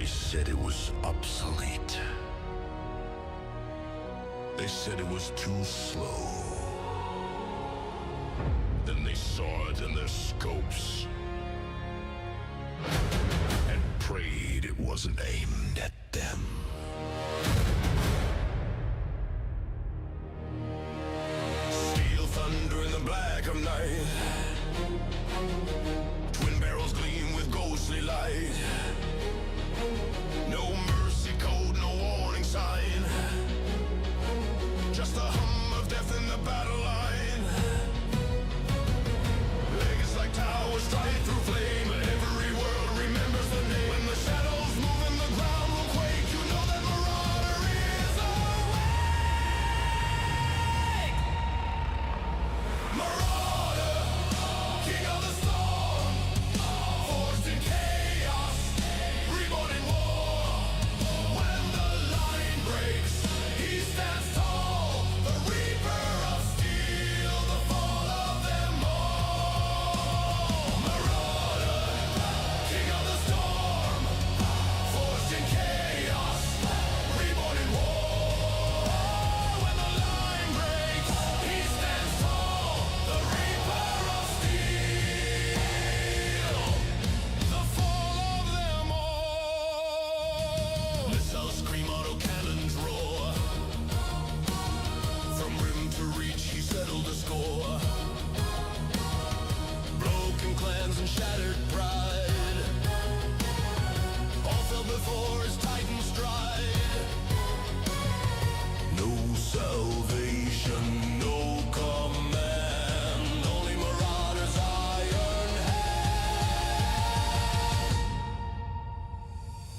They said it was obsolete. They said it was too slow. Then they saw it in their scopes and prayed it wasn't aimed at them. Steel thunder in the black of night. Twin barrels gleam with ghostly light. No mercy code, no warning sign. Just the hum of death in the battle line. Legs like towers strike through flame. Every world remembers the name. When the shadows move and the ground will quake, you know that Marauder is awake. Marauder, king of the storm, forged in chaos, reborn in war. When the line breaks, he stands tall, the reaper of steel, the fall of them all. Marauder, king of the storm, forged in chaos, reborn in war. When the line breaks, he stands tall, the reaper of steel, the fall of them all. Missiles scream, autocannons roar. From rim to reach, he settled a score. Broken clans and shattered pride, all fell before his titan stride. No salvation, no command, only Marauder's iron hand.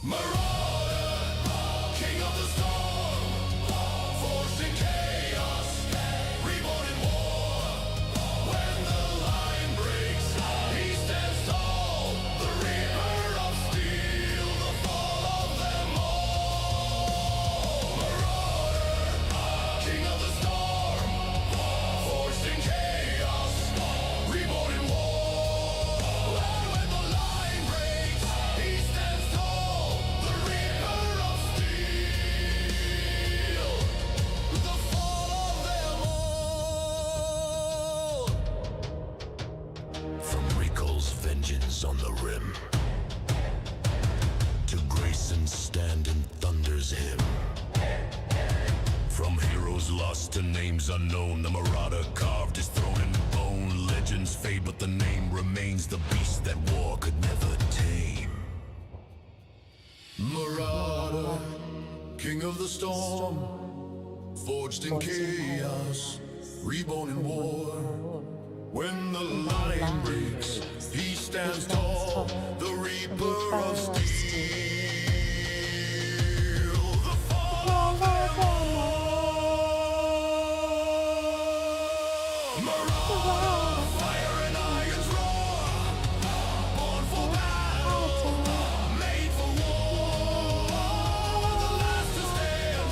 Marauder, king of the storm, forged in chaos, reborn in war. When the line breaks, he stands tall, the reaper of steel, the fall of them all. Marauder, king of the storm, forged in chaos, reborn in war. When the line breaks, he stands tall, the reaper of steel, the fall of them all. From Rico's vengeance on the rim to Grayson's stand in Thunder's hymn. From heroes lost to names unknown, the Marauder carved his throne in bone. Legends fade, but the name remains, the beast that war could never tame. Marauder, king of the storm, forged in chaos, reborn in war. When the line breaks, he stands tall, the reaper of steel, the fall of them all. Marauder, fire and iron's roar, born for battle, made for war. The last to stand,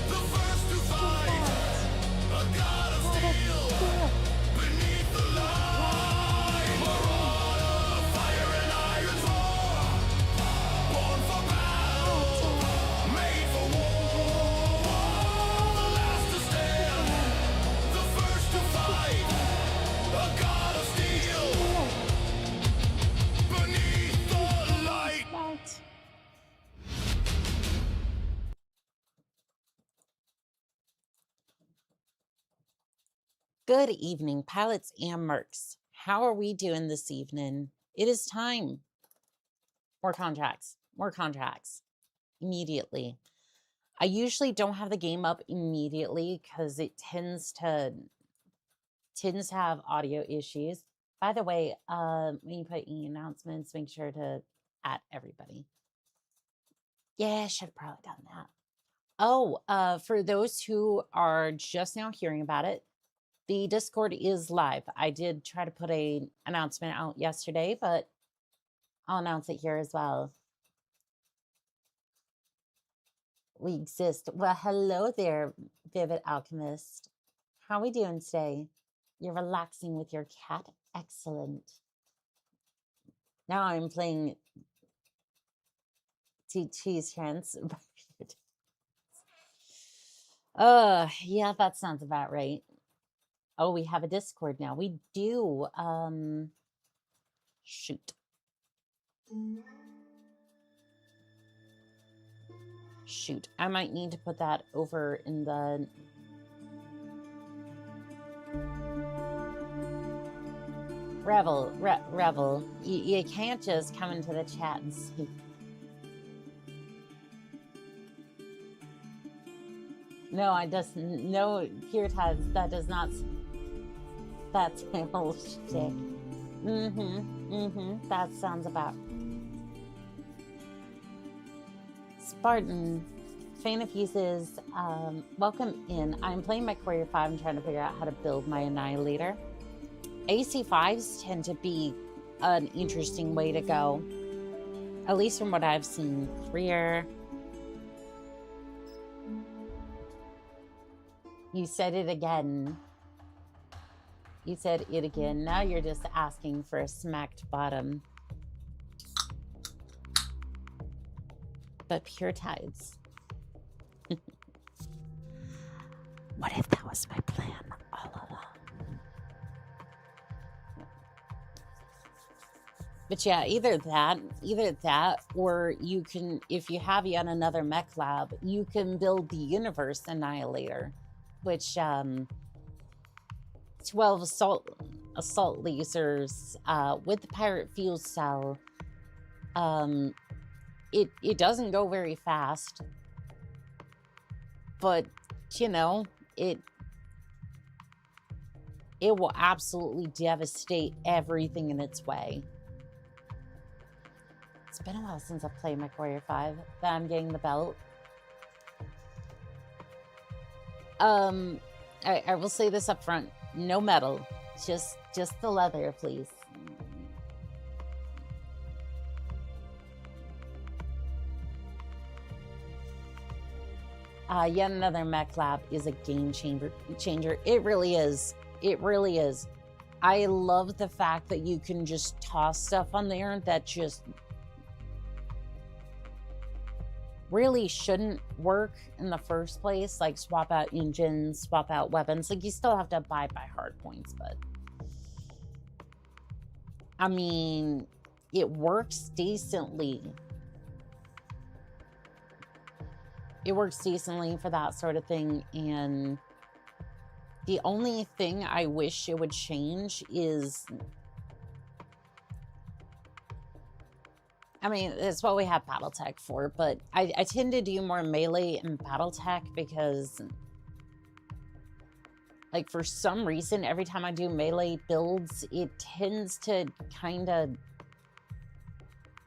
the first to fight, a god of steel beneath the line. Marauder, fire and iron's roar, born for battle, made for war. The last to stand, the first to fight, a god of steel beneath the light. Good evening, pilots and mercs. How are we doing this evening? It is time. More contracts, immediately. I usually don't have the game up immediately because it tends to have audio issues. By the way, when you put any announcements, make sure to add everybody. Yeah, I should have probably done that. Oh, for those who are just now hearing about it, the Discord is live. I did try to put an announcement out yesterday, but I'll announce it here as well. We exist. Well, hello there, Vivid Alchemist. How are we doing today? You're relaxing with your cat? Excellent. Now I'm playing Cheese trends. Yeah, that sounds about right. Oh, we have a Discord now. We do. Shoot. Shoot. I might need to put that over in the... Revel. You can't just come into the chat and speak. No, I just... No, Kirtaz, that does not... That's my whole shtick. That sounds about... Spartan, fan of Fuses, welcome in. I'm playing my Courier 5 and trying to figure out how to build my Annihilator. AC5s tend to be an interesting way to go, at least from what I've seen. Career. You said it again. You said it again. Now you're just asking for a smacked bottom. But pure tides. What if that was my plan all along? But yeah, either that, or you can, if you have yet another mech lab, you can build the Universe Annihilator, which 12 assault lasers with the pirate fuel cell. It doesn't go very fast, but you know, it will absolutely devastate everything in its way. It's been a while since I've played my Courier 5, but I'm getting the belt. I will say this up front, no metal, just the leather, please. Yet another mech lab is a game changer. It really is. It really is. I love the fact that you can just toss stuff on there that just really shouldn't work in the first place, like swap out engines, swap out weapons. Like, you still have to abide by hard points, but I mean, it works decently. It works decently for that sort of thing, and the only thing I wish it would change is, I mean, it's what we have Battletech for, but I tend to do more melee and Battletech because, like, for some reason, every time I do melee builds, it tends to kind of,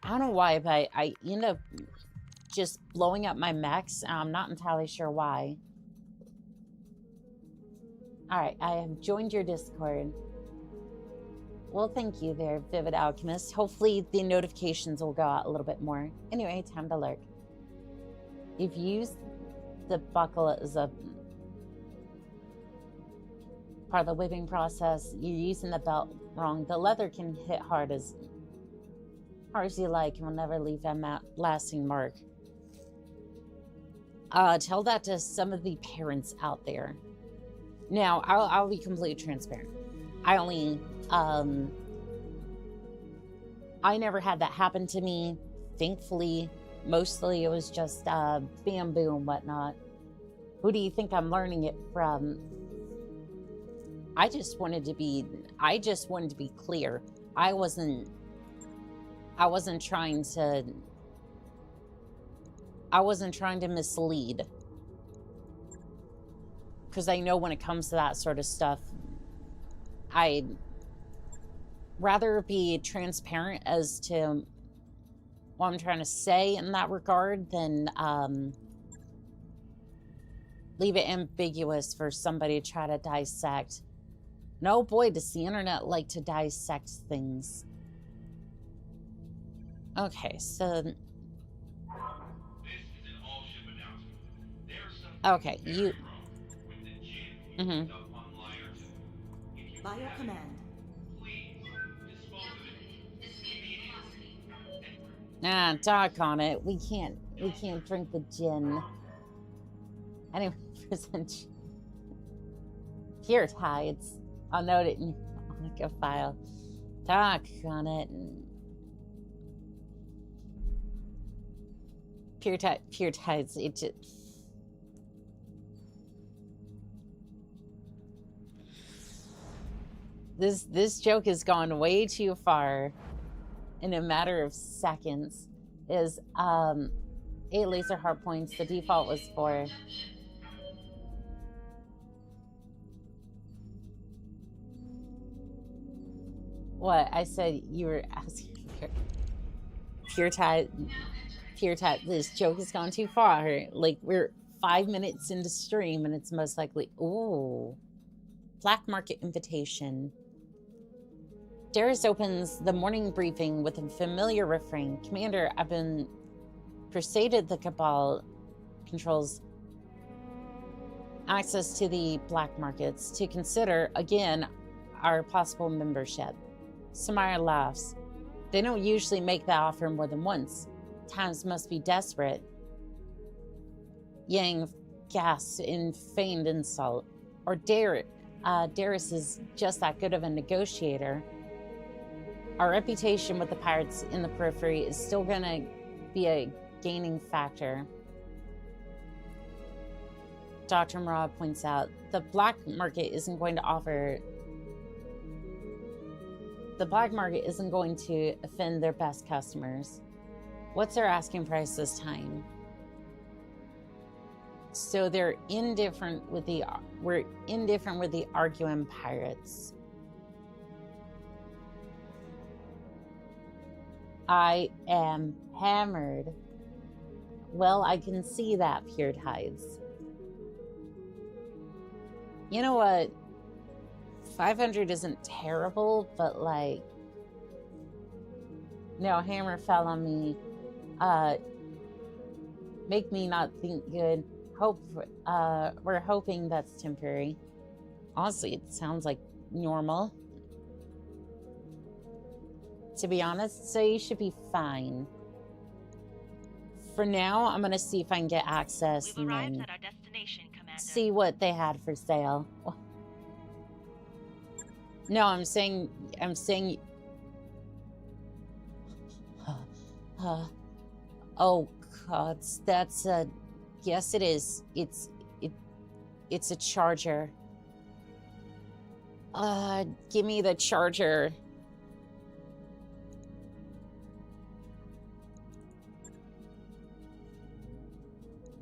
I don't know why, but I end up just blowing up my mechs. I'm not entirely sure why. All right, I have joined your Discord. Well, thank you there, Vivid Alchemist. Hopefully the notifications will go out a little bit more. Anyway, time to lurk. You've used the buckle as a part of the whipping process. You're using the belt wrong. The leather can hit hard as you like and will never leave a lasting mark. Tell that to some of the parents out there. Now, I'll be completely transparent. I only, I never had that happen to me. Thankfully, mostly it was just bamboo and whatnot. Who do you think I'm learning it from? I just wanted to be clear. I wasn't trying to mislead. Because I know when it comes to that sort of stuff, I'd rather be transparent as to what I'm trying to say in that regard than leave it ambiguous for somebody to try to dissect. No, boy, does the internet like to dissect things. Okay, so... Okay, you... Mm-hmm. By your command. Nah, dock on it. We can't drink the gin. Anyway, present pure tides. I'll note it in a file. Dock on it. Pure tides. It just... This joke has gone way too far in a matter of seconds. Is 8 laser heart points. The default was 4. What? I said you were asking for pure tide. This joke has gone too far. Like, we're 5 minutes into stream and it's most likely... Ooh. Black market invitation. Darius opens the morning briefing with a familiar refrain. Commander, I've been persuaded the Cabal controls access to the black markets to consider, again, our possible membership. Samara laughs. They don't usually make that offer more than once. Times must be desperate. Yang gasps in feigned insult. Or Darius is just that good of a negotiator. Our reputation with the pirates in the periphery is still going to be a gaining factor. Dr. Mara points out, the black market isn't going to offend their best customers. What's their asking price this time? So we're indifferent with the arguing pirates. I am hammered. Well, I can see that, Pure Tides. You know what? 500 isn't terrible, but like... No, hammer fell on me. Make me not think good. We're hoping that's temporary. Honestly, it sounds like normal. To be honest, so you should be fine. For now, I'm gonna see if I can get access and then at our destination, Commander. see what they had for sale. No, I'm saying. Oh God, that's a. Yes, it is. It's a charger. Give me the charger.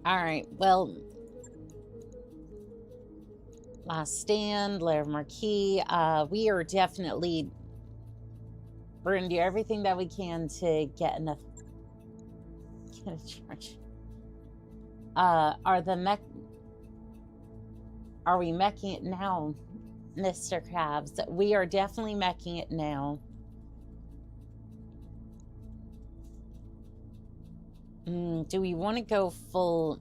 All right, well, last stand, Lair Marquis. We are definitely, we're gonna do everything that we can to get enough. Get a charge. Are we meching it now, Mr. Krabs? We are definitely meching it now. Do we want to go full?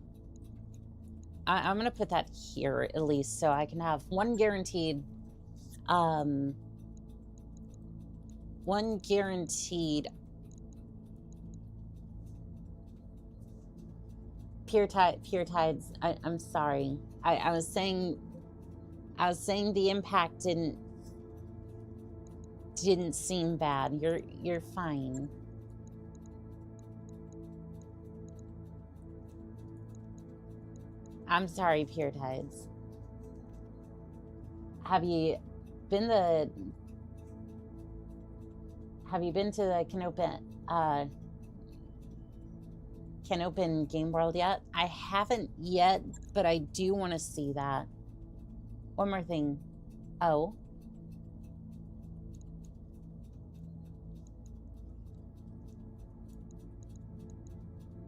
I'm going to put that here at least so I can have one guaranteed pure tides. I'm sorry. I was saying the impact didn't seem bad. You're fine. I'm sorry, Pure Tides. Have you been to the Canopen Game World yet? I haven't yet, but I do want to see that. One more thing. Oh.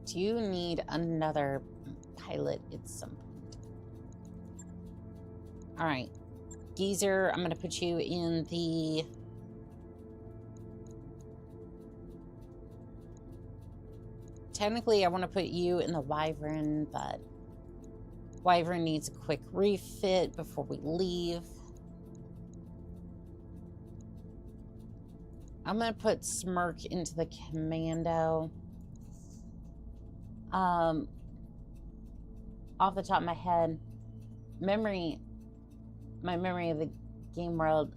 Do you need another pilot at some point? All right. Geezer, I'm going to put you in the... Technically, I want to put you in the Wyvern, but Wyvern needs a quick refit before we leave. I'm gonna put Smirk into the commando. Off the top of my head, my memory of the game world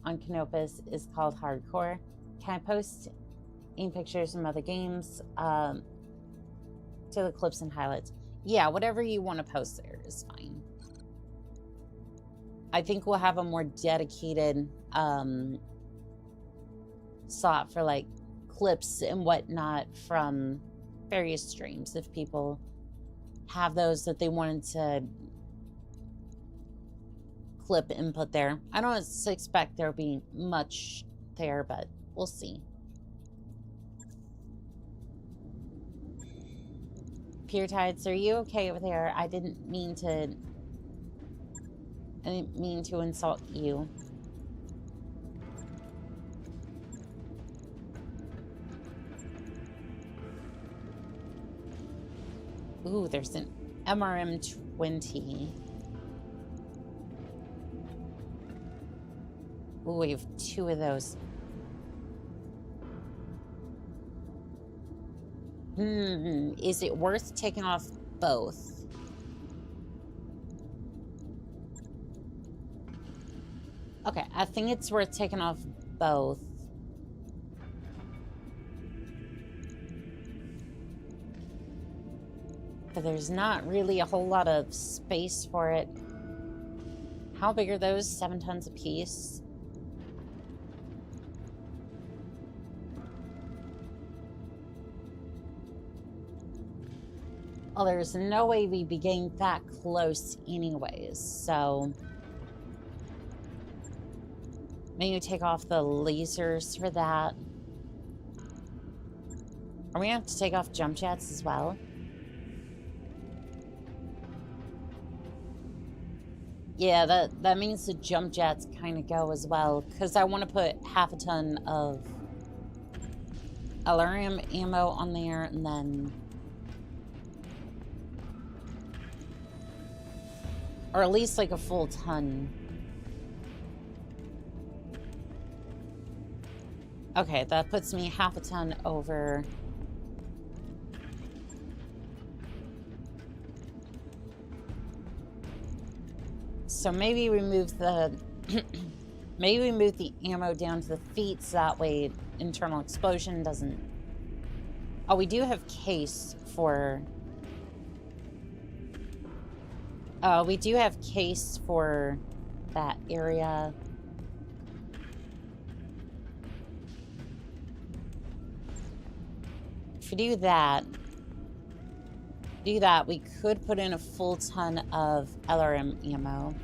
on Canopus is called Hardcore. Can I post any pictures from other games to the clips and highlights? Yeah, whatever you want to post there is fine. I think we'll have a more dedicated slot for like clips and whatnot from various streams if people have those that they wanted to clip and put there. I don't expect there'll be much there, but we'll see. Pure Tides, are you okay over there? I didn't mean to insult you. Ooh, there's an MRM-20. Ooh, we have 2 of those. Is it worth taking off both? Okay, I think it's worth taking off both. But there's not really a whole lot of space for it. How big are those? 7 tons apiece? Well, there's no way we'd be getting that close anyways, so... maybe take off the lasers for that. Are we gonna have to take off jump jets as well? Yeah, that means the jump jets kind of go as well, because I want to put half a ton of LRM ammo on there, and then... or at least like a full ton. Okay, that puts me half a ton over. So maybe we move the maybe we move the ammo down to the feet so that way internal explosion doesn't. Oh, we do have case for we do have case for that area. If we do that, we could put in a full ton of LRM ammo.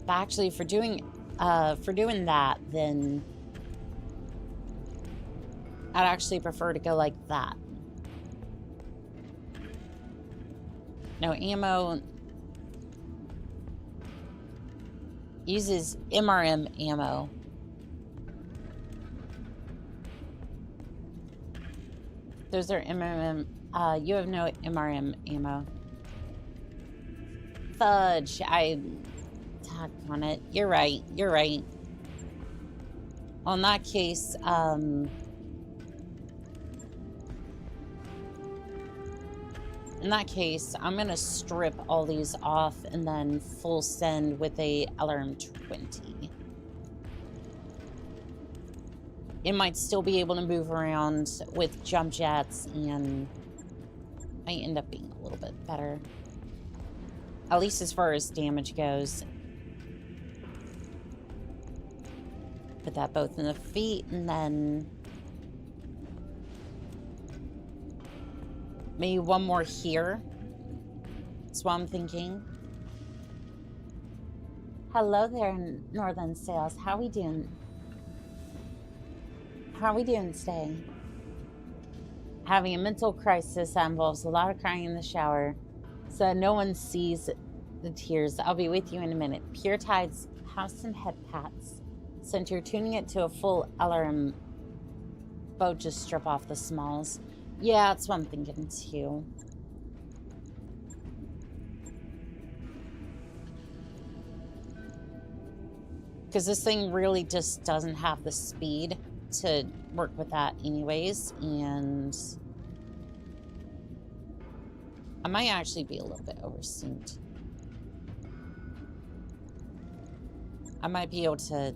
But actually, for doing that, then I'd actually prefer to go like that. No, ammo uses MRM ammo. Those are MRM. You have no MRM ammo. Fudge. I tagged on it. You're right. You're right. Well, in that case, I'm gonna strip all these off and then full send with a LRM-20. It might still be able to move around with jump jets and might end up being a little bit better. At least as far as damage goes. Put that both in the feet and then maybe one more here. That's what I'm thinking. Hello there, Northern Sales. How we doing? How are we doing today? Having a mental crisis that involves a lot of crying in the shower so no one sees the tears. I'll be with you in a minute. Pure Tides, have some head pats. Since you're tuning it to a full LRM boat, just strip off the smalls. Yeah, that's what I'm thinking too. Because this thing really just doesn't have the speed to work with that anyways, and I might actually be a little bit oversynced. I might be able to...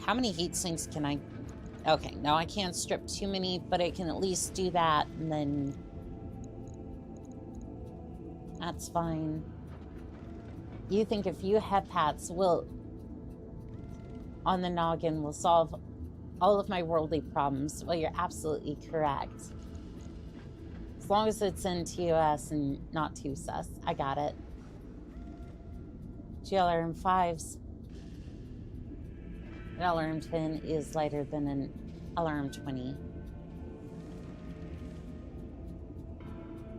How many heat sinks can I... Okay, no, I can't strip too many, but I can at least do that, and then... That's fine. You think a few head pats will... on the noggin will solve all of my worldly problems? Well, you're absolutely correct. As long as it's in TOS and not too sus. I got it. GLRM 5s. An LRM 10 is lighter than an LRM 20.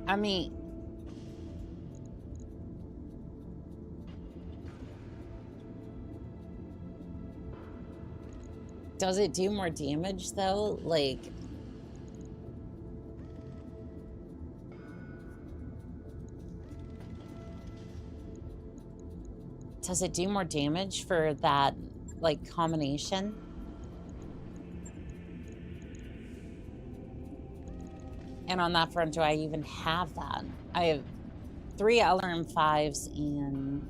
I mean... Does it do more damage, though? Like... Does it do more damage for that, like, combination? And on that front, do I even have that? I have 3 LRM 5s and...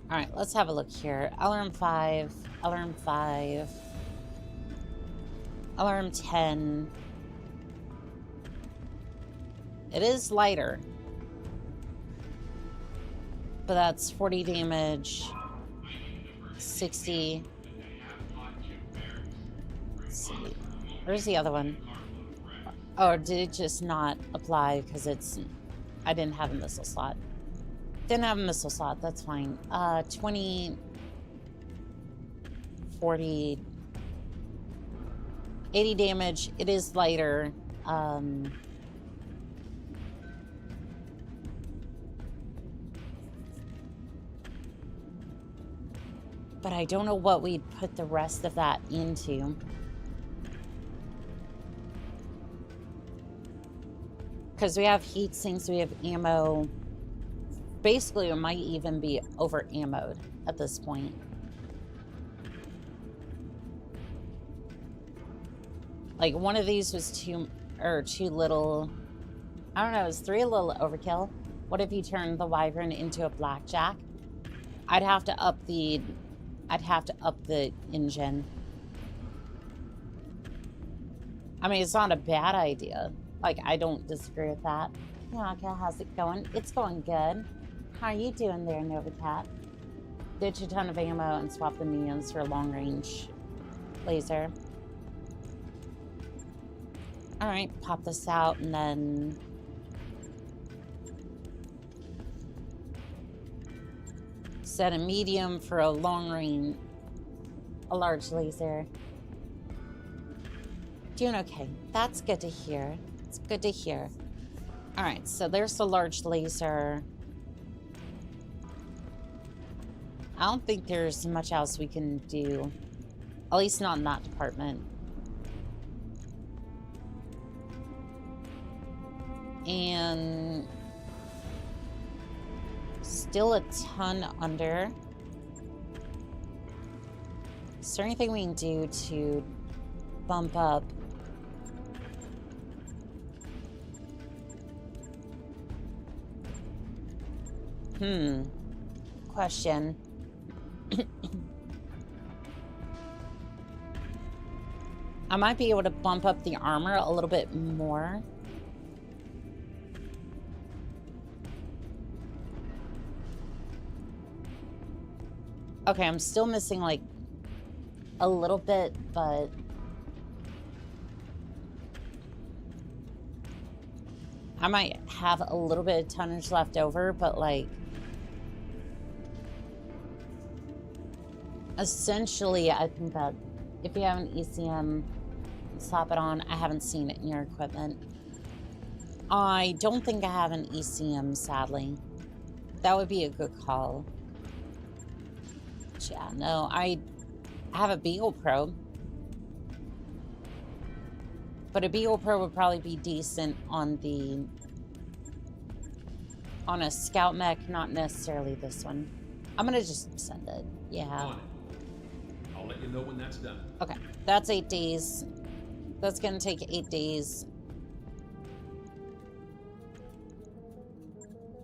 Alright, let's have a look here. LRM 5, LRM 5, LRM 10. It is lighter. But that's 40 damage, 60. Let's see. Where's the other one? Oh, did it just not apply because it's... I didn't have a missile slot. Didn't have a missile slot, that's fine. 20, 40, 80 damage. It is lighter. But I don't know what we'd put the rest of that into. Because we have heat sinks, we have ammo. Basically, it might even be over ammoed at this point. Like, one of these was too little. I don't know, is 3 a little overkill? What if you turned the Wyvern into a blackjack? I'd have to up the engine. I mean, it's not a bad idea. Like, I don't disagree with that. Yeah, okay, how's it going? It's going good. How are you doing there, Novacat? Ditch a ton of ammo and swap the minions for a long-range laser. Alright, pop this out and then... set a medium for a long-range... a large laser. Doing okay. That's good to hear. It's good to hear. Alright, so there's the large laser. I don't think there's much else we can do. At least not in that department. And... still a ton under. Is there anything we can do to bump up? Question. I might be able to bump up the armor a little bit more. Okay, I'm still missing like a little bit, but I might have a little bit of tonnage left over, but like essentially I think that if you have an ECM, slap it on. I haven't seen it in your equipment. I don't think I have an ECM, sadly. That would be a good call. Yeah, no, I have a Beagle probe. But a Beagle Pro would probably be decent on a scout mech, not necessarily this one. I'm gonna just send it. Yeah. On it. I'll let you know when that's done. Okay, that's 8 days. That's gonna take 8 days.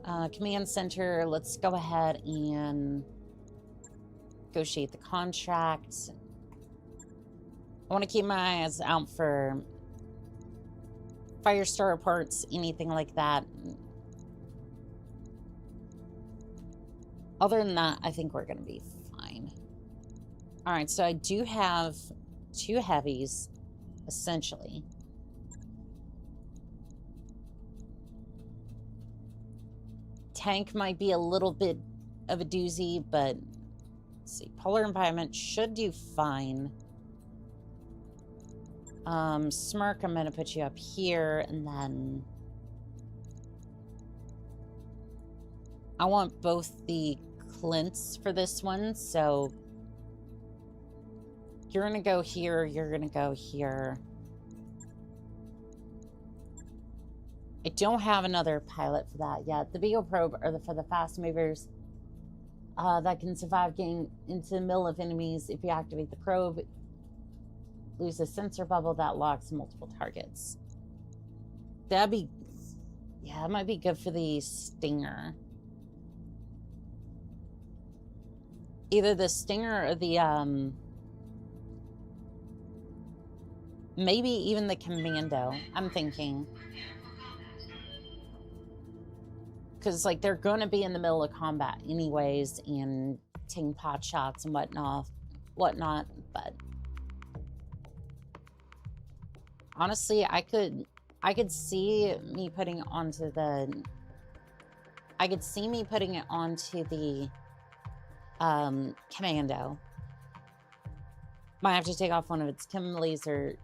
Command center, let's go ahead and negotiate the contract. I want to keep my eyes out for fire starter parts, anything like that. Other than that, I think we're going to be fine. All right, so I do have 2 heavies, essentially. Tank might be a little bit of a doozy, but let's see. Polar environment should do fine. Smirk, I'm going to put you up here, and then I want both the Clints for this one, so you're going to go here, you're going to go here. I don't have another pilot for that yet. The Beagle Probe are for the fast movers that can survive getting into the middle of enemies. If you activate the probe, lose a sensor bubble that locks multiple targets. That'd be... yeah, it might be good for the Stinger. Either the Stinger or the, maybe even the Commando, I'm thinking. Because, like, they're going to be in the middle of combat anyways, and taking pot shots and whatnot, but... honestly, I could see me putting it onto the... I could see me putting it onto the, Commando. Might have to take off one of its Kim laser...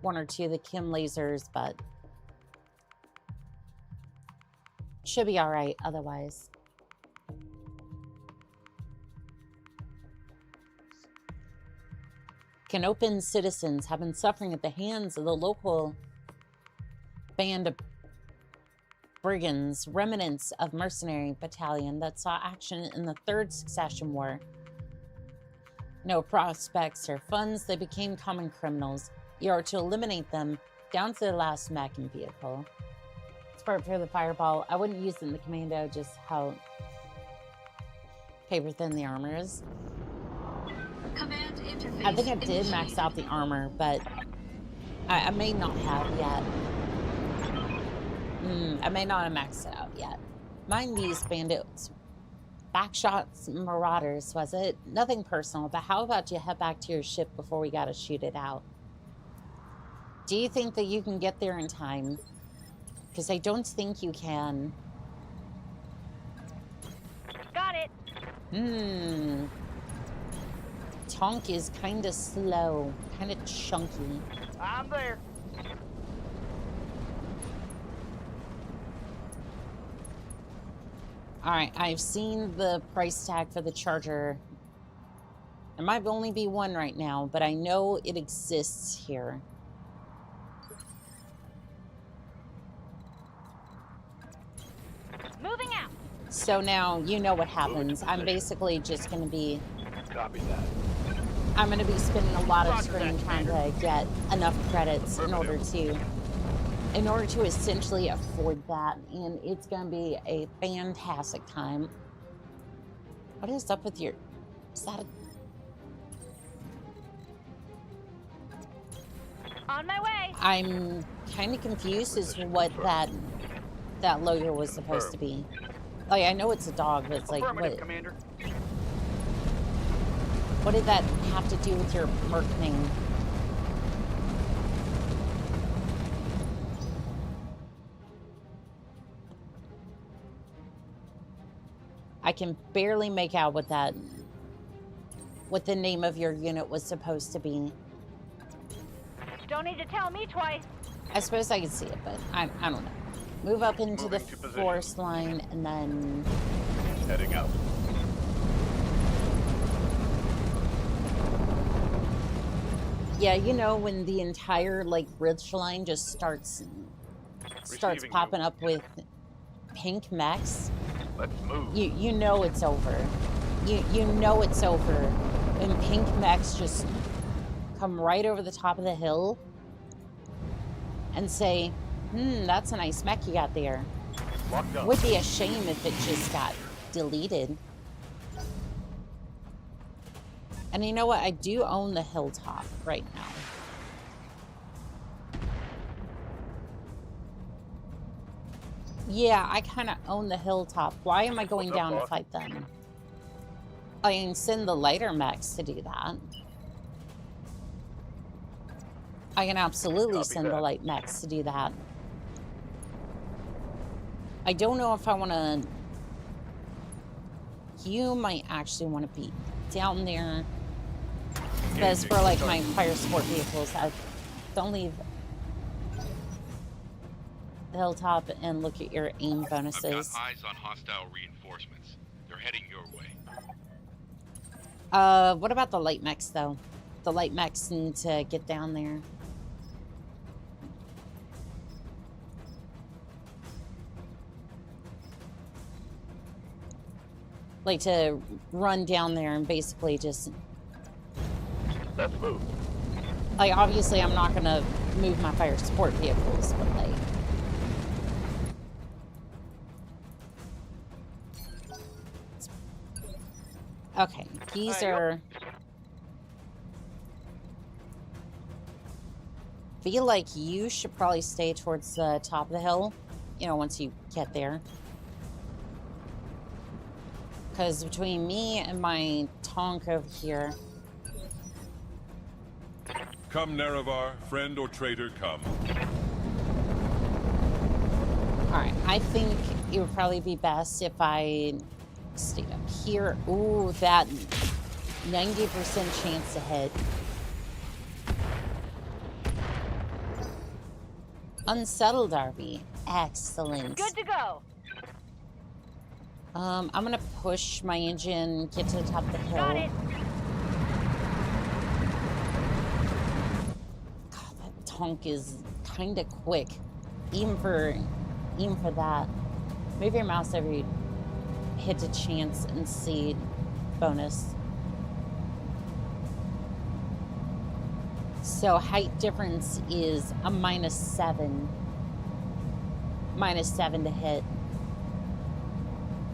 one or two of the Kim lasers, but... should be alright otherwise. Canopian citizens have been suffering at the hands of the local band of brigands, remnants of mercenary battalion that saw action in the Third Succession War. No prospects or funds, they became common criminals. You are to eliminate them down to the last mech and vehicle. Spark for the fireball. I wouldn't use it in the Commando, just how paper thin the armor is. Command interface. I think I did max out the armor, but I may not have yet. I may not have maxed it out yet. Mind these bandits. Backshots marauders, was it? Nothing personal, but how about you head back to your ship before we gotta shoot it out? Do you think that you can get there in time? Because I don't think you can. Got it. TONK is kind of slow, kind of chunky. I'm there. Alright, I've seen the price tag for the charger. There might only be one right now, but I know it exists here. Moving out. So now you know what happens. I'm basically just going to be... Copy that. I'm going to be spending a lot of screen trying to get enough credits in order to essentially afford that, and it's going to be a fantastic time. What is up with your... is that a... On my way. I'm kind of confused as to what that logo was supposed to be. Like, I know it's a dog, but it's like, what... Commander. What did that have to do with your merc name? I can barely make out what the name of your unit was supposed to be. Don't need to tell me twice. I suppose I can see it, but I don't know. Move up into the Moving to position. forest line and then... Heading out. Yeah, you know, when the entire, like, ridge line just starts Receiving popping up with pink mechs, Let's move. you know it's over. You know it's over. And pink mechs just come right over the top of the hill and say, that's a nice mech you got there. Locked up. Would be a shame if it just got deleted. And you know what? I do own the hilltop right now. Yeah, I kind of own the hilltop. Why am I going What's up, down to boss? fight them? I can send the lighter mechs to do that. I can absolutely Copy send the that. light mechs to do that. I don't know if I want to... You might actually want to be down there. Because for, like, my fire support vehicles, don't leave the hilltop and look at your aim I've got bonuses. eyes on hostile reinforcements. They're heading your way. What about the light mechs, though? The light mechs need to get down there. Like, to run down there and basically just... Let's move. Like, obviously, I'm not gonna move my fire support vehicles, but, like... Okay, these are... Feel like you should probably stay towards the top of the hill, you know, once you get there. Because between me and my TONK over here... Come, Nerevar, friend or traitor, come. Alright, I think it would probably be best if I stayed up here. Ooh, that 90% chance to hit. Unsettled RV. Excellent. Good to go. I'm gonna push my engine, get to the top of the hill. Got it. God, that TONK is kind of quick, even for that. Move your mouse every hit to chance and see bonus. So height difference is a -7. -7 to hit.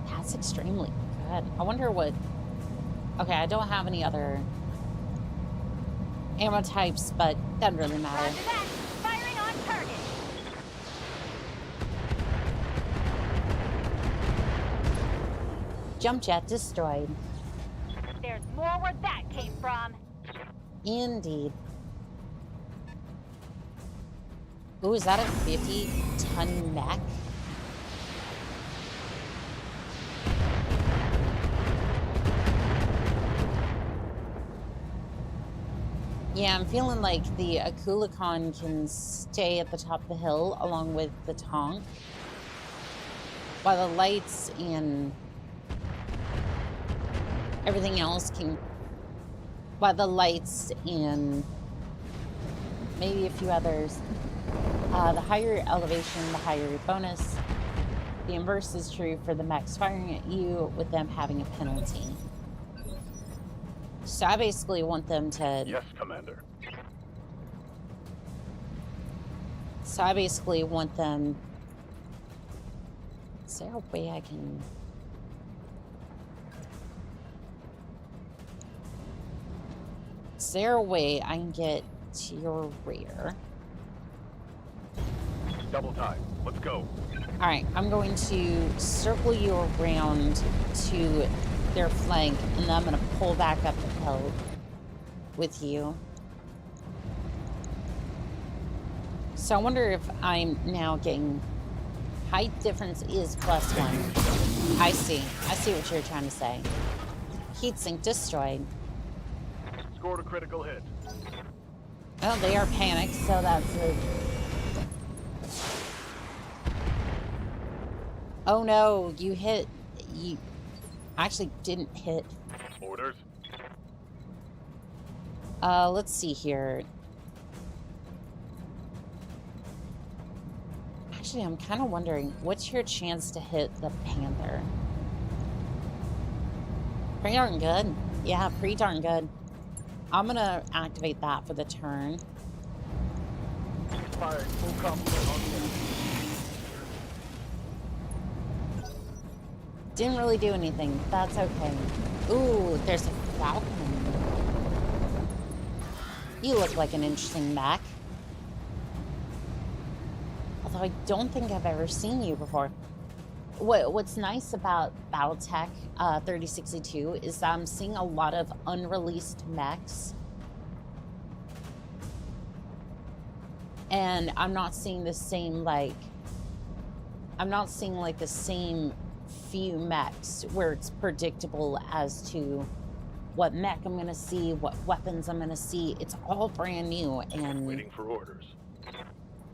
That's extremely good. I wonder what... Okay, I don't have any other ammo types, but doesn't really matter. Roger that. Firing on target. Jump jet destroyed. There's more where that came from. Indeed. Ooh, is that a 50-ton mech? Yeah, I'm feeling like the Akulakan can stay at the top of the hill along with the TONK, while the lights and everything else can... While the lights and maybe a few others... the higher elevation, the higher your bonus. The inverse is true for the mechs firing at you with them having a penalty. So I basically want them to... Yes, Commander. So I basically want them... Is there a way I can... Is there a way I can get to your rear? Double time. Let's go. Alright, I'm going to circle you around to their flank, and then I'm going to pull back up the hill with you. So I wonder if I'm now getting... Height difference is +1. I see. I see what you're trying to say. Heatsink destroyed. Scored a critical hit. Well, they are panicked, so that's a... Oh no, you hit... You actually didn't hit. Orders. Let's see here. Actually, I'm kind of wondering, what's your chance to hit the Panther? Pretty darn good. Yeah, pretty darn good. I'm gonna activate that for the turn. Firing full complement on the Didn't really do anything. That's okay. Ooh, there's a Falcon. You look like an interesting mech. Although I don't think I've ever seen you before. What's nice about Battletech 3062 is that I'm seeing a lot of unreleased mechs. And I'm not seeing the same, like... I'm not seeing, like, the same few mechs where it's predictable as to what mech I'm gonna see, what weapons I'm gonna see. It's all brand new, and waiting for orders.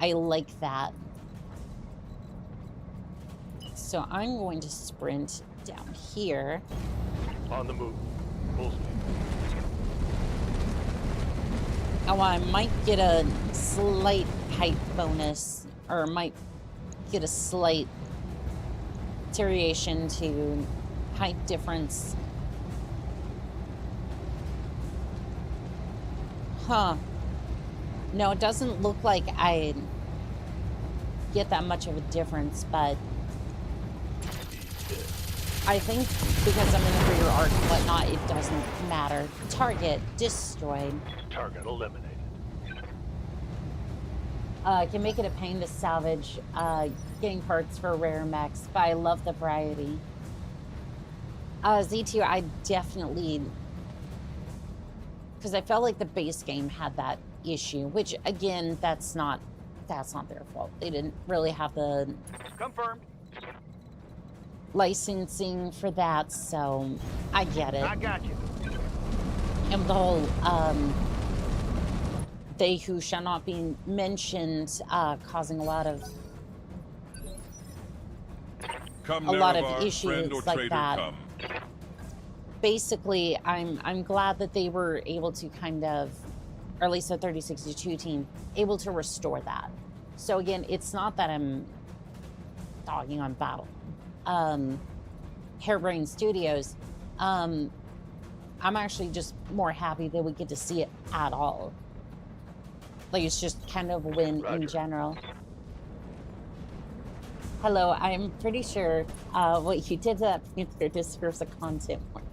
I like that. So I'm going to sprint down here. On the move. Full speed. Oh, I might get a slight height bonus, or might get a slight deterioration to height difference. Huh. No, it doesn't look like I get that much of a difference, but I think because I'm in the rear arc and whatnot, it doesn't matter. Target destroyed. Target eliminated. Can make it a pain to salvage getting parts for rare mechs, but I love the variety. Z2, I definitely... Because I felt like the base game had that issue, which, again, that's not their fault. They didn't really have the Confirmed. licensing for that, so I get it. I got you. And the whole they who shall not be mentioned causing a lot of issues like that. Come. Basically, I'm glad that they were able to kind of, or at least the 3062 team, able to restore that. So again, it's not that I'm dogging on Battle. Harebrained Studios, I'm actually just more happy that we get to see it at all. Like, it's just kind of a win in general. Hello, I'm pretty sure what you did to that Panther deserves a content warning.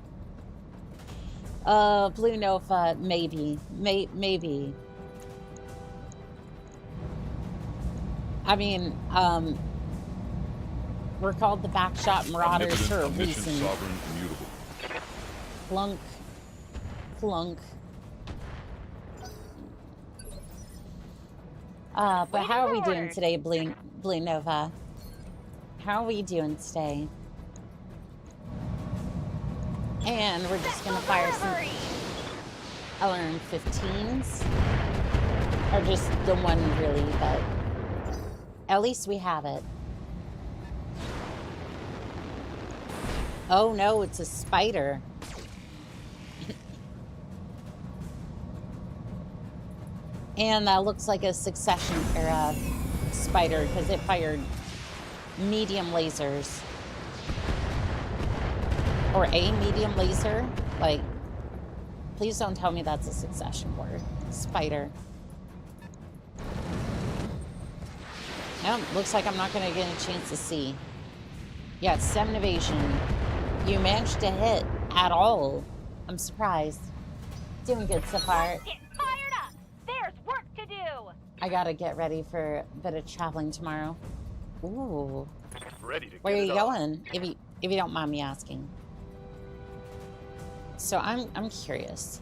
Blue Nova, maybe. Maybe. I mean, we're called the Backshot Marauders for a reason. Sovereign, immutable. Plunk. Plunk. But how are we doing today, Blue Nova? How are we doing today? And we're just gonna fire some LRM-15s. Or just the one, really, but at least we have it. Oh no, it's a spider. And that looks like a Succession era spider because it fired medium lasers. Or a medium laser. Like, please don't tell me that's a Succession word. Spider. No, looks like I'm not going to get a chance to see. Yeah, 7 evasion. You managed to hit at all. I'm surprised. Doing good so far. Get fired up! There's work to do! I gotta get ready for a bit of traveling tomorrow. Ooh. Ready to Where are get you it on. going? If you don't mind me asking. So I'm curious.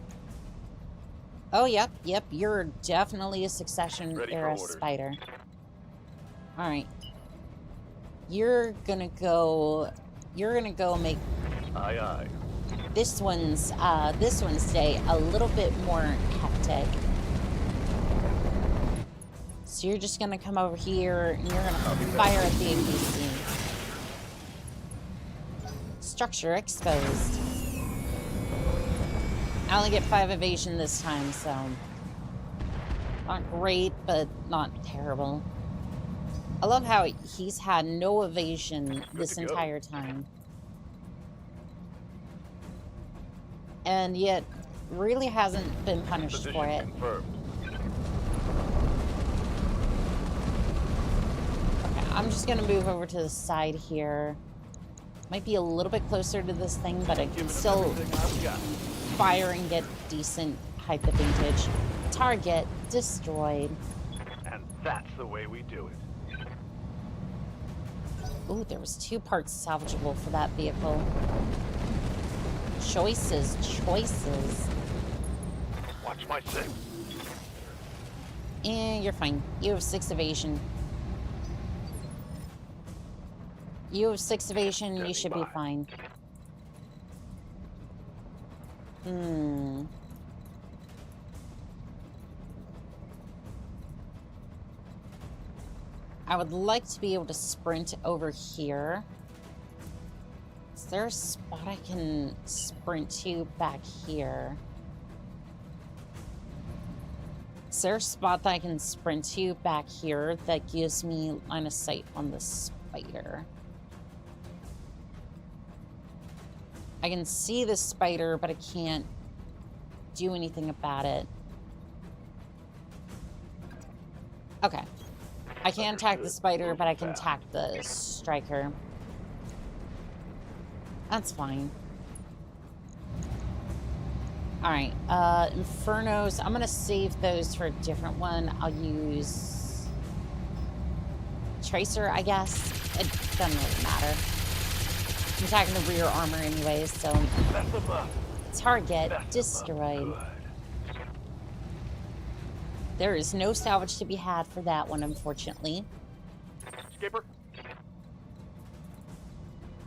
Oh, yep. You're definitely a Succession Ready for era orders. spider. All right. You're gonna go make Aye, aye. this one's day a little bit more hectic. So you're just gonna come over here and you're gonna fire at the APC. Structure exposed. I only get 5 evasion this time, so not great, but not terrible. I love how he's had no evasion this to go. entire time. And yet, really hasn't been punished Position for it. confirmed. Okay, I'm just gonna move over to the side here. Might be a little bit closer to this thing, but I can Giving him still everything I've got. fire and get decent height advantage. Target destroyed. And that's the way we do it. Ooh, there was 2 parts salvageable for that vehicle. Choices, choices. Watch my 6. You're fine. You have 6 evasion. You have 6 evasion, you should be fine. I would like to be able to sprint over here. Is there a spot I can sprint to back here? Is there a spot that I can sprint to back here that gives me line of sight on the spider? I can see the spider, but I can't do anything about it. Okay. I can't attack the spider, but I can attack the striker. That's fine. Alright, Infernos. I'm gonna save those for a different one. I'll use Tracer, I guess. It doesn't really matter. I'm attacking the rear armor anyways, so target destroyed. There is no salvage to be had for that one, unfortunately. Skipper.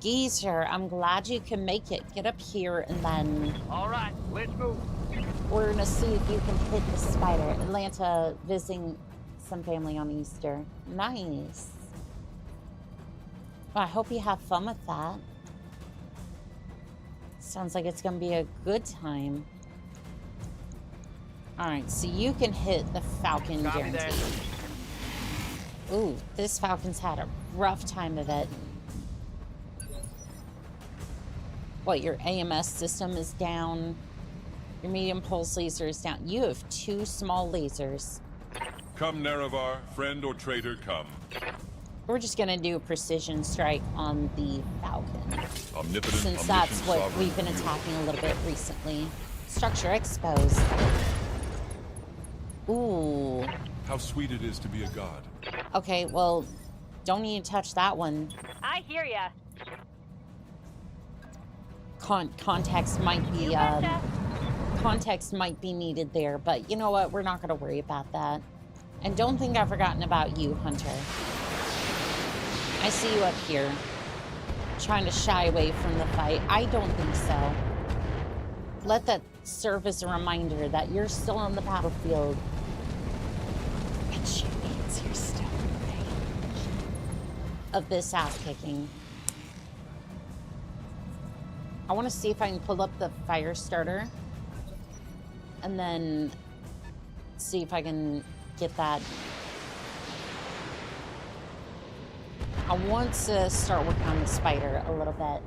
Geezer, I'm glad you can make it. Get up here and then All right, let's move. we're gonna see if you can hit the spider. Atlanta visiting some family on Easter. Nice. Well, I hope you have fun with that. Sounds like it's gonna be a good time. Alright, so you can hit the Falcon guaranteed. Ooh, this Falcon's had a rough time of it. What, your AMS system is down? Your medium pulse laser is down. You have 2 small lasers. Come, Nerevar, friend or traitor, come. We're just gonna do a precision strike on the Falcon, Omnipotent, since that's omniscient, what sovereign, we've been you. attacking a little bit recently. Structure exposed. Ooh. How sweet it is to be a god. Okay, well, don't need to touch that one. I hear ya. Context might be You betcha. context might be needed there, but you know what? We're not going to worry about that. And don't think I've forgotten about you, Hunter. I see you up here, trying to shy away from the fight. I don't think so. Let that serve as a reminder that you're still on the battlefield. Which means you're still in range of this ass kicking. I want to see if I can pull up the fire starter and then see if I can get that. I want to start working on the spider a little bit.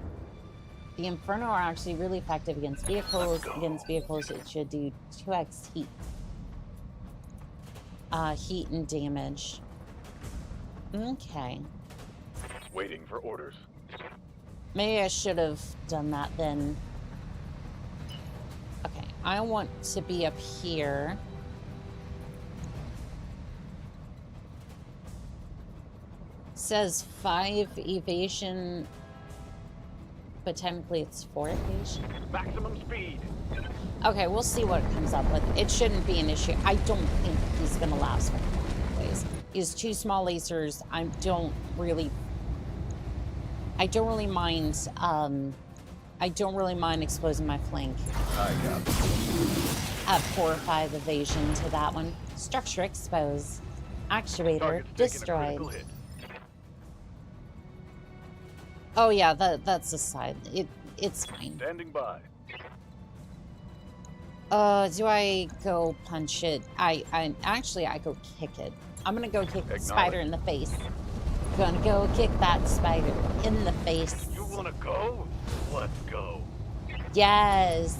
The Inferno are actually really effective against vehicles. Against vehicles, it should do 2x heat. Heat and damage. Okay. Waiting for orders. Maybe I should have done that then. Okay, I want to be up here. Says 5 evasion, but technically it's 4 evasion. Maximum speed. Okay, we'll see what it comes up with. It shouldn't be an issue. I don't think he's gonna last very long anyways. He has 2 small lasers. I don't really mind I don't really mind exposing my flank. I got it. At 4 or 5 evasion to that one. Structure exposed. Actuator Target's taking a destroyed. critical hit. Oh yeah, that's a side. It's fine. Standing by. Do I go punch it? I actually I go kick it. I'm gonna go kick the spider in the face. gonna go kick that spider in the face. You wanna go? Let's go. Yes.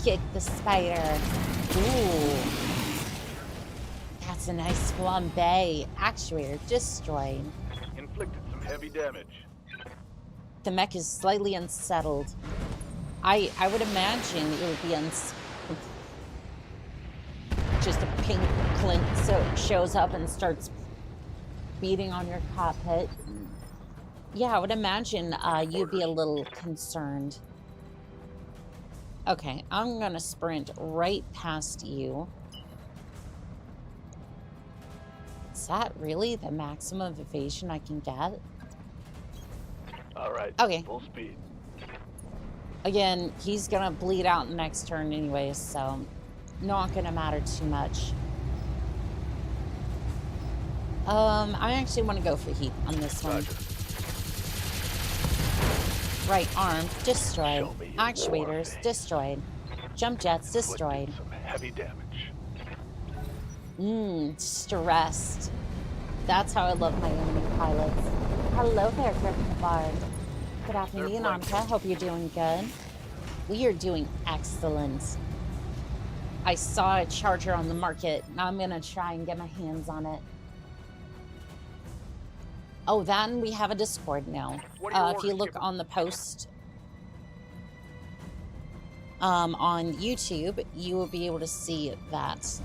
Kick the spider. Ooh. That's a nice flambe. Actuator destroyed. Inflicted some heavy damage. The mech is slightly unsettled. I would imagine it would be just a pink Clint shows up and starts beating on your cockpit. Yeah, I would imagine you'd be a little concerned. Okay, I'm gonna sprint right past you. Is that really the maximum evasion I can get? All right. Okay. Full speed. Again, he's gonna bleed out next turn anyway, so not gonna matter too much. I actually want to go for heat on this one. Roger. Right arm destroyed. Show me your Actuators war. destroyed. Jump jets destroyed. Inflicted some heavy damage. Stressed. That's how I love my enemy pilots. Hello there, Griffin. Good afternoon, Oni-chan. Hope you're doing good. We are doing excellent. I saw a charger on the market, and I'm gonna try and get my hands on it. Oh, then we have a Discord now. What are your If you orders, look Skipper? on the post on YouTube, you will be able to see that.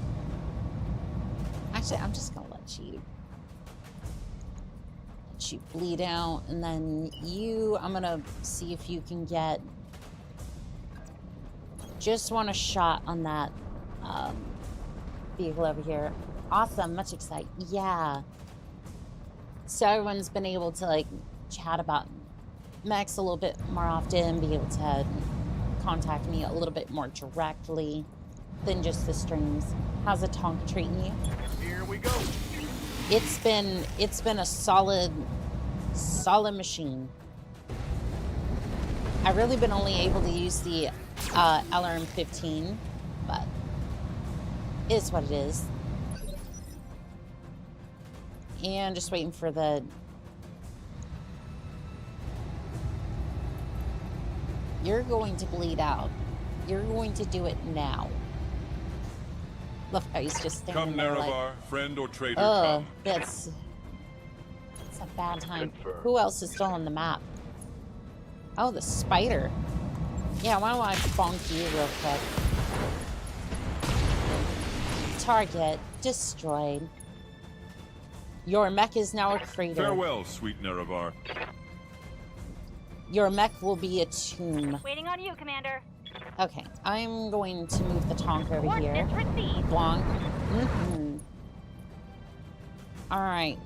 Actually, I'm just gonna let you bleed out, and then I'm gonna see if you can get just want a shot on that vehicle over here. Awesome, much excited. Yeah. So everyone's been able to like chat about mechs a little bit more often, be able to contact me a little bit more directly than just the streams. How's the TONK treating you? Here we go. It's been a solid machine. I've really been only able to use the LRM-15, but it is what it is. And just waiting for the... You're going to bleed out. You're going to do it now. Look how he's just standing Come, there like... Nerevar, friend or traitor, Oh, come. that's a bad time. Confirmed. Who else is still on the map? Oh, the spider. Yeah, why don't I bonk you real quick? Target destroyed. Your mech is now a crater. Farewell, sweet Nerevar. Your mech will be a tomb. Waiting on you, Commander. Okay, I'm going to move the TONK over here. Coordinates received. Blanc. Alright.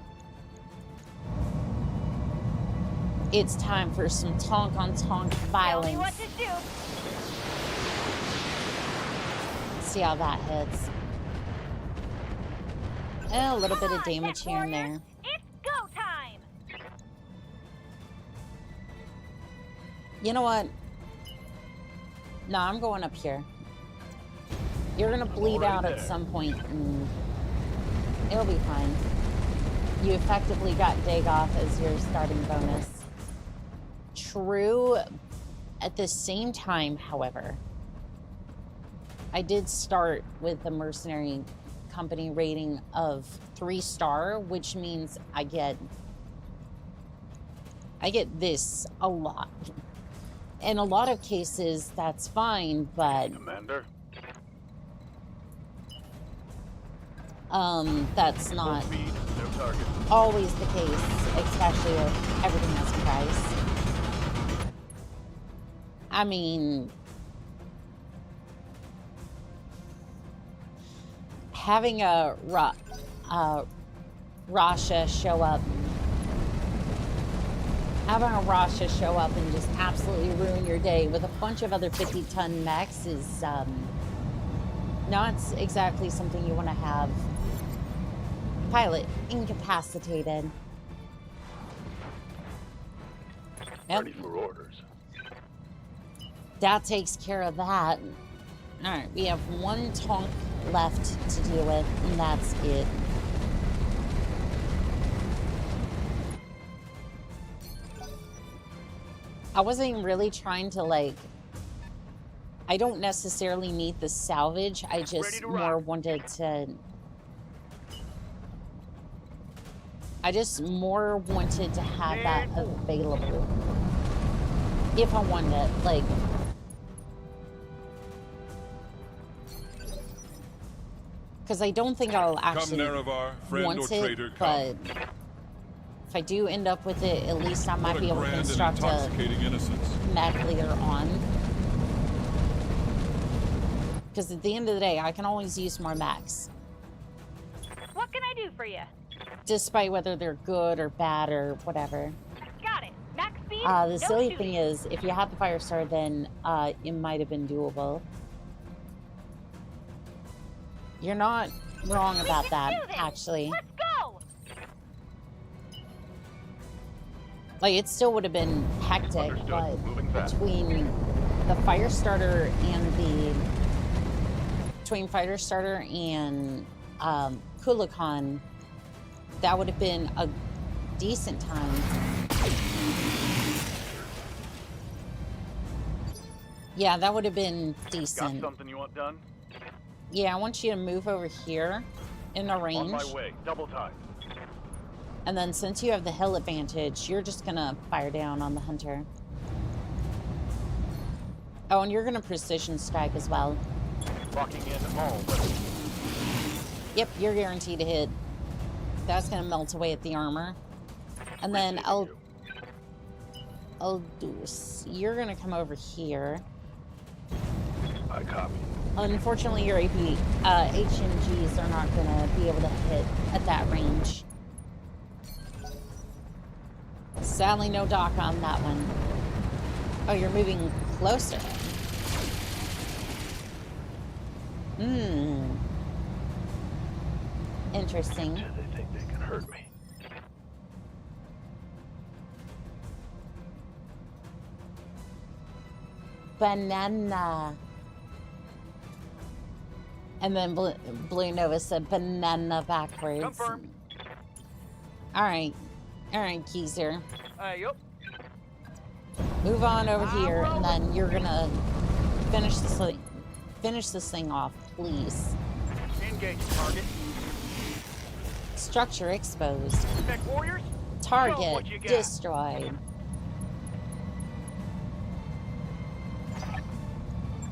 It's time for some TONK on TONK Tell me violence. what to do. See how that hits. And a little bit of Come on, damage tech here and warriors. there. It's go time. You know what? No, I'm going up here. You're gonna bleed already out at there. some point, and it'll be fine. You effectively got Dagoth as your starting bonus. True. At the same time, however, I did start with the mercenary company rating of 3-star, which means I get this a lot. In a lot of cases, that's fine, but Commander. that's Full not speed. No target. always the case, especially if everything has a price. I mean, having a Rasha show up, and just absolutely ruin your day with a bunch of other 50-ton mechs is not exactly something you want to have pilot incapacitated. Yep. Ready for orders. That takes care of that. Alright, we have one TONK left to deal with, and that's it. I wasn't really trying to like, I don't necessarily need the salvage. I just to more rock. wanted to, I just more wanted to have that available. If I wanted it, like, because I don't think I'll Come actually Nerevar, friend want or it, traitor, but come. if I do end up with it, at least I might What be a able to grand and construct a intoxicating innocence. mech later on. Because at the end of the day, I can always use more mechs, What can I do for you? despite whether they're good or bad or whatever. Got it. Max speed. The no silly shooting. thing is, if you had the Firestar, then it might have been doable. You're not wrong about that, do this. actually. Let's go. Like, it still would have been hectic, Understood. but Moving fast. between the Firestarter and callouts, that would have been a decent time. Yeah, that would have been Got decent. something you want done? Yeah, I want you to move over here in the On range. my way. Double time. And then since you have the hill advantage, you're just gonna fire down on the hunter. Oh, and you're gonna precision strike as well. Locking in all weapons. Yep, you're guaranteed to hit. That's gonna melt away at the armor. And then Receiving Aldous, you're gonna come over here. I copy. Unfortunately, your AP HMGs are not gonna be able to hit at that range. Sadly, no dock on that one. Oh, you're moving closer. Interesting. They think they can hurt me. Banana. And then Blue Nova said banana backwards. Confirmed. All right, Geezer. Yup. Move on over here, and then you're gonna finish this thing off, please. Engage target. Structure exposed. Mech warriors. Show 'em Target what you got. destroyed.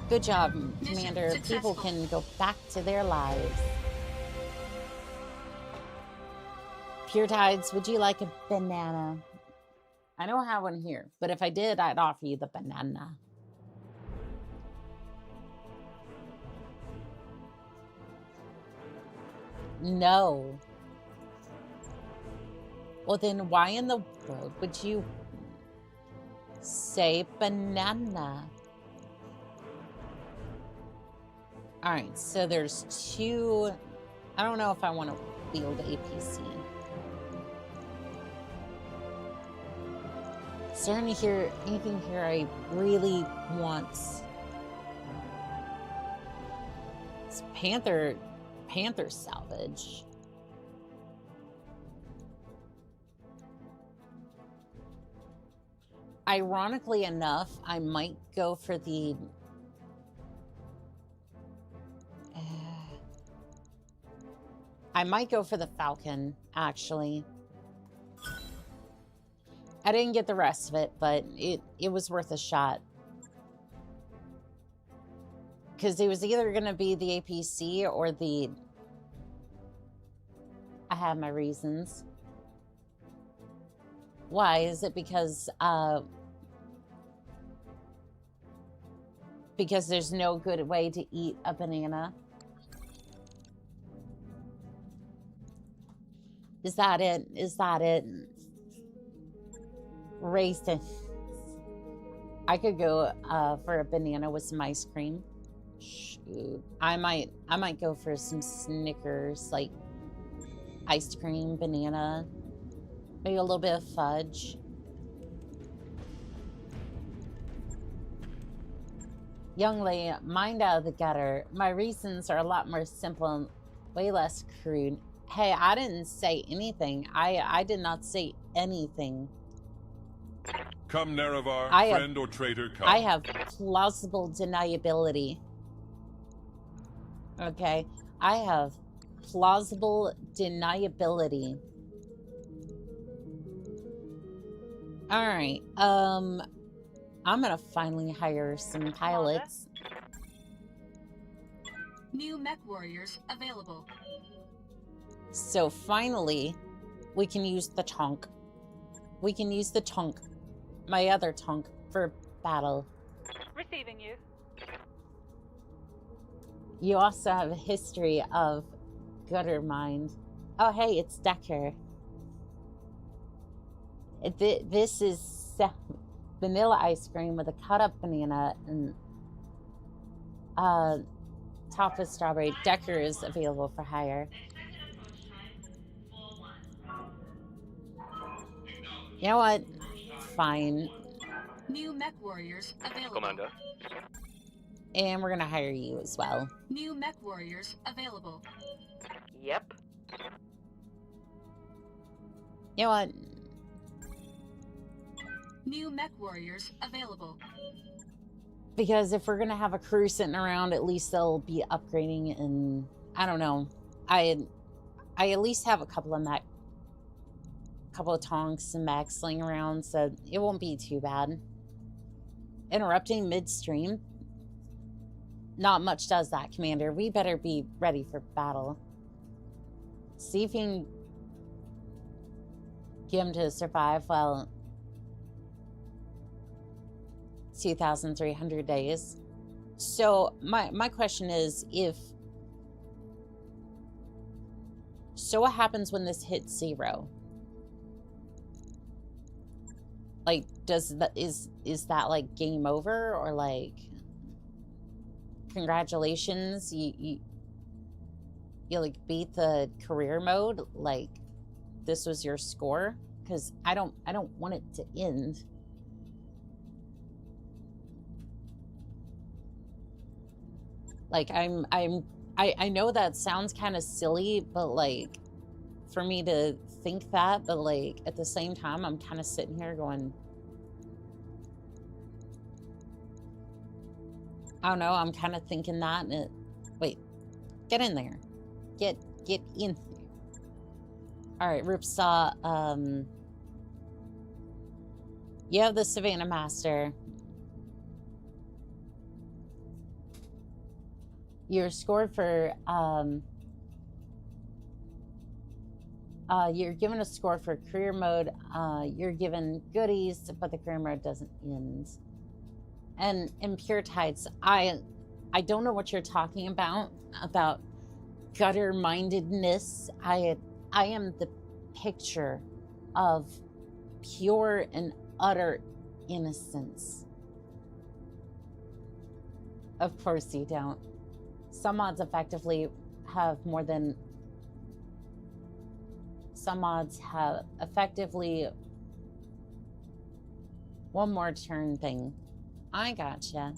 Good job, Commander. People can go back to their lives. Pure Tides, would you like a banana? I don't have one here, but if I did, I'd offer you the banana. No. Well, then why in the world would you say banana? All right, so there's two. I don't know if I want to wield APC. Is there anything here I really want? It's Panther salvage. Ironically enough, I might go for the Falcon, actually. I didn't get the rest of it, but it was worth a shot. Because it was either going to be the APC or the... I have my reasons. Why? Is it because there's no good way to eat a banana? Is that it? Is that it? Racing. I could go for a banana with some ice cream. Shoot. I might go for some Snickers, like ice cream, banana, maybe a little bit of fudge. Young lady, mind out of the gutter. My reasons are a lot more simple and way less crude. Hey, I didn't say anything. I did not say anything. Come, Nerevar, I have- friend or traitor, come. I have plausible deniability. Okay, I have plausible deniability. All right, I'm gonna finally hire some pilots. New mech warriors available. So finally, we can use the TONK. We can use the TONK, my other TONK, for battle. Receiving you. You also have a history of gutter mind. Oh, hey, it's Decker. This is vanilla ice cream with a cut up banana and topped with strawberry. Decker is available for hire. You know what? Fine. New mech warriors available. Commander. And we're gonna hire you as well. New mech warriors available. Yep. You know what? New mech warriors available. Because if we're gonna have a crew sitting around, at least they'll be upgrading. And I don't know. I at least have a couple of tonks and mechs laying around, so it won't be too bad. Interrupting midstream. Not much does that, Commander. We better be ready for battle. See if you can get him to survive, well, 2,300 days. So my question is, so what happens when this hits 0? Like, is that like game over, or like, congratulations, you like beat the career mode, like this was your score? Because I don't want it to end. Like I know that sounds kind of silly, but like for me to think that, but like at the same time I'm kind of sitting here going, I don't know, I'm kind of thinking that, and wait, get in there. Get in there. Alright, Ripsaw, you have the Savannah Master. You're scored for, you're given a score for career mode. You're given goodies, but the career mode doesn't end. And in Pure Tides, I don't know what you're talking about gutter-mindedness. I am the picture of pure and utter innocence. Of course you don't. Some mods effectively have more than... Some mods have effectively one more turn thing. I gotcha.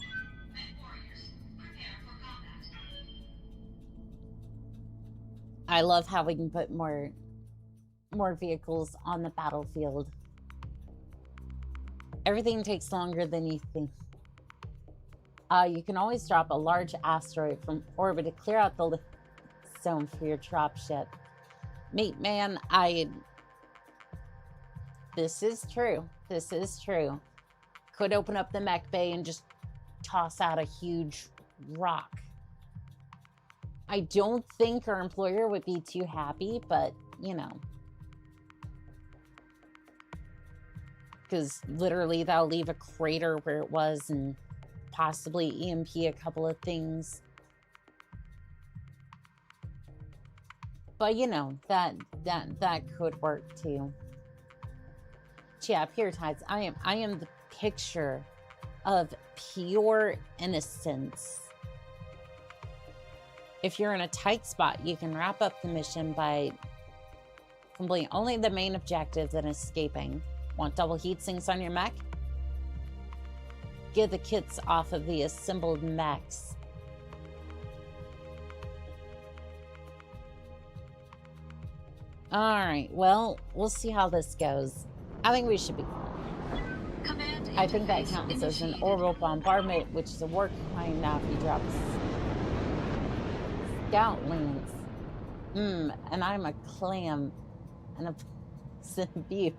I love how we can put more vehicles on the battlefield. Everything takes longer than you think. You can always drop a large asteroid from orbit to clear out the zone for your dropship. Mate, man, this is true. This is true. Could open up the mech bay and just toss out a huge rock. I don't think our employer would be too happy, but, you know. Because literally that'll leave a crater where it was and possibly EMP a couple of things. But, you know, that could work too. Yeah, Pure Tides. I am the picture of pure innocence. If you're in a tight spot, you can wrap up the mission by completing only the main objectives and escaping. Want double heat sinks on your mech? Get the kits off of the assembled mechs. Alright, well, we'll see how this goes. I think we should be fine. Command I think that interface counts as an initiated. orbital bombardment, which is a war crime now if you drop scout links. And I'm a clam and a pleasant view.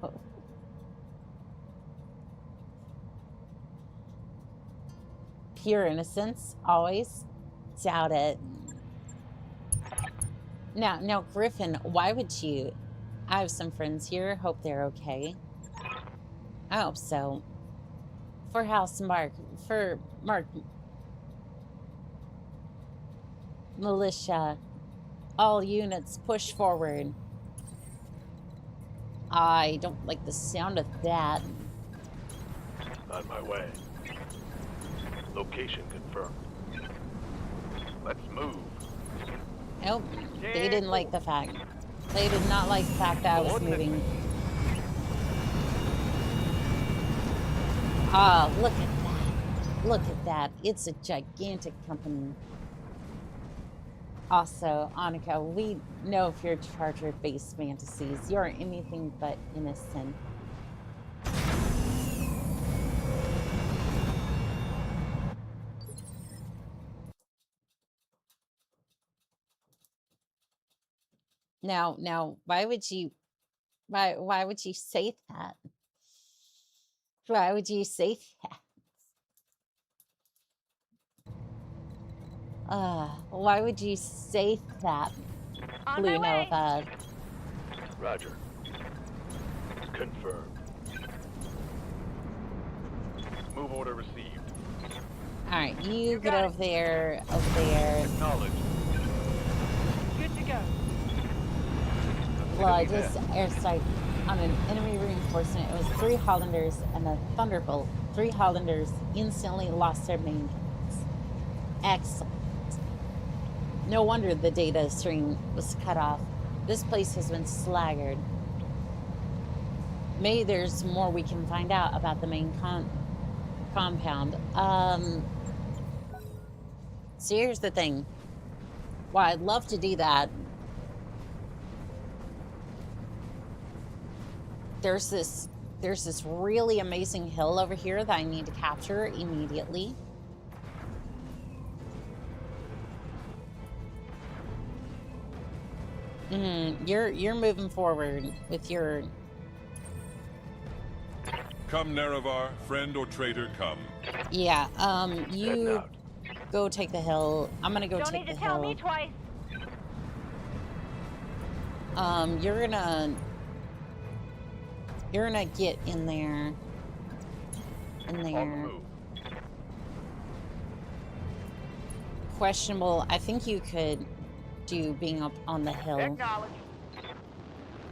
Pure innocence, always. Doubt it. Now, Griffin, why would you? I have some friends here. Hope they're okay. I hope so. For House Mark, for Mark Militia, all units push forward. I don't like the sound of that. On my way. Location confirmed. Let's move. Nope, they didn't like the fact. They did not like the fact that I was moving. Ah, look at that. Look at that. It's a gigantic company. Also, Annika, we know of your charger-based fantasies. You're anything but innocent. Now, why would you say that? Why would you say that? Why would you say that? On Blue my way. Nova. Roger. Confirmed. Move order received. Alright, you get got over there, over there. Acknowledged. Good to go. Well, I just airstrike on an enemy reinforcement. It was 3 Hollanders and a Thunderbolt. 3 Hollanders instantly lost their main guns. Excellent. No wonder the data stream was cut off. This place has been slaggered. Maybe there's more we can find out about the main compound. So here's the thing. Well, I'd love to do that. There's this really amazing hill over here that I need to capture immediately. You're moving forward with your... Come, Nerevar, friend or traitor, come. Yeah, you go take the hill. I'm gonna go Don't take need the to tell hill. me twice. You're gonna get in there. In On the there. move. Questionable. I think you could do being up on the hill. Acknowledge.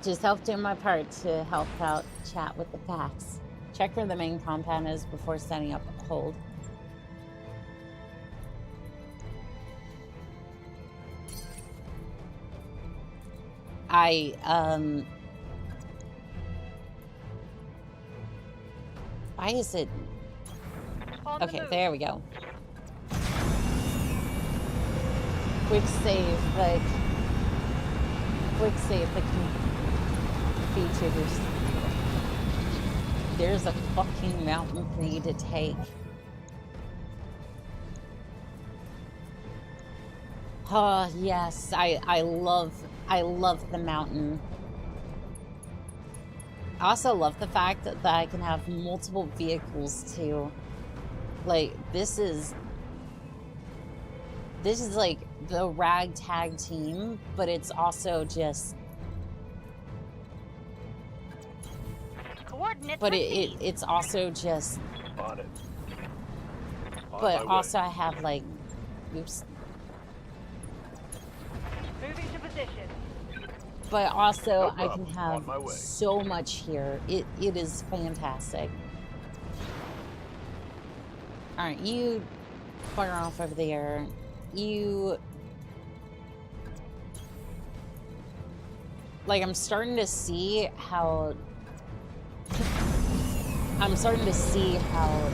Just help do my part to help out chat with the facts. Check where the main compound is before setting up a hold. Why is it... On the Okay, move. there we go. Quick save, like... Quick save, the VTubers. There's a fucking mountain for you to take. Oh, yes, I love the mountain. I also love the fact that I can have multiple vehicles too. Like, this is like the ragtag team, but it's also just... Coordinates But received. it's also just... On it. On But my way. also I have like... Oops. Moving to position. But also No I can problem. have On my way. so much here. It is fantastic. Alright, you fire off over there. You... Like, I'm starting to see how... I'm starting to see how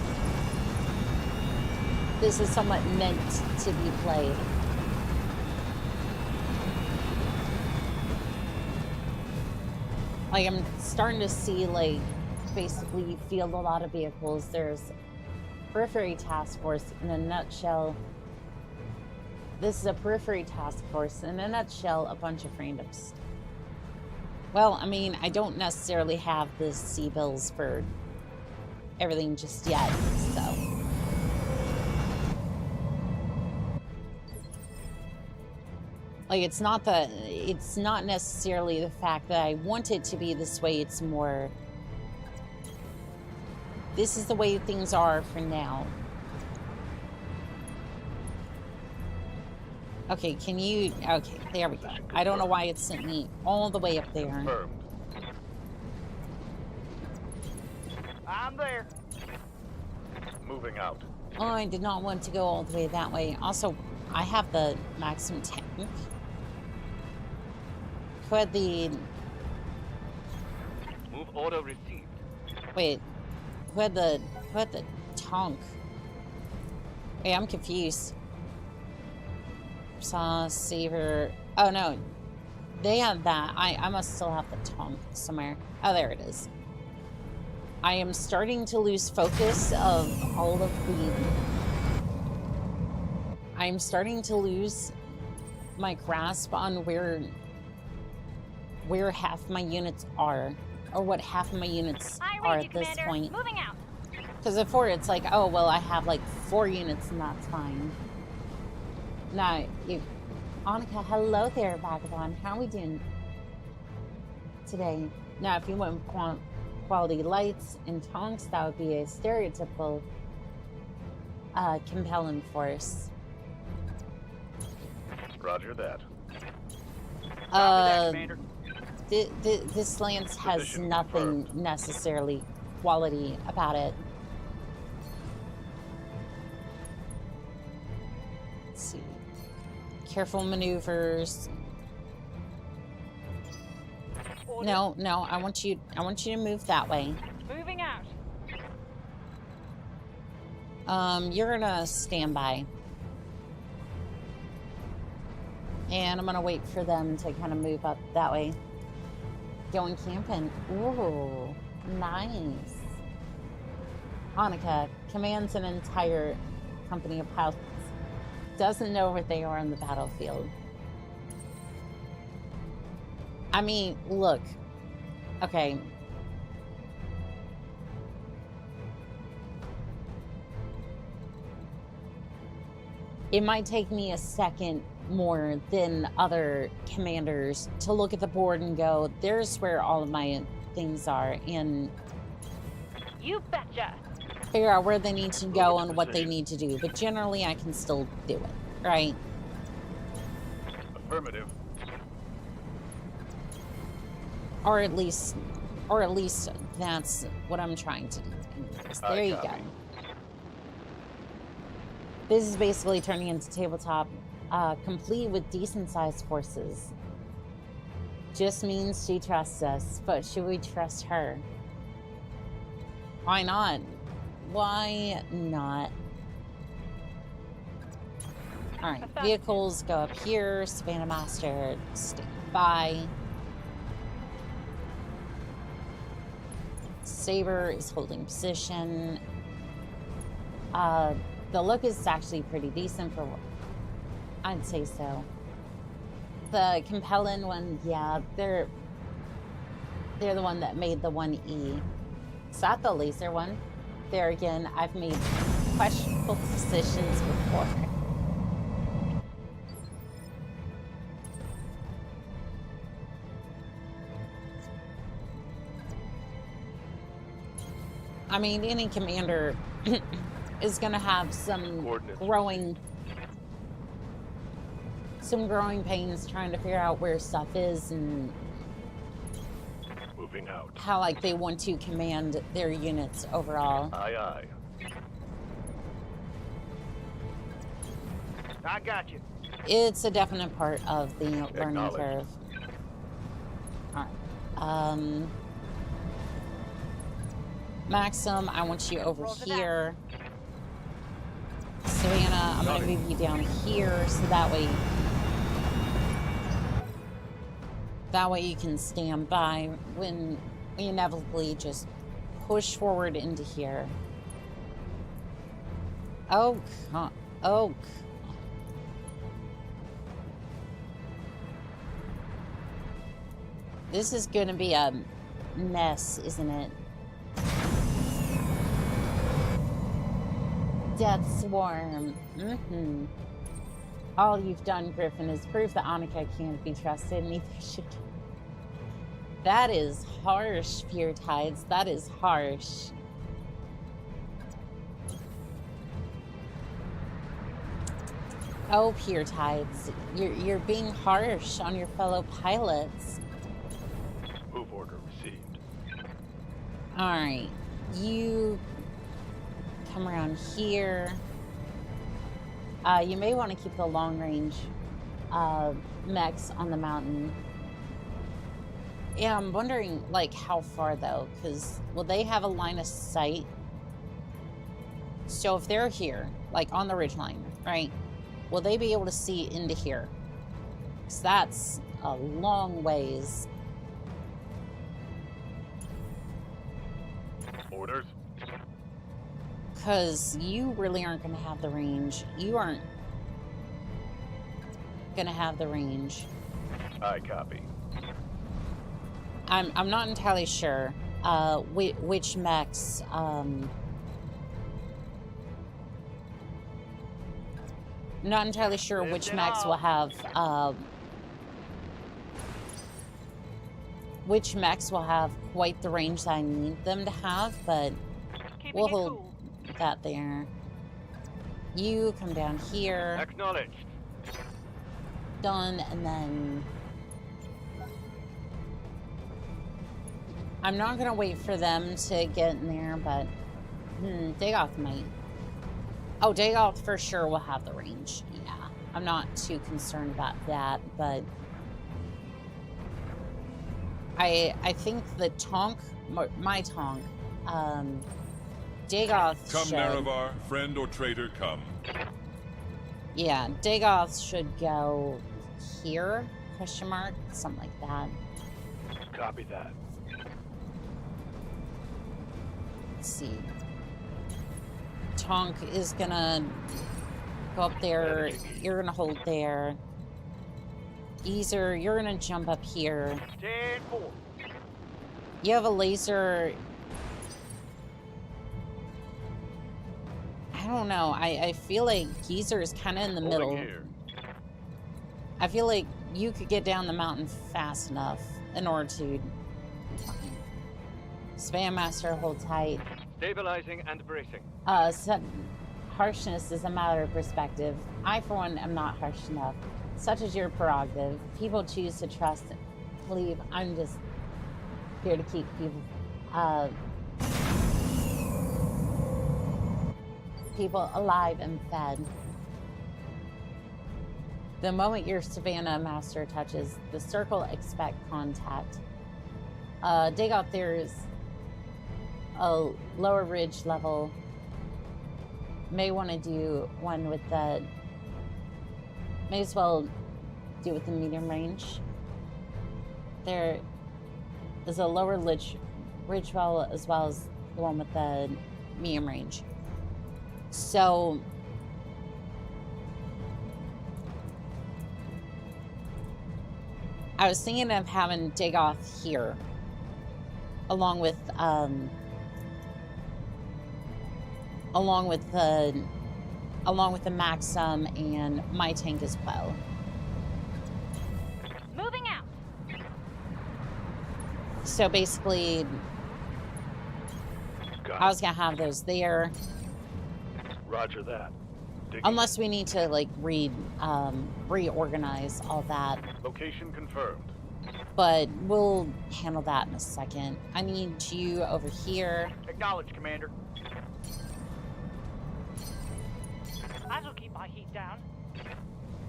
this is somewhat meant to be played. Like, I'm starting to see, like, basically field a lot of vehicles. There's Periphery Task Force in a nutshell. This is a Periphery Task Force in a nutshell, a bunch of randoms. Well, I mean, I don't necessarily have the C-bills for everything just yet, so. Like, it's not necessarily the fact that I want it to be this way, it's more, this is the way things are for now. Okay, can you, okay, there we go. I don't know why it sent me all the way up there. Confirmed. I'm there. Moving out. Oh, I did not want to go all the way that way. Also, I have the maximum tank. Who had the, Move order received. wait, who had the TONK? Wait, I'm confused. Saw, Saver, oh no, they have that. I must still have the TONK somewhere. Oh, there it is. I am starting to lose focus of all of the, I'm starting to lose my grasp on where half my units are, or what half of my units are at this point. Moving out. Because before it's like, oh, well, I have like 4 units and that's fine. Now, Annika, hello there, Vagabond. How are we doing today? Now, if you want quality lights and tonks, that would be a stereotypical compelling force. Roger that. Commander. This Lance has Position nothing confirmed. necessarily quality about it. Let's see. Careful maneuvers. Order. No, I want you to move that way. Moving out. You're gonna stand by. And I'm gonna wait for them to kind of move up that way. Going camping. Ooh, nice. Annika commands an entire company of pilots. Doesn't know where they are on the battlefield. I mean, look. Okay. It might take me a second more than other commanders to look at the board and go, there's where all of my things are, and You betcha. figure out where they need to go and what they need to do. But generally, I can still do it, right? Affirmative. Or at least that's what I'm trying to do. Anyways, there you go. Copy. This is basically turning into tabletop, complete with decent-sized forces. Just means she trusts us, but should we trust her? Why not? Why not? All right, vehicles go up here. Savannah Master, stand by. Saber is holding position. The look is actually pretty decent for, I'd say so. The compelling one, yeah, they're the one that made the 1E. Is that the laser one? There again, I've made questionable decisions before. I mean, any commander is going to have some growing pains trying to figure out where stuff is and Moving out. how like they want to command their units overall. Aye, aye. I got you. It's a definite part of the learning Acknowledged. curve. All right. Maxim, I want you over Roger that. here. Savannah, I'm going to move you down here so that way you can stand by when we inevitably just push forward into here. Oh, oh. This is gonna be a mess, isn't it? Death Swarm. All you've done, Griffin, is prove that Oni-chan can't be trusted, neither should you. That is harsh, Pure Tides. That is harsh. Oh, Pure Tides. You're being harsh on your fellow pilots. Move order received. Alright. You come around here. You may want to keep the long range mechs on the mountain. Yeah, I'm wondering, like, how far, though, because will they have a line of sight? So if they're here, like, on the ridgeline, right, will they be able to see into here? Because that's a long ways. Orders? Because you really aren't going to have the range. You aren't going to have the range. I copy. I'm not entirely sure which mechs not entirely sure which mechs will have quite the range that I need them to have, but we'll hold that there. You come down here. Acknowledged. Done, and then I'm not gonna wait for them to get in there, but Dagoth might. Oh, Dagoth for sure will have the range. Yeah, I'm not too concerned about that, but I think the TONK, my TONK, Dagoth Come, should. Naravar, friend or traitor, come. Yeah, Dagoth should go here, question mark, something like that. Copy that. Let's see. TONK is gonna go up there. You're gonna hold there. Easer, you're gonna jump up here. 10-4. You have a laser. I don't know. I feel like Geezer is kind of in the middle. Here. I feel like you could get down the mountain fast enough in order to. Spam Master, hold tight. Stabilizing and bracing. Harshness is a matter of perspective. I, for one, am not harsh enough. Such is your prerogative. People choose to trust and believe. I'm just here to keep people alive and fed. The moment your Savannah Master touches the circle, expect contact. Dig out there's a lower ridge level. May want to do one with the. May as well do with the medium range. There is a lower ridge level as well as the one with the medium range. So I was thinking of having Dagoth here, along with the Maxim and my tank as well. Moving out. So basically, I was gonna have those there, Roger that. Digging. unless we need to like reorganize all that. Location confirmed. But we'll handle that in a second. I need you over here. Acknowledged, Commander. Might as well keep my heat down.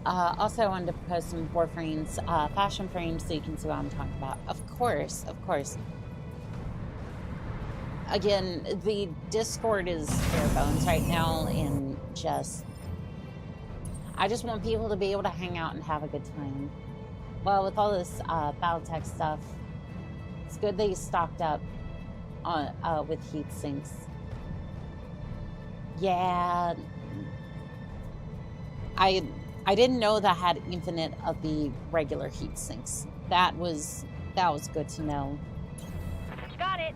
Also, I wanted to post some Warframes, fashion frames so you can see what I'm talking about. Of course, of course. Again, the Discord is bare bones right now, and I just want people to be able to hang out and have a good time. Well, with all this Battletech stuff, it's good that you stocked up on with heat sinks. Yeah, I didn't know that had infinite of the regular heat sinks. That was good to know. Got it.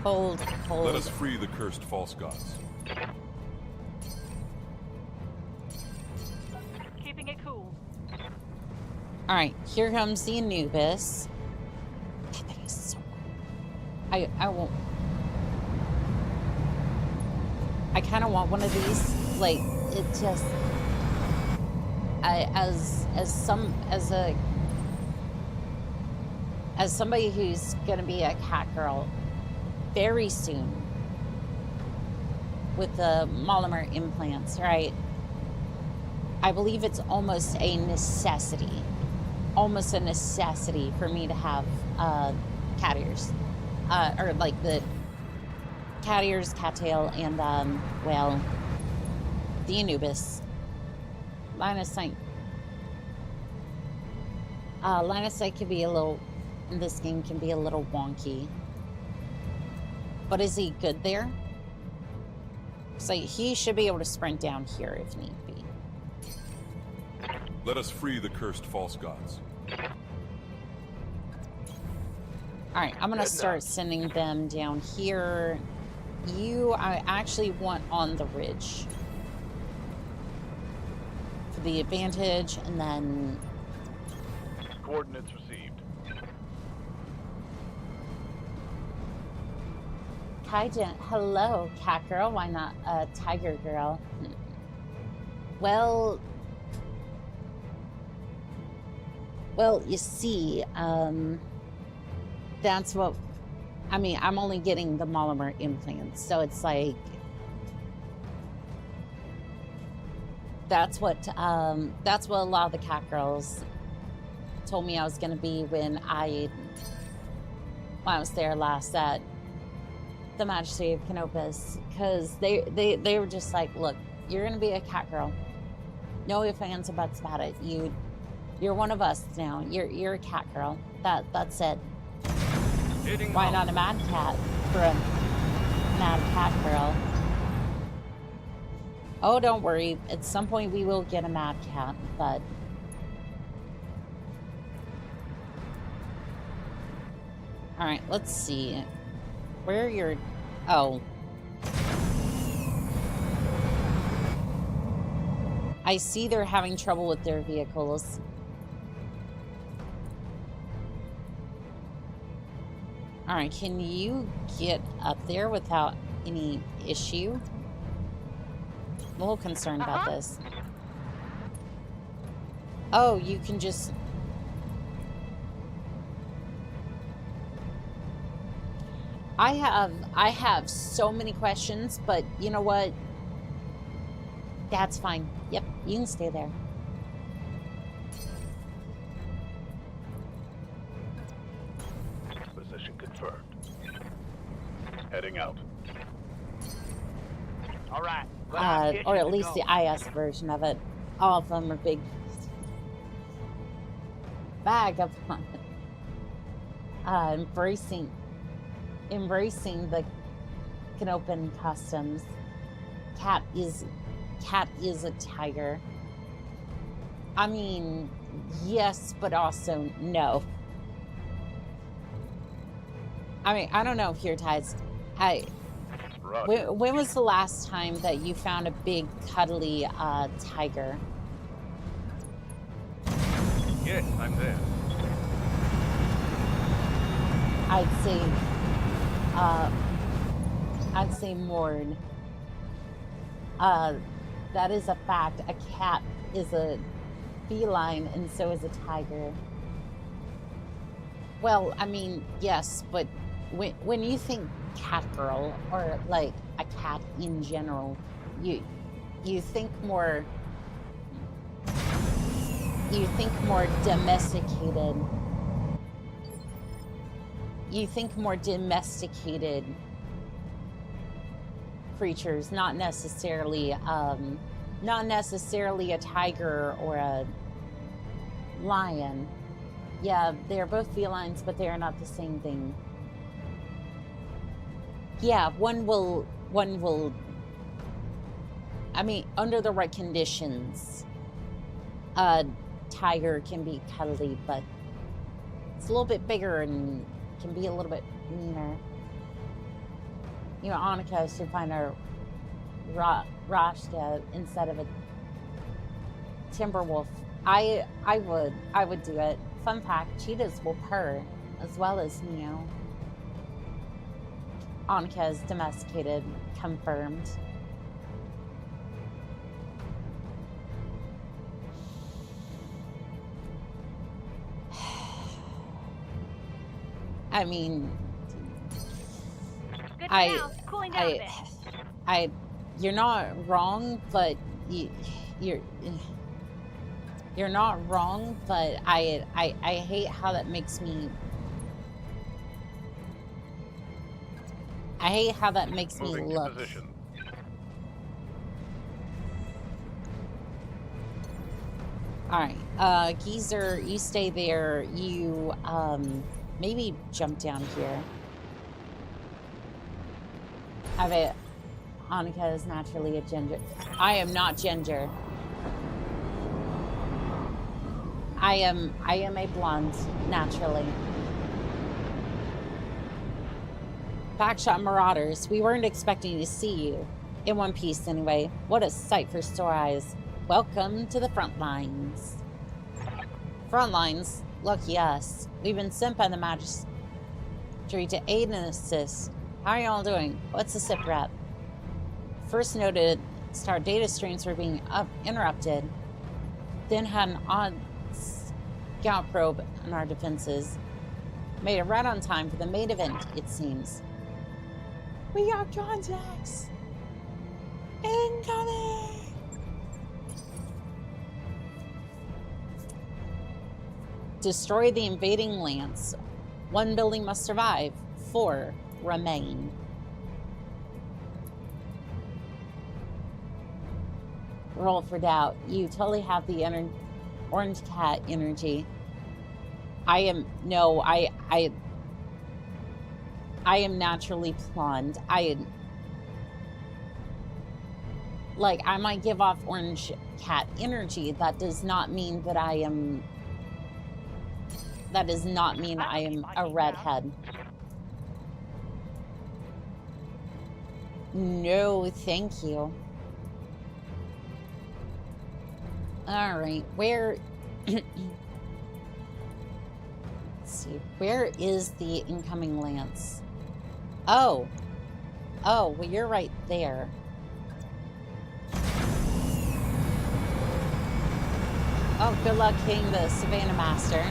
Hold. Let us free the cursed false gods. Keeping it cool. All right, here comes the Anubis. That thing is so cool. I won't. I kind of want one of these. Like, it just. As somebody who's gonna be a cat girl very soon with the monomer implants, right? I believe it's almost a necessity for me to have cat ears, or like the cat ears, cattail, and well, the Anubis. Line of sight. Line of sight can be a little, in this game, can be a little wonky. But is he good there? So he should be able to sprint down here if need be. Let us free the cursed false gods. Alright, I'm gonna start sending them down here. You, I actually want on the ridge for the advantage, and then Coordinates received. Kaijin, hello, cat girl. Why not tiger girl? Well, you see, that's what. I mean, I'm only getting the monomer implants, so it's like that's what a lot of the cat girls told me I was gonna be when I was there last at the Majesty of Canopus, because they were just like, look, you're gonna be a cat girl. No ifs, ands, or buts about it. You're one of us now. You're a cat girl. That's it. Why not a mad cat for a mad cat girl? Oh, don't worry. At some point we will get a mad cat, but all right, let's see. Where are your... Oh. I see they're having trouble with their vehicles. Alright, can you get up there without any issue? I'm a little concerned about this. Oh, you can just... I have so many questions, but you know what? That's fine. Yep, you can stay there. Position confirmed. Heading out. All right. Or at least the IS version of it. All of them are big vagabond. Embracing the Canopan customs. Cat is a tiger. I mean, yes, but also no. I mean, I don't know, here, Tides. When was the last time that you found a big, cuddly tiger? Yes, I'm there. I'd say Mord. That is a fact. A cat is a feline, and so is a tiger. Well, I mean, yes, but when you think cat girl, or like a cat in general, you think more domesticated. You think more domesticated creatures, not necessarily a tiger or a lion. Yeah, they're both felines, but they are not the same thing. Yeah, one will, I mean, under the right conditions, a tiger can be cuddly, but it's a little bit bigger and can be a little bit meaner. You know, Annika should find a Rashka instead of a Timberwolf. I would do it. Fun fact, cheetahs will purr as well as meow. Annika is domesticated, confirmed. I mean, Good now. Cooling down a bit. you're not wrong, but you're not wrong, but I hate how that makes me. I hate how that makes me Moving to look. position. All right, Geezer, you stay there. You maybe jump down here. Have it. Annika is naturally a ginger. I am not ginger. I am a blonde naturally. Backshot Marauders, we weren't expecting to see you. In one piece, anyway. What a sight for sore eyes. Welcome to the front lines. Front lines? Lucky us. We've been sent by the Magistracy to aid and assist. How are y'all doing? What's the SIP rep? First noted, our data streams were being interrupted. Then had an odd scout probe on our defenses. Made it right on time for the main event, it seems. We got contacts! Incoming! Destroy the invading lance. 1 building must survive. 4 remain. Roll for doubt. You totally have the orange cat energy. I am naturally blonde. I might give off orange cat energy. That does not mean that I am. That does not mean I am a redhead. No, thank you. All right, where? Let's see. Where is the incoming lance? Oh, well, you're right there. Oh, good luck hitting the Savannah Master.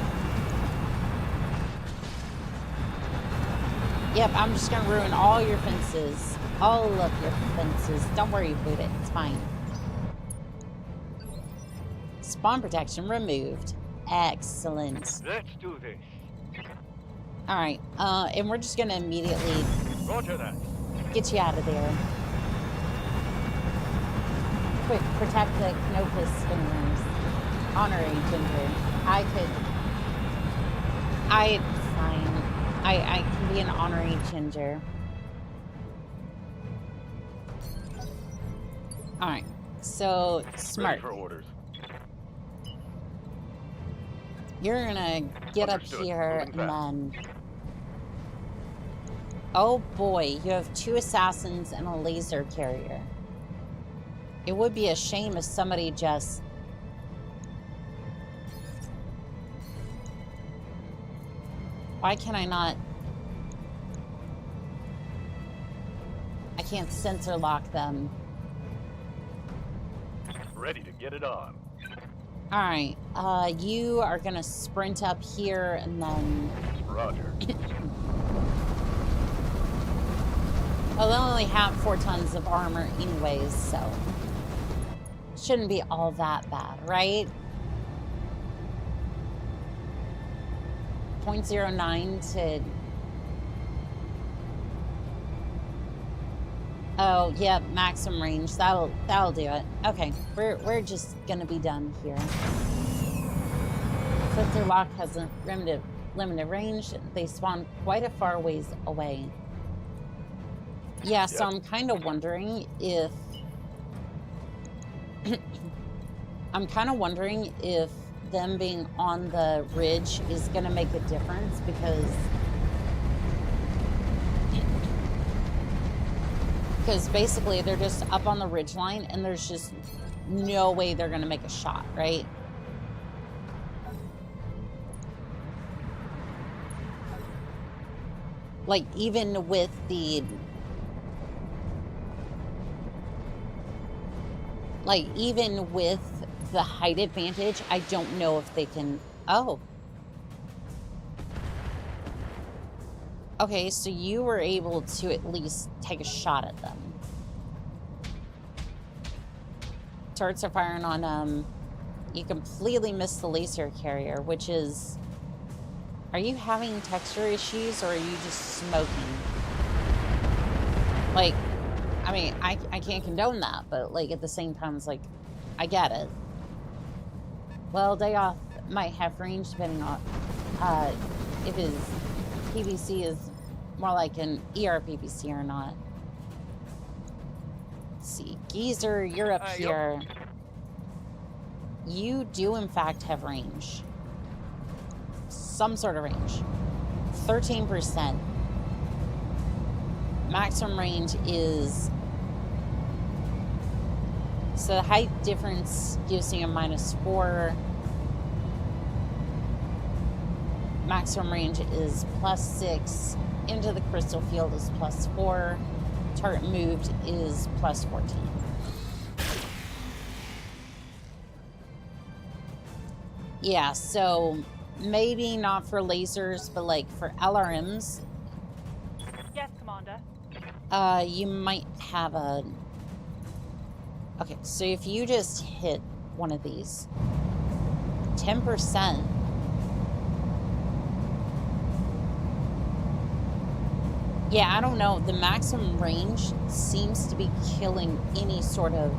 Yep, I'm just gonna ruin all your fences. All of your fences. Don't worry about it, it's fine. Spawn protection removed. Excellent. Let's do this. Alright, and we're just gonna immediately Roger that. get you out of there. Quick, protect the Canopus spinners. Honorary ginger. Fine. I can be an honorary ginger. Alright, so smart. Ready for orders. You're gonna get Understood. up here Moving and fast. then... Oh boy, you have 2 assassins and a laser carrier. It would be a shame if somebody just... Why can I not... I can't sensor lock them. Ready to get it on. Alright, you are gonna sprint up here and then... Roger. Well, they only have 4 tons of armor anyways, so... Shouldn't be all that bad, right? 0.09 to... Oh, yeah, maximum range. That'll do it. Okay, we're just gonna be done here. Filter lock has a limited range. They spawn quite a far ways away. Yeah, so I'm kind of wondering if... I'm kind of wondering if them being on the ridge is going to make a difference, because basically they're just up on the ridge line and there's just no way they're going to make a shot, right? Like, even with the... Like, even with the height advantage, I don't know if they can... Oh. Okay, so you were able to at least take a shot at them. Turrets are firing on, you completely missed the laser carrier, which is... Are you having texture issues, or are you just smoking? Like, I mean, I can't condone that, but, like, at the same time, it's like, I get it. Well, day off might have range depending on if his PVC is more like an ER PVC or not. Let's see, Geezer, you're up here. You do, in fact, have range. Some sort of range. 13%. Maximum range is... So the height difference gives you a -4. Maximum range is +6. Into the crystal field is +4. Turret moved is +14. Yeah, so maybe not for lasers, but like for LRMs. Yes, Commander. You might have a... Okay, so if you just hit one of these, 10%. Yeah, I don't know. The maximum range seems to be killing any sort of,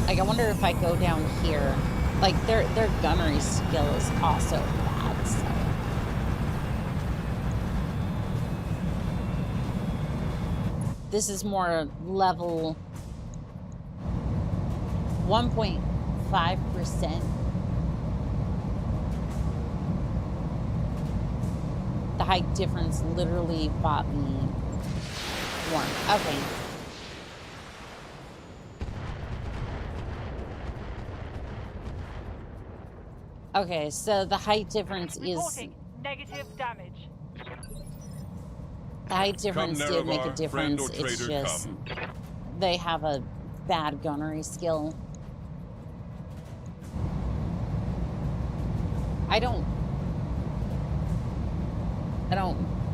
like, I wonder if I go down here, like, their gunnery skill is also bad, so. This is more level 1.5%. The height difference literally bought me one. Okay. Okay, so the height difference is... Reporting negative damage. The height difference did make a difference. It's just they have a bad gunnery skill. I don't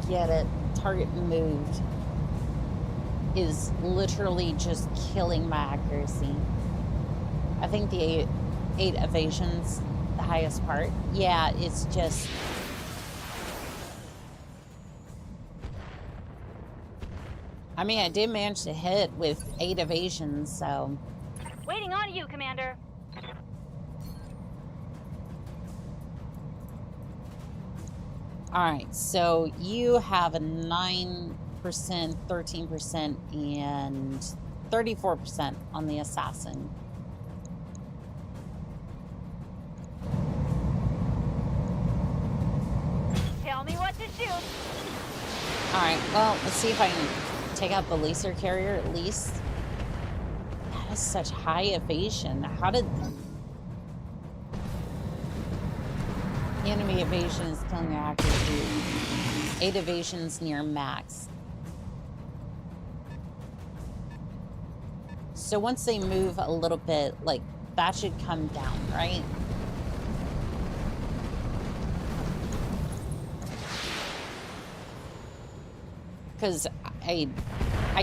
get it. Target moved is literally just killing my accuracy. I think the 8 evasion's the highest part. Yeah, it's just... I mean, I did manage to hit with 8 evasions, so... Waiting on you, Commander. Alright, so you have a 9%, 13%, and 34% on the assassin. Tell me what to shoot. Alright, well, let's see if I can take out the laser carrier at least. That is such high evasion. How did... The enemy evasion is killing their accuracy. 8 evasions near max. So once they move a little bit, like, that should come down, right? Because I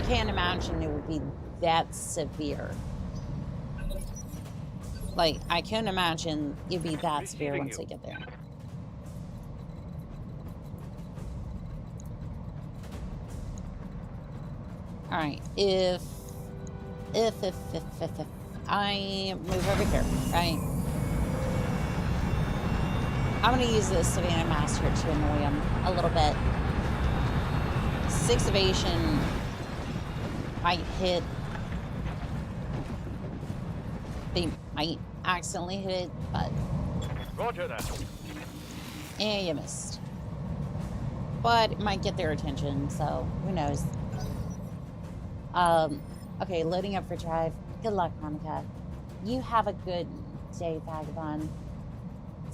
can't imagine it would be that severe. Like, I can't imagine it'd be that severe once they get there. Alright, if I move over here, right? I'm gonna use the Savannah Master to annoy him a little bit. 6 evasion might hit. They might accidentally hit it, but Roger that. you missed. But it might get their attention, so who knows. Okay, loading up for drive. Good luck, Monica. You have a good day, Vagabond.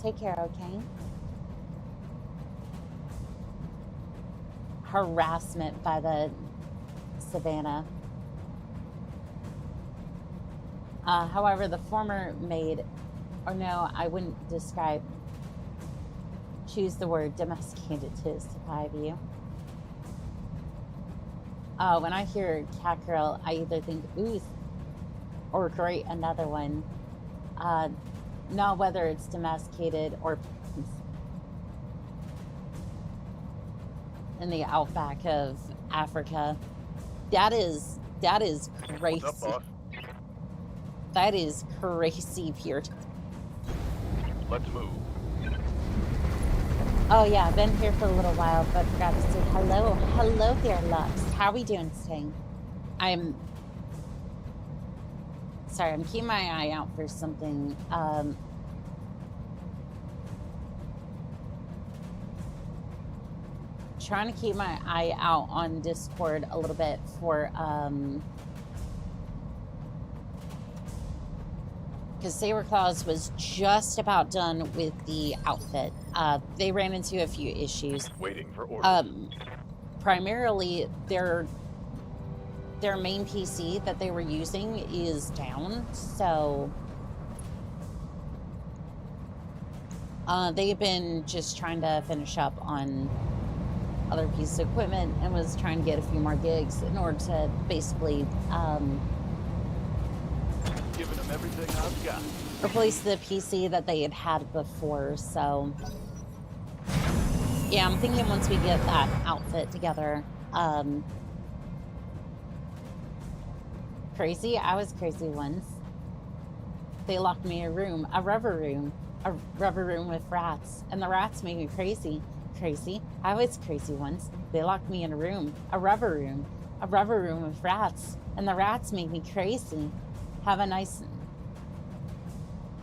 Take care, okay? Harassment by the Savannah. However, the former maid, or no, I wouldn't describe, choose the word domesticated to survive you. When I hear cat girl, I either think, ooh, or great, another one. Not whether it's domesticated or in the outback of Africa. That is crazy. What's up, boss? That is crazy pure. Let's move. Oh yeah, I've been here for a little while, but forgot to say hello. Hello there, Lux. How are we doing today? I'm sorry, I'm keeping my eye out for something. Trying to keep my eye out on Discord a little bit for because Saber Claus was just about done with the outfit. They ran into a few issues. Waiting for orders. Primarily, their main PC that they were using is down, so they've been just trying to finish up on other pieces of equipment and was trying to get a few more gigs in order to basically Giving them everything I've got. replace the PC that they had before. So yeah, I'm thinking once we get that outfit together. Crazy? I was crazy once. They locked me in a rubber room with rats, and the rats made me crazy. Crazy? I was crazy once. They locked me in a rubber room with rats, and the rats made me crazy. Have a nice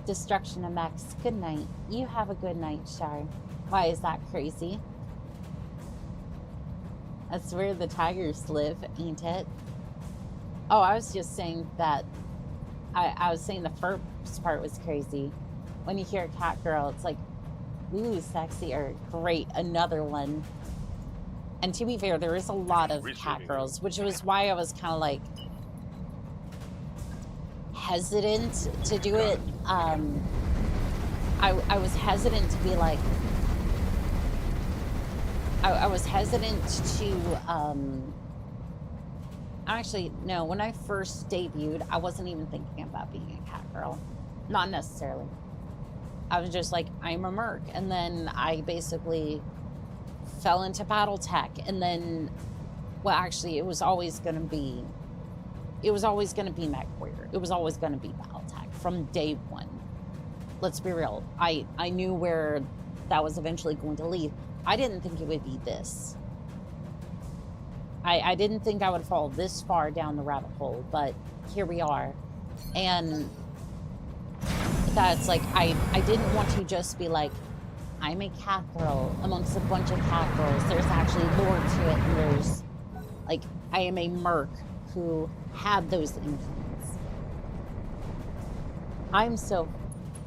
destruction of mechs. Good night. You have a good night, Shar. Why is that crazy? That's where the tigers live, ain't it? Oh, I was just saying that I was saying the first part was crazy. When you hear a cat girl, it's like, ooh, sexy, or great, another one. And to be fair, there is a lot of cat girls, which was why I was kind of like hesitant to do it. I was hesitant to be like, I was hesitant to, actually, no, when I first debuted, I wasn't even thinking about being a cat girl. Not necessarily. I was just like, I'm a merc. And then I basically fell into Battletech. And then, well, actually, it was always going to be Mech Warrior. It was always going to be Battletech from day one. Let's be real. I knew where that was eventually going to lead. I didn't think it would be this. I didn't think I would fall this far down the rabbit hole, but here we are. And that's like, I didn't want to just be like, I'm a cat girl amongst a bunch of cat girls. There's actually more to it, and there's, like, I am a merc who had those influences. I'm so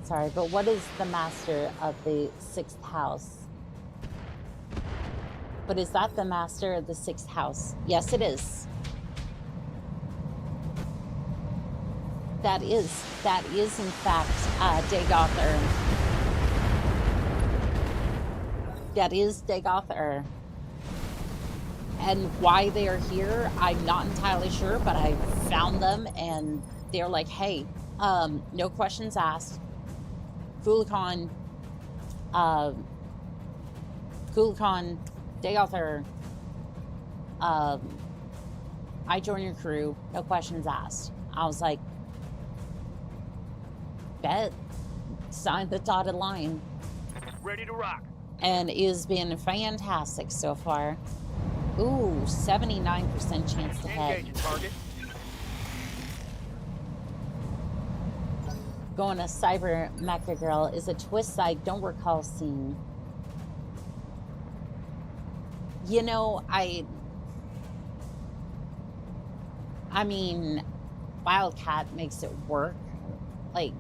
sorry, but what is the master of the 6th house? But is that the master of the 6th house? Yes, it is. That is in fact Dagother. That is Dagother. And why they are here, I'm not entirely sure, but I found them and they're like, hey, no questions asked. Kulikon, Dagother, I join your crew, no questions asked. I was like, bet, signed the dotted line. Ready to rock. and it's been fantastic so far. Ooh, 79% chance to hit. Engaging target. Going to Cyber Mecha Girl is a twist I don't recall seeing. You know, I mean, Wildcat makes it work. Like,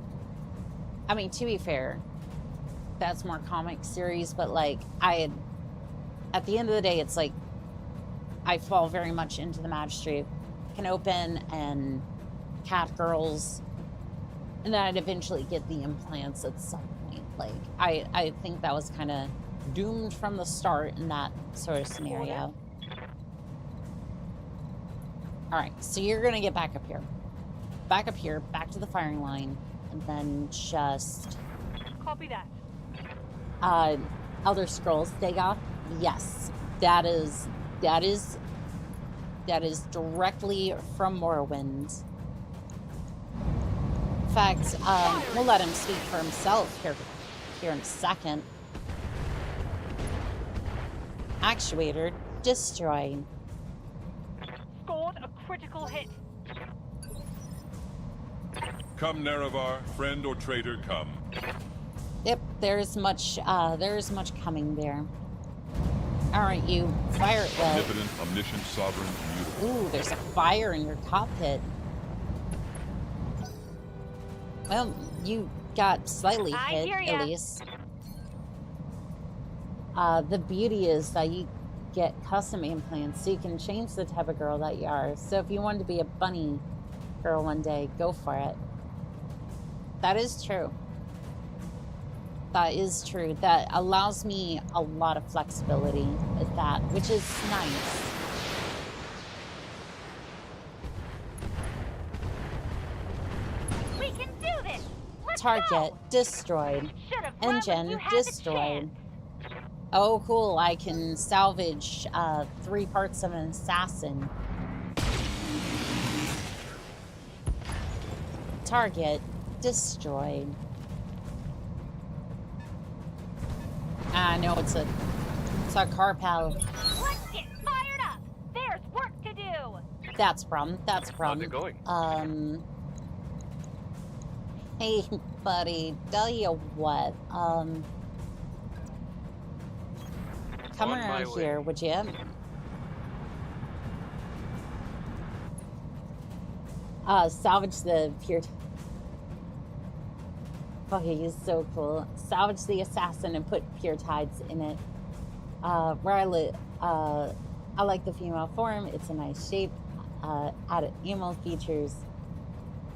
I mean, to be fair, that's more comic series, but like, at the end of the day, it's like, I fall very much into the Magistrate Open and Cat Girls, and then I'd eventually get the implants at some point. Like, I think that was kind of doomed from the start in that sort of scenario. All right, so you're gonna get back up here, back to the firing line, and then just Copy that. Elder Scrolls Dagoth. Yes, that is directly from Morrowind. In fact, we'll let him speak for himself here in a second. Actuator destroyed. Scored a critical hit. Come, Nerevar, friend or traitor, come. Yep, there's much coming there. All right, you fire it well. Omnipotent, omniscient, sovereign, immutable. Ooh, there's a fire in your cockpit. Well, you got slightly I hit, hear ya. at least. The beauty is that you get custom implants, so you can change the type of girl that you are. So if you wanted to be a bunny girl one day, go for it. That is true. That is true. That allows me a lot of flexibility with that, which is nice. We can do this. Let's Target go. destroyed. Should've run when Engine you had the destroyed. chance. Oh, cool. I can salvage 3 parts of an assassin. Target destroyed. I know it's a car pal. Let's get fired up. There's work to do. That's a problem. That's a How's problem. it going? Hey, buddy. Tell you what. Come On my around way. here, would you? Salvage the pure. Okay, he's so cool. Salvage the assassin and put pure tides in it. Where I live, I like the female form. It's a nice shape. Added animal features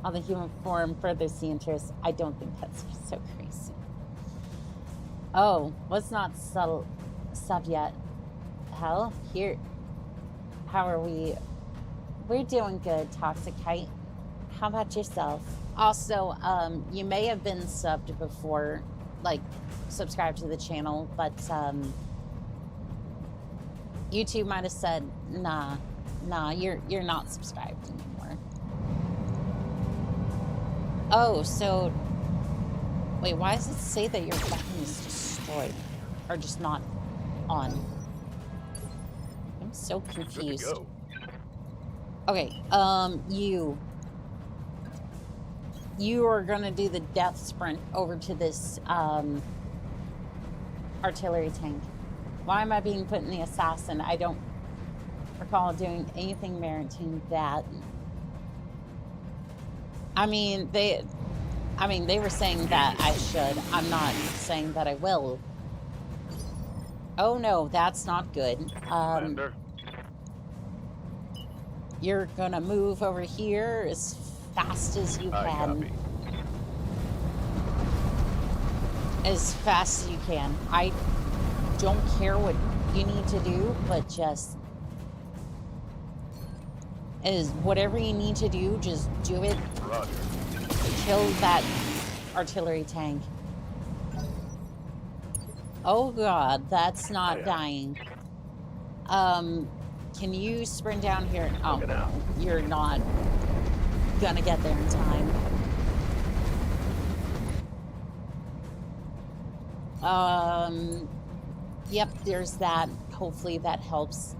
on the human form furthers the interest. I don't think that's so crazy. Oh, what's not subtle sub yet? Hell, here. How are we? We're doing good, Toxic Kite. How about yourself? Also, you may have been subbed before, like subscribed to the channel, but YouTube might have said, nah, you're not subscribed anymore. Oh, so wait, why does it say that your weapon is destroyed or just not on? I'm so Good to confused. go. Okay, you are gonna do the death sprint over to this artillery tank. Why am I being put in the assassin? I don't recall doing anything meriting that. I mean, they were saying that I should. I'm not saying that I will. Oh no, that's not good. Commander. You're gonna move over here as fast as you I can. copy. As fast as you can. I don't care what you need to do, but just whatever you need to do, just do it. Roger. Kill that artillery tank. Oh god, that's not Yeah. dying. Can you sprint down here? Oh, Look it out. you're not gonna get there in time. Yep, there's that. Hopefully that helps.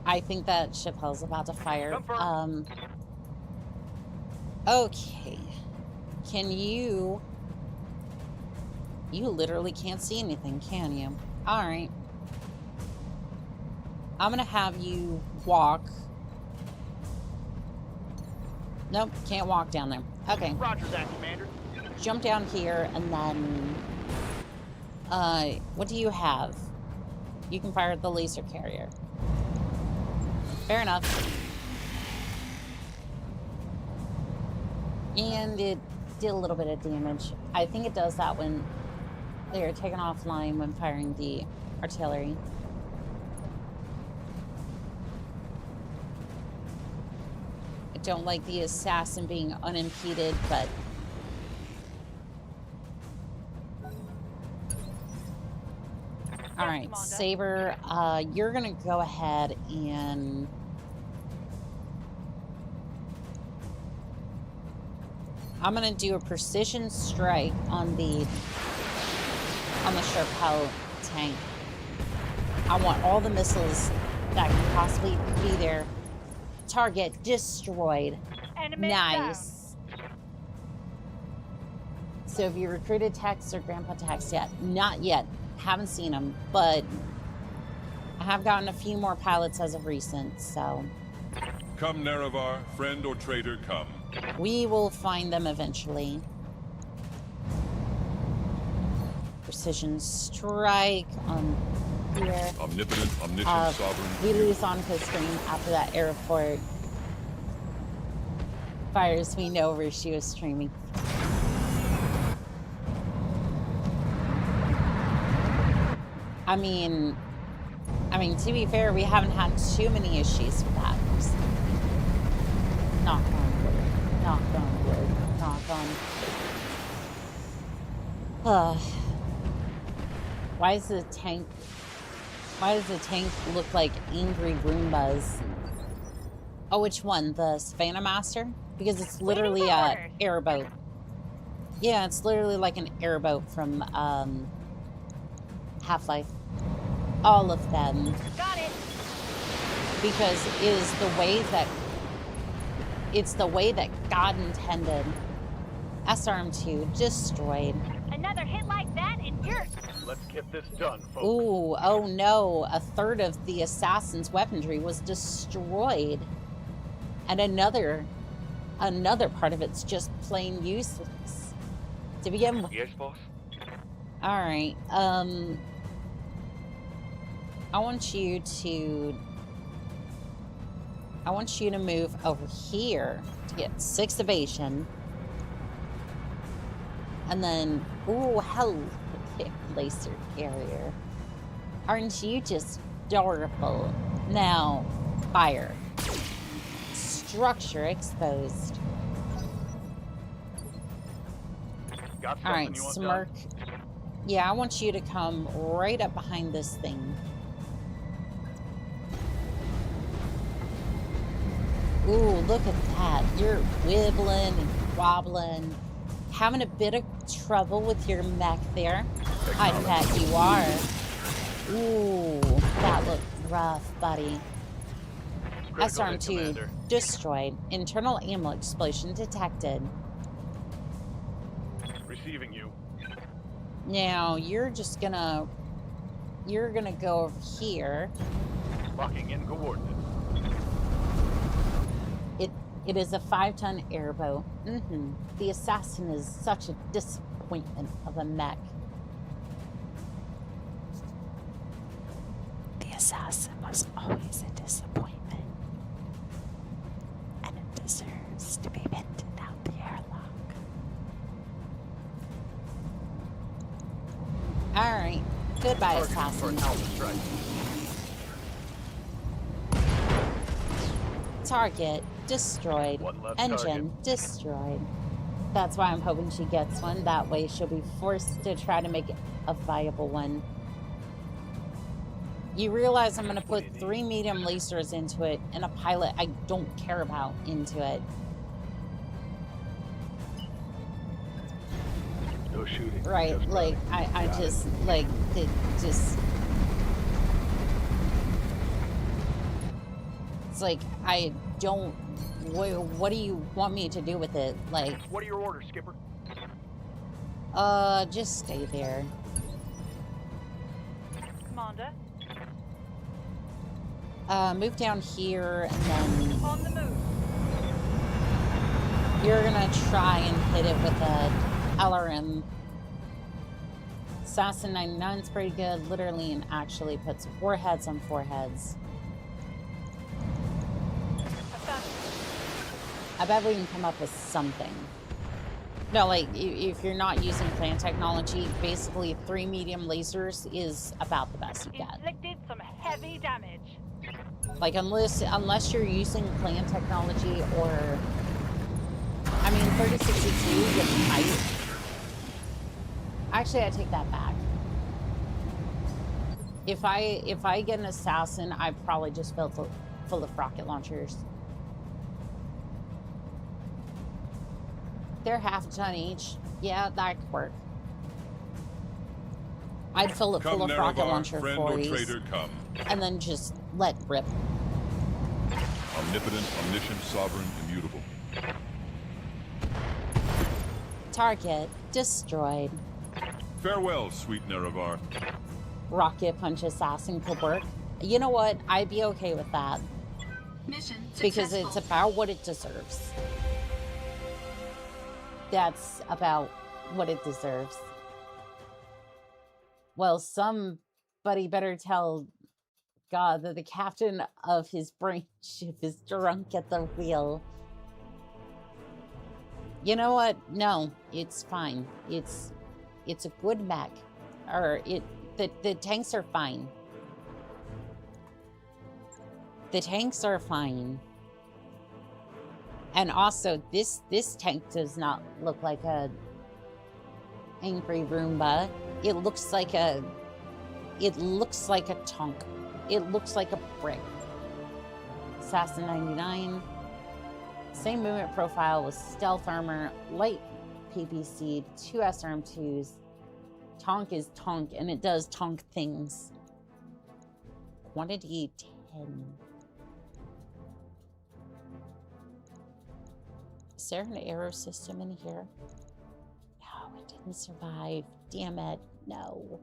I think that ship hull's about to fire. Okay. Can you... You literally can't see anything, can you? Alright. I'm gonna have you walk. Nope, can't walk down there. Okay. Roger that, Commander. Jump down here, and then... what do you have? You can fire the laser carrier. Fair enough. And it did a little bit of damage. I think it does that when they're taken offline when firing the artillery. I don't like the assassin being unimpeded, but... Alright, Saber, you're gonna go ahead and... I'm gonna do a precision strike on the Sherpel tank. I want all the missiles that can possibly be there. Target destroyed. Nice. So have you recruited Tex or Grandpa Tex yet? Not yet. Haven't seen them, but I have gotten a few more pilots as of recent, so... Come, Nerevar, friend or traitor, come. We will find them eventually. Precision strike on here. Omnipotent, omniscient, sovereign. We lose on screen after that airport fires. We know where she was streaming. I mean, to be fair, we haven't had too many issues with that. Knock on wood. Knock on wood. Knock on. Why does the tank look like angry Roombas? Oh, which one? The Savannah Master? Because it's literally a airboat. Yeah, it's literally like an airboat from Half-Life. All of them. Got it. Because it's the way that God intended. SRM2 destroyed. Another hit like that and you're... Let's get this done, folks. Ooh, oh no. A third of the assassin's weaponry was destroyed. And another part of it's just plain useless. To begin with. Yes, boss? Alright, I want you to move over here to get 6 evasion. And then, ooh, hello, laser carrier. Aren't you just adorable? Now, fire. Structure exposed. Got something Alright, you want Smirk. done? Yeah, I want you to come right up behind this thing. Ooh, look at that. You're wibbling and wobbling. Having a bit of trouble with your mech there. I bet you are. Ooh, that looked rough, buddy. SRM2 destroyed. Internal ammo explosion detected. Receiving you. Now, you're gonna go over here. Locking in coordinates. It is a 5-ton airboat. The assassin is such a disappointment of a mech. The assassin was always a disappointment. And it deserves to be vented out the airlock. Alright. Goodbye, assassin. Target destroyed. Engine destroyed. That's why I'm hoping she gets one. That way she'll be forced to try to make a viable one. You realize I'm going to put 3 medium lasers into it and a pilot I don't care about into it. shooting. Right, Just like, running. I Got it. just, like, it just... It's like, I don't... What do you want me to do with it? Like, What are your orders, Skipper? just stay there. Commander, Move down here, and then on the move. you're gonna try and hit it with a LRM. Assassin 99's pretty good, literally and actually puts 4 heads on 4 heads. I bet we can come up with something. No, like, if you're not using clan technology, basically 3 medium lasers is about the best you get. Inflicted some heavy damage. Like, unless you're using clan technology or... I mean, 3062, you might. Actually, I take that back. If I get an assassin, I probably just fill full of rocket launchers. They're half a ton each. Yeah, that could work. I'd fill it full of rocket launcher friend for or these, traitor, come. and then just let rip. Omnipotent, omniscient, sovereign, immutable. Target destroyed. Farewell, sweet Nerevar. Rocket punch assassin could work. You know what? I'd be okay with that Mission because successful. it's about what it deserves. That's about what it deserves. Well, somebody better tell God that the captain of his brain ship is drunk at the wheel. You know what? No, it's fine. It's a good mech. Or the tanks are fine. The tanks are fine. And also, this tank does not look like a angry Roomba. It looks like a TONK. It looks like a brick. Assassin 99. Same movement profile with stealth armor, light PPC, 2 SRM2s. TONK is TONK, and it does TONK things. Quantity 10. Is there an arrow system in here? No, it didn't survive. Damn it. No.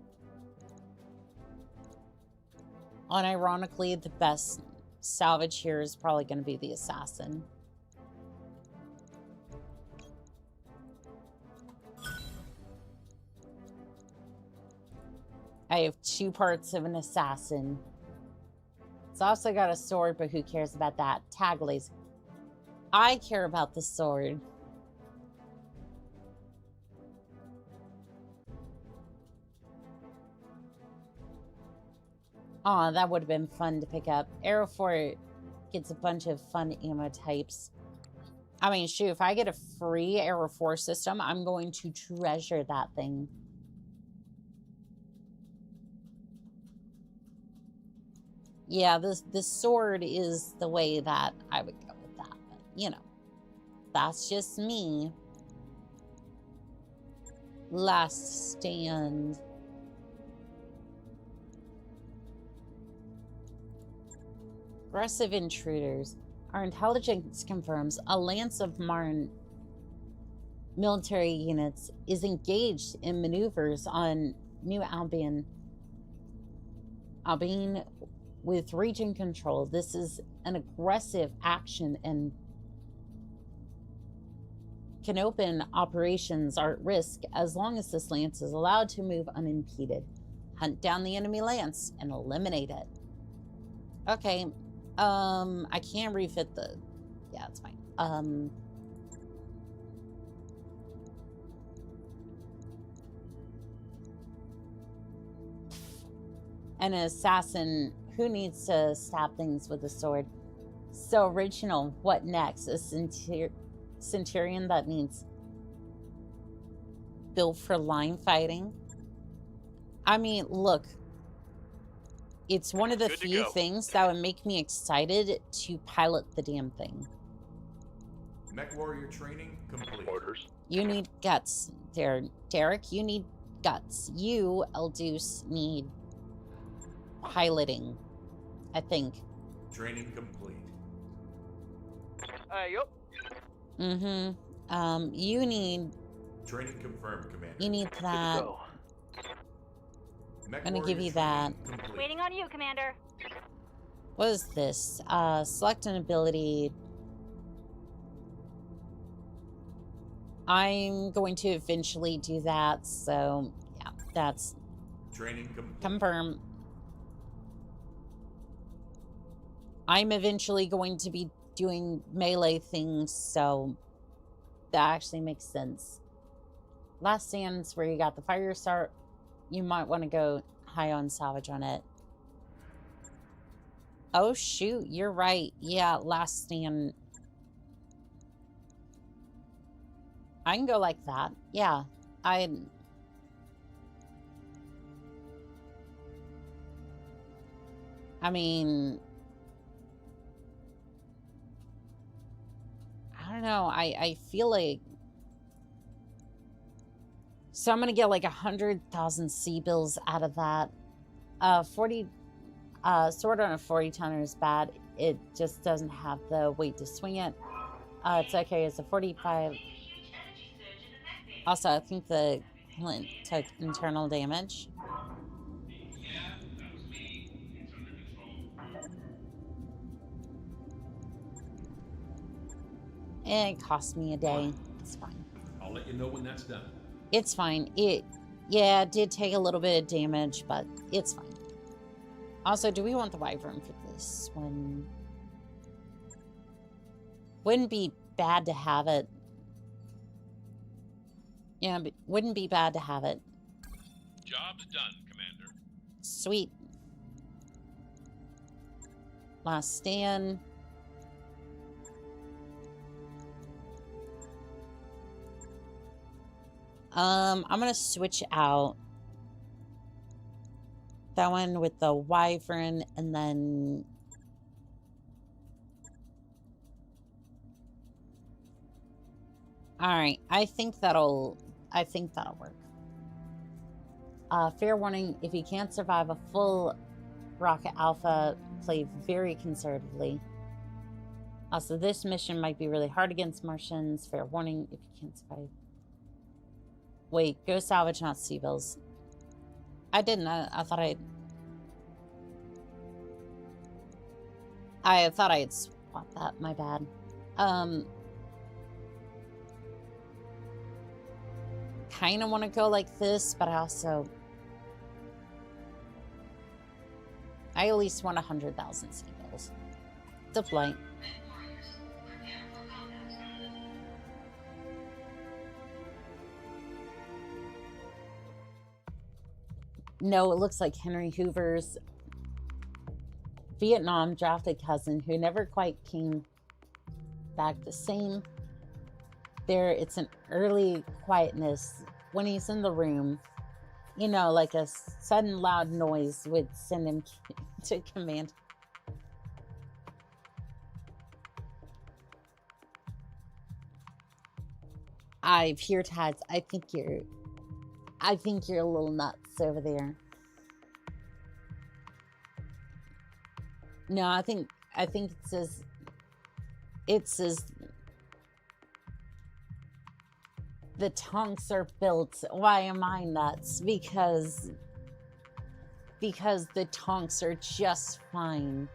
Unironically, the best salvage here is probably going to be the assassin. I have 2 parts of an assassin. It's also got a sword, but who cares about that? Tag laser. I care about the sword. Aw, that would have been fun to pick up. Arrow 4 gets a bunch of fun ammo types. I mean, shoot, if I get a free Arrow 4 system, I'm going to treasure that thing. Yeah, this sword is the way that I would go with that. But, you know, that's just me. Last stand. Aggressive intruders. Our intelligence confirms a lance of Marn military units is engaged in maneuvers on New Albion with region control. This is an aggressive action and can open operations are at risk as long as this lance is allowed to move unimpeded. Hunt down the enemy lance and eliminate it. Okay, I can't refit the... Yeah, it's fine. An assassin who needs to stab things with a sword. So original. What next? A centurion that needs built for line fighting. I mean, look, it's one of the few things that would make me excited to pilot the damn thing. Mech warrior training complete. Orders. You need guts. there. Derek, you need guts. You, Eldeuce, need piloting, I think. Training complete. Yup. Mm-hmm. You need... Training confirmed, Commander. You need Good to that. go. Mech I'm gonna give warrior you that. training complete. Waiting on you, Commander. What is this? Select an ability. I'm going to eventually do that, so yeah, that's Training complete. confirmed. I'm eventually going to be doing melee things, so that actually makes sense. Last Stand's where you got the fire start. You might want to go high on salvage on it. Oh shoot, you're right. Yeah, Last Stand. I can go like that. Yeah, I mean, I don't know. I feel like, so I'm gonna get like 100,000 sea bills out of that. 40 sword on a 40 tonner is bad. It just doesn't have the weight to swing it. It's okay. It's a 45. Also, I think the Clint took internal damage. It cost me a day. It's fine. I'll let you know when that's done. It's fine. It did take a little bit of damage, but it's fine. Also, do we want the wyvern for this one? Wouldn't be bad to have it. Yeah, but wouldn't be bad to have it. Job's done, Commander. Sweet. Last Stand. I'm gonna switch out that one with the wyvern, and then all right, I think that'll work. Fair warning, if you can't survive a full rocket alpha, play very conservatively. Also, this mission might be really hard against Martians. Fair warning, if you can't survive. Wait, go salvage, not sea bills. I didn't. I thought I had swapped that. My bad. Kind of want to go like this, but I at least want 100,000 sea bills. Deploy. No, it looks like Henry Hoover's Vietnam drafted cousin who never quite came back the same. There, it's an early quietness when he's in the room. You know, like a sudden loud noise would send him to command. I've heard Tads. I think you're a little nuts over there. No, I think it says the tonks are built. Why am I nuts? Because the tonks are just fine.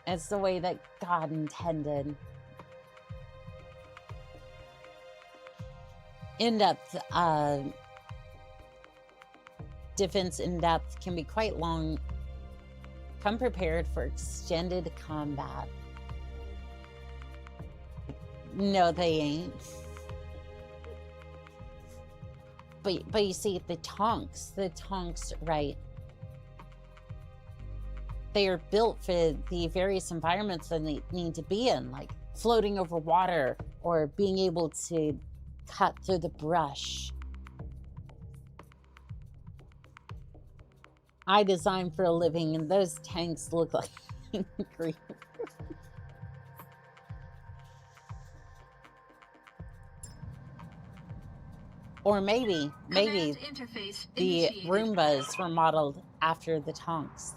It's the way that God intended. In-depth defense in-depth can be quite long. Come prepared for extended combat. No, they ain't. But you see, the tonks, right? They are built for the various environments that they need to be in, like floating over water or being able to cut through the brush. I design for a living, and those tanks look like grief. Or maybe Command interface the initiated. Roombas were modeled after the Tonks.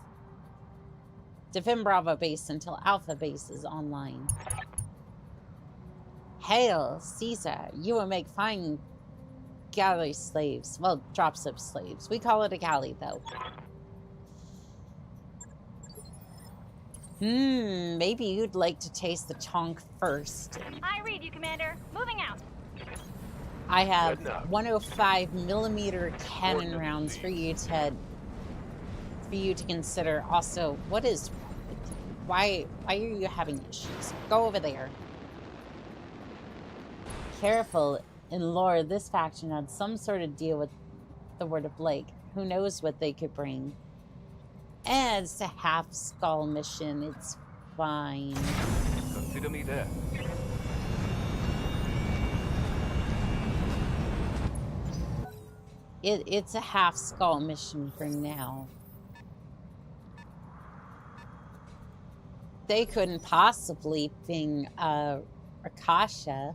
Defend Bravo base until Alpha base is online. Hail, Caesar, you will make fine galley slaves. Well, dropship slaves. We call it a galley, though. Maybe you'd like to taste the tonk first. I read you, Commander. Moving out. I have Good enough. 105mm cannon Ordnance rounds for seized. you to consider. Also, what is... Why are you having issues? Go over there. Careful. In lore, this faction had some sort of deal with the Word of Blake. Who knows what they could bring. And it's a half-skull mission. It's fine. Consider me there. It's a half-skull mission for now. They couldn't possibly ping Akasha.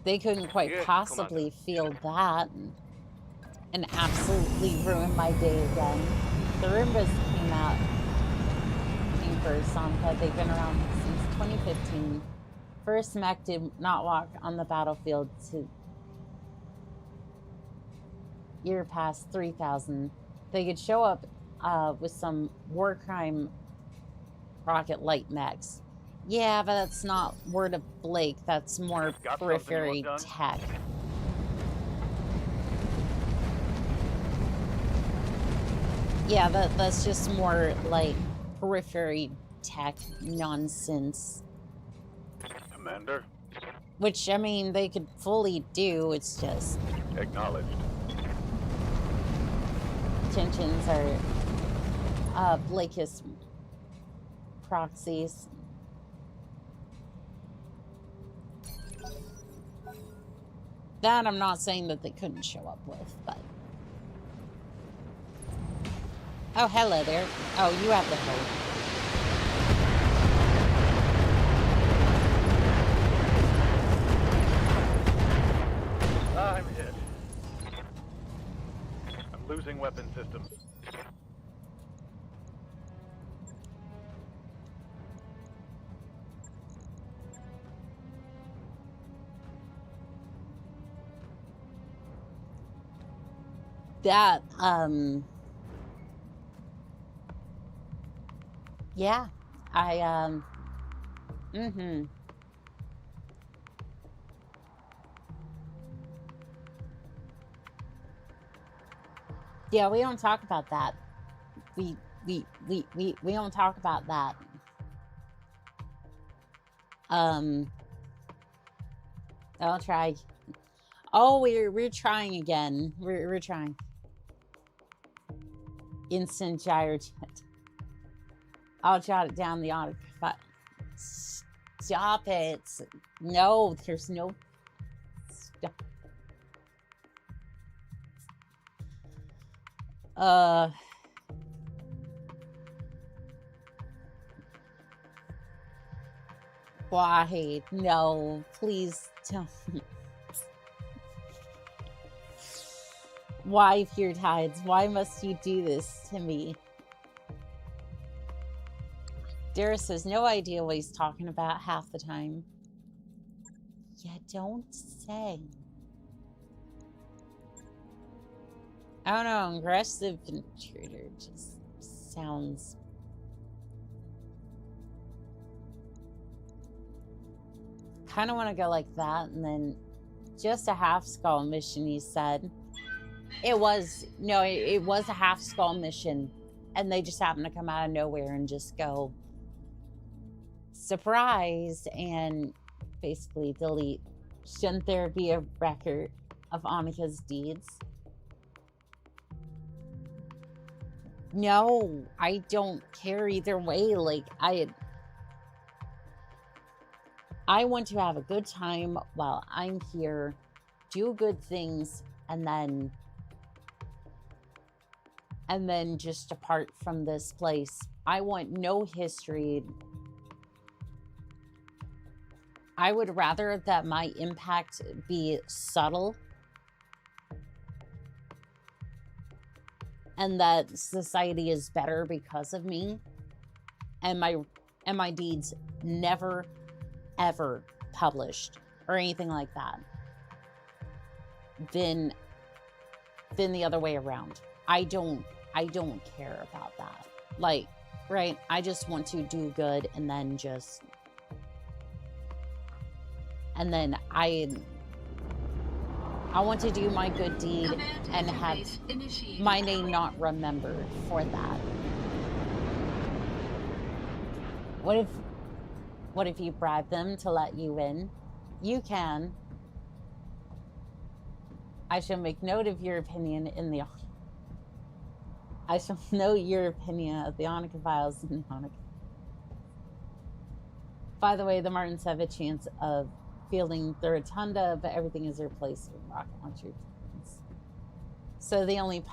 They couldn't quite Yes, possibly field that and absolutely ruin my day again. The Roombas came first on Tonka. They've been around since 2015. First mech did not walk on the battlefield to year past 3,000. They could show up with some war crime rocket light mechs. Yeah, but that's not Word of Blake. That's more Got something periphery you want tech. Yeah, that's just more like periphery tech nonsense. Commander, Which, I mean, they could fully do. It's just acknowledged. tensions are Blakeist proxies. That I'm not saying that they couldn't show up with, but... Oh, hello there. Oh, you have the code. I'm hit. I'm losing weapon systems. That, yeah, yeah, we don't talk about that. We don't talk about that. I'll try. Oh, we're trying again. We're trying. Instant gyrojet. I'll jot it down the auto. Stop it. No, there's no... Stop. Why? No, please don't. Why, Pure Tides? Why must you do this to me? Darius has no idea what he's talking about half the time. Yeah, don't say. I don't know, aggressive intruder just sounds... Kind of want to go like that, and then just a half skull mission, he said. It was a half skull mission, and they just happened to come out of nowhere and just go surprise and basically delete. Shouldn't there be a record of Annika's deeds? No, I don't care either way. Like, I want to have a good time while I'm here, do good things, and then just depart from this place. I want no history. I would rather that my impact be subtle and that society is better because of me, and my deeds never ever published or anything like that, than the other way around. I don't care about that. Like, right? I just want to do good, and then I want to do my good deed Command and have interface initiated. my name not remembered for that. What if you bribe them to let you in? You can. I shall make note of your opinion in the... I shall note your opinion of the Onica files in Onica. By the way, the Martins have a chance of fielding the rotunda, but everything is replaced with rocket launcher planes. So the only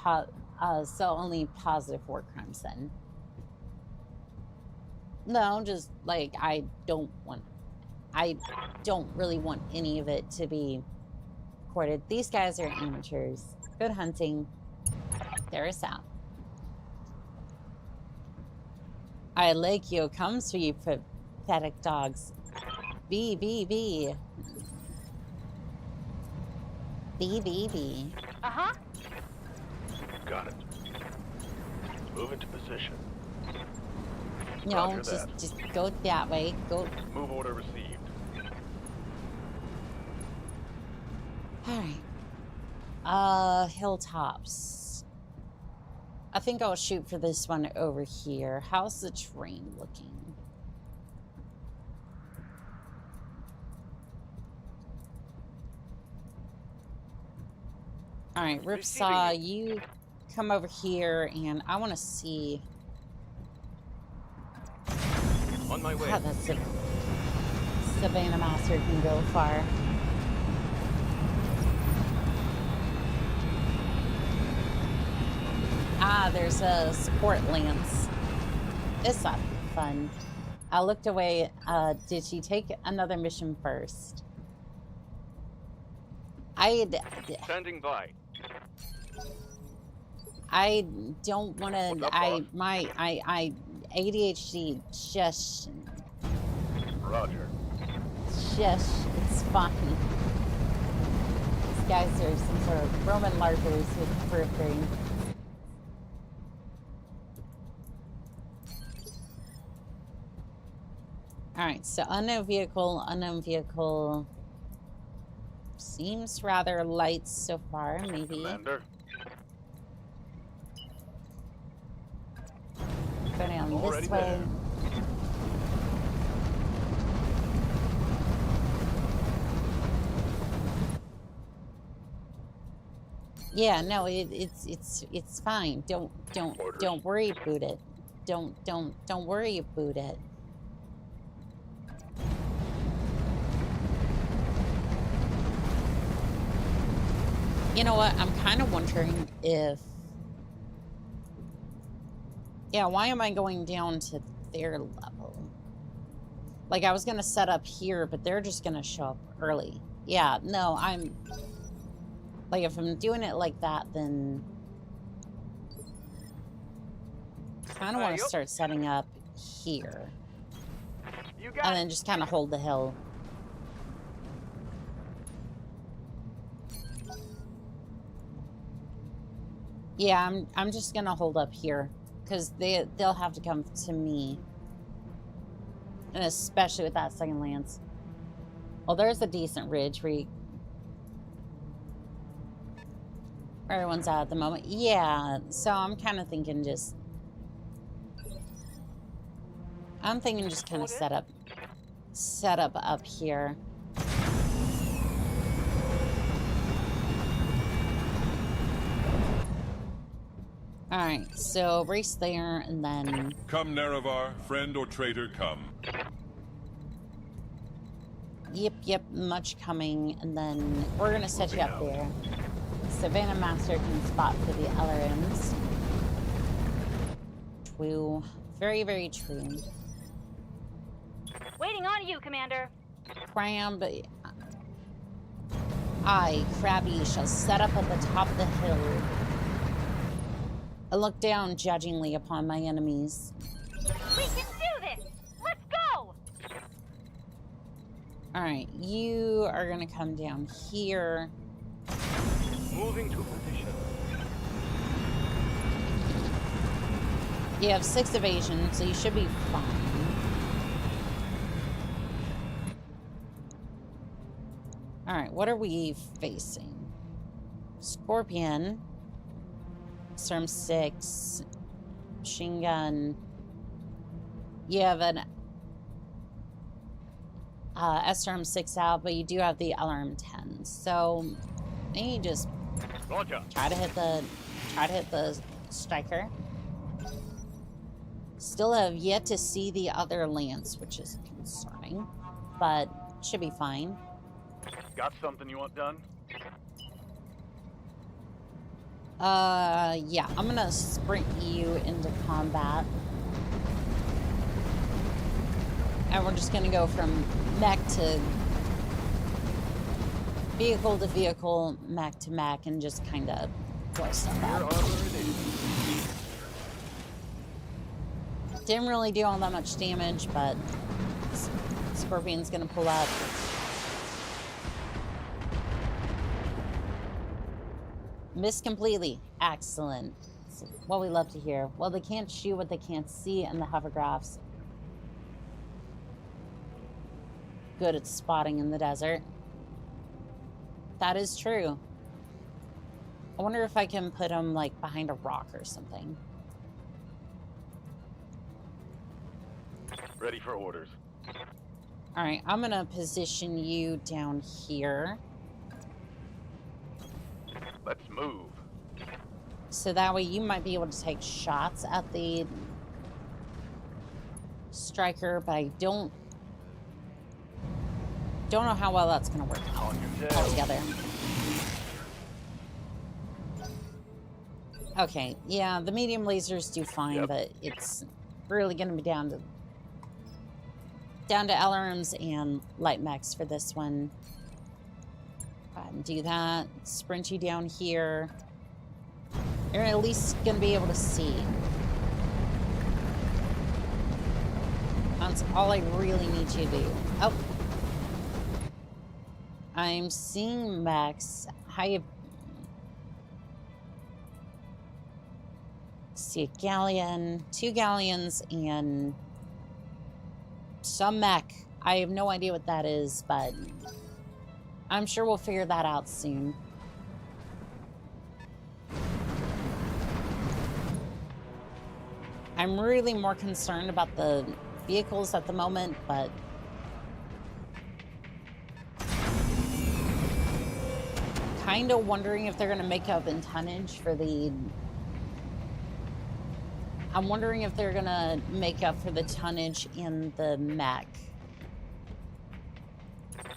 only positive war crimes then. No, just like I don't really want any of it to be recorded. These guys are amateurs. Good hunting. They're us out. I like you comes for you pathetic dogs. B. B. Uh-huh. Got it. Move into position. No, Roger that. just go that way. Go. Move order received. All right. Hilltops. I think I'll shoot for this one over here. How's the terrain looking? All right, Ripsaw, you come over here, and I want to see. On my way. God, that's a Savannah Master can go far. Ah, there's a sport lance. This ought to be fun. I looked away. Did she take another mission first? Standing by. I don't want to. My ADHD just. Roger. It's fine. These guys are some sort of Roman larpers with periphery. Alright, so unknown vehicle. Seems rather light so far, maybe. Commander. Go down Already this way. there. Yeah, no, it's fine. Don't worry about it. Don't worry about it. You know what? I'm kind of wondering if... Yeah, why am I going down to their level? Like, I was going to set up here, but they're just going to show up early. Yeah, no, I'm... Like, if I'm doing it like that, then... I kind of want to start setting up here. And then just kind of hold the hill. Yeah, I'm just gonna hold up here because they'll have to come to me, and especially with that second lance. Well, there's a decent ridge where everyone's at the moment. Yeah, so I'm kind of thinking just kind of set up here. All right, so race there, and then... Come, Nerevar, friend or traitor, come. Yep, much coming, and then we're gonna set you up there. Savannah Master can spot for the LRMs. True. Very, very true. Waiting on you, Commander. Crab, I, Crabby, shall set up at the top of the hill. I look down judgingly upon my enemies. We can do this! Let's go! Alright, you are gonna come down here. Moving to position. You have 6 evasion, so you should be fine. Alright, what are we facing? Scorpion. Storm 6. Machine gun. You have an SRM 6 out, but you do have the LRM 10. So maybe just Roger. try to hit the striker. Still have yet to see the other lance, which is concerning, but should be fine. Got something you want done? Yeah, I'm gonna sprint you into combat. And we're just gonna go from mech to vehicle, mech to mech, and just kind of blow stuff out. Didn't really do all that much damage, but Scorpion's gonna pull up. Missed completely. Excellent. That's what we love to hear. Well, they can't shoot what they can't see in the hovergraphs. Good at spotting in the desert. That is true. I wonder if I can put them, like, behind a rock or something. Ready for orders. Alright, I'm gonna position you down here. Let's move. So that way you might be able to take shots at the striker, but I don't know how well that's gonna work out altogether. Okay, yeah, the medium lasers do fine, but it's really gonna be down to LRMs and light mechs for this one. Go ahead and do that. Sprint you down here. You're at least gonna be able to see. That's all I really need you to do. Oh. I'm seeing mechs. How you see a galleon, 2 galleons, and some mech. I have no idea what that is, but I'm sure we'll figure that out soon. I'm really more concerned about the vehicles at the moment, but kind of wondering if they're going to make up in tonnage for the... I'm wondering if they're going to make up for the tonnage in the mech.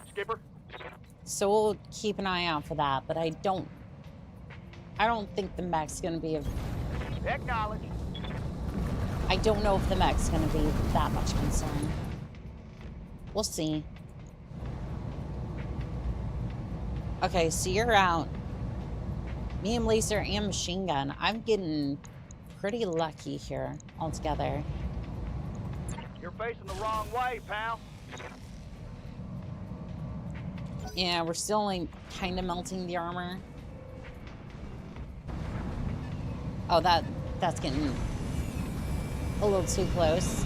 Skipper. So we'll keep an eye out for that, but I don't think the mech's going to be a... Acknowledge. I don't know if the mech's going to be that much concern. We'll see. Okay, so you're out. Medium laser and machine gun. I'm getting pretty lucky here altogether. You're facing the wrong way, pal. Yeah, we're still only kind of melting the armor. Oh, that's getting a little too close.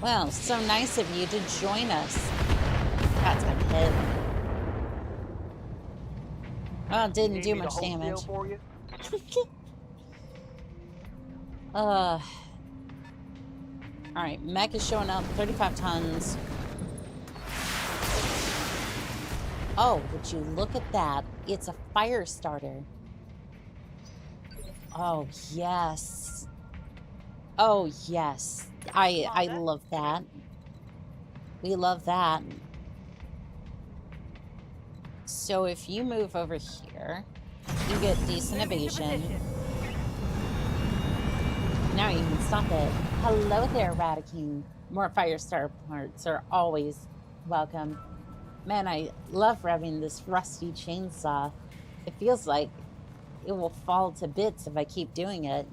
Well, so nice of you to join us. That's gonna hit. Well, it didn't do much damage. For you? Alright, mech is showing up, 35 tons. Oh, would you look at that? It's a fire starter. Oh, yes. Oh, yes. I love that. We love that. So if you move over here, you get decent evasion. Now you can stop it. Hello there, Radiking. More Firestar parts are always welcome. Man, I love revving this rusty chainsaw. It feels like it will fall to bits if I keep doing it.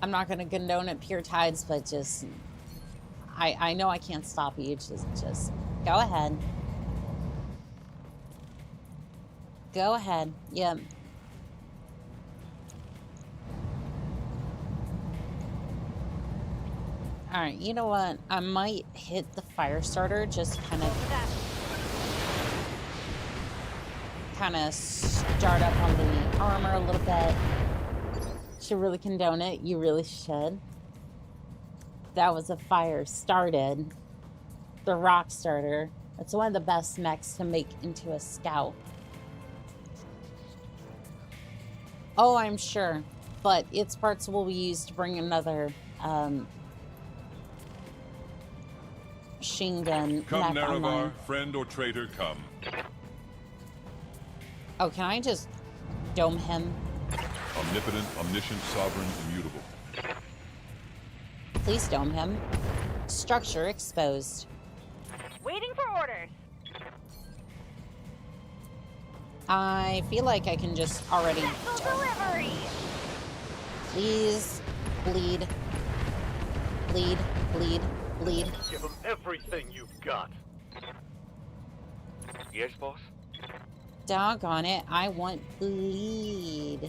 I'm not going to condone it pure tides, but just... I know I can't stop you. Just go ahead. Go ahead. Yeah. All right, you know what? I might hit the fire starter, just kind of start up on the armor a little bit. Should really condone it. You really should. That was a fire started. The rock starter. It's one of the best mechs to make into a scout. Oh, I'm sure. But its parts will be used to bring another machine gun. Come, Naravar, friend or traitor, come. Oh, can I just dome him? Omnipotent, omniscient, sovereign, immutable. Please dome him. Structure exposed. Waiting for orders. I feel like I can just already... Missile delivery. Please, bleed. Bleed, bleed, bleed. Give them everything you've got. Yes, boss? Doggone it, I want bleed.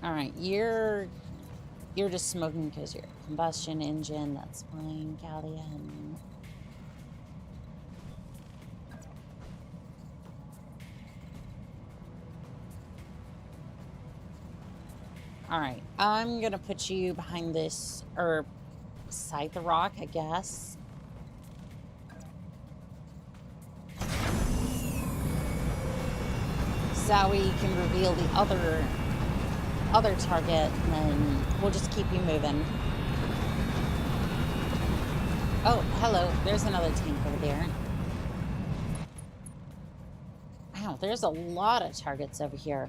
Alright, you're just smoking because you're a combustion engine. That's fine, Galleon. Alright, I'm gonna put you behind this, or beside the rock, I guess. So that way you can reveal the other target, and then we'll just keep you moving. Oh, hello. There's another tank over there. Wow, there's a lot of targets over here.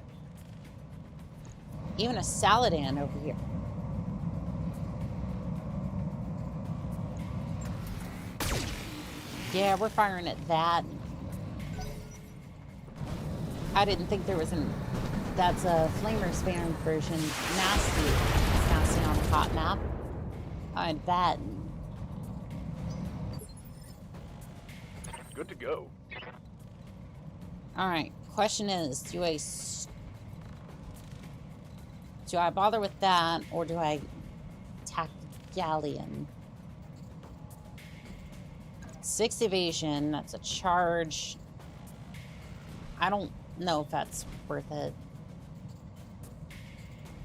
Even a Saladin over here. Yeah, we're firing at that. I didn't think there was an... That's a Flamer's Baron version. Nasty. It's nasty on the hot map. I bet. Good to go. Alright, question is, do I bother with that, or do I attack the galleon? 6 evasion, that's a charge. I don't know if that's worth it.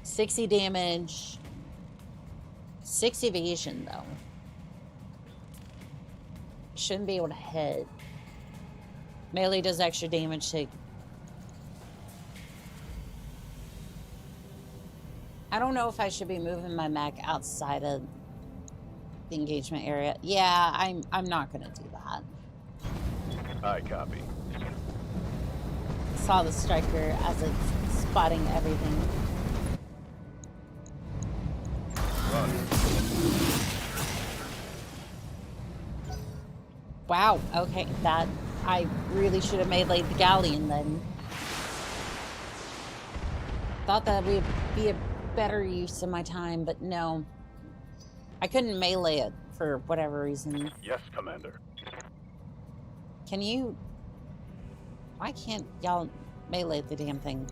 60 damage. 6 evasion, though. Shouldn't be able to hit. Melee does extra damage to... I don't know if I should be moving my mech outside of the engagement area. Yeah, I'm not gonna do that. I copy. Saw the striker as it's spotting everything. Run. Wow, okay, that... I really should have meleeed the galleon then. Thought that would be a better use of my time, but no. I couldn't melee it for whatever reason. Yes, Commander. Can you... Why can't y'all melee the damn thing?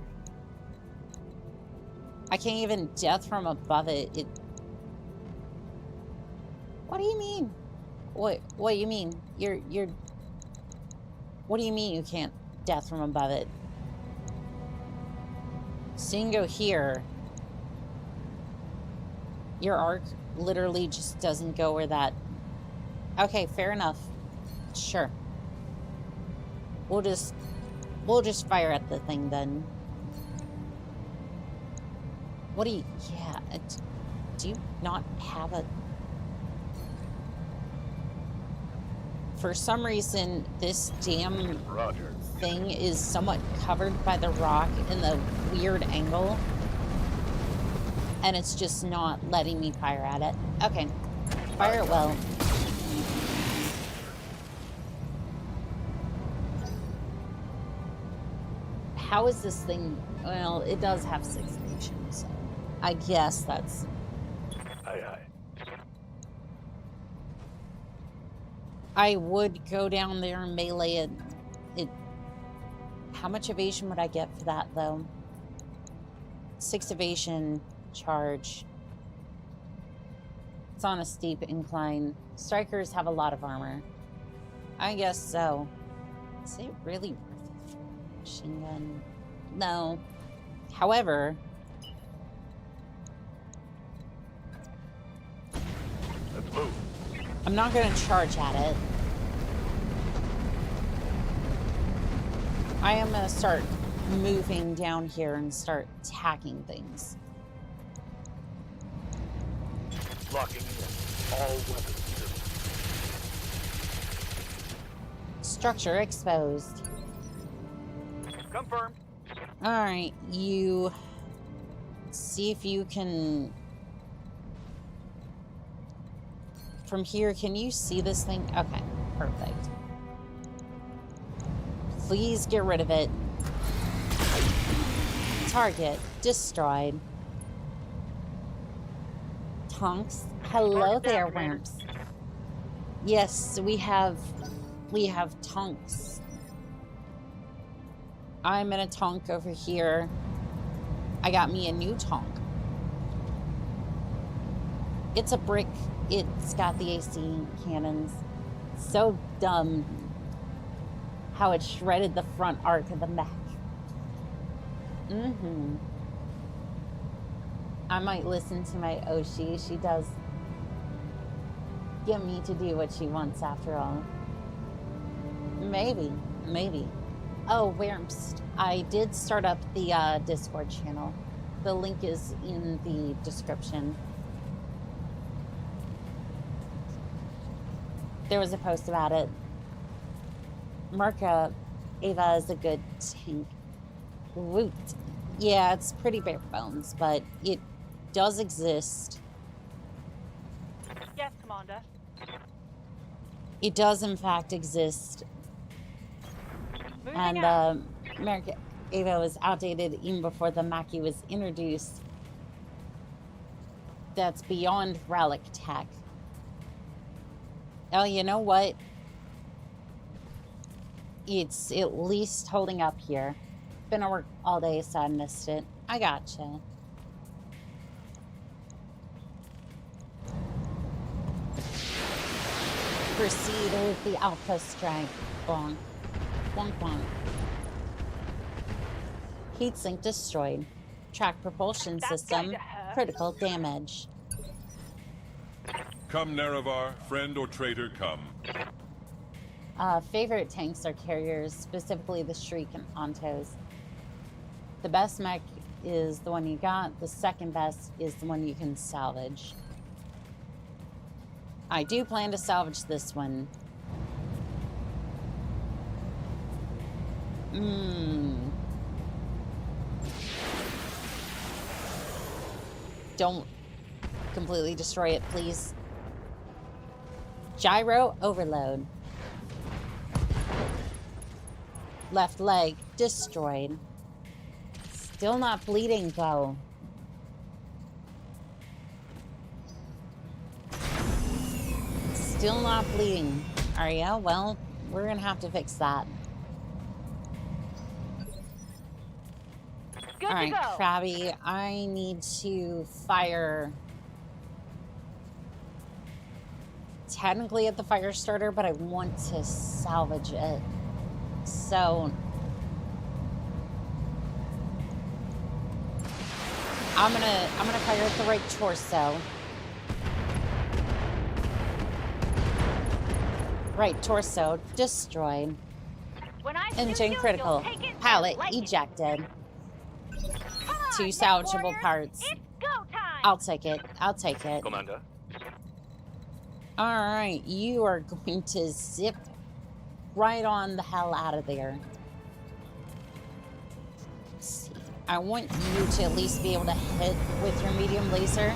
I can't even death from above it. What do you mean? What do you mean? You're... What do you mean you can't death from above it? So you can go here. Your arc literally just doesn't go where that... Okay, fair enough. Sure. We'll just fire at the thing then. What do you... Yeah, do you not have a... For some reason, this damn Roger. thing is somewhat covered by the rock in the weird angle. And it's just not letting me fire at it. Okay. Fire it well. How is this thing? Well, it does have 6 stations, so I guess that's... Aye, aye. I would go down there and melee it. How much evasion would I get for that, though? 6 evasion charge. It's on a steep incline. Strikers have a lot of armor. I guess so. Is it really worth it for a machine gun? No. However... Let's move. I'm not going to charge at it. I am going to start moving down here and start attacking things. Locking in. All weapons system. Structure exposed. Confirmed. Alright, you... See if you can... From here, can you see this thing? Okay, perfect. Please get rid of it. Target destroyed. Tonks. Hello there, wimps. Yes, we have tonks. I'm in a tonk over here. I got me a new tonk. It's a brick. It's got the AC cannons. So dumb how it shredded the front arc of the mech. I might listen to my Oshi. She does get me to do what she wants after all. Maybe. Oh, Wimps. I did start up the Discord channel. The link is in the description. There was a post about it. Merca Ava is a good tank. Woot. Yeah, it's pretty bare bones, but it does exist. Yes, Commander. It does, in fact, exist. Moving And out. Merca Ava was outdated even before the Mackie was introduced. That's beyond relic tech. Oh, you know what? It's at least holding up here. Been at work all day, so I missed it. I gotcha. Proceed with the Alpha Strike. Bonk. Bonk, bonk. Heatsink destroyed. Track propulsion That's system. going to hurt. Critical damage. Come, Nerevar, friend or traitor, come. Favorite tanks are carriers, specifically the Shriek and Ontos. The best mech is the one you got. The second best is the one you can salvage. I do plan to salvage this one. Don't completely destroy it, please. Gyro overload. Left leg destroyed. Still not bleeding, though. Still not bleeding. Are ya? Well, we're gonna have to fix that. Good Alright, to go. Krabby, I need to fire technically at the fire starter, but I want to salvage it. So I'm gonna fire at the right torso. Right torso destroyed. When I shoot Engine you, critical. you'll take it Pallet like it. ejected. Come on, 2 Mech salvageable Warrior. parts. It's go time. I'll take it. I'll take it. Commander. Alright, you are going to zip right on the hell out of there. Let's see. I want you to at least be able to hit with your medium laser.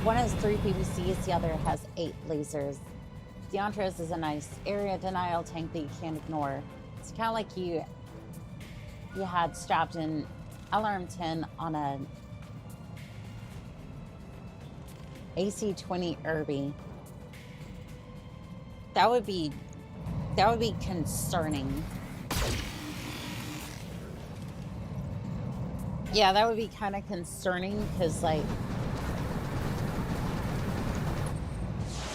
One has 3 PVCs, the other has 8 lasers. Deontros is a nice area denial tank that you can't ignore. It's kind of like you had strapped an LRM-10 on a AC-20 Irby. That would be concerning. Yeah, that would be kind of concerning because, like,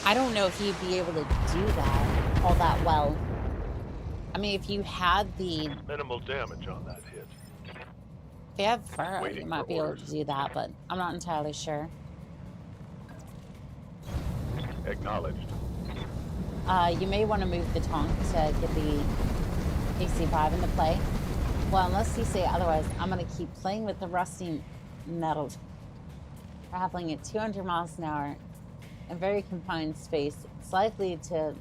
I don't know if you'd be able to do that all that well. I mean, if you had the... Minimal damage on that hit. If you have fur, you might be able to do that, but I'm not entirely sure. Acknowledged. You may want to move the TONK to get the AC-5 into play. Well, unless you say otherwise, I'm going to keep playing with the rusty metal. Traveling at 200 miles an hour in very confined space. It's likely to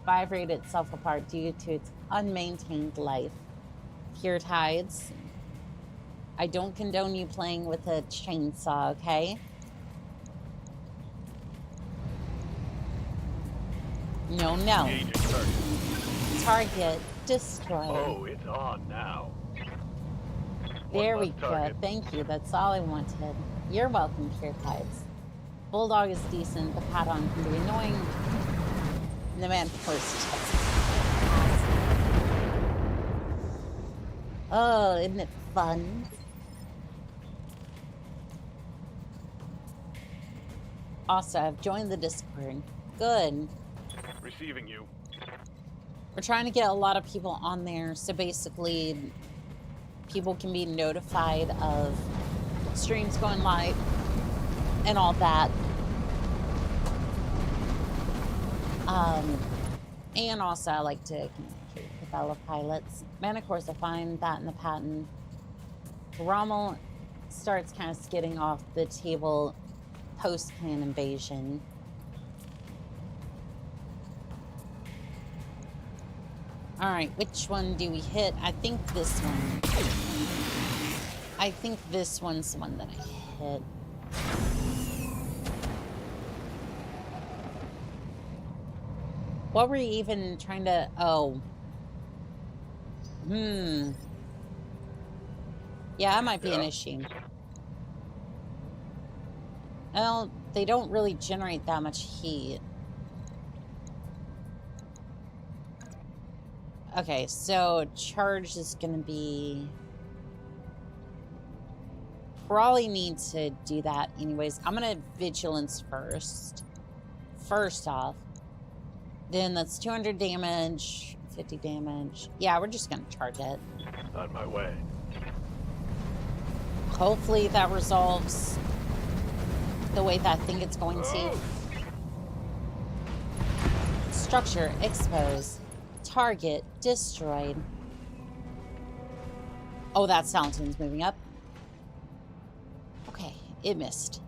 vibrate itself apart due to its unmaintained life. Pure tides. I don't condone you playing with a chainsaw, okay? No, no. Target destroyed. Oh, it's on now. There we go. Thank you. That's all I wanted. You're welcome, Pure Tides. Bulldog is decent, but Patron can be annoying. And the man first. Oh, isn't it fun? Also, I've joined the Discord. Good. Receiving you. We're trying to get a lot of people on there, so basically people can be notified of streams going live and all that. And also I like to communicate with fellow pilots. And of course I find that in the patent. Rommel starts kind of skidding off the table post-clan invasion. Alright, which one do we hit? I think this one. I think this one's the one that I hit. What were you even trying to... Oh. Yeah, that might be an issue. Well, they don't really generate that much heat. Okay, so charge is gonna be... Probably need to do that anyways. I'm gonna vigilance first. First off. Then that's 200 damage, 50 damage. Yeah, we're just gonna charge it. On my way. Hopefully that resolves the way that I think it's going to. Structure exposed. Target destroyed. Oh, that Salantin's moving up. Okay, it missed.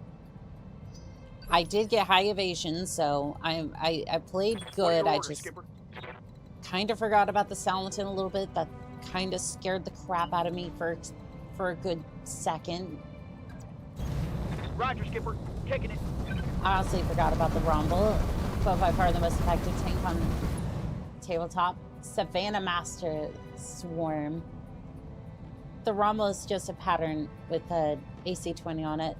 I did get high evasion, so I played good. I just kind of forgot about the Salantin a little bit. That kind of scared the crap out of me for a good second. Roger, Skipper. Taking it. I honestly forgot about the Rumble, but by far the most effective tank on tabletop. Savannah Master Swarm. The Rumble is just a pattern with a AC-20 on it.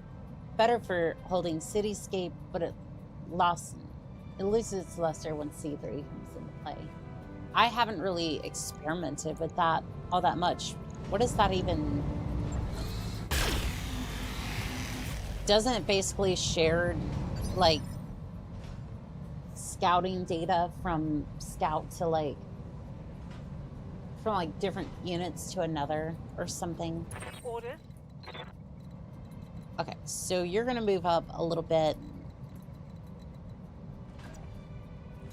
Better for holding Cityscape, but it loses its luster when C3 comes into play. I haven't really experimented with that all that much. What is that even? Doesn't it basically share, like, scouting data from scout to, like, from, like, different units to another or something? Orders. Okay, so you're gonna move up a little bit.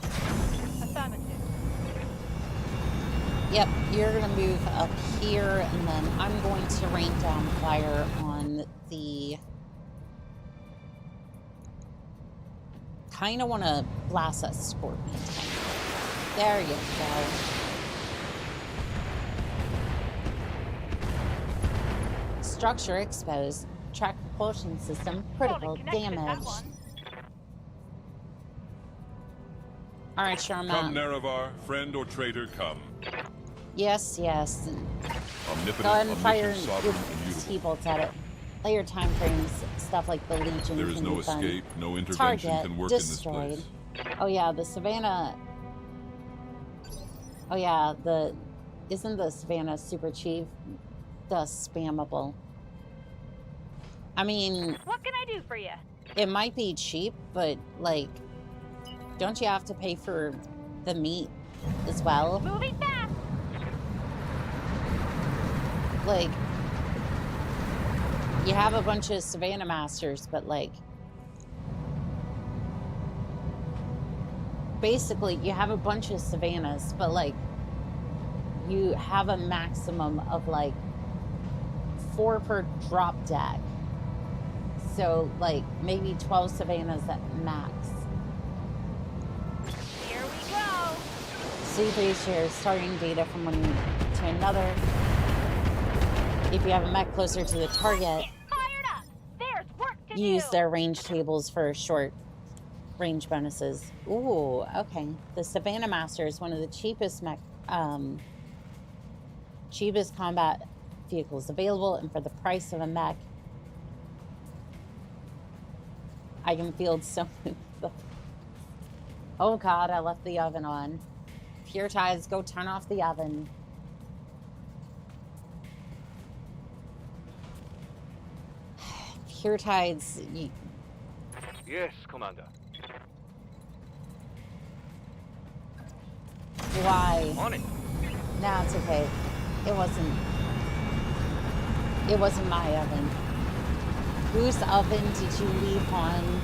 Affirmative. Yep, you're gonna move up here, and then I'm going to rain down fire on the kind of want to blast that scorpion tank. There you go. Structure exposed. Track propulsion system. Critical damage. Alright, Sharma. Come, Nerevar, friend or traitor, come. Yes, yes. Omnipotent, Go ahead and fire omniscient, sovereign, immutable. T-bolts at it. Layer time frames, stuff like the Legion. There is can no be fun. escape, no intervention Target can work destroyed. in this place. Oh yeah, the Savannah. Oh yeah, isn't the Savannah Super Chief just spammable? I mean, What can I do for you? it might be cheap, but like, don't you have to pay for the meat as well? Moving fast. Like, you have a bunch of Savannah Masters, but like, basically you have a bunch of Savannahs, but like, you have a maximum of like 4 per drop deck. So like maybe 12 Savannahs at max. Here we go. C3 shares starting data from one to another. If you have a mech closer to the target, Fired up. There's work to use do. their range tables for short range bonuses. Ooh, okay. The Savannah Master is one of the cheapest cheapest combat vehicles available, and for the price of a mech, I can field so many. Oh god, I left the oven on. Pure Tides, go turn off the oven. Pure Tides, Yes, Commander. why? On it. No, it's okay. It wasn't my oven. Whose oven did you leave on?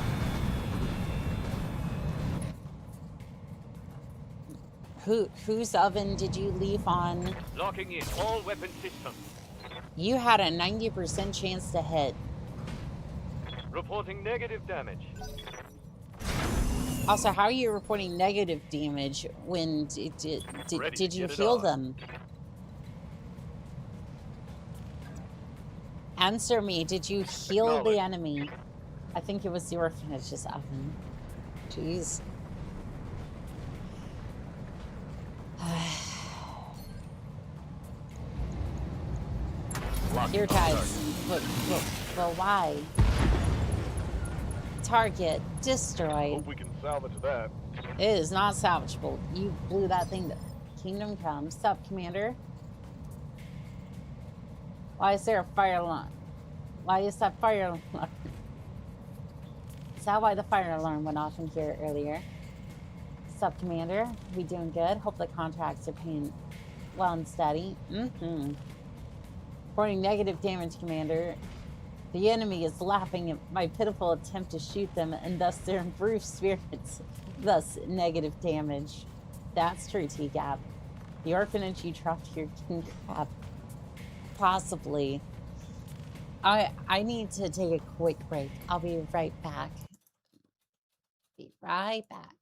Whose oven did you leave on? Locking in all weapon systems. You had a 90% chance to hit. Reporting negative damage. Also, how are you reporting negative damage when did you heal them? Answer me, did you heal the enemy? I think it was the orphanage's oven. Jeez. Pure Tides. But why? Target destroyed. Hope we can salvage that. It is not salvageable. You blew that thing to Kingdom Come. Sup, Commander? Why is there a fire alarm? Why is that fire alarm? Is that why the fire alarm went off in here earlier? Sup, Commander? We doing good? Hope the contracts are paying well and steady. Reporting negative damage, Commander. The enemy is laughing at my pitiful attempt to shoot them, and thus their improved spirits. Thus, negative damage. That's true, T-Gap. The orphanage you dropped here, King Crab. Possibly. I need to take a quick break. I'll be right back. Be right back.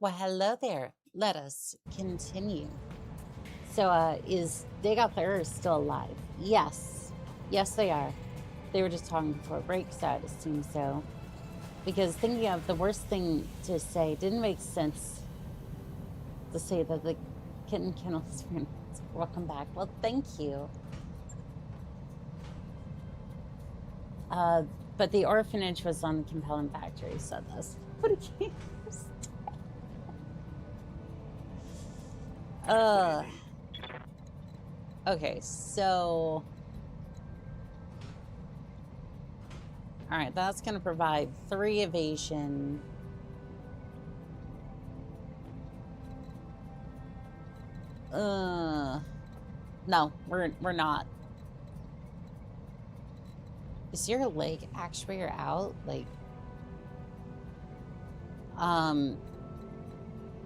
Well, hello there. Let us continue. So, is Dig Out There still alive? Yes. Yes, they are. They were just talking before break, so I'd assume so. Because thinking of the worst thing to say didn't make sense to say that the kitten kennels. Welcome back. Well, thank you. But the orphanage was on the compelling factory, said this. But it can't. Okay, so. Alright, that's going to provide 3 evasion. No, we're not. Is your leg actuator out? Like,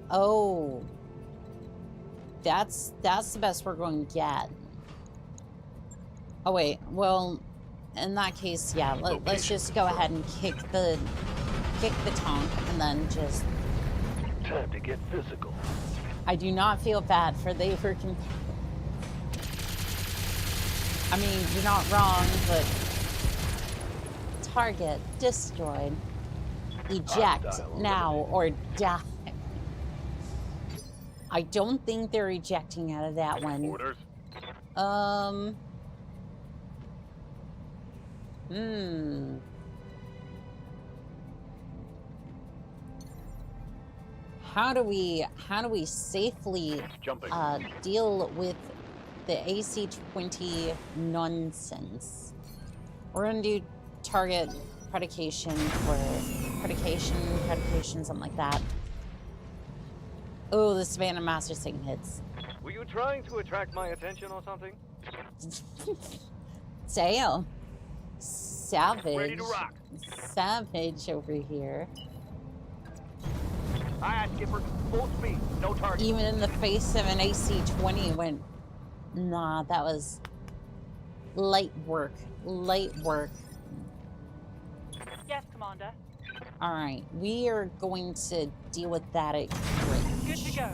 oh, that's the best we're going to get. Oh wait, well, in that case, yeah, let's just go ahead and kick the TONK and then just. Time to get physical. I do not feel bad for they were. I mean, you're not wrong, but. Target destroyed. Eject now or die. I don't think they're ejecting out of that one. Orders. How do we safely deal with the AC-20 nonsense? We're gonna do target predication for predication, something like that. Oh, the Savannah Master's taking hits. Were you trying to attract my attention or something? Damn. Savage. Ready to rock. Savage over here. Aye, Skipper. Full speed. No target. Even in the face of an AC-20 went, nah, that was light work. Light work. Yes, Commander. Alright, we are going to deal with that at range. Good to go.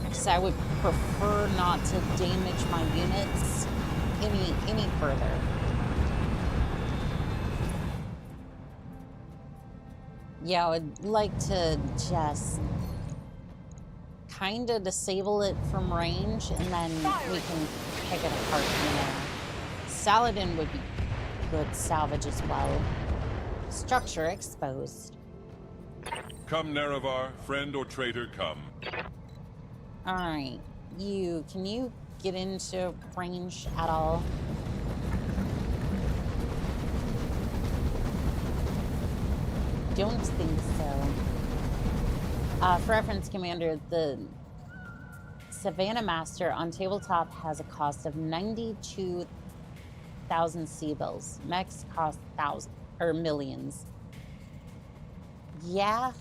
Because I would prefer not to damage my units any further. Yeah, I would like to just kind of disable it from range, and then we can pick it apart from there. Saladin would be good salvage as well. Structure exposed. Come, Nerevar, friend or traitor, come. Alright, can you get into range at all? Don't think so. For reference, Commander, the Savannah Master on tabletop has a cost of 92,000 C-bills. Mechs cost thousands or millions. Yeah.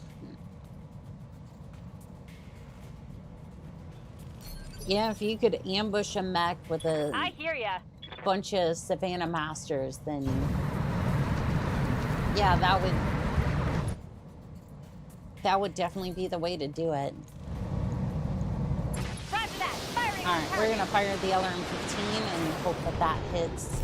Yeah, if you could ambush a mech with I hear ya. bunch of Savannah Masters, then yeah, that would definitely be the way to do it. Roger that. Firing. All right, we're gonna fire the LRM-15 and hope that hits.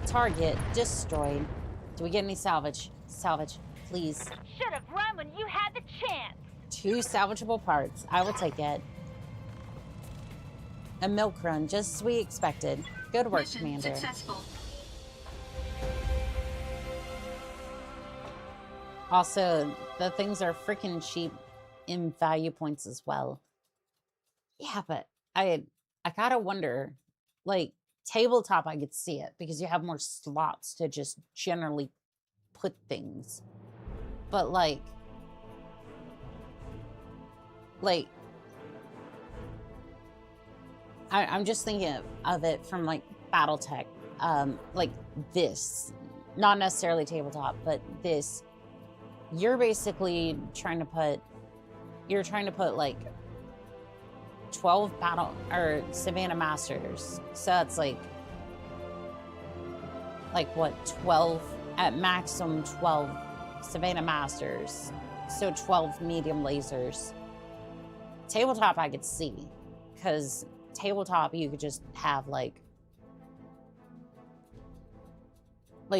Target destroyed. Do we get any salvage? Salvage, please. Should have run when you had the chance. 2 salvageable parts. I will take it. A milk run, just as we expected. Good work, Mission Commander. successful. Also, the things are freaking cheap in value points as well. Yeah, but I gotta wonder, like, tabletop I could see it because you have more slots to just generally put things. But like I'm just thinking of it from like Battletech, like this, not necessarily tabletop, but this. You're basically trying to put like 12 Savannah Masters. So that's like what, 12 at maximum 12 Savannah Masters. So 12 medium lasers. Tabletop I could see, because tabletop you could just have like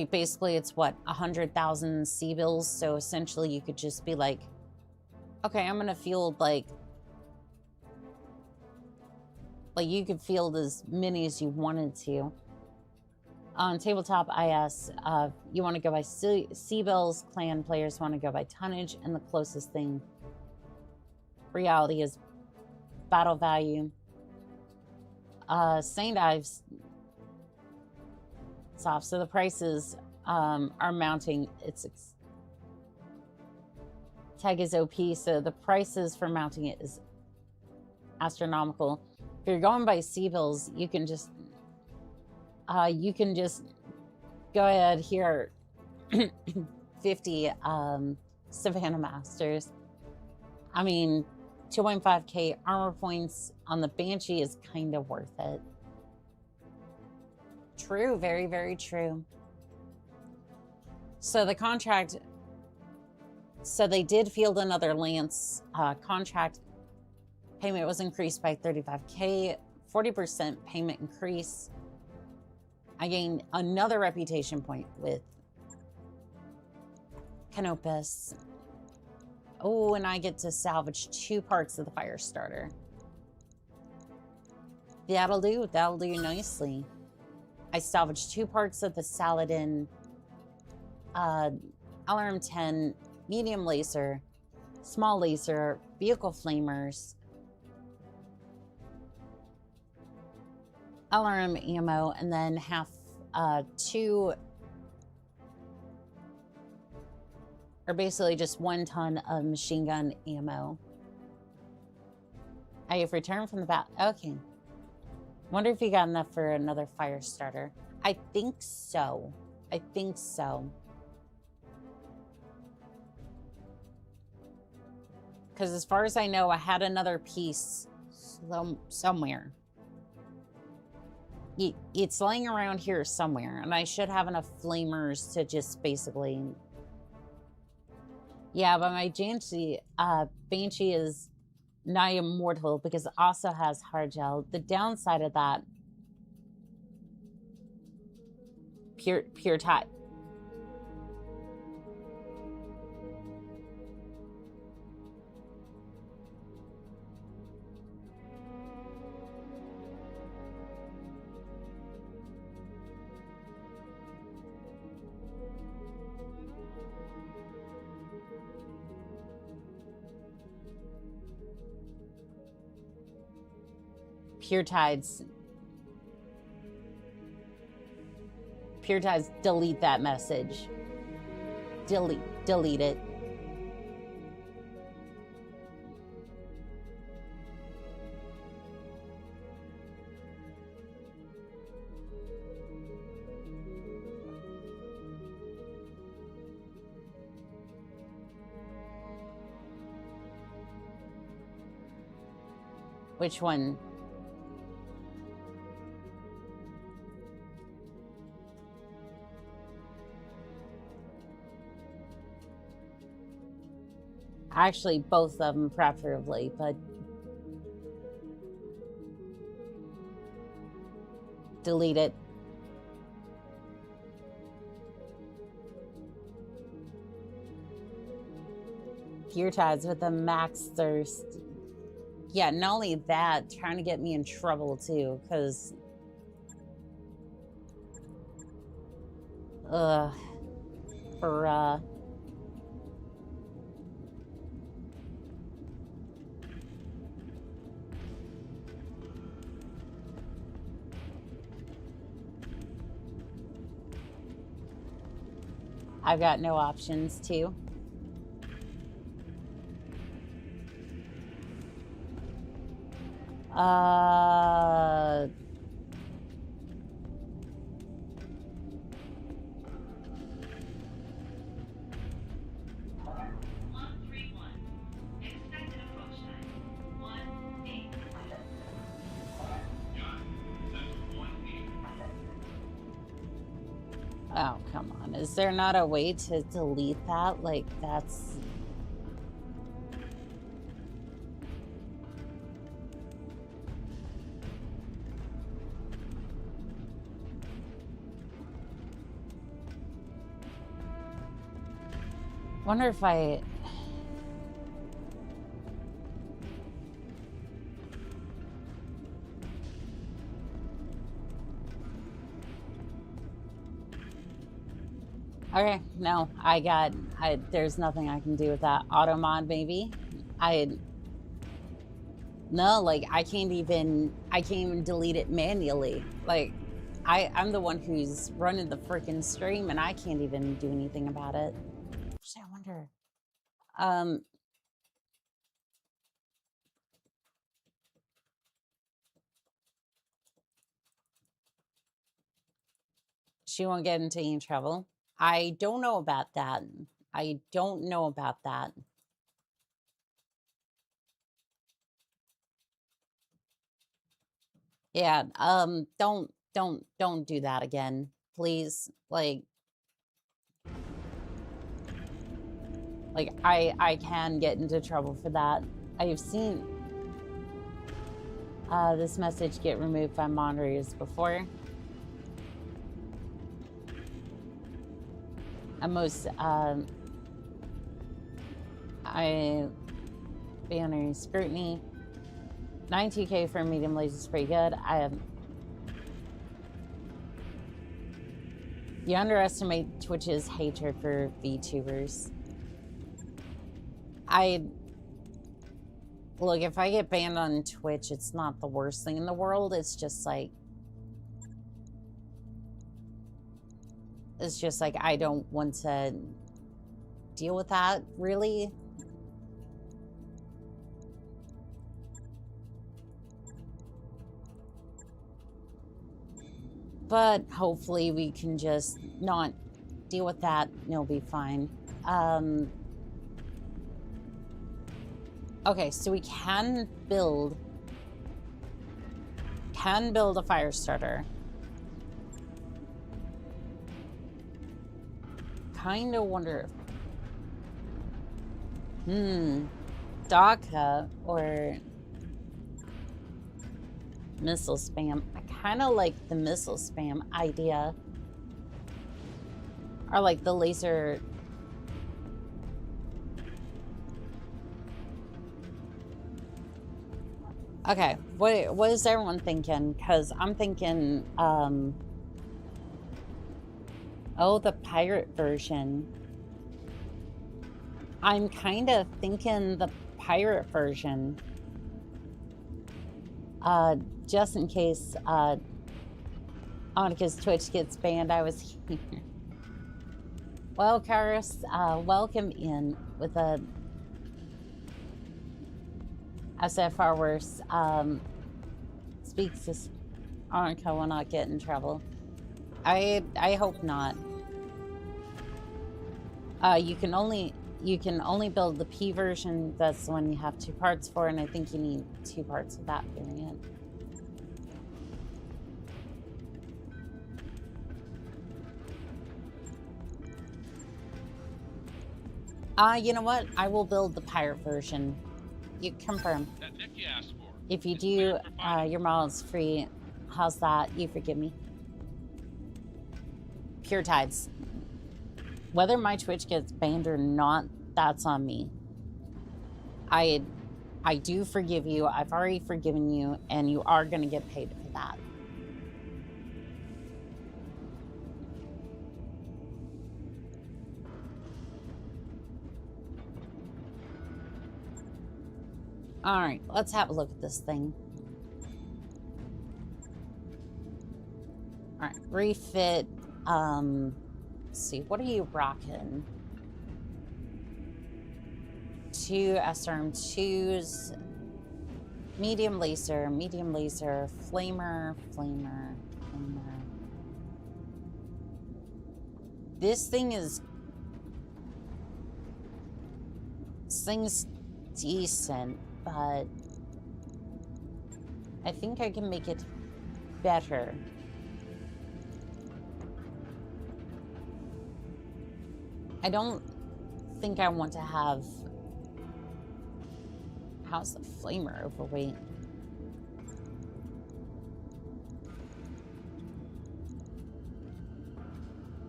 basically it's what, 100,000 C-bills, so essentially you could just be like, okay, I'm gonna field like you could field as many as you wanted to. On tabletop IS, you want to go by C-bills, clan players want to go by tonnage, and the closest thing reality is battle value. Saint Dives soft, so the prices are mounting. Tag is OP, so the prices for mounting it is astronomical. If you're going by C-bills, you can just go ahead here. 50 Savannah Masters. I mean, 2.5k armor points on the Banshee is kind of worth it. True, very, very true. So the contract, so they did field another Lance. Contract payment was increased by 35k, 40% payment increase. I gained another reputation point with Canopus. Oh, and I get to salvage 2 parts of the fire starter. That'll do nicely. I salvaged 2 parts of the Saladin, LRM-10, medium laser, small laser, vehicle flamers, LRM ammo, and then have 2, or basically just 1 ton of machine gun ammo. I have returned from the bat. Okay. Wonder if you got enough for another fire starter. I think so. I think so. Because as far as I know, I had another piece somewhere. It's laying around here somewhere, and I should have enough flamers to just basically... Yeah, but my Banshee is nigh immortal because it also has hard gel. The downside of that, pure type. Pure Tides, delete that message. Delete it. Which one? Actually, both of them preferably, but delete it. Pure Tides with the max thirst. Yeah, not only that, trying to get me in trouble too, because I've got no options too. Oh, come on. Is there not a way to delete that? Like, that's... Wonder if I... Okay, no, there's nothing I can do with that. Auto mod, maybe? No, like, I can't even delete it manually. Like, I'm the one who's running the freaking stream, and I can't even do anything about it. Actually, I wonder, she won't get into any trouble. I don't know about that. I don't know about that. Yeah, don't do that again, please. Like I can get into trouble for that. I've seen this message get removed by moderators before. I banner scrutiny. 92K for medium laser is pretty good. You underestimate Twitch's hatred for VTubers. Look, if I get banned on Twitch, it's not the worst thing in the world. It's just like I don't want to deal with that, really. But hopefully we can just not deal with that and it'll be fine. Okay, so we can build a fire starter. Kind of wonder if... DACA or missile spam. I kind of like the missile spam idea. Or like the laser... Okay, what is everyone thinking? Because I'm thinking, oh, the pirate version. I'm kind of thinking the pirate version. Just in case, Onica's Twitch gets banned, I was here. Well, Karis, welcome in with a SFR worse. Speaks to Onica will not get in trouble. I hope not. You can only build the P version. That's the one you have 2 parts for, and I think you need 2 parts of that variant. You know what? I will build the pirate version. You confirm. That Nick you asked for. If you do, your model is free. How's that? You forgive me. Pure Tides. Whether my Twitch gets banned or not, that's on me. I do forgive you. I've already forgiven you, and you are going to get paid for that. All right, let's have a look at this thing. All right, refit. Let's see, what are you rocking? 2 SRM2s, medium laser, flamer. This thing's decent, but I think I can make it better. I don't think I want to have... How's the flamer overweight?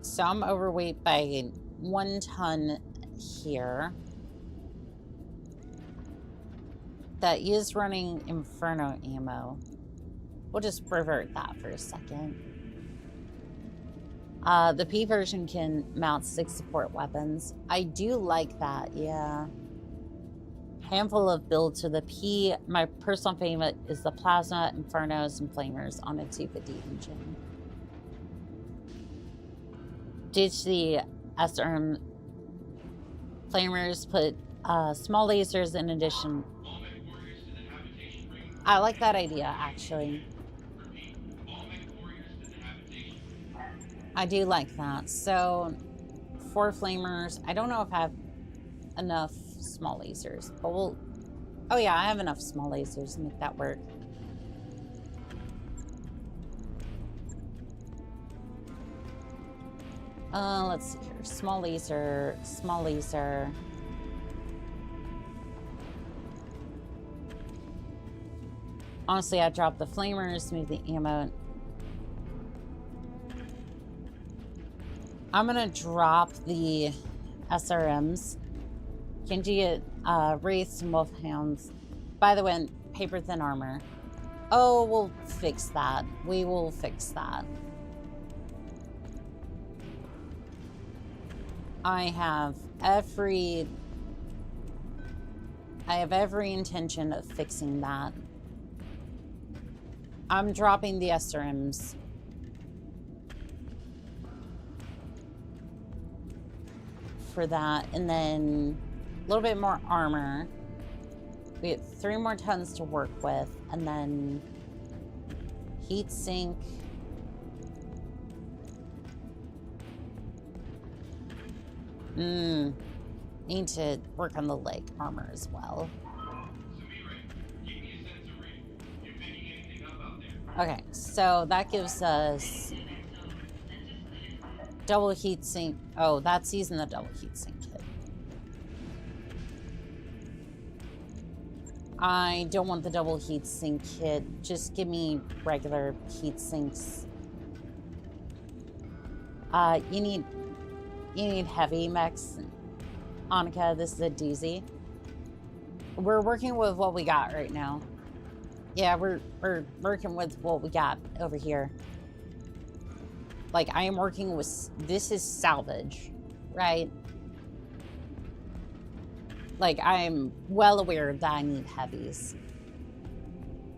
So I'm overweight by 1 ton here that is running Inferno ammo. We'll just revert that for a second. The P version can mount 6 support weapons. I do like that, yeah. Handful of builds for the P. My personal favorite is the Plasma, Infernos, and Flamers on a 250 engine. Ditch the SRM Flamers, put small lasers in addition. I like that idea, actually. I do like that. So, 4 Flamers. I don't know if I have enough small lasers, but we'll... Oh yeah, I have enough small lasers to make that work. Let's see here. Small laser, small laser. Honestly, I dropped the Flamers, move the ammo. I'm gonna drop the SRMs. Can you get Wraiths and Wolfhounds? By the way, paper thin armor. Oh, we'll fix that. We will fix that. I have every intention of fixing that. I'm dropping the SRMs. For that, and then a little bit more armor. We get 3 more tons to work with, and then heat sink. Need to work on the leg armor as well. Okay, so that gives us double heat sink. Oh, that's using the double heat sink kit. I don't want the double heat sink kit. Just give me regular heat sinks. You need heavy mechs. Annika, this is a doozy. We're working with what we got right now. Yeah, we're working with what we got over here. Like, I am working with... This is salvage, right? Like, I'm well aware that I need heavies.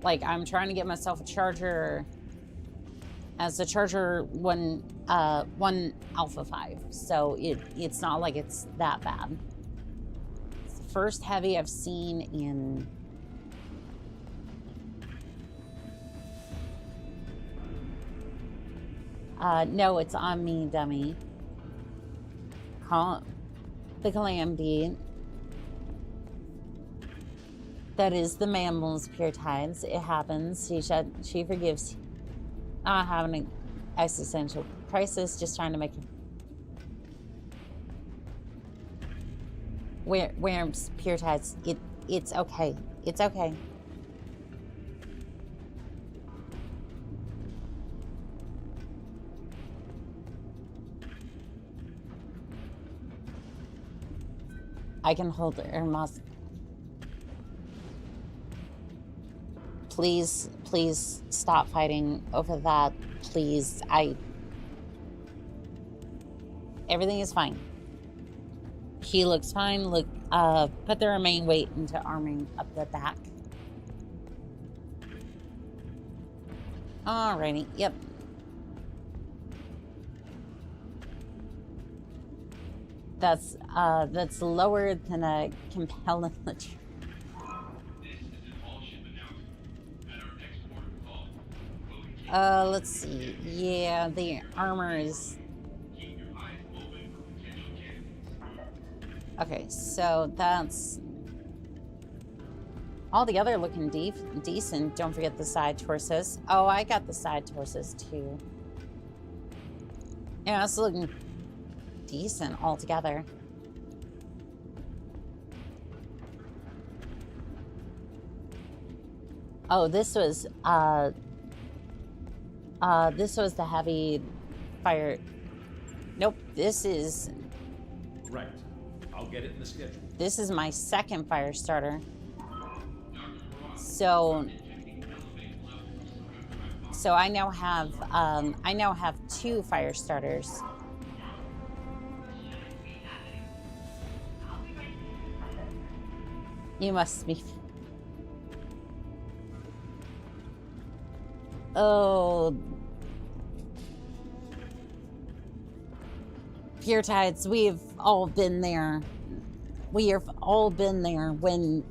Like, I'm trying to get myself a charger as a charger 1 Alpha 5. So it's not like it's that bad. It's the first heavy I've seen in... no, it's on me, dummy. Call the calamity. That is the mammal's pure tides. It happens. She forgives. Not having an existential crisis, just trying to make Where pure tides. It's okay. It's okay. I can hold Irma's. Please stop fighting over that. Please, everything is fine. He looks fine. Look, put the remaining weight into arming up the back. Alrighty, yep. That's lower than a compelling. Let's see. Yeah, the armor is... Okay, so that's... All the other looking decent. Don't forget the side torsos. Oh, I got the side torsos too. Yeah, it's looking decent altogether. Oh, this was the heavy fire. Nope, this is... Right. I'll get it in the schedule. This is my second fire starter. So I now have 2 fire starters. You must be. Oh. Pure Tides, we've all been there. We have all been there when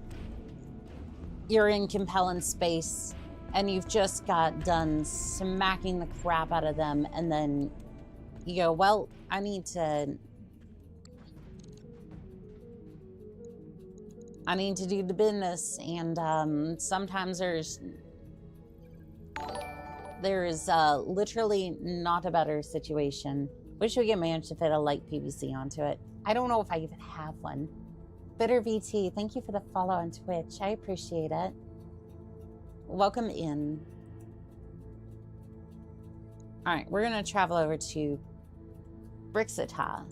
you're in compelling space and you've just got done smacking the crap out of them, and then you go, well, I need to do the business, and sometimes there's literally not a better situation. Wish we could manage to fit a light PVC onto it. I don't know if I even have one. Bitter VT, thank you for the follow on Twitch. I appreciate it. Welcome in. All right, we're gonna travel over to Brixita.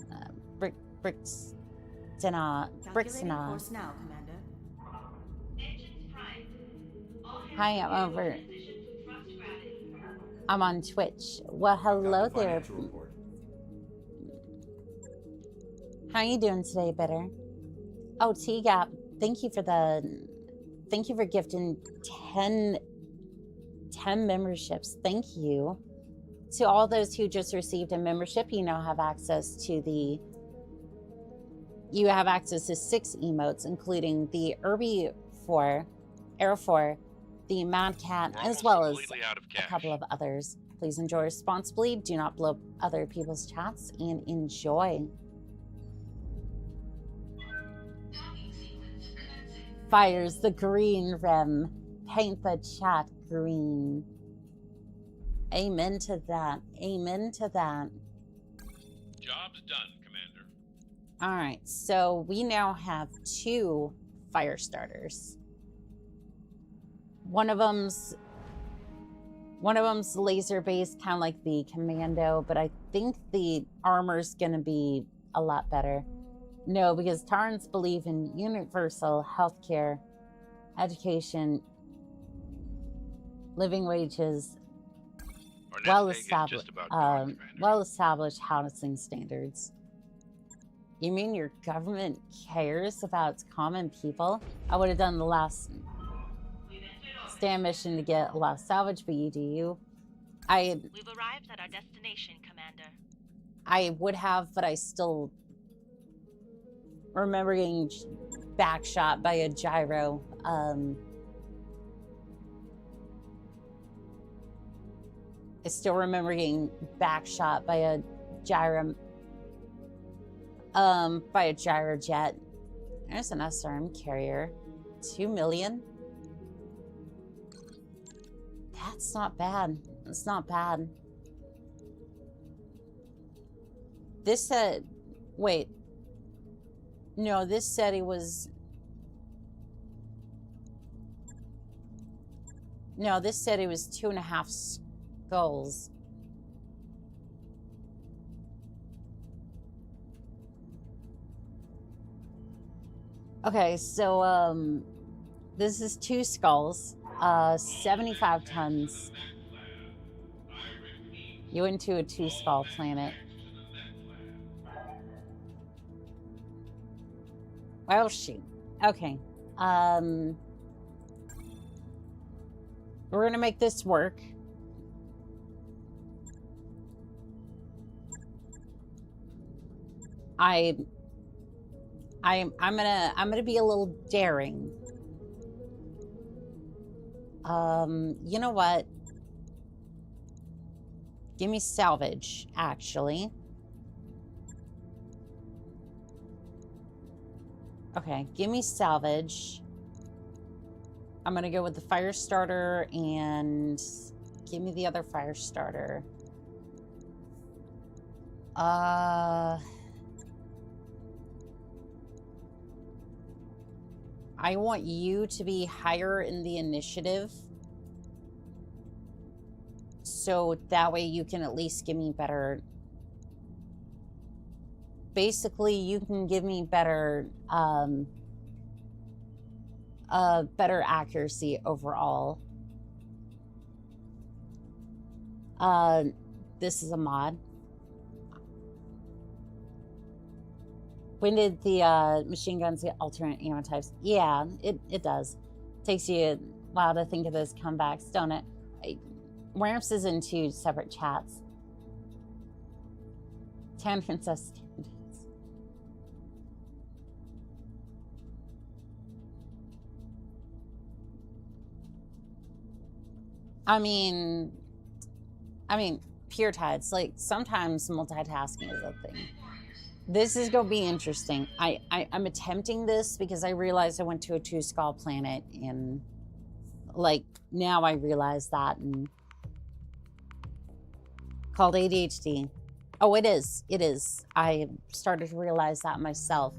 Brixina. Hi, I'm over. I'm on Twitch. Well, hello there. How are you doing today, Bitter? Oh, T-Gap, thank you for gifting 10 memberships. Thank you. To all those who just received a membership, you now have access to 6 emotes, including the Irby 4, Air 4, the Mad Cat, as well as a couple of others. Please enjoy responsibly. Do not blow up other people's chats, and enjoy. Fires the green rem. Paint the chat green. Amen to that. Amen to that. Job's done, Commander. All right, so we now have 2 fire starters. One of them's laser based, kind of like the commando, but I think the armor's gonna be a lot better. No, because Tarns believe in universal healthcare, education, living wages, well-established housing standards. You mean your government cares about its common people? I would have done the last stand mission to get a lot of salvage, but you do you. We've arrived at our destination, Commander. I would have, but I still remember getting backshot by a gyro. I still remember getting backshot by a gyro jet. There's an SRM carrier. 2 million. That's not bad. That's not bad. This said, wait. No, this said it was. No, this said it was 2.5 skulls. Okay, so this is 2 skulls, 75 tons. You went to a 2-skull planet. Well, shoot. Okay. We're gonna make this work. I'm gonna be a little daring. You know what? Give me salvage, actually. Okay, give me salvage. I'm gonna go with the fire starter and give me the other fire starter. I want you to be higher in the initiative, so that way you can at least give me better basically you can give me better better accuracy overall. This is a mod. When did the machine guns get alternate ammo types? Yeah, it does. Takes you a while to think of those comebacks, don't it? Ramps is in 2 separate chats. Tan Princess. I mean, pure tides. Like, sometimes multitasking is a thing. This is gonna be interesting. I'm attempting this because I realized I went to a 2-skull planet, and like now I realize that, and called ADHD. Oh, it is. It is. I started to realize that myself.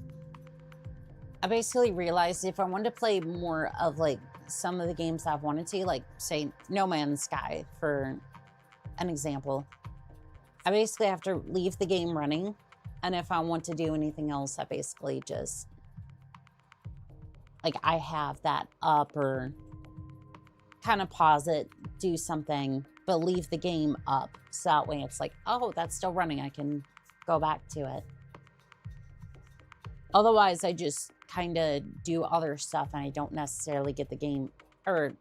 I basically realized if I wanted to play more of like some of the games I've wanted to, like say No Man's Sky for an example, I basically have to leave the game running. And if I want to do anything else, I basically just, like, I have that up or kind of pause it, do something, but leave the game up. So that way it's like, oh, that's still running. I can go back to it. Otherwise, I just kind of do other stuff and I don't necessarily get the game or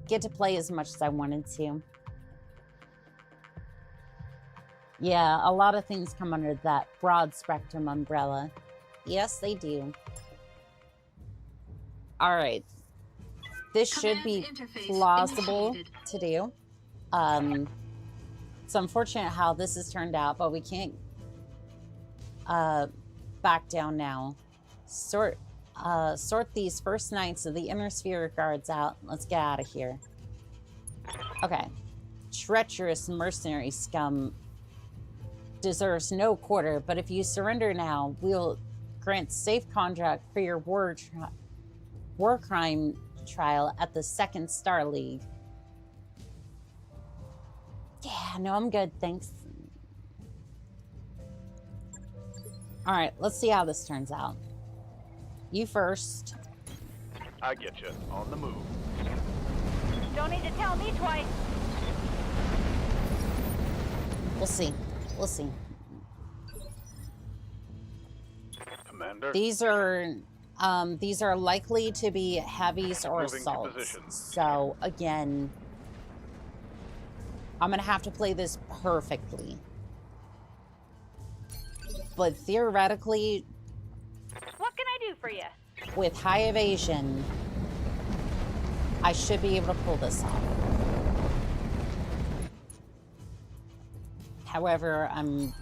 get to play as much as I wanted to. Yeah, a lot of things come under that broad spectrum umbrella. Yes, they do. All right. This should be plausible to do. It's unfortunate how this has turned out, but we can't back down now. Sort these first knights of the inner sphere guards out. Let's get out of here. Okay. Treacherous mercenary scum deserves no quarter, but if you surrender now, we'll grant safe contract for your war crime trial at the 2nd Star League. Yeah, no, I'm good, thanks. All right, let's see how this turns out. You first. I get you. On the move. Don't need to tell me twice. We'll see. We'll see. Commander. These are likely to be heavies or Moving to assaults. position. So again, I'm gonna have to play this perfectly. But theoretically, What can I do for you? with high evasion, I should be able to pull this off. However, I'm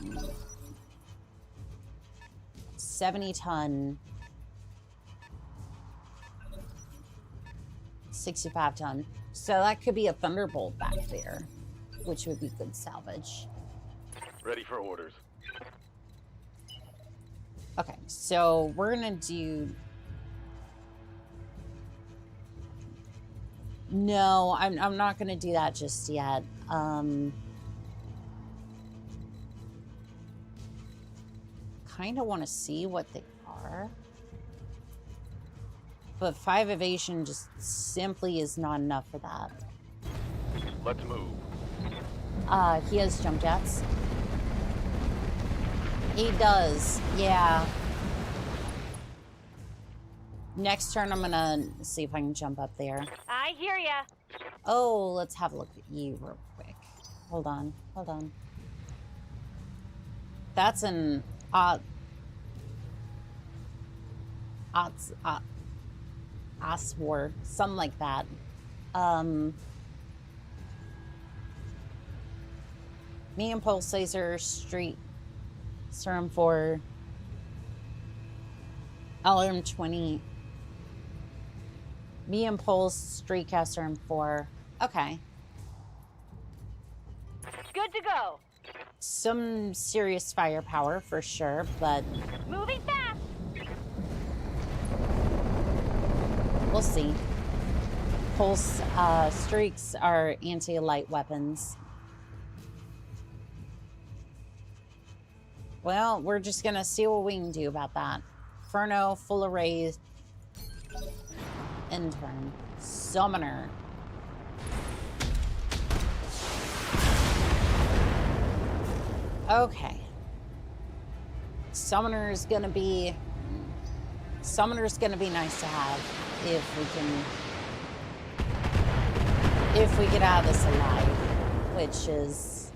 70-ton, 65-ton. So that could be a Thunderbolt back there, which would be good salvage. Ready for orders. Okay, so we're gonna do... No, I'm not gonna do that just yet. Kind of want to see what they are. But 5 evasion just simply is not enough for that. Let's move. He has jump jets. He does, yeah. Next turn, I'm gonna see if I can jump up there. I hear ya. Oh, let's have a look at you real quick. Hold on, hold on. That's an Oswar, something like that. Me and Pulse Laser Street Serum 4 LM20. Me and Pulse Street Caster M4. Okay. Good to go. Some serious firepower for sure, but Moving fast. we'll see. Pulse streaks are anti-light weapons. Well, we're just gonna see what we can do about that. Inferno, full array, intern, summoner. Okay. Summoner's gonna be nice to have if we get out of this alive, which is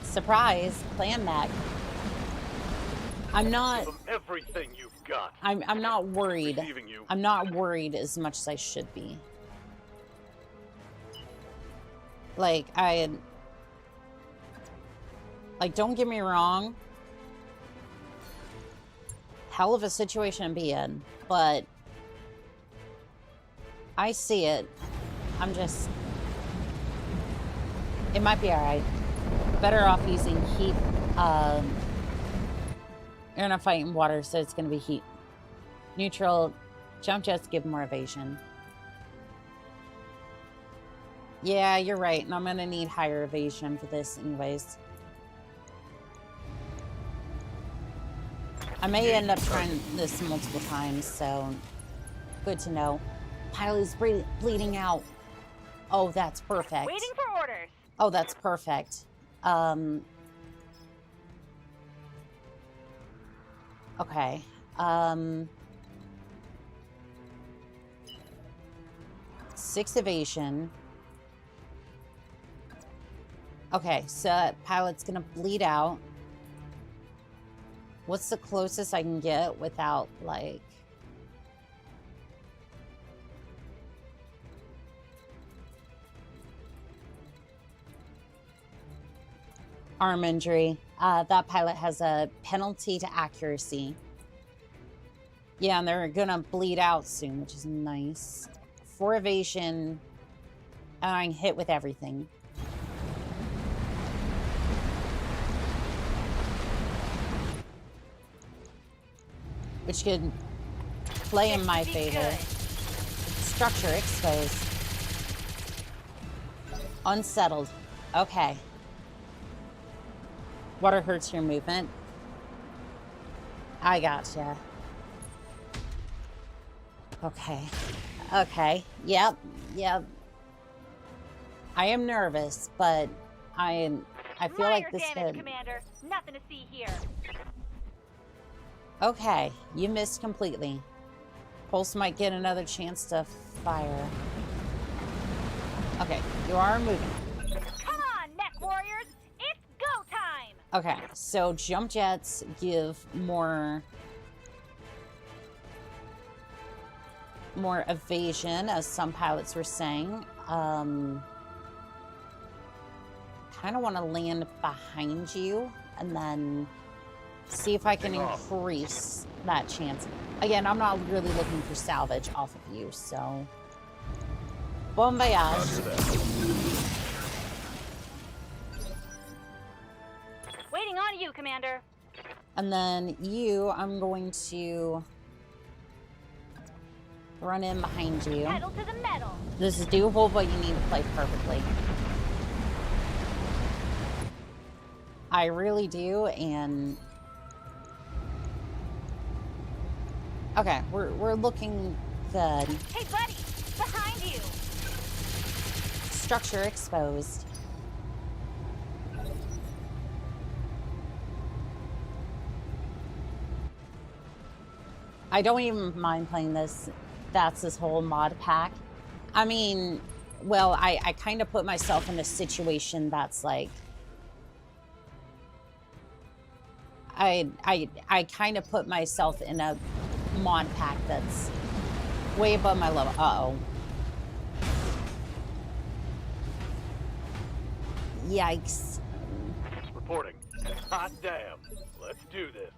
surprise, plan that. I'm not Give them everything you've got. I'm not worried. Receiving you. I'm not worried as much as I should be. Like don't get me wrong. Hell of a situation to be in, but I see it. I'm just... It might be alright. Better off using heat. You're not fighting water, so it's going to be heat. Neutral. Jump jets give more evasion. Yeah, you're right. And I'm going to need higher evasion for this anyways. I may end up trying this multiple times, so good to know. Pilot's bleeding out. Oh, that's perfect. Waiting for orders. Oh, that's perfect. Okay. 6 evasion. Okay, so pilot's gonna bleed out. What's the closest I can get without, like... Arm injury. That pilot has a penalty to accuracy. Yeah, and they're gonna bleed out soon, which is nice. 4 evasion, and I'm hit with everything. Which could play in my favor. Structure exposed. Unsettled. Okay. Water hurts your movement. I gotcha. Okay. Okay. Yep. Yep. I am nervous, but I feel like this could... Commander. Nothing to see here. Okay, you missed completely. Pulse might get another chance to fire. Okay, you are moving. Come on, mech warriors! It's go time! Okay, so jump jets give more evasion, as some pilots were saying. Kind of want to land behind you and then see if I can increase that chance. Again, I'm not really looking for salvage off of you, so... Bon voyage. Waiting on you, Commander. And then you, I'm going to run in behind you. Pedal to the metal. This is doable, but you need to play perfectly. I really do, and... Okay, we're looking good. Hey, buddy! Behind you! Structure exposed. I don't even mind playing this. That's this whole mod pack. I mean, well, I kind of put myself in a situation that's like... I kind of put myself in a mod pack that's way above my level. Uh-oh. Yikes. Reporting. Hot damn. Let's do this.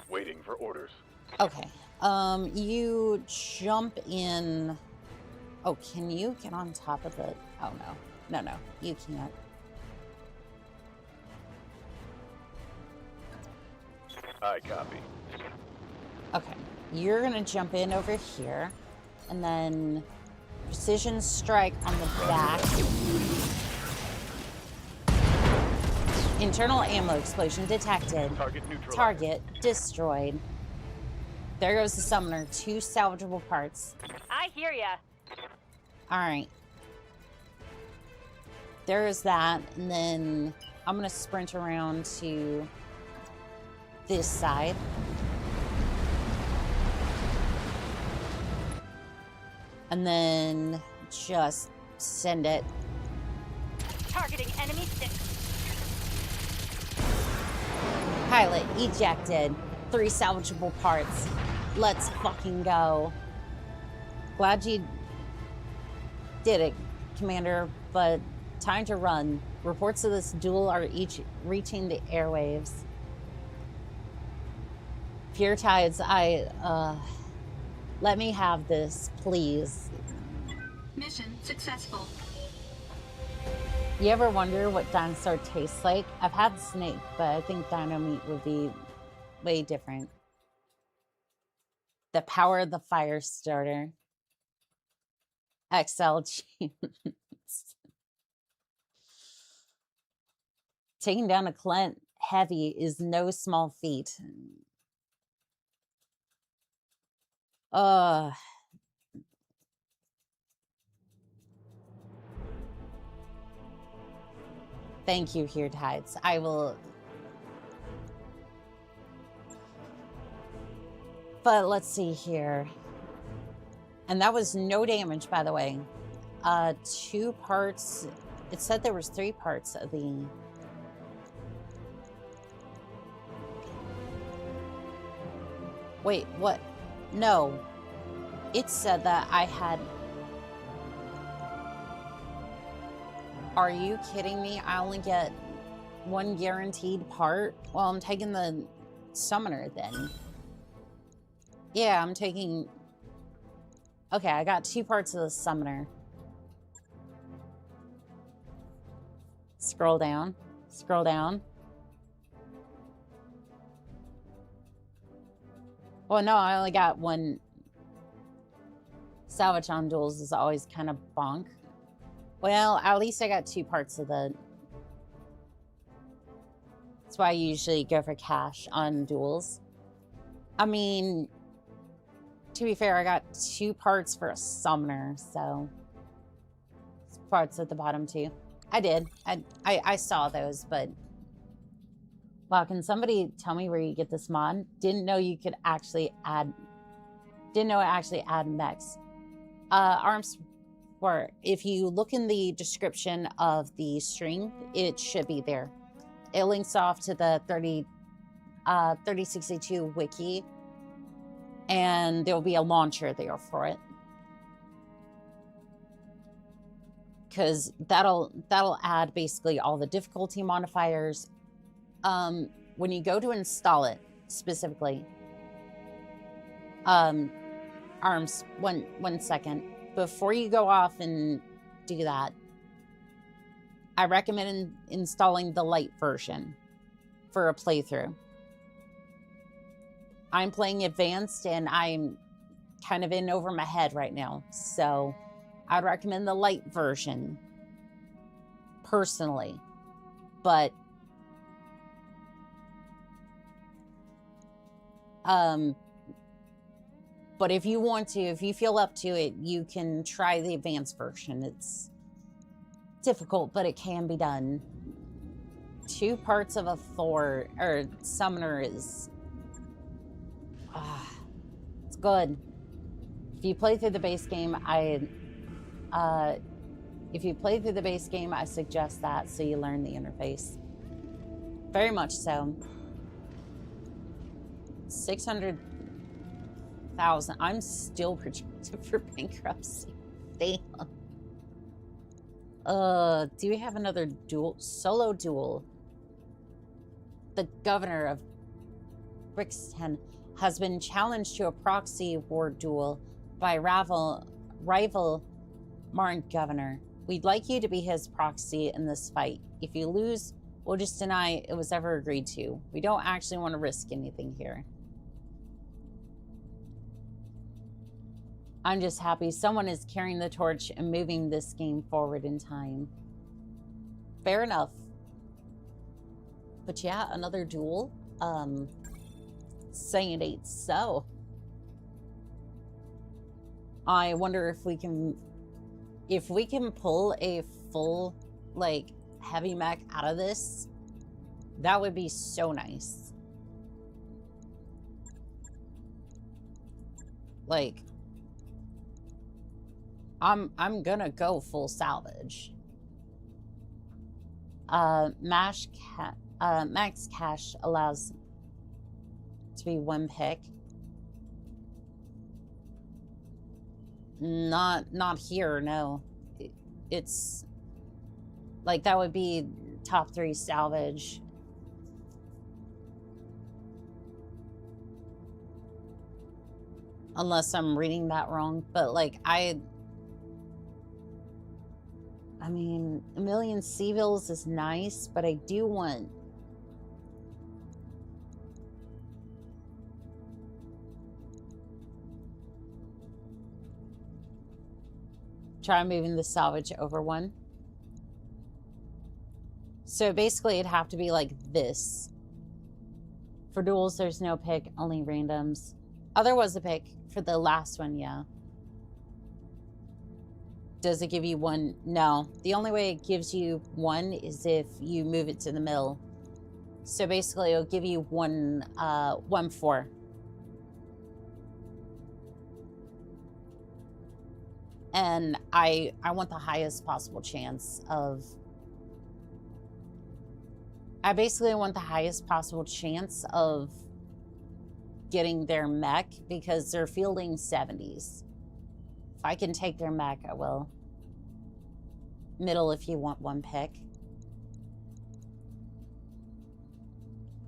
Waiting for orders. Okay. You jump in. Oh, can you get on top of the... Oh, no. No, you can't. I copy. Okay. You're gonna jump in over here, and then precision strike on the back. Internal ammo explosion detected. Target neutralized. Target destroyed. There goes the summoner. 2 salvageable parts. I hear ya. All right. There's that. And then I'm going to sprint around to this side. And then just send it. Targeting enemy 6. Pilot ejected. 3 salvageable parts. Let's fucking go. Glad you did it, Commander, but time to run. Reports of this duel are each reaching the airwaves. Pure Tides, let me have this, please. Mission successful. You ever wonder what dinosaur tastes like? I've had snake, but I think dino meat would be way different. The power of the fire starter. XL achievements. Taking down a Clint heavy is no small feat. Thank you, Here Tides. I will. But let's see here. And that was no damage, by the way. 2 parts. It said there was 3 parts of the. Wait, what? No. It said that I had. Are you kidding me? I only get 1 guaranteed part? Well, I'm taking the summoner then. Yeah, I'm taking... Okay, I got 2 parts of the summoner. Scroll down. Scroll down. Well, no, I only got 1. Salvage on duels is always kind of bonk. Well, at least I got 2 parts of the... That's why I usually go for cash on duels. I mean, to be fair, I got 2 parts for a summoner, so... Parts at the bottom, too. I did. I saw those, but... Wow, can somebody tell me where you get this mod? Didn't know you could actually add... Didn't know it actually add mechs. Arms... Or if you look in the description of the stream, it should be there. It links off to the 3062 wiki, and there'll be a launcher there for it. Because that'll add basically all the difficulty modifiers. When you go to install it specifically, Arms, one second. Before you go off and do that, I recommend installing the light version for a playthrough. I'm playing advanced and I'm kind of in over my head right now. So I'd recommend the light version personally. But if you want to, if you feel up to it, you can try the advanced version. It's difficult, but it can be done. 2 parts of a Thor or summoner is it's good. If you play through the base game, I suggest that so you learn the interface. Very much so. 600,000. I'm still projected for bankruptcy. Damn. Do we have another duel? Solo duel. The governor of Brixton has been challenged to a proxy war duel by rival Marn governor. We'd like you to be his proxy in this fight. If you lose, we'll just deny it was ever agreed to. We don't actually want to risk anything here. I'm just happy someone is carrying the torch and moving this game forward in time. Fair enough. But yeah, another duel. Saying it ain't so. I wonder if we can pull a full, like, heavy mech out of this. That would be so nice. Like, I'm gonna go full salvage. Max cash allows to be one pick. Not here, no. It's like that would be top 3 salvage. Unless I'm reading that wrong, but like I mean, a million Seavilles is nice, but I do want try moving the salvage over one. So basically it'd have to be like this. For duels, there's no pick, only randoms. Oh, there was a pick for the last one, yeah. Does it give you one? No. The only way it gives you one is if you move it to the middle. So basically it'll give you 1-4. And I want the highest possible chance of... I basically want the highest possible chance of getting their mech because they're fielding 70s. If I can take their mech, I will. Middle if you want one pick.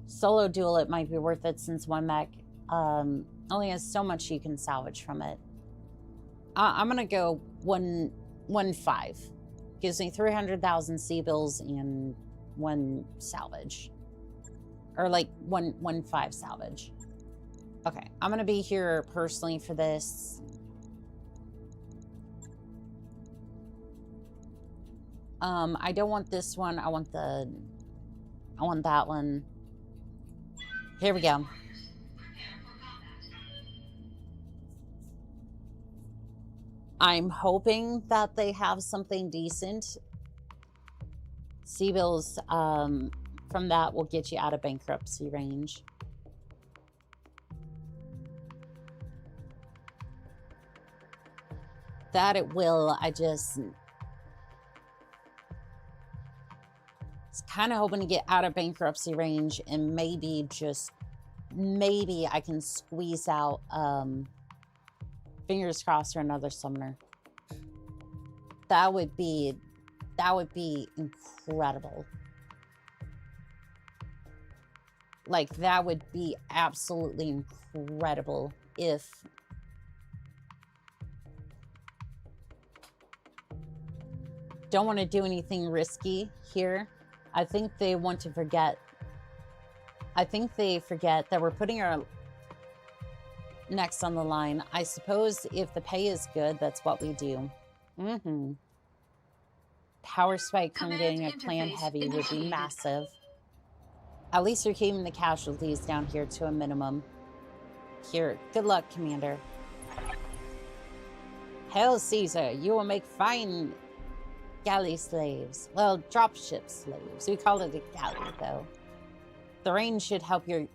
Solo duel, it might be worth it since one mech only has so much you can salvage from it. I'm gonna go 1-5. Gives me 300,000 Seavilles and 1 salvage. Or like 1-5 salvage. Okay, I'm gonna be here personally for this. I don't want this one. I want that one. Here we go. I'm hoping that they have something decent. Seavilles from that will get you out of bankruptcy range. That it will. It's kind of hoping to get out of bankruptcy range and maybe I can squeeze out fingers crossed for another summoner. That would be incredible. Like, that would be absolutely incredible if don't want to do anything risky here. I think they want to forget. I think they forget that we're putting our next on the line. I suppose if the pay is good, that's what we do. Power spike from getting a clan heavy would be massive. At least you're keeping the casualties down here to a minimum. Here, good luck, Commander. Hail Caesar, you will make fine galley slaves. Well, dropship slaves. We call it a galley, though. The rain should help your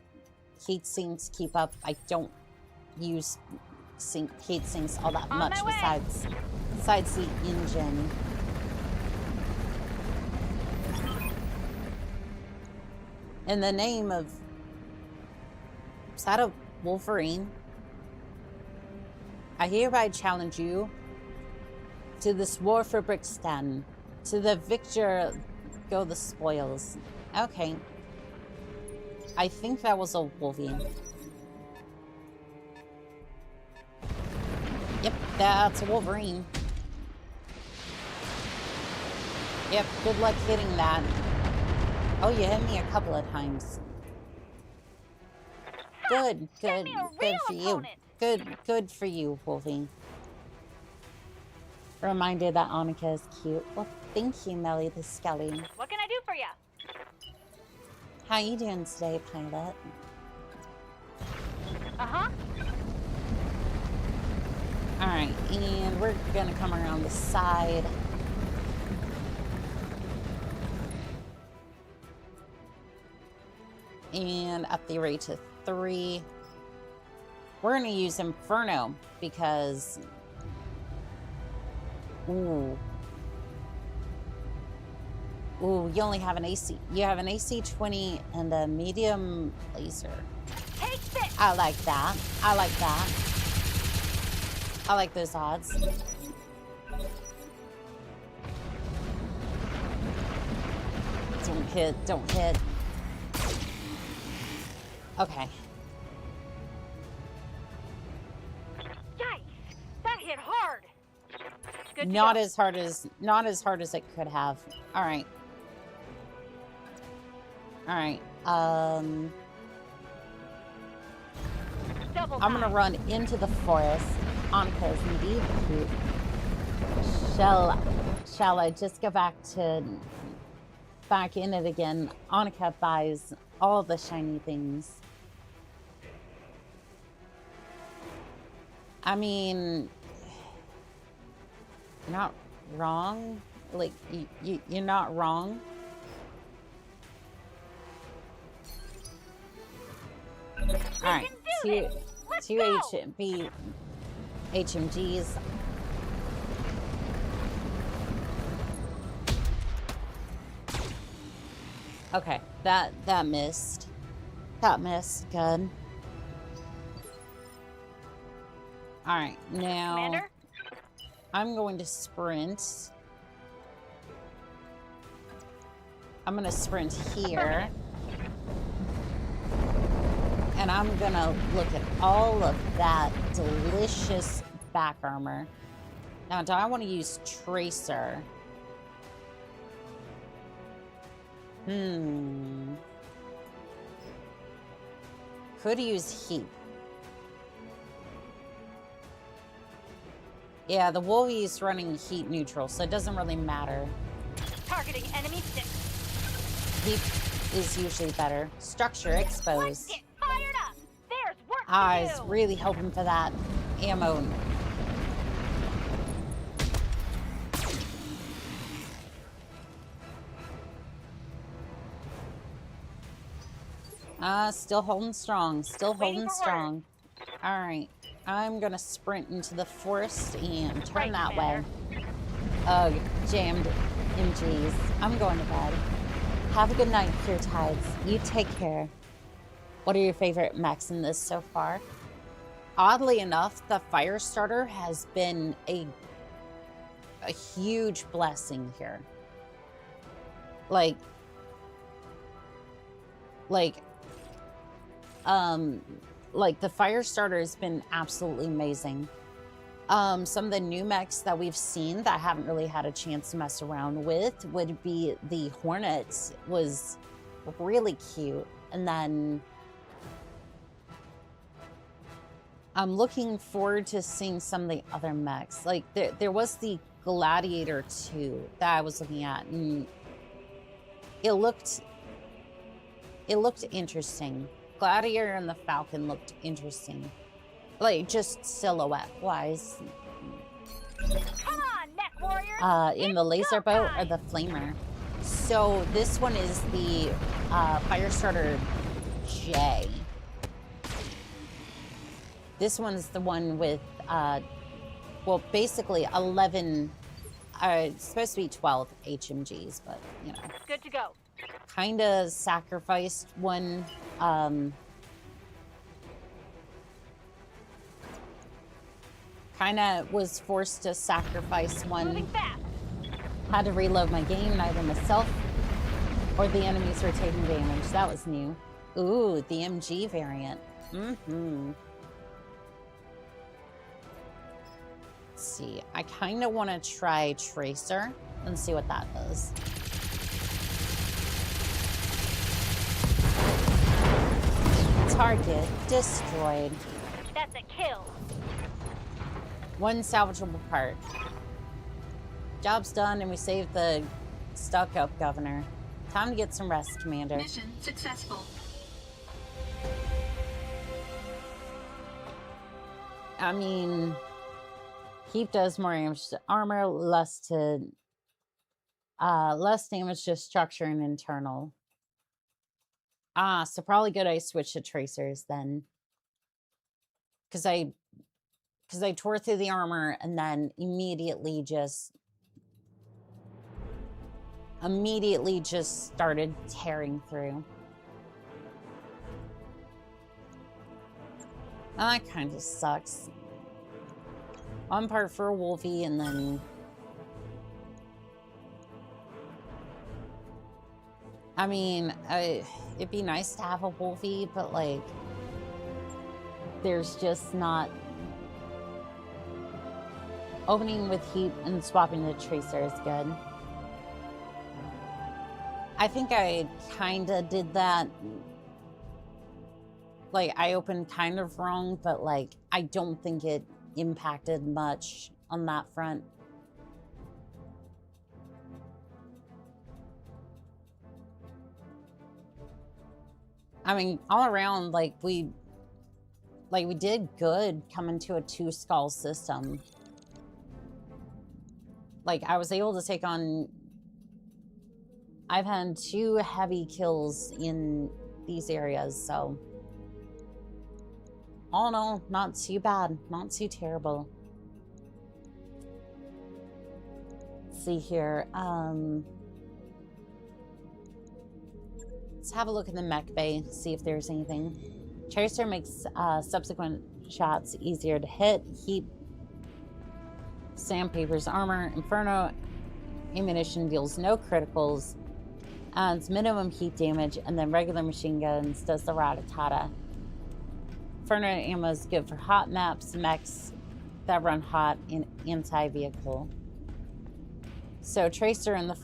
heat sinks keep up. I don't use heat sinks all that much besides the engine. In the name of... Is that a Wolverine? I hereby challenge you to this war for Brixton. To the victor go the spoils. Okay. I think that was a Wolverine. Yep, that's a Wolverine. Yep, good luck hitting that. Oh, you hit me a couple of times. Good for you. Good for you, Wolverine. Reminded that Annika is cute. Well, thank you, Melly the Skelly. What can I do for you? How you doing today, pilot? Uh-huh. Alright, and we're gonna come around the side. And up the array to 3. We're gonna use Inferno because... Ooh. Ooh, you only have an AC. You have an AC 20 and a medium laser. Take this. I like that. I like that. I like those odds. Don't hit. Don't hit. Okay. Yikes! That hit hard. Good to Not go. as hard as it could have. All right. All right. Double I'm gonna time. run into the forest. Anka's indeed cute. Shall I just go back in it again? Anka buys all the shiny things. I mean, you're not wrong. Like you're not wrong. All right, two HMGs. Okay, that missed. That missed. Good. All right, now Commander? I'm going to sprint. I'm gonna sprint here. And I'm gonna look at all of that delicious back armor. Now, do I want to use Tracer? Could use Heat. Yeah, the Wolvie's running Heat neutral, so it doesn't really matter. Targeting enemy 6. Heat is usually better. Structure Let's exposed. get fired up. There's work I to was do. really hoping for that ammo. Still holding strong. Still Waiting holding for strong. All right. I'm going to sprint into the forest and turn Right, that Commander. way. Ugh, jammed MGs. I'm going to bed. Have a good night, Pure Tides. You take care. What are your favorite mechs in this so far? Oddly enough, the Firestarter has been a huge blessing here. Like the Firestarter has been absolutely amazing. Some of the new mechs that we've seen that I haven't really had a chance to mess around with would be the Hornet. Was really cute. And then I'm looking forward to seeing some of the other mechs. Like there was the Gladiator 2 that I was looking at, and it looked interesting. Gladiator and the Falcon looked interesting. Like, just silhouette-wise. Come on, Mech Warriors. In the laser boat or the flamer. So this one is the Firestarter J. This one's the one with, well, basically 11, it's supposed to be 12 HMGs, but, you know. Good to go. Kind of sacrificed one, kind of was forced to sacrifice one. Moving fast. Had to reload my game, neither myself or the enemies were taking damage. That was new. Ooh, the MG variant. Let's see. I kind of want to try Tracer and see what that does. Target destroyed. That's a kill. One salvageable part. Job's done, and we saved the stuck-up governor. Time to get some rest, Commander. Mission successful. I mean, heap does more damage to armor, less damage to structure and internal. Ah, so probably good I switched to tracers then. Because I tore through the armor and then immediately just started tearing through. That kind of sucks. One part for a Wolfie and then... I mean, it'd be nice to have a Wolfie, but like... There's just not... Opening with heat and swapping to tracer is good. I think I kinda did that. Like, I opened kind of wrong, but like, I don't think it impacted much on that front. I mean, all around, like we did good coming to a 2-skull system. Like, I was able to take on... I've had 2 heavy kills in these areas, so... All in all, not too bad. Not too terrible. Let's see here. Let's have a look in the mech bay, see if there's anything. Tracer makes subsequent shots easier to hit. Heat sandpaper's armor. Inferno ammunition deals no criticals. Adds minimum heat damage, and then regular machine guns does the rat-a-tat-ta. Inferno ammo is good for hot maps, mechs that run hot in anti-vehicle. So tracer in the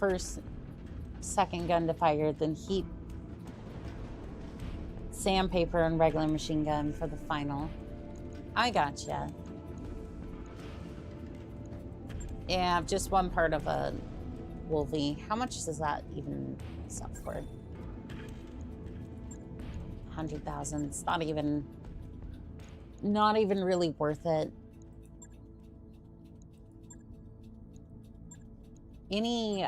second gun to fire, then heat, sandpaper, and regular machine gun for the final. I gotcha. Yeah, just one part of a Wolvie. How much does that even sell for? 100,000. It's not even really worth it. Any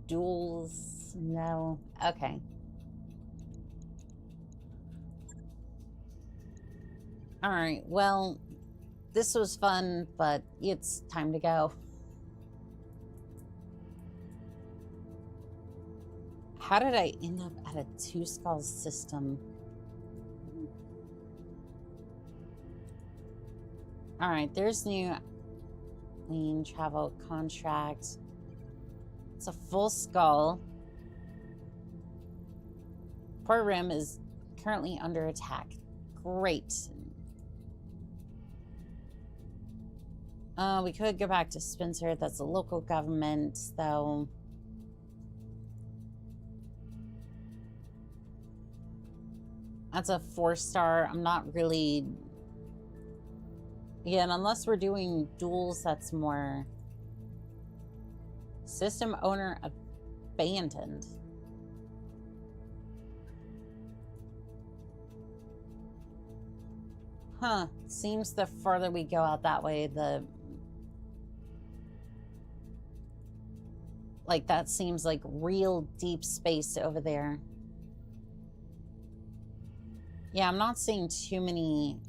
duels? No. Okay. All right. Well, this was fun, but it's time to go. How did I end up at a 2-skull system? All right, there's new lean travel contract. It's a full skull. Port Rim is currently under attack. Great. We could go back to Spencer. That's a local government, though. That's a 4-star. I'm not really... Again, unless we're doing duels, that's more... System owner abandoned. Huh. Seems the further we go out that way, the... Like, that seems like real deep space over there. Yeah, I'm not seeing too many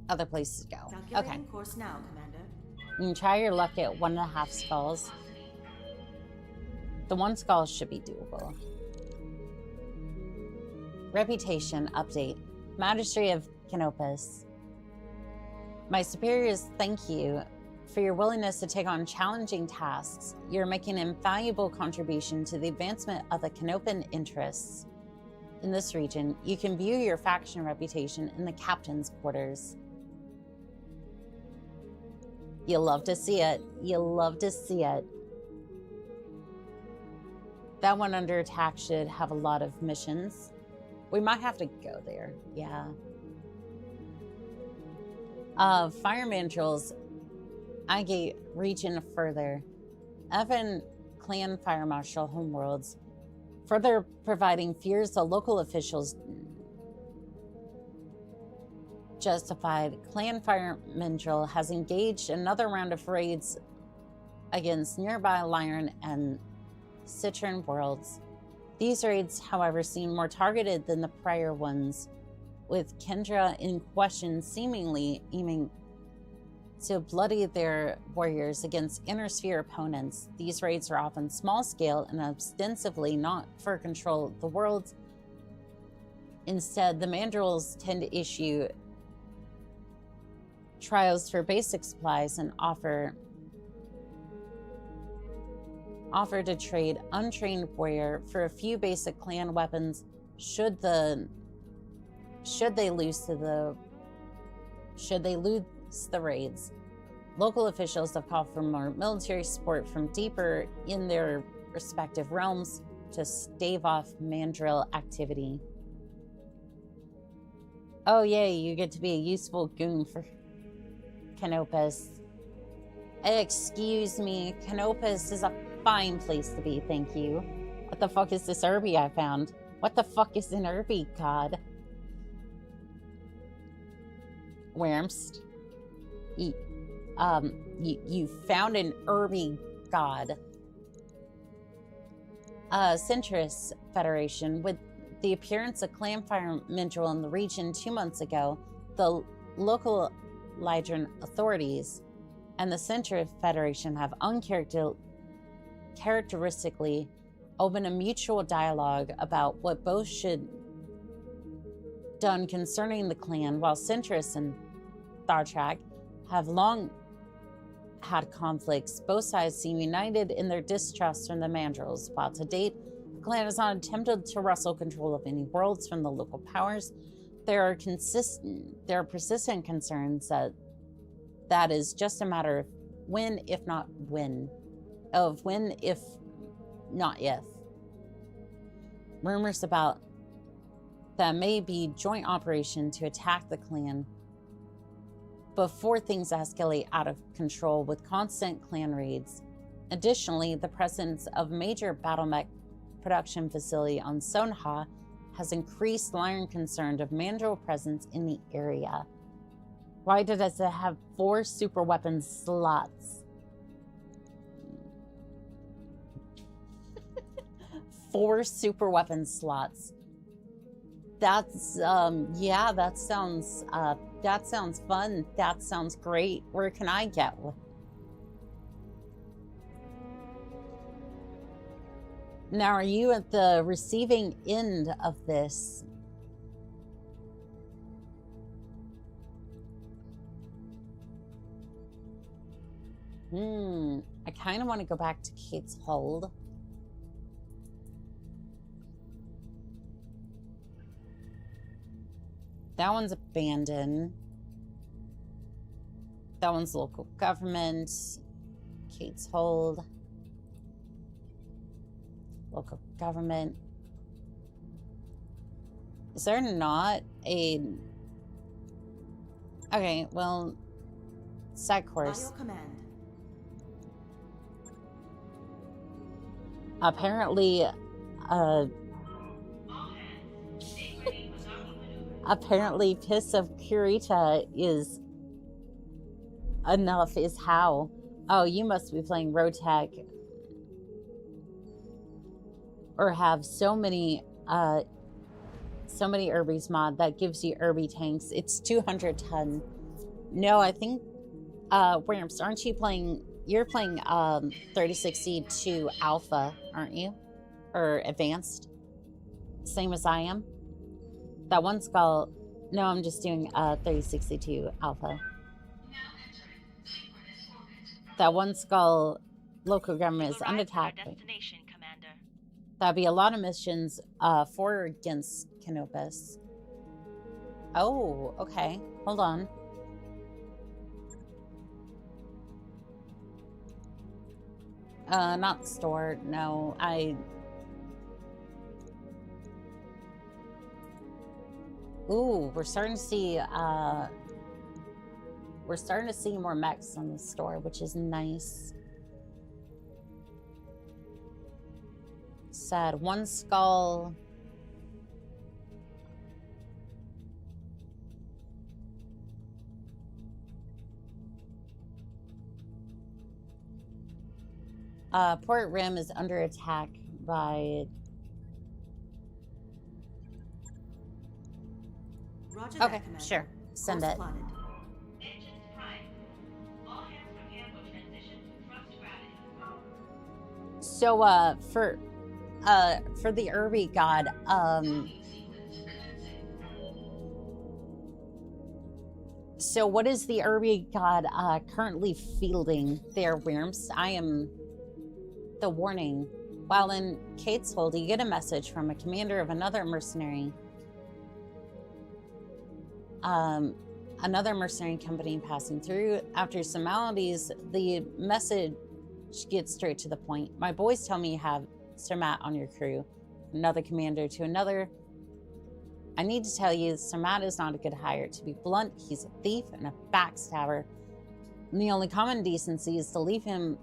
other places to go. Okay. Course now, Commander. You can try your luck at 1.5 skulls. The 1 skull should be doable. Reputation update. Magistrate of Canopus. My superiors thank you for your willingness to take on challenging tasks. You're making an invaluable contribution to the advancement of the Canopan interests in this region. You can view your faction reputation in the captain's quarters. You'll love to see it. You'll love to see it. That one under attack should have a lot of missions. We might have to go there. Yeah. Fire mandrills Agate region further. Evan Clan Fire Marshal Homeworlds, further providing fears the local officials justified. Clan Fire Mindril has engaged another round of raids against nearby Lyron and Citron worlds. These raids, however, seem more targeted than the prior ones, with Kendra in question seemingly aiming to bloody their warriors against inner sphere opponents. These raids are often small scale and ostensibly not for control of the world. Instead, the Mandrils tend to issue trials for basic supplies and offer to trade untrained warrior for a few basic clan weapons should they lose the raids. Local officials have called for more military support from deeper in their respective realms to stave off Mandrill activity. Oh yay, you get to be a useful goon for Canopus. Excuse me, Canopus is a fine place to be, thank you. What the fuck is this Irby I found? What the fuck is an Irby, god? Wormst. You found an Irby god. Centris Federation. With the appearance of Clanfire Mindril in the region 2 months ago, the local Lydran authorities and the Centris Federation have uncharacteristically opened a mutual dialogue about what both should done concerning the clan, while Centris and Thartrak have long had conflicts. Both sides seem united in their distrust from the Mandrils, while to date, the clan has not attempted to wrestle control of any worlds from the local powers. There are persistent concerns that is just a matter of when, if not when. Of when, if not if. Rumors about that may be joint operation to attack the clan before things escalate out of control with constant clan raids. Additionally, the presence of major Battletech production facility on Sonha has increased Lyron concern of Mandrill presence in the area. Why does it have 4 super weapon slots? 4 super weapon slots. That's yeah, that sounds fun. That sounds great. Where can I get one? Now, are you at the receiving end of this? I kind of want to go back to Kate's Hold. That one's abandoned. That one's local government. Kate's Hold. Local government. Is there not a... Okay, well... Side course. Apparently, apparently Piss of Kurita is enough is how. Oh, you must be playing Rotech. Or have so many Irby's mod that gives you Irby tanks. It's 200 ton. No, I think Wimps, aren't you playing? You're playing 3060 to Alpha, aren't you? Or Advanced? Same as I am. That one's called... No, I'm just doing 3062 Alpha. That one's called Local Government is under attack. That'd be a lot of missions for or against Canopus. Oh, okay. Hold on. Not store. No, Ooh, we're starting to see, we're starting to see more mechs on the store, which is nice. Sad. One skull. Port Rim is under attack by... Roger Okay, that, Commander. sure. Send Course it. plotted. Engines prime. All hands prepare for transition to thrust gravity. So, for the Irby god, so what is the Irby god, currently fielding their wimps? I am the warning. While in Kate's hold, you get a message from a commander of another mercenary company passing through. After some maladies, the message gets straight to the point. My boys tell me you have Sir Matt on your crew. Another commander to another. I need to tell you, Sir Matt is not a good hire. To be blunt, he's a thief and a backstabber. And the only common decency is to leave him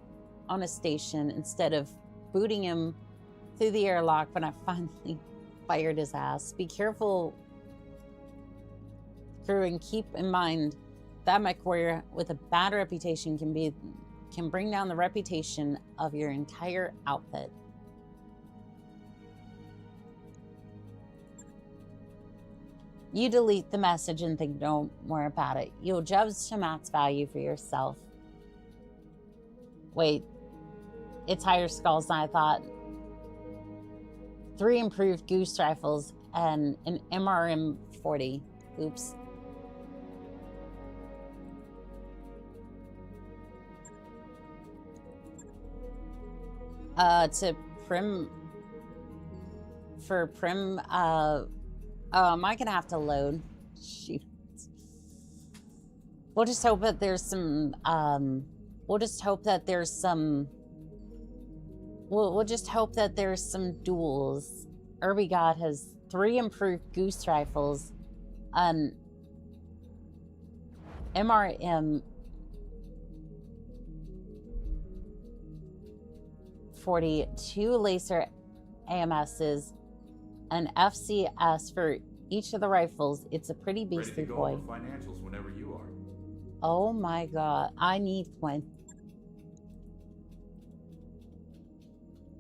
on a station instead of booting him through the airlock when I finally fired his ass. Be careful, crew, and keep in mind that mech warrior with a bad reputation can bring down the reputation of your entire outfit. You delete the message and think no more about it. You'll judge Shamat's value for yourself. Wait, it's higher skulls than I thought. 3 improved goose rifles and an MRM-40. Oops. To Prim... For Prim, oh, am I gonna have to load? Shoot. We'll just hope that there's some, we'll just hope that there's some duels. Irby God has 3 improved goose rifles, an MRM 40, 2 laser AMSs, an FCS for each of the rifles. It's a pretty beastly boy. Ready to go over financials whenever you are. Oh my god, I need one.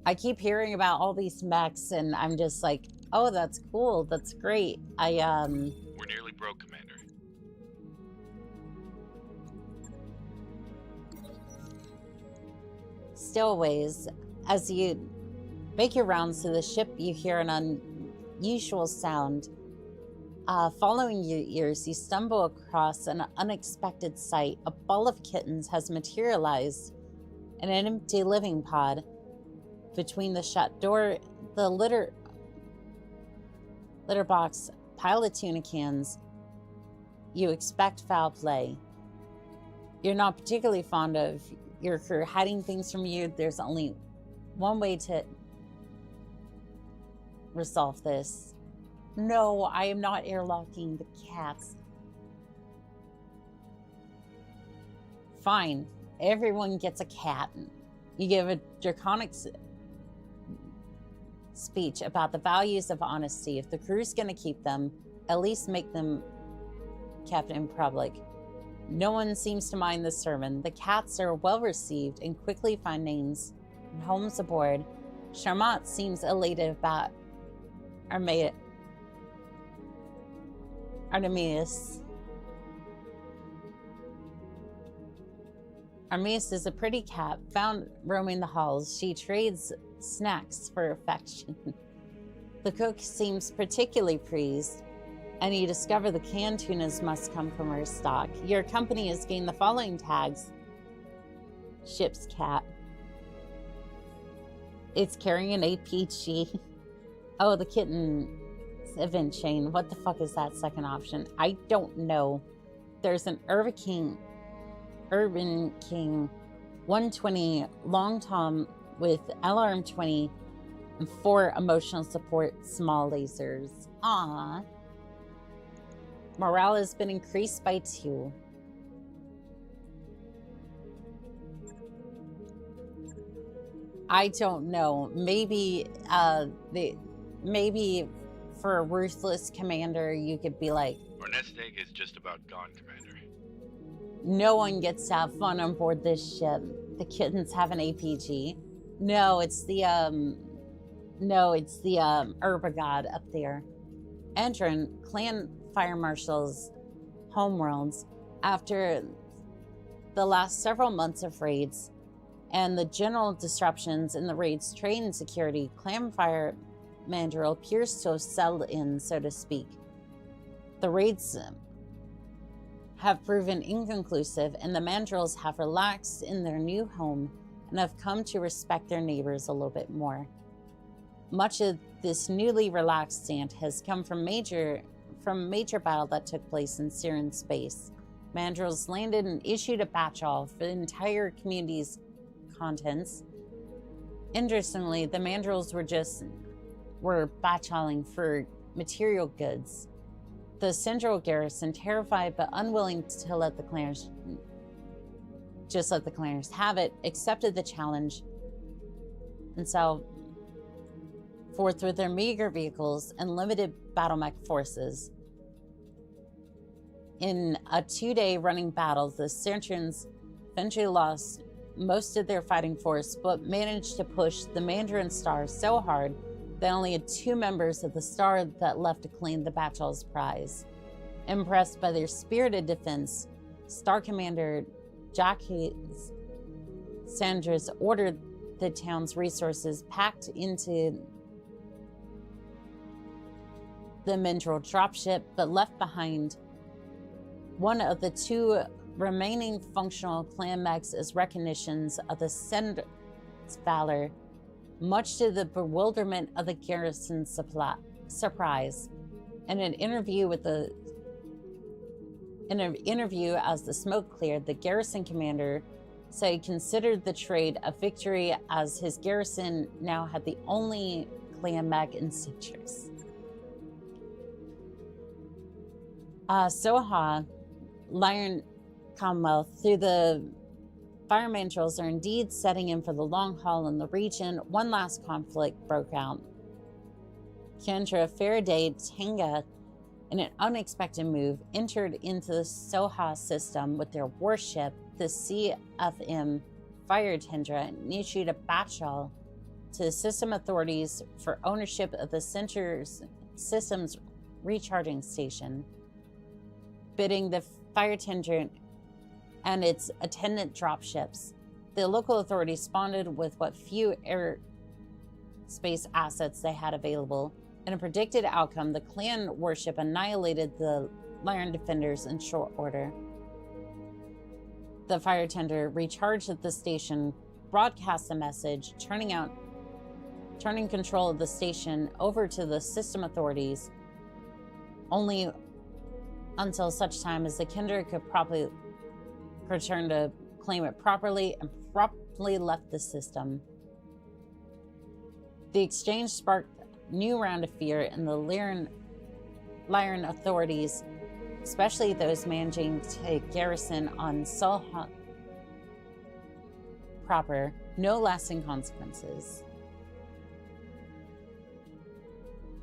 I keep hearing about all these mechs and I'm just like, oh, that's cool, that's great. We're nearly broke, Commander. Stillaways, as you make your rounds to the ship, you hear an unusual sound. Following your ears, you stumble across an unexpected sight. A ball of kittens has materialized in an empty living pod. Between the shut door, the litter box, pile of tuna cans, you expect foul play. You're not particularly fond of your crew hiding things from you. There's only one way to resolve this. No, I am not airlocking the cats. Fine, everyone gets a cat. You give a draconic speech about the values of honesty. If the crew's gonna keep them, at least make them kept in public. No one seems to mind the sermon. The cats are well received and quickly find names and homes aboard. Charmant seems elated about Artemis. Artemis is a pretty cat found roaming the halls. She trades snacks for affection. The cook seems particularly pleased, and you discover the canned tunas must come from her stock. Your company has gained the following tags. Ship's cat. It's carrying an APG. Oh, the kitten event chain. What the fuck is that second option? I don't know. There's an Urban King 120 long tom with LRM 20 and 4 emotional support small lasers. Aww. Morale has been increased by 2. I don't know. Maybe maybe for a ruthless commander, you could be like, Our nest egg is just about gone, Commander. no one gets to have fun on board this ship. The kittens have an APG. No, it's the Herba God up there. Entering Clan Fire Marshal's homeworlds after the last several months of raids and the general disruptions in the raid's trade and security, Clan Fire Mandrill appears to have settled in, so to speak. The raids have proven inconclusive, and the Mandrills have relaxed in their new home and have come to respect their neighbors a little bit more. Much of this newly relaxed stand has come from a major battle that took place in Siren space. Mandrills landed and issued a batch-all for the entire community's contents. Interestingly, the Mandrills were batch-alling for material goods. The central garrison, terrified but unwilling to let the clanners have it, accepted the challenge and so forth with their meager vehicles and limited battle mech forces. In a 2-day running battle, the Centurions eventually lost most of their fighting force, but managed to push the Mandarin Star so hard they only had 2 members of the Star that left to claim the Batchel's prize. Impressed by their spirited defense, Star Commander Jacques Sanders ordered the town's resources packed into the Mandrill dropship, but left behind one of the 2 remaining functional clan mechs as recognitions of the Sender's valor, much to the bewilderment of the garrison's surprise. In an interview as the smoke cleared, the garrison commander said he considered the trade a victory as his garrison now had the only clan mech in centuries. Soha, Lyran Commonwealth, through the Fire Mandrills are indeed setting in for the long haul in the region. One last conflict broke out. Kendra Faraday Tenga, in an unexpected move, entered into the Soha system with their warship, the CFM Fire Tendra, and issued a batch-all to the system authorities for ownership of the center's system's recharging station, bidding the Fire Tendra and its attendant dropships. The local authorities responded with what few airspace assets they had available. In a predicted outcome, the clan warship annihilated the Lyran defenders in short order. The fire tender recharged at the station, broadcast a message, turning control of the station over to the system authorities, only until such time as the Kinder could properly return to claim it properly, and promptly left the system. The exchange sparked a new round of fear in the Lyran authorities, especially those managing to garrison on Soha proper. No lasting consequences.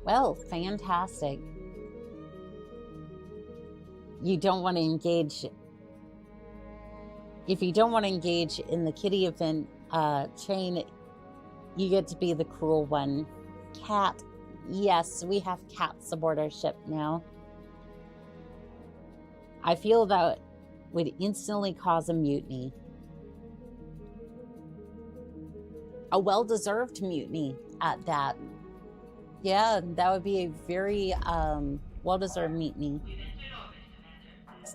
Well, fantastic. You don't want to engage. If you don't want to engage in the kitty event chain, you get to be the cruel one. Cat. Yes, we have cats aboard our ship now. I feel that would instantly cause a mutiny. A well-deserved mutiny at that. Yeah, that would be a very well-deserved mutiny.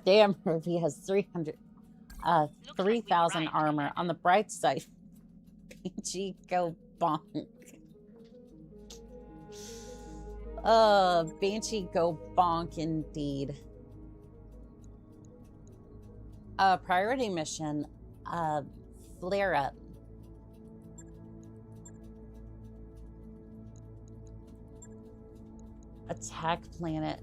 Damn, Ruby has 3,000 armor. On the bright side, PG go bonk. Banshee go bonk indeed. Priority mission, flare up. Attack planet.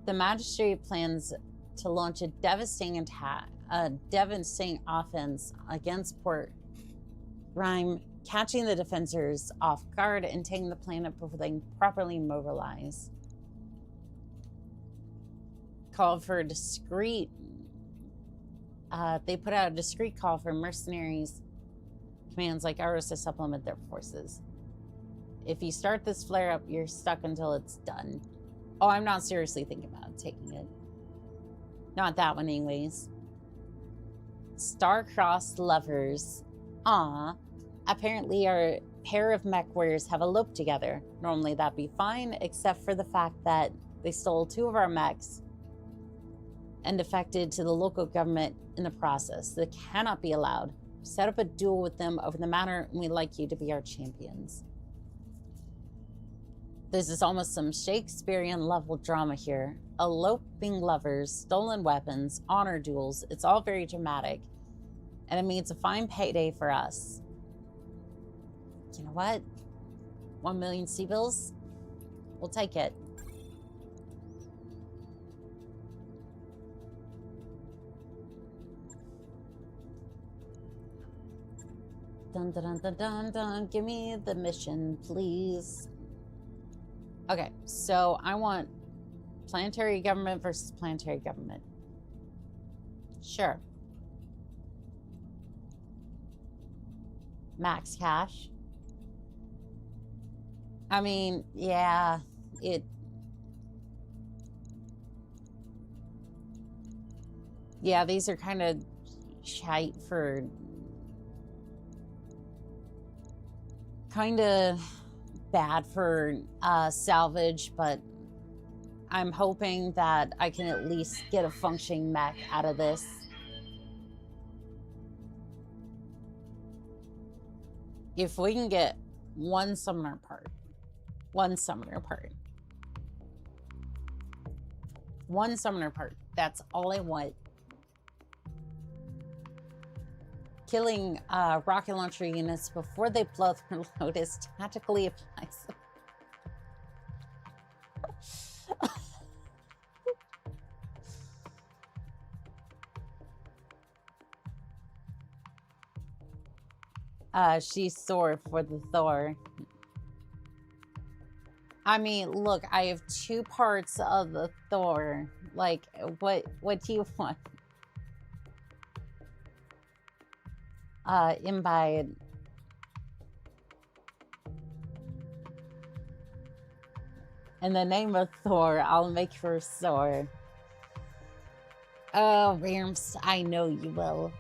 The Magistrate plans to launch a devastating a devastating offense against Port Rhyme, catching the defenders off guard and taking the planet before they can properly mobilize. Call for discreet. They put out a discreet call for mercenaries commands like ours to supplement their forces. If you start this flare-up, you're stuck until it's done. Oh, I'm not seriously thinking about taking it. Not that one anyways. Star-crossed lovers. Ah, apparently our pair of mech warriors have eloped together. Normally that'd be fine, except for the fact that they stole 2 of our mechs and defected to the local government in the process. That cannot be allowed. Set up a duel with them over the matter, and we'd like you to be our champions. This is almost some Shakespearean level drama here. Eloping lovers, stolen weapons, honor duels. It's all very dramatic. And it means a fine payday for us. You know what? 1 million sea bills? We'll take it. Dun dun dun dun dun dun. Give me the mission, please. Okay, so I want planetary government versus planetary government. Sure. Max cash. I mean, yeah, yeah, these are kind of shite for kind of bad for salvage, but I'm hoping that I can at least get a functioning mech out of this. If we can get one summoner part, that's all I want. Killing rocket launcher units before they blow their load is tactically applies. She's sore for the Thor. I mean, look, I have 2 parts of the Thor. Like, what do you want? Imbibe. In the name of Thor, I'll make her sore. Oh, Ramps, I know you will.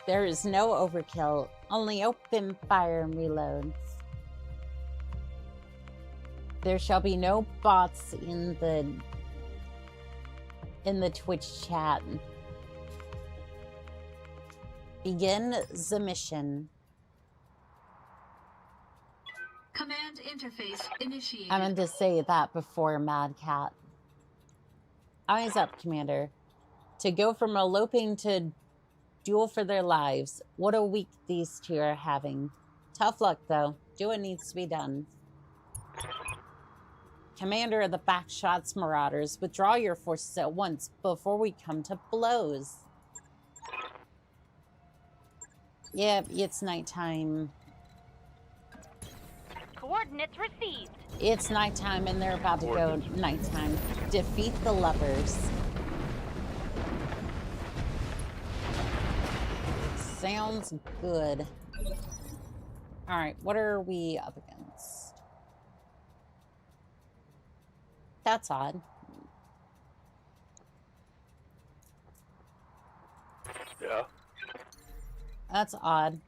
There is no overkill, only open fire and reloads. There shall be no bots in the Twitch chat. Begin the mission. Command interface initiated. I meant to say that before, Mad Cat. Eyes up, Commander. To go from eloping to duel for their lives. What a week these 2 are having. Tough luck, though. Do what needs to be done. Commander of the Backshots Marauders, withdraw your forces at once before we come to blows. Yep, it's nighttime. Coordinates received. It's nighttime and they're about to go nighttime. Defeat the lovers. Sounds good. Alright, what are we up against? That's odd. Yeah. That's odd.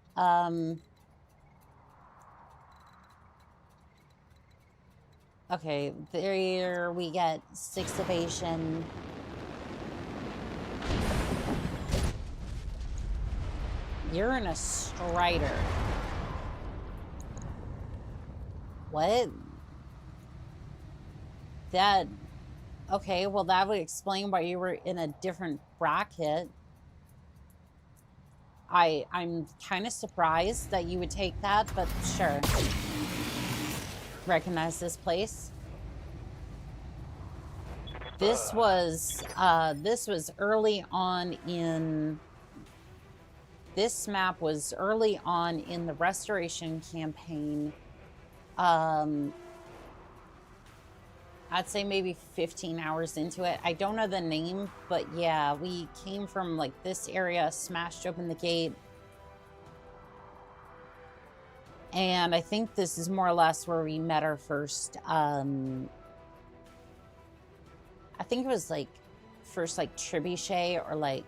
Okay, there we get 6 evasion. You're in a Strider. What? That... Okay, well that would explain why you were in a different bracket. I'm kind of surprised that you would take that, but sure. Recognize this place? This was early on in... This map was early on in the restoration campaign. I'd say maybe 15 hours into it. I don't know the name, but yeah, we came from like this area, smashed open the gate. And I think this is more or less where we met our first, I think it was like first like trebuchet or like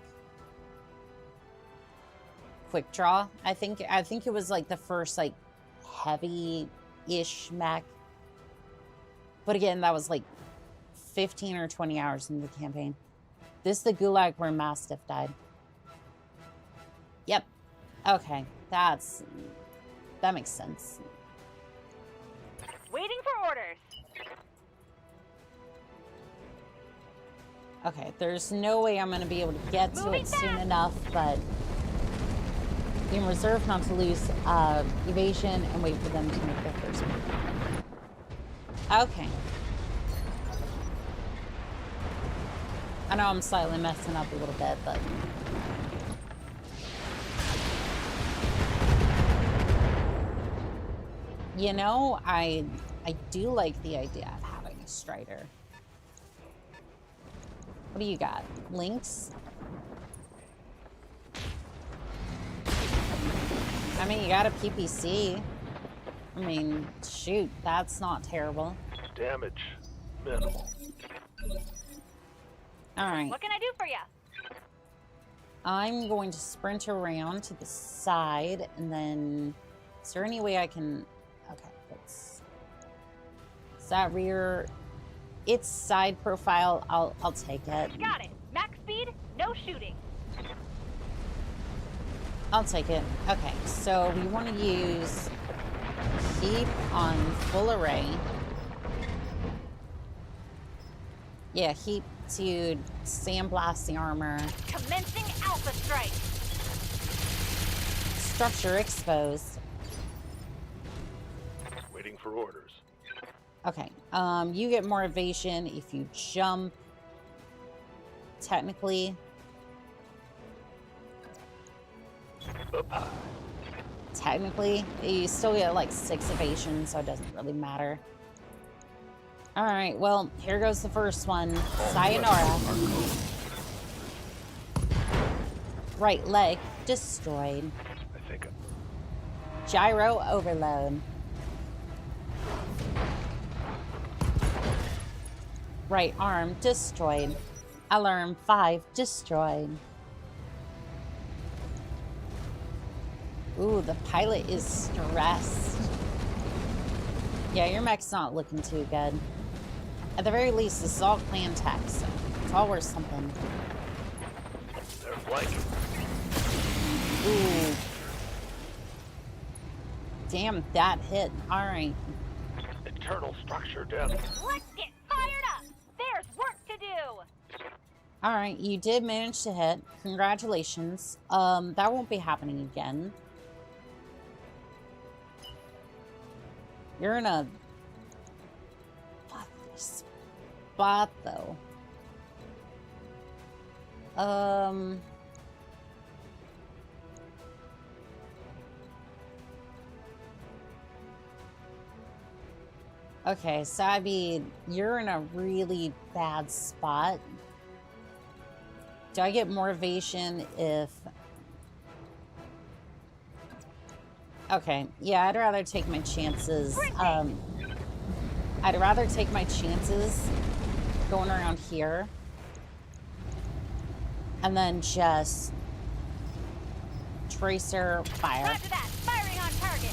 quick draw. I think it was like the first like heavy-ish mech. But again, that was like 15 or 20 hours into the campaign. This is the gulag where Mastiff died. Yep. Okay. That makes sense. Waiting for orders. Okay, there's no way I'm going to be able to get to it soon enough, but in reserve not to lose evasion and wait for them to make their first move. Okay. I know I'm slightly messing up a little bit, but... You know, I do like the idea of having a Strider. What do you got? Lynx? I mean, you got a PPC. I mean, shoot, that's not terrible. Damage minimal. Alright. What can I do for you? I'm going to sprint around to the side, and then... Is there any way I can... Okay, let's... Is that rear... It's side profile. I'll take it. Got it. Max speed, no shooting. I'll take it. Okay, so we want to use keep on full array. Yeah, heap to sandblast the armor. Commencing alpha strike. Structure exposed. Waiting for orders. Okay, you get more evasion if you jump. Technically. Up high. Technically, you still get like 6 evasion, so it doesn't really matter. Alright, well, here goes the first one. Sayonara. Right leg destroyed. I think Gyro overload. Right arm destroyed. Alarm 5 destroyed. Ooh, the pilot is stressed. Yeah, your mech's not looking too good. At the very least, this is all clan tech, so it's all worth something. they're flanking. Ooh. Damn, that hit. Alright. Internal structure down. Let's get fired up. There's work to do. Alright, you did manage to hit. Congratulations. That won't be happening again. You're in a spot, though. Okay, so I mean, you're in a really bad spot. Do I get more evasion if... Okay, yeah, I'd rather take my chances. I'd rather take my chances going around here. And then just... Tracer, fire. Roger that. Firing on target.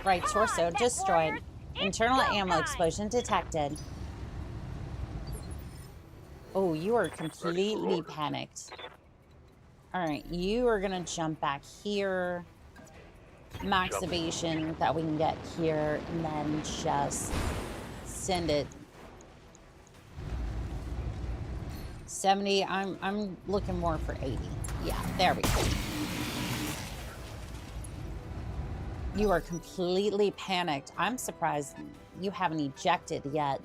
Right, Come torso on, tech destroyed. warriors. It's Internal go ammo time. explosion detected. Oh, you are completely panicked. Alright, you are gonna jump back here. Max evasion that we can get here, and then just send it. 70, I'm looking more for 80. Yeah, there we go. You are completely panicked. I'm surprised you haven't ejected yet.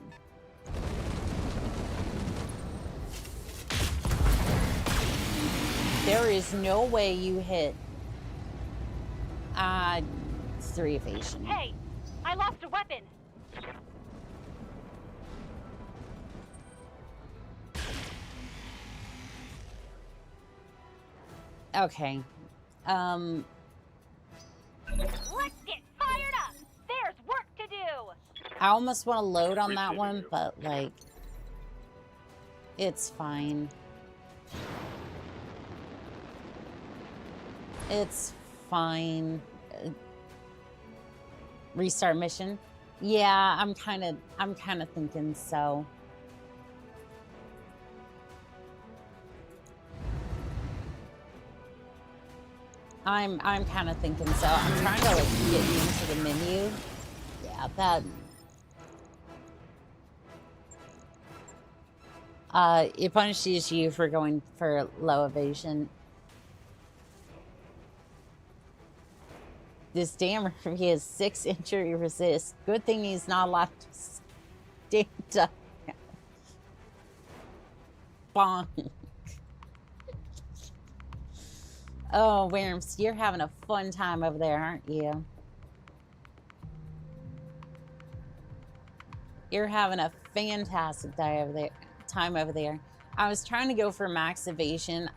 There is no way you hit. 3 evasion. Hey, I lost a weapon. Okay. Let's get fired up. There's work to do. I almost want to load on that one, but like, it's fine. It's fine. Restart mission. Yeah, I'm kind of thinking so. I'm kind of thinking so. I'm trying to like get into the menu. Yeah, that. It punishes you for going for low evasion. This damn he has 6 injury resist. Good thing he's not allowed to stand up. Bonk. Oh, Worms, you're having a fun time over there, aren't you? You're having a fantastic day over there. Time over there. I was trying to go for max evasion.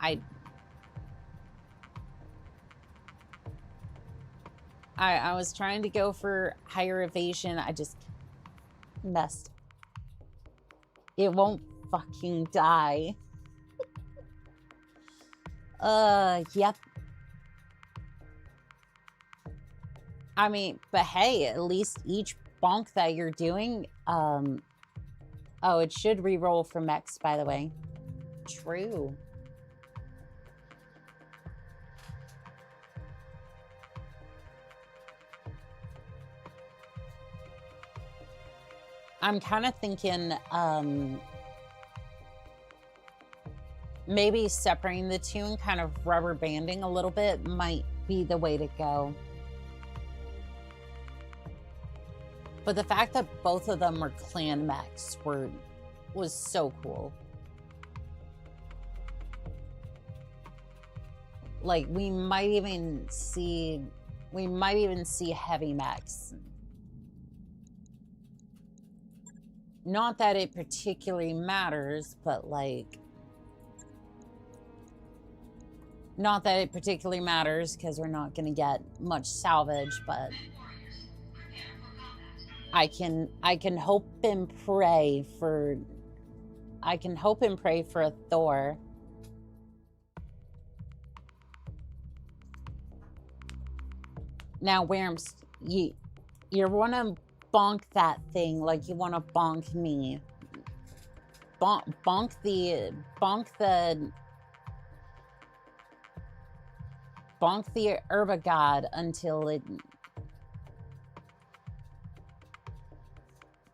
I was trying to go for higher evasion. I just messed. It won't fucking die. Yep. I mean, but hey, at least each bonk that you're doing, oh, it should re-roll for mechs, by the way. True. I'm kind of thinking, maybe separating the two and kind of rubber banding a little bit might be the way to go. But the fact that both of them were clan mechs was so cool. Like we might even see heavy mechs. Not that it particularly matters, but like, not that it particularly matters because we're not going to get much salvage, but I can hope and pray for a Thor. Now, Worms, you want to bonk that thing like you want to bonk me. Bonk the Herba God until it.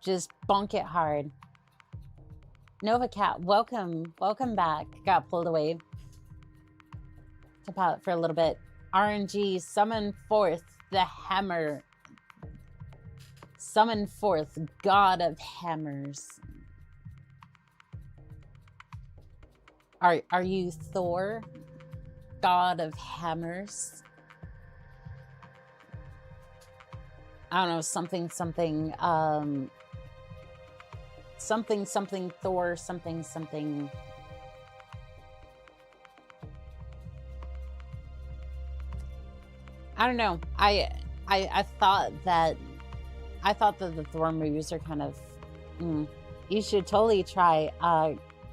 Just bonk it hard. Nova Cat, welcome back. Got pulled away to pilot for a little bit. RNG, summon forth the hammer. Summon forth God of Hammers. Are you Thor? God of Hammers? I don't know, something Thor, something. I don't know. I thought that the Thor movies are kind of. You should totally try.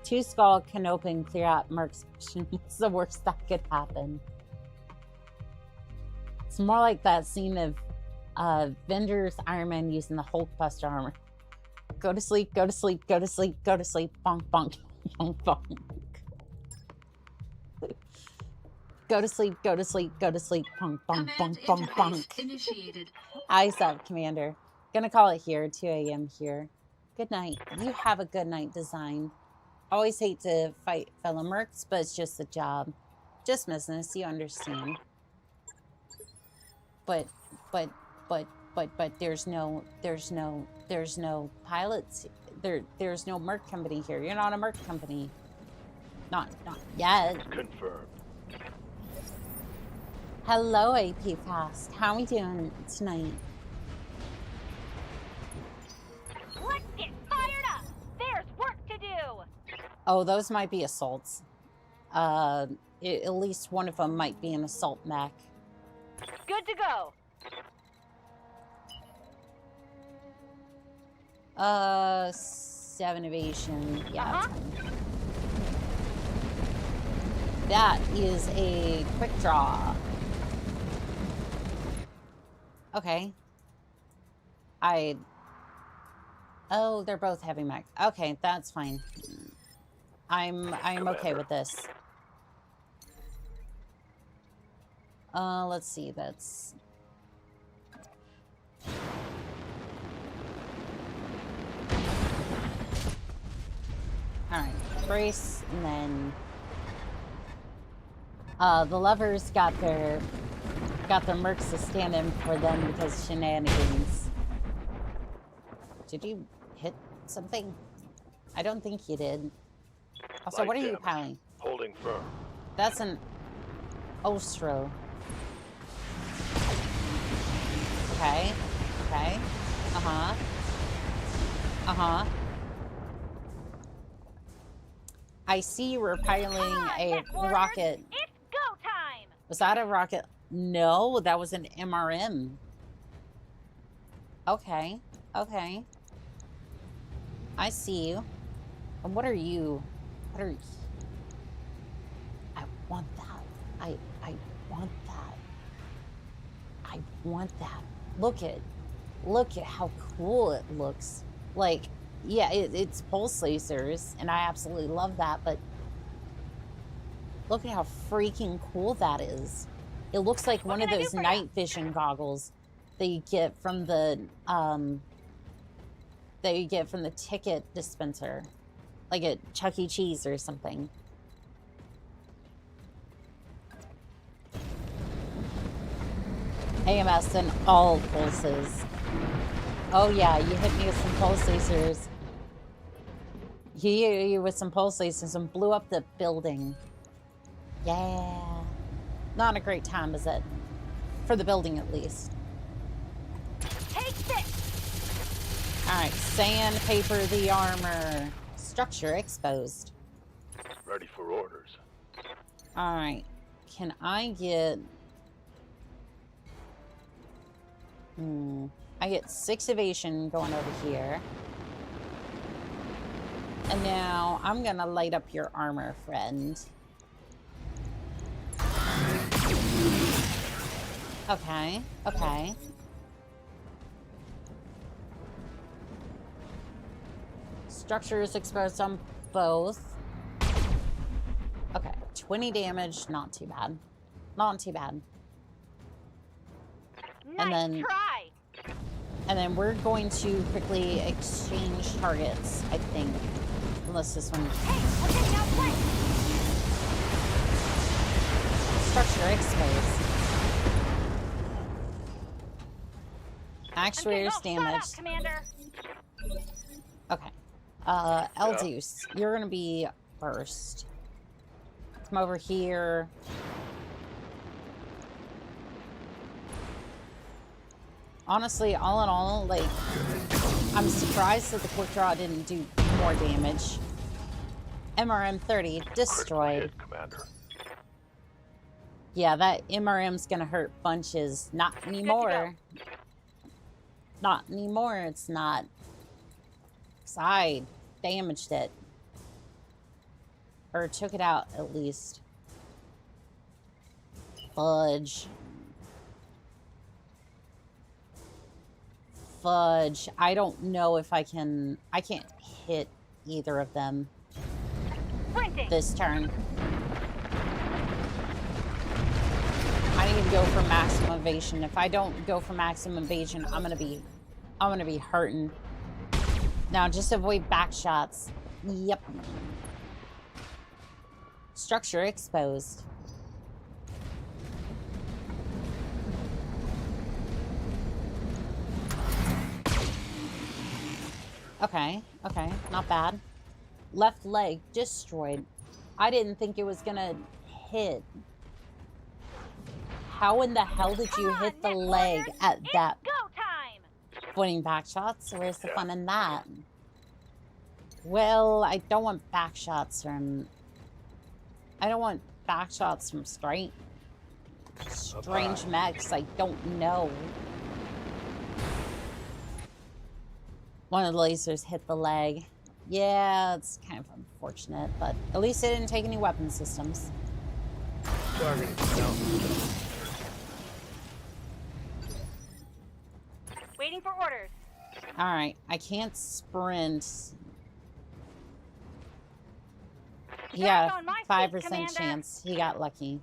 2 Skull can open, clear out Merc's mission. What's the worst that could happen? It's more like that scene of Vender's Iron Man using the Hulkbuster armor. Go to sleep, go to sleep, go to sleep, go to sleep. Bonk, bonk, bonk, bonk. Go to sleep, go to sleep, go to sleep. Bonk, bonk, bonk, bonk, bonk. Initiated. Eyes up, Commander. Gonna call it here, 2 a.m. here. Good night. You have a good night, Design. Always hate to fight fellow mercs, but it's just a job. Just business, you understand. But there's no pilots. There's no merc company here. You're not a merc company. Not yet. Confirmed. Hello, AP Fast. How are we doing tonight? Let's get fired up! There's work to do! Oh, those might be assaults. At least one of them might be an assault mech. Good to go! 7 evasion. Yeah, 10. That is a quick draw. Okay. Oh, they're both heavy mech. Okay, that's fine. I'm okay with this. Let's see, that's... Alright, brace, and then... the lovers got their mercs to stand in for them because shenanigans. Did you hit something? I don't think you did. Also, Light what are you damage. piling? Holding firm. That's an Ostro. Okay. Okay. Uh-huh. Uh-huh. I see you were piling a rocket. It's go time! Was that a rocket? No, that was an MRM. Okay. Okay. I see you. And what are you? What are you? I want that. I want that. I want that. Look at how cool it looks. Like, yeah, it's pulse lasers, and I absolutely love that, but look at how freaking cool that is. It looks like one of those night vision goggles that you get from the ticket dispenser, like at Chuck E. Cheese or something. AMS and all pulses. Oh yeah, you hit me with some pulse lasers. He hit you with some pulse lasers and blew up the building. Yeah. Not a great time, is it? For the building, at least. Take this! Alright, sandpaper the armor. Structure exposed. Ready for orders. Alright. Can I get... I get 6 evasion going over here. And now I'm gonna light up your armor, friend. Okay, okay. Structure is exposed on both. Okay, 20 damage, not too bad. Not too bad. Nice try! And then we're going to quickly exchange targets, I think. Unless this one... Hey, we're getting outflanked! Structure exposed. Actuators damaged. Commander. Okay. Eldeuce, you're gonna be first. Come over here. Honestly, all in all, like, I'm surprised that the quick draw didn't do more damage. MRM 30 destroyed. Hit, Commander. Yeah, that MRM's gonna hurt bunches. Not anymore. Not anymore, it's not. 'Cause I damaged it. Or took it out, at least. Fudge. Fudge. I don't know if I can... I can't hit either of them this turn. I need to go for maximum evasion. If I don't go for maximum evasion, I'm gonna be hurting. Now just avoid back shots. Yep. Structure exposed. Okay, okay, not bad. Left leg destroyed. I didn't think it was gonna hit. How in the hell did you hit the leg at that? Go time! Pointing back shots? Where's the fun in that? Well, I don't want back shots from... I don't want back shots from strange mechs I don't know. One of the lasers hit the leg. Yeah, it's kind of unfortunate, but at least it didn't take any weapon systems. Targeting. No. Waiting for orders. Alright, I can't sprint. He Back got on my a 5% feet, Commander. chance. He got lucky.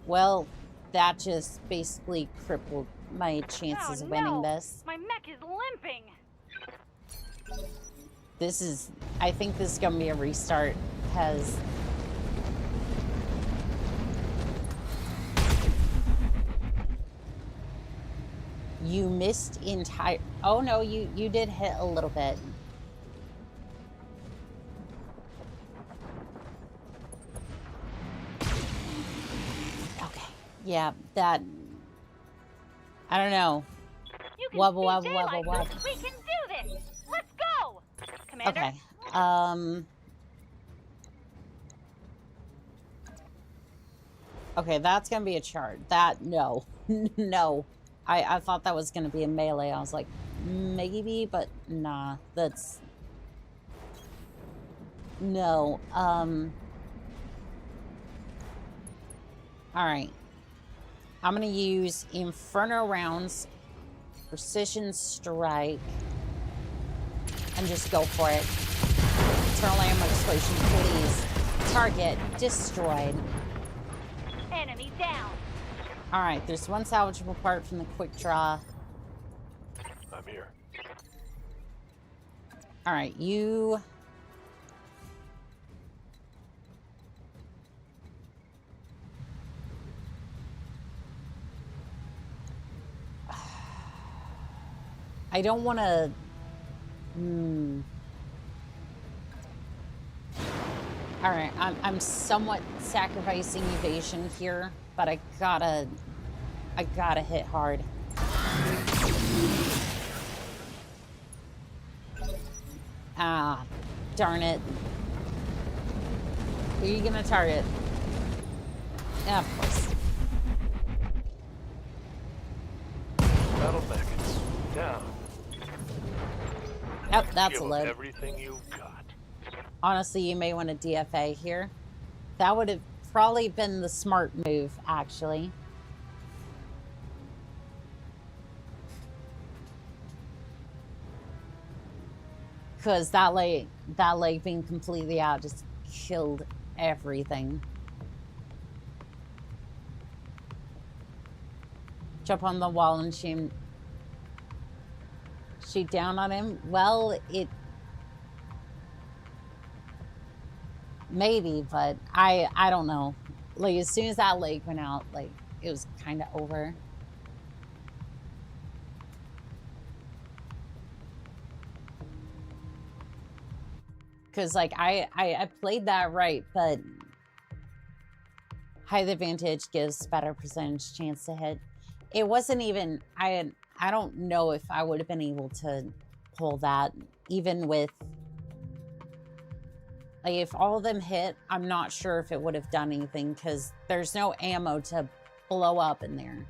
Well, that just basically crippled my chances of winning this. My mech is limping. This is... I think this is going to be a restart, because... You missed entire... Oh, no, you did hit a little bit. Okay. Yeah, that... I don't know. You can Wobble, see wobble, daylight. wobble, wobble. We can do this. Let's go, Commander. Okay. Okay, that's gonna be a charge. That, no. No. I thought that was gonna be a melee. I was like, maybe, but nah. That's... No. Alright. I'm gonna use Inferno rounds, Precision Strike, and just go for it. Internal ammo explosion, please. Target destroyed. Enemy down. Alright, there's one salvageable part from the quick draw. I'm here. Alright, you... I don't want to... Alright, I'm somewhat sacrificing evasion here, but I gotta hit hard. Ah, darn it. Who are you gonna target? Yeah, of course. Battletech. Down. Yep, that's a Give 'em load. everything you've got. Honestly, you may want to DFA here. That would have probably been the smart move, actually. Because that leg being completely out just killed everything. Jump on the wall and shoot down on him. Well, it... Maybe, but I don't know. Like, as soon as that leg went out, like, it was kind of over. Because, like, I played that right, but height advantage gives better percentage chance to hit. It wasn't even... I don't know if I would have been able to pull that, even with... Like, if all of them hit, I'm not sure if it would have done anything, because there's no ammo to blow up in there.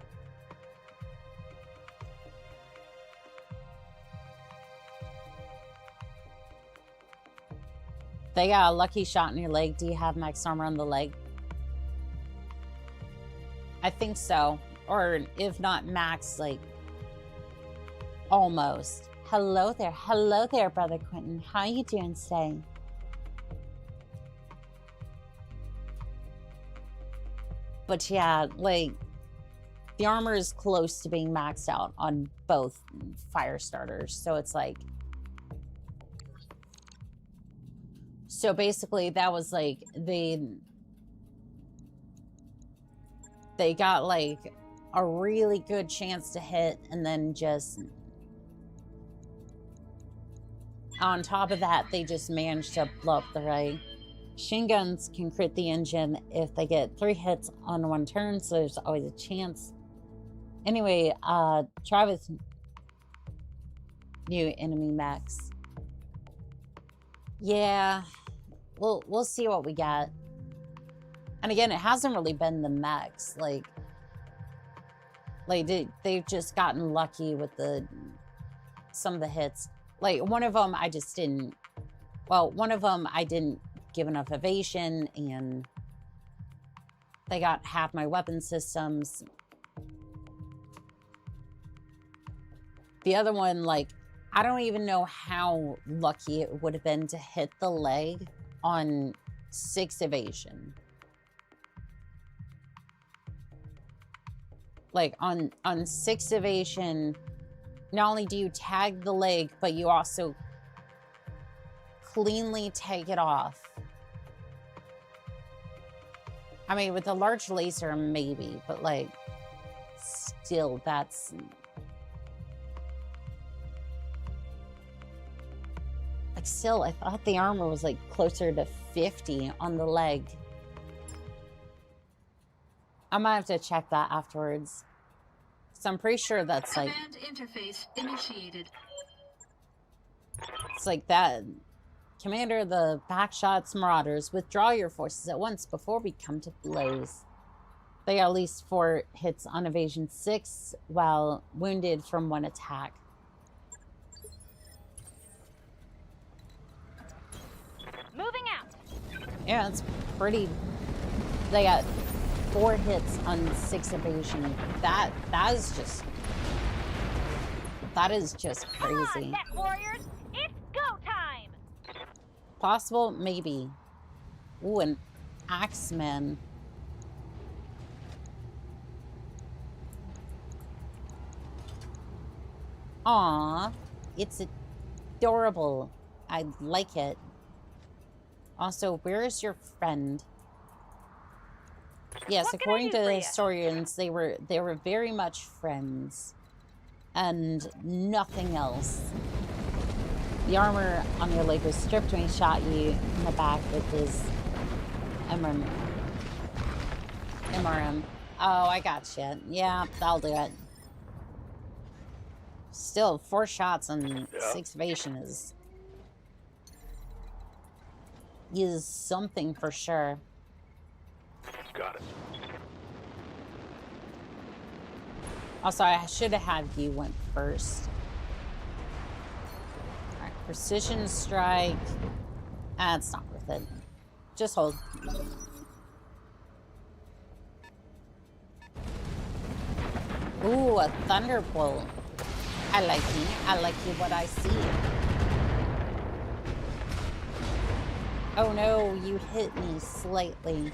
They got a lucky shot in your leg. Do you have max armor on the leg? I think so. Or if not max, like, almost. Hello there. Hello there, Brother Quentin. How you doing today? But yeah, like, the armor is close to being maxed out on both fire starters. So it's like... So basically, that was like, they got like a really good chance to hit, and then just... On top of that, they just managed to blow up the ray. Machine guns can crit the engine if they get 3 hits on one turn, so there's always a chance. Anyway, try with new enemy mechs. Yeah, we'll see what we get. And again, it hasn't really been the mechs. Like they've just gotten lucky with some of the hits. Like one of them, I just didn't. Well, one of them I didn't give enough evasion, and they got half my weapon systems. The other one, like, I don't even know how lucky it would have been to hit the leg on 6 evasion. Like, on 6 evasion, not only do you tag the leg, but you also cleanly take it off. I mean, with a large laser, maybe, but, like, still, that's... Like, still, I thought the armor was, like, closer to 50 on the leg. I might have to check that afterwards. So I'm pretty sure that's, like... Command interface initiated. It's like that. Commander of the Backshots Marauders, withdraw your forces at once before we come to blows. They got at least 4 hits on evasion 6, while wounded from 1 attack. Moving out. Yeah, it's pretty... They got 4 hits on 6 evasion. That is just... That is just Come on, crazy. Mech Warriors. It's go time. Possible? Maybe. Ooh, an Axeman. Aw, it's adorable. I like it. Also, where is your friend? Yes, What can I according do to for the ya? historians, they were very much friends, and nothing else. The armor on your leg was stripped when he shot you in the back with his MRM. Oh, I gotcha. Yeah, that'll do it. Still, 4 shots and 6 evasion is something for sure. Got it. Also, I should have had you went first. Alright, precision strike. It's not worth it. Just hold. Ooh, a thunderbolt. I like you. I like you what I see. Oh no, you hit me slightly.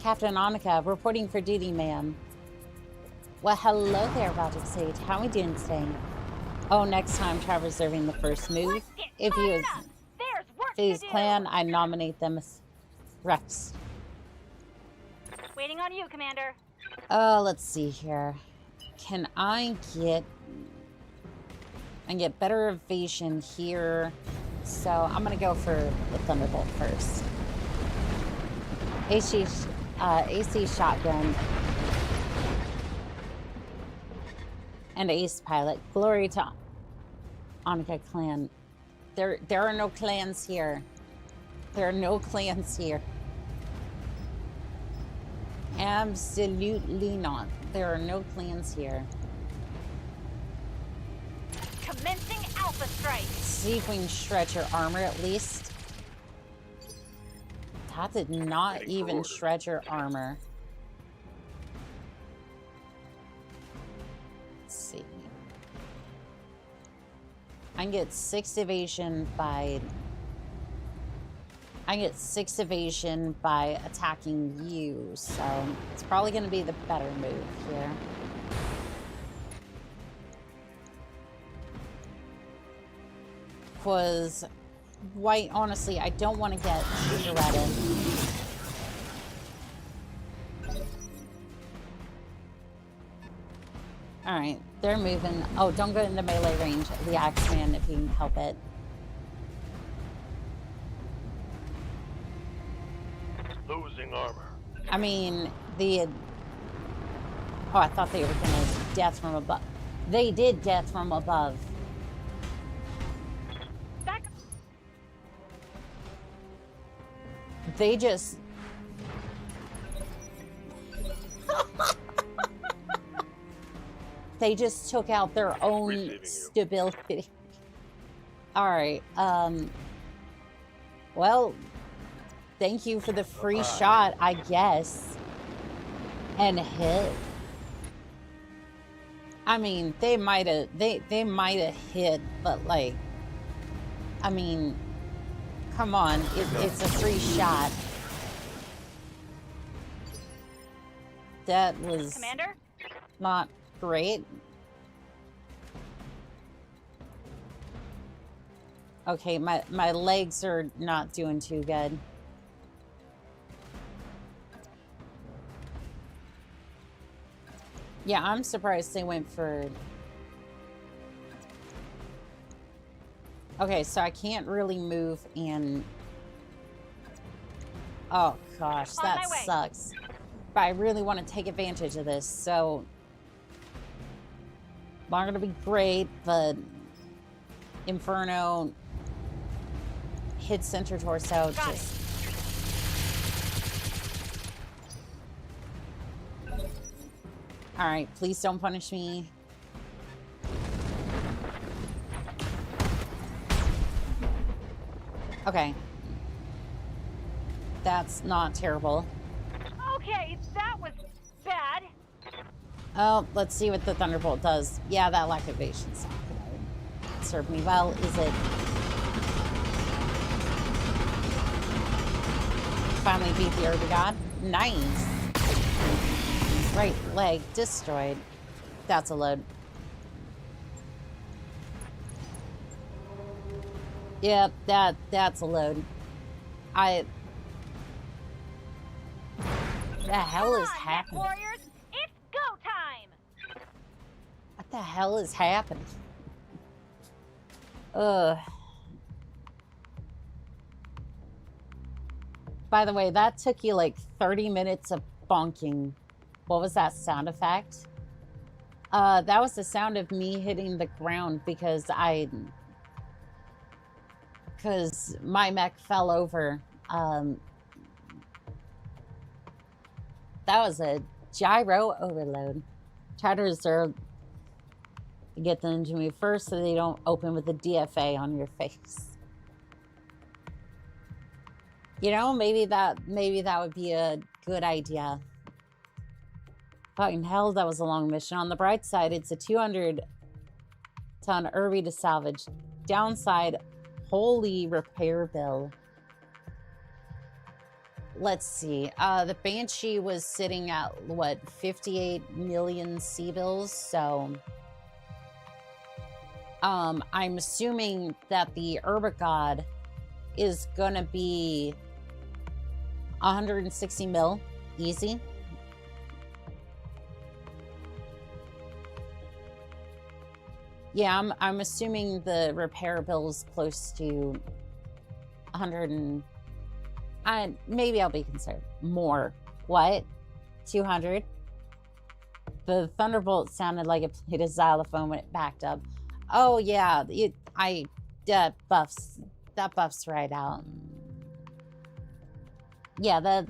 Captain Annika, reporting for duty, ma'am. Well, hello there, Battletech. How are we doing today? Oh, next time, try reserving the first move. Let's get If fired you up. There's work Phase to do. clan, I nominate them as Rex. Waiting on you, Commander. Let's see here. Can I get better evasion here? So I'm gonna go for the Thunderbolt first. AC shotgun and ace pilot. Glory to Annika clan. There are no clans here. There are no clans here. Absolutely not. There are no clans here. Commencing Alpha Strike. See if we can shred your armor at least. That did not Ready for even order. shred your armor. Let's see. I can get 6 evasion by... I get 6 evasion by attacking you, so it's probably going to be the better move here. Because, quite honestly, I don't want to get shredded. Alright, they're moving. Oh, don't go into melee range of the Axeman if you can help it. Losing armor. I mean, the... Oh, I thought they were gonna death from above. They did death from above. Back. They just... They just took out their own Receiving you. stability. Alright, well, thank you for the free shot, I guess. And hit. I mean, they might have hit, but like, I mean, come on, it's a free shot. That was Commander? not great. Okay, my legs are not doing too good. Yeah, I'm surprised they went for... Okay, so I can't really move and... Oh gosh, that sucks. But I really want to take advantage of this, so... Not gonna be great, but... Inferno... Hit center torso, just... Alright, please don't punish me. Okay. That's not terrible. Okay, that was bad. Oh, let's see what the Thunderbolt does. Yeah, that lack of evasion's not gonna serve me well, is it? Finally beat the Urban God. Nice. Right leg destroyed. That's a load. Yep, that's a load. The hell is happening? Warriors, it's go time. What the hell is happening? Ugh. By the way, that took you like 30 minutes of bonking. What was that sound effect? That was the sound of me hitting the ground because my mech fell over. That was a gyro overload. Try to reserve to get them to me first so they don't open with a DFA on your face. You know, maybe that would be a good idea. Fucking hell, that was a long mission. On the bright side, it's a 200-ton Irby to salvage. Downside, holy repair bill. Let's see. The Banshee was sitting at, what, 58 million C-bills, so... I'm assuming that the Urbagod is gonna be 160 mil, easy. Yeah, I'm assuming the repair bill is close to 100 and... maybe I'll be concerned. More. What? 200? The Thunderbolt sounded like it played a xylophone when it backed up. Oh yeah, that buffs right out. Yeah, that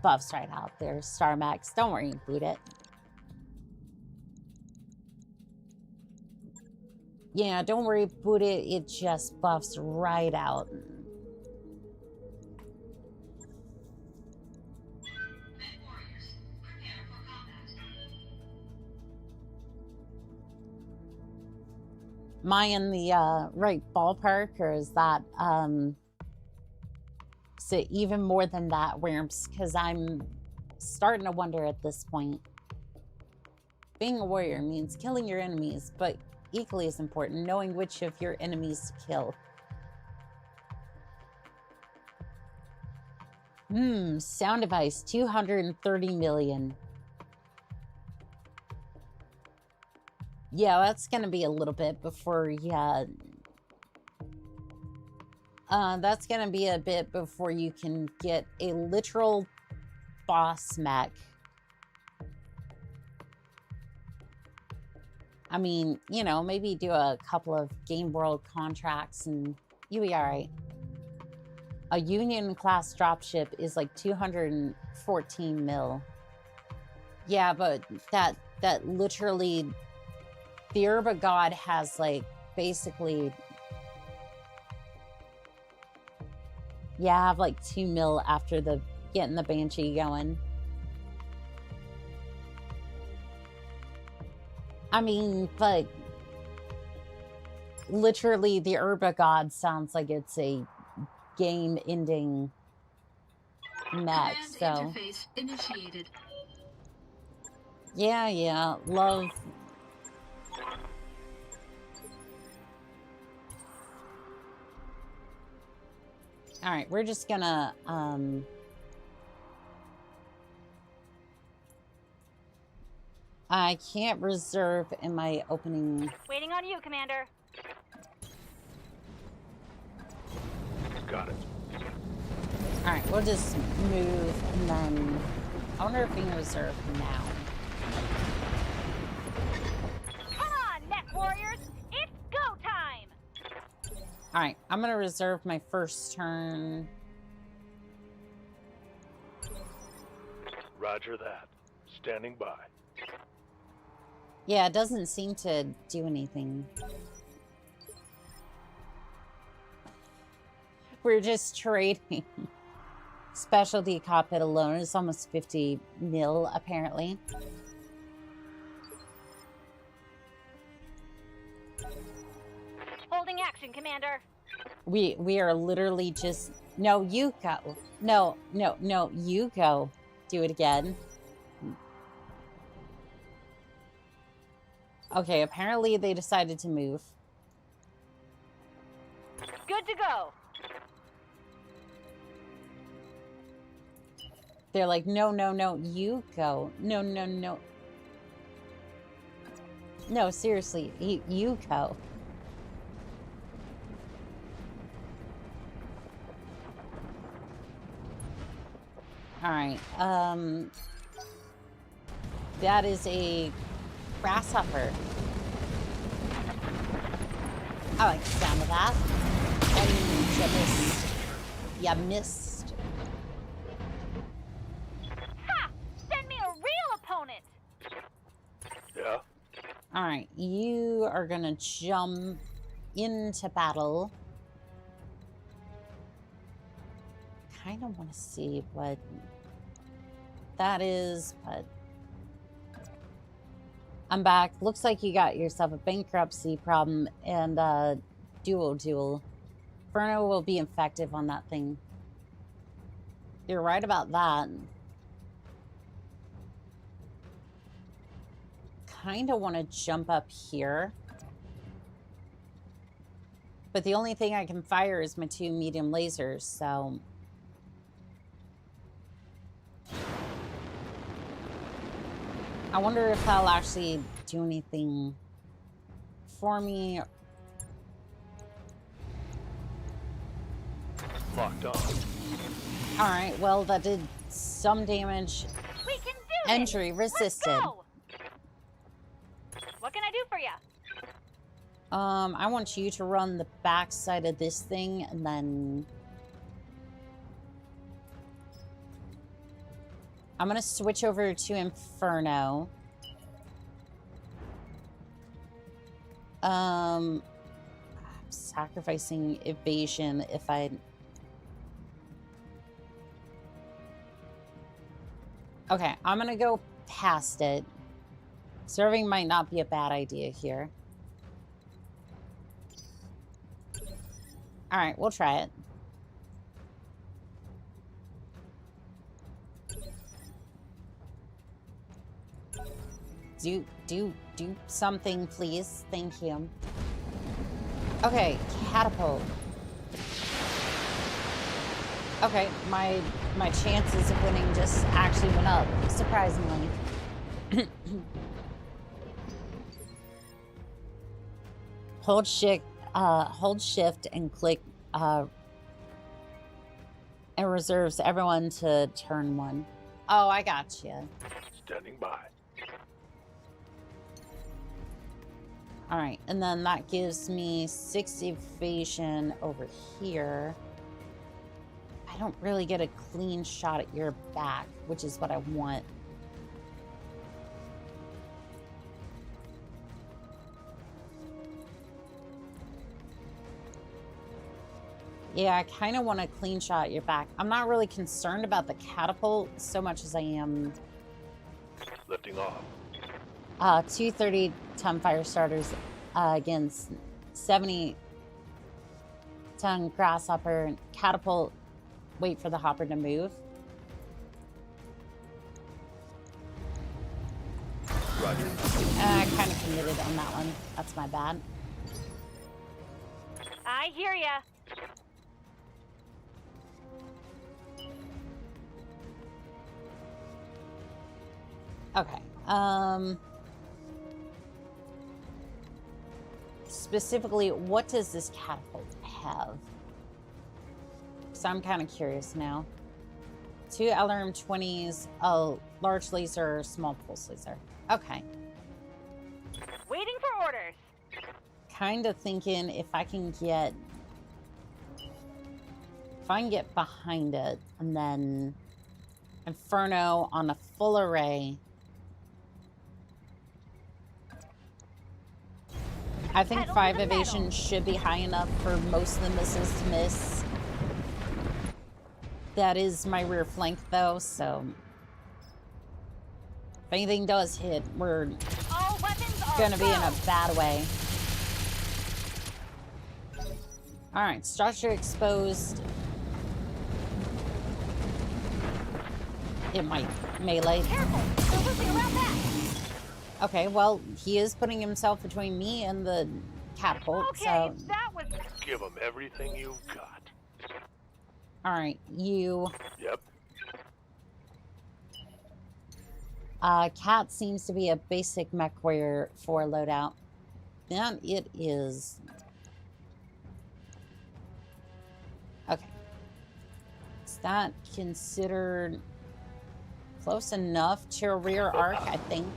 buffs right out there, Star Max. Don't worry, boot it. Yeah, don't worry, boot it. It just buffs right out. Am I in the right ballpark, or is that is it even more than that, Wimps? Because I'm starting to wonder at this point. Being a warrior means killing your enemies, but equally as important, knowing which of your enemies to kill. Sound device, 230 million. Yeah, that's gonna be a little bit before, yeah. That's gonna be a bit before you can get a literal boss mech. I mean, you know, maybe do a couple of Game World contracts and you'll be all right. A Union class dropship is like 214 mil. Yeah, but that literally, the Herba God has like basically, yeah, I have like 2 mil after the getting the Banshee going. I mean, but literally the Herba God sounds like it's a game-ending mech, so. Interface initiated. Yeah, love. All right, we're just gonna, I can't reserve in my opening. Waiting on you, Commander. Got it. All right, we'll just move and then I wonder if we can reserve now. Come on, mech warriors! It's go time! All right, I'm gonna reserve my first turn. Roger that. Standing by. Yeah, it doesn't seem to do anything. We're just trading. Specialty cockpit alone is almost 50 mil, apparently. Holding action, Commander. We are literally just... No, you go. No, you go. Do it again. Okay, apparently they decided to move. Good to go. They're like, no, you go. No. No, seriously, you go. All right, that is a grasshopper. I like the sound of that. And you missed. Ha! Send me a real opponent! Yeah? All right, you are gonna jump into battle. Kind of want to see what that is, but I'm back. Looks like you got yourself a bankruptcy problem and dual. Inferno will be effective on that thing. You're right about that. Kind of want to jump up here. But the only thing I can fire is my 2 medium lasers, so... I wonder if that'll actually do anything for me. Locked on. Alright, well, that did some damage. We can do this! Entry resisted. Let's go! What can I do for you? I want you to run the back side of this thing and then... I'm gonna switch over to Inferno. I'm sacrificing evasion if I... Okay, I'm gonna go past it. Serving might not be a bad idea here. Alright, we'll try it. Do something, please. Thank you. Okay, catapult. Okay, my chances of winning just actually went up, surprisingly. Hold shift and click It reserves everyone to turn 1. Oh, I got you. Standing by. All right, and then that gives me 6 evasion over here. I don't really get a clean shot at your back, which is what I want. Yeah, I kind of want a clean shot at your back. I'm not really concerned about the catapult so much as I am... Lifting off. 230-ton fire starters against 70-ton grasshopper. Catapult, wait for the hopper to move. Roger. I kind of committed on that one. That's my bad. I hear ya. Okay. Specifically, what does this catapult have? So I'm kind of curious now. 2 LRM 20s, a large laser, small pulse laser. Okay. Waiting for orders. Kind of thinking if I can get behind it and then Inferno on a full array. I think Pedal to 5 the metal. evasion should be high enough for most of the missiles to miss. That is my rear flank though, so if anything does hit, we're All weapons are gonna be in a go. bad way. Alright, structure exposed. It might melee. Careful, they're looping around back. Okay, well, he is putting himself between me and the catapult, Okay, so... that was... Give them everything you've got. Alright, you... Yep. Cat seems to be a basic mech warrior for loadout. Then it is... Okay. Is that considered close enough to a rear arc, I think?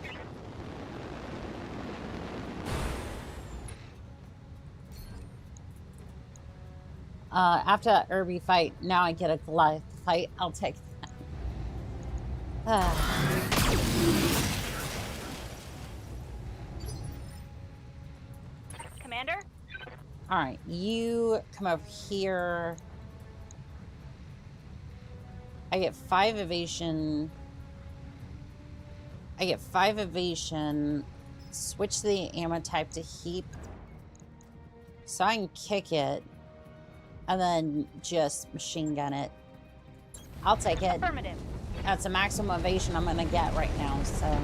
After that Irby fight, now I get a Goliath fight. I'll take that. Commander? Alright, you come over here. I get 5 evasion. Switch the ammo type to heap. So I can kick it. And then just machine gun it. I'll take it. Affirmative. That's a maximum evasion I'm gonna get right now, so...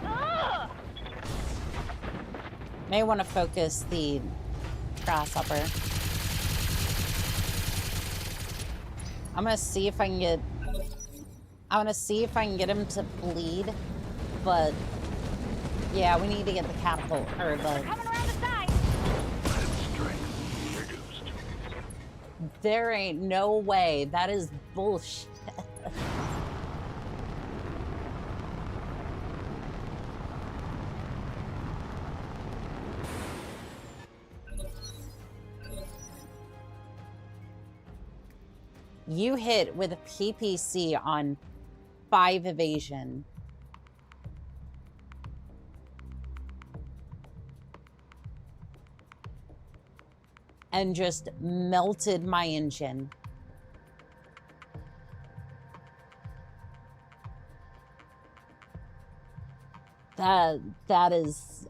Ugh! May want to focus the grasshopper. I'm gonna see if I can get... him to bleed, but... Yeah, we need to get the catapult, or the... Coming around the side. Strength reduced. There ain't no way. That is bullshit. You hit with a PPC on 5 evasion. And just melted my engine. That is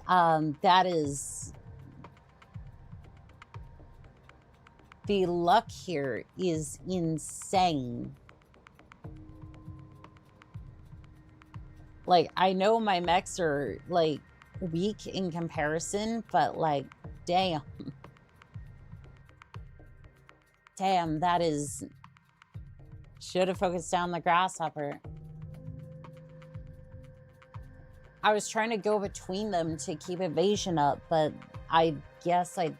the luck here is insane. Like, I know my mechs are like weak in comparison, but like, damn. Damn, that is... Should have focused down the grasshopper. I was trying to go between them to keep evasion up, but I guess that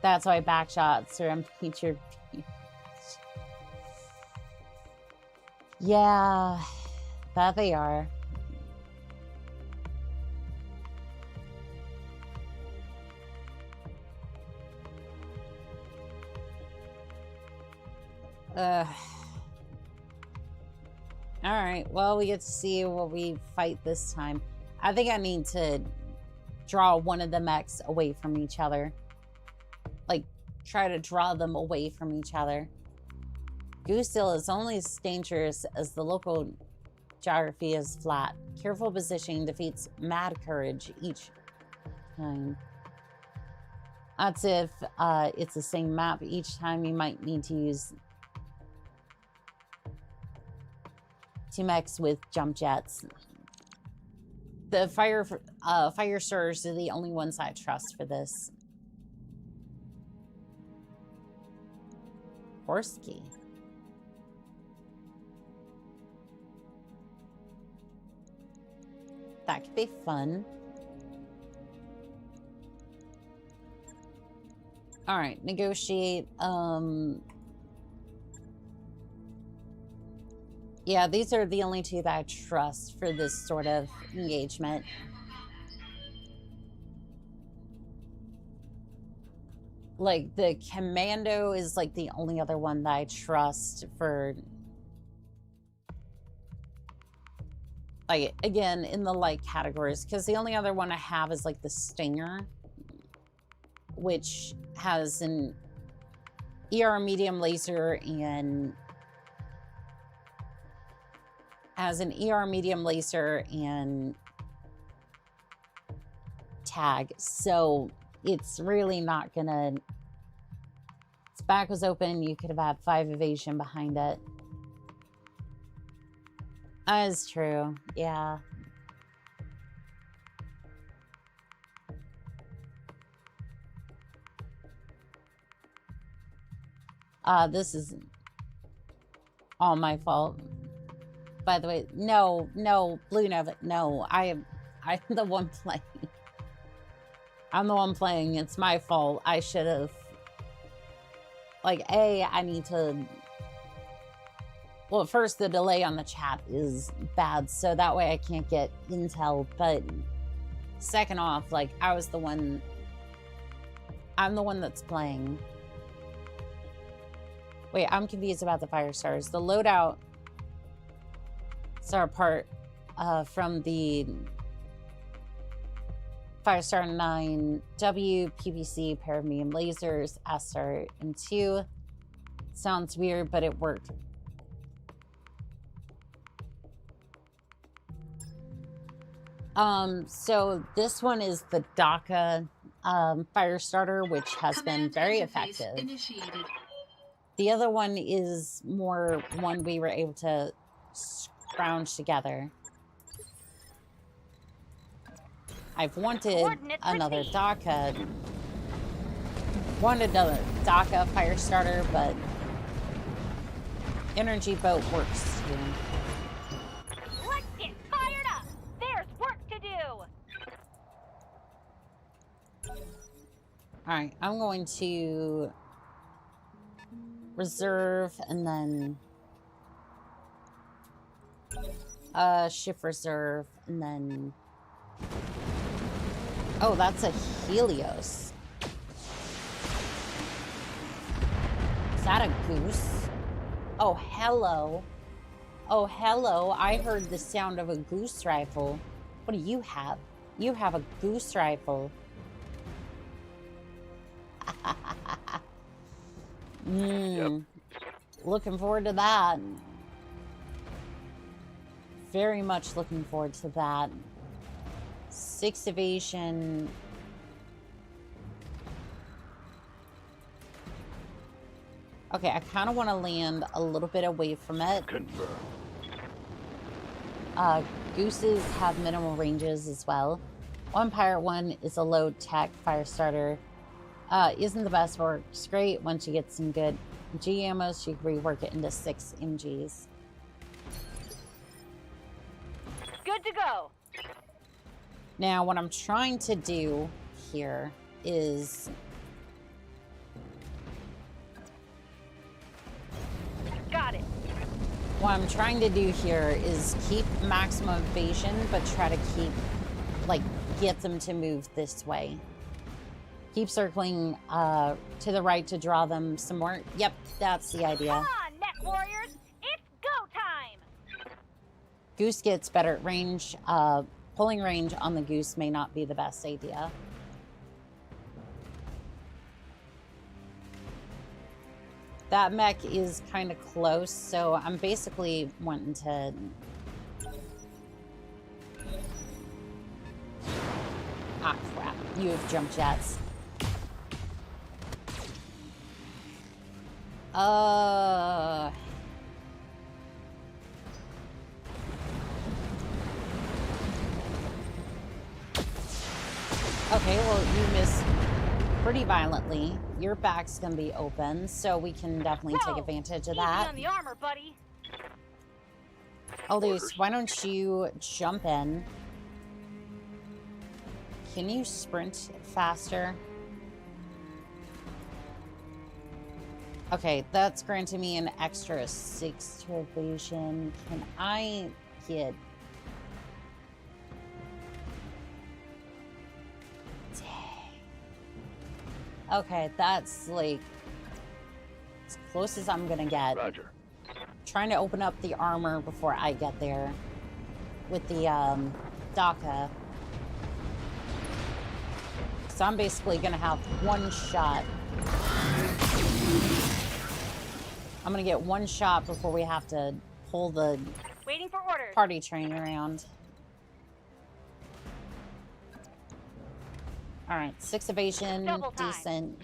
That's why backshots are impeach your... Yeah, that they are. Alright, well, we get to see what we fight this time. I think I need to draw one of the mechs away from each other. Like, try to draw them away from each other. Goose Hill is only as dangerous as the local geography is flat. Careful positioning defeats mad courage each time. That's if it's the same map each time. You might need to use two mechs with jump jets. The fire starters are the only ones I trust for this. Horse key. That could be fun. All right, negotiate. Yeah, these are the only two that I trust for this sort of engagement. Like, the commando is like the only other one that I trust for... Like, again, in the light categories, because the only other one I have is like the Stinger, which has an ER medium laser and tag. So it's really not gonna... Its back was open, you could have had 5 evasion behind it. That is true, yeah. This is all my fault. By the way, no, Blue Nova, no, I'm the one playing. I'm the one playing, it's my fault. I should have, like, I need to... Well, first, the delay on the chat is bad, so that way I can't get intel, but second off, like, I'm the one that's playing. Wait, I'm confused about the fire stars. The loadout are part from the Firestar 9W, PPC, pair of medium lasers, Astar M2. Sounds weird, but it worked. So this one is the DACA Firestarter, which has been very effective. The other one is more one we were able to scrounge together. I've wanted another DACA. Wanted another DACA Firestarter, but Energy Boat works too. Let's get fired up! There's work to do! Alright, I'm going to reserve and then shift reserve and then... Oh, that's a Helios. Is that a goose? Oh, hello. Oh, hello. I heard the sound of a goose rifle. What do you have? You have a goose rifle. Yep. Looking forward to that. Very much looking forward to that. 6 evasion. Okay, I kind of want to land a little bit away from it. Confirm. Gooses have minimal ranges as well. One Pirate 1 is a low tech fire starter. Isn't the best, works great once you get some good G ammo, so you can rework it into 6 MGs. Good to go. Now, what I'm trying to do here is What I'm trying to do here is keep maximum evasion, but try to keep, like, get them to move this way. Keep circling to the right to draw them some more. Yep, that's the idea. Come on, Mech Warriors! It's go time! Goose gets better at range. Pulling range on the goose may not be the best idea. That mech is kind of close, so I'm basically wanting to... Ah, crap. You have jump jets. Okay, well, you missed pretty violently. Your back's gonna be open, so we can definitely take Whoa, advantage of easy that. on the armor, buddy. Aldous, why don't you jump in? Can you sprint faster? Okay, that's granting me an extra 6 to evasion. Can I get... Okay, that's like as close as I'm gonna get. Roger. Trying to open up the armor before I get there with the DACA. So I'm basically gonna have one shot. I'm gonna get one shot before we have to pull the Waiting for orders. party train around. All right, 6 evasion, Double time. decent.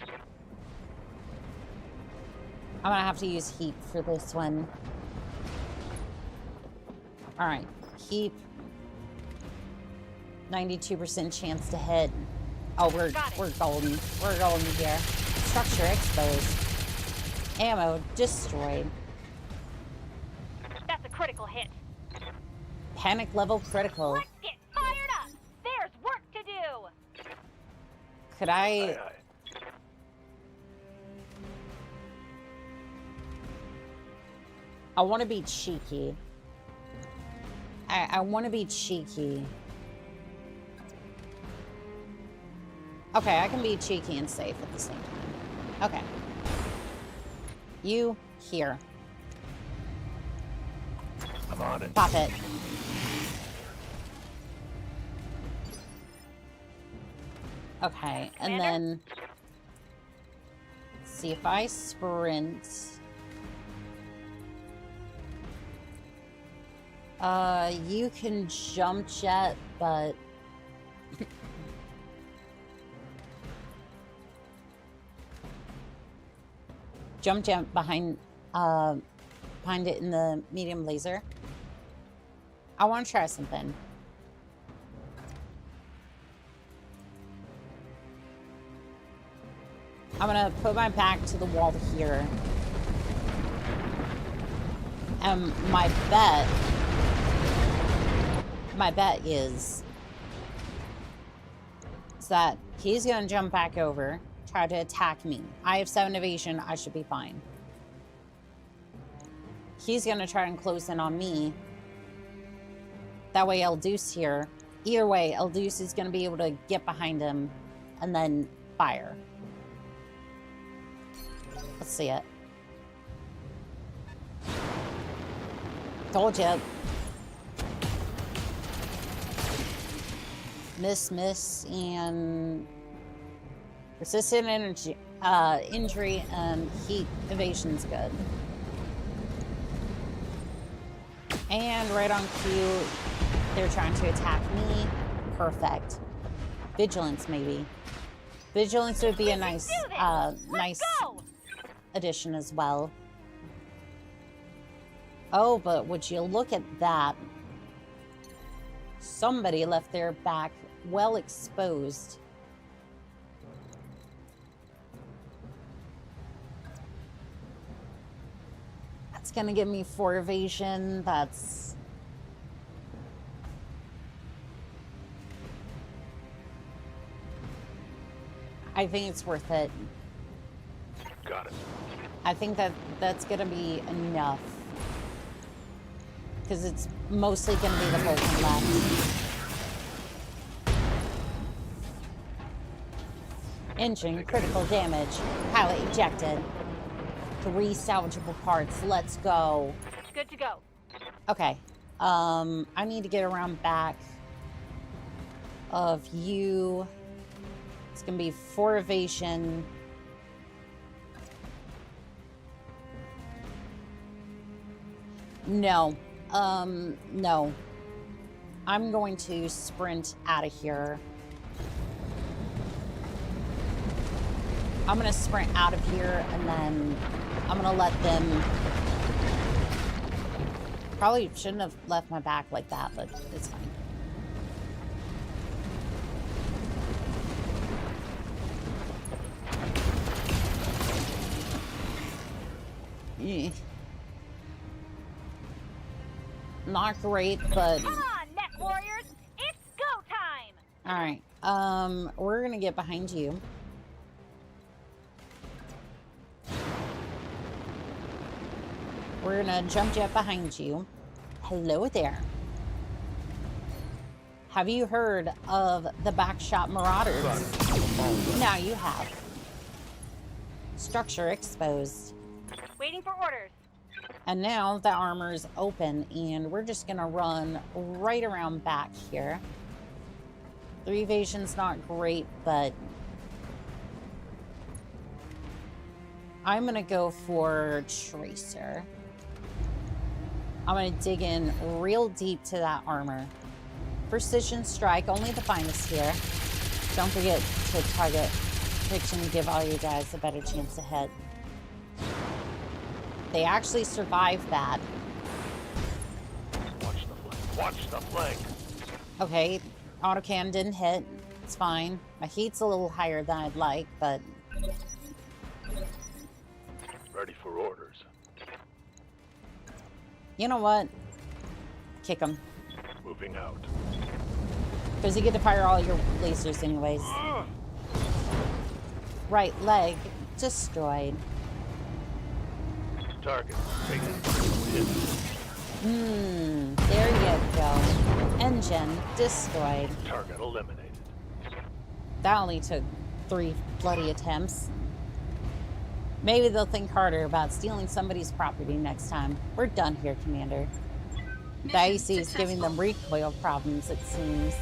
I'm gonna have to use heat for this one. All right, heat. 92% chance to hit. Oh, we're golden. We're golden here. Structure exposed. Ammo destroyed. That's a critical hit. Panic level critical. Let's get fired up! There's work to do! Could I? Aye, aye. I want to be cheeky. I want to be cheeky. Okay, I can be cheeky and safe at the same time. Okay. You here. I'm on it. Pop it. Okay, and Commander? then see if I sprint. You can jump jet, but jump jet behind it in the medium laser. I want to try something. I'm gonna put my back to the wall here. And my bet is that he's gonna jump back over, try to attack me. I have 7 evasion, I should be fine. He's gonna try and close in on me. That way Eldeuce here. Either way, Eldeuce is gonna be able to get behind him and then fire. Let's see it. Told you. Miss, and persistent energy, injury, and heat evasion's good. And right on cue, they're trying to attack me. Perfect. Vigilance, maybe. Vigilance would be a nice, nice addition as well. Oh, but would you look at that? Somebody left their back well exposed. That's gonna give me 4 evasion. That's... I think it's worth it. Got it. I think that that's gonna be enough. Because it's mostly going to be the Vulcan left. Engine critical damage. Pilot ejected. 3 salvageable parts. Let's go. Good to go. Okay. I need to get around back of you. It's going to be 4 evasion. No. No. I'm going to sprint out of here. I'm going to sprint out of here, and then I'm going to let them... Probably shouldn't have left my back like that, but it's fine. Not great, but... Come on, Mech Warriors! It's go time! Alright, we're gonna get behind you. We're gonna jump jet behind you. Hello there. Have you heard of the Backshot Marauders? Now you have. Structure exposed. Waiting for orders. And now the armor is open, and we're just gonna run right around back here. 3 evasion's not great, but I'm gonna go for Tracer. I'm gonna dig in real deep to that armor. Precision strike, only the finest here. Don't forget to target friction to give all your guys a better chance to hit. They actually survived that. Watch the flank. Watch the flank. Okay, autocan didn't hit. It's fine. My heat's a little higher than I'd like, but... Ready for orders. You know what? Kick him. Moving out. Because you get to fire all your lasers anyways. Right leg destroyed. Target. Taken. Hit. There you go. Engine destroyed. Target eliminated. That only took 3 bloody attempts. Maybe they'll think harder about stealing somebody's property next time. We're done here, Commander. The AC is giving them recoil problems, it seems.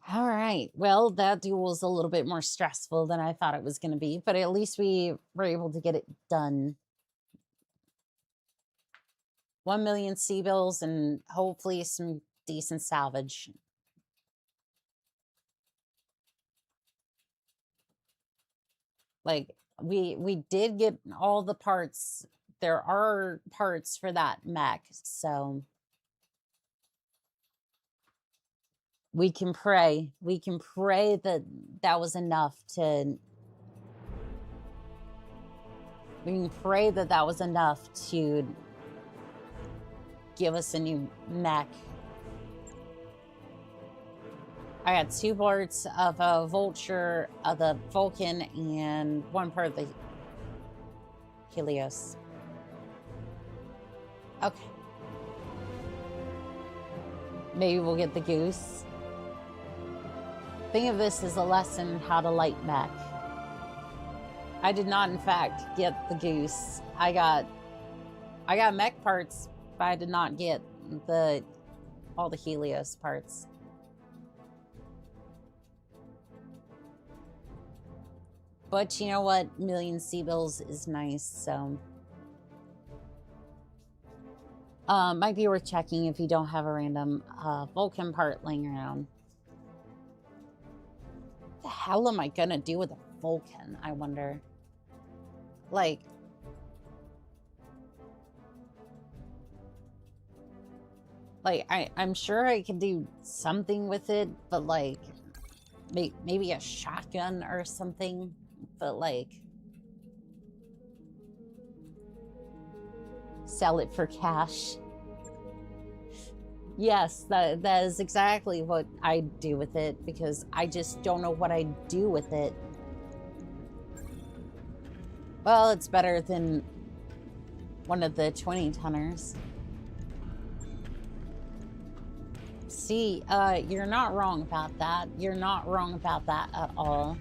All right. Well, that duel was a little bit more stressful than I thought it was going to be, but at least we were able to get it done. 1 million C-bills and hopefully some decent salvage. Like, we did get all the parts. There are parts for that mech, so we can pray. We can pray that that was enough to... We can pray that that was enough to give us a new mech. I got 2 parts of a Vulture, of the Vulcan, and 1 part of the Helios. Okay. Maybe we'll get the Goose. Think of this as a lesson how to light mech. I did not, in fact, get the Goose. I got mech parts, but I did not get all the Helios parts. But you know what? Million C-bills is nice, so... might be worth checking if you don't have a random Vulcan part laying around. What the hell am I gonna do with a Vulcan, I wonder? Like... I'm sure I can do something with it, but like... Maybe a shotgun or something. But like, sell it for cash. Yes, that is exactly what I do with it, because I just don't know what I do with it. Well, it's better than one of the 20-tonners. See, you're not wrong about that. You're not wrong about that at all.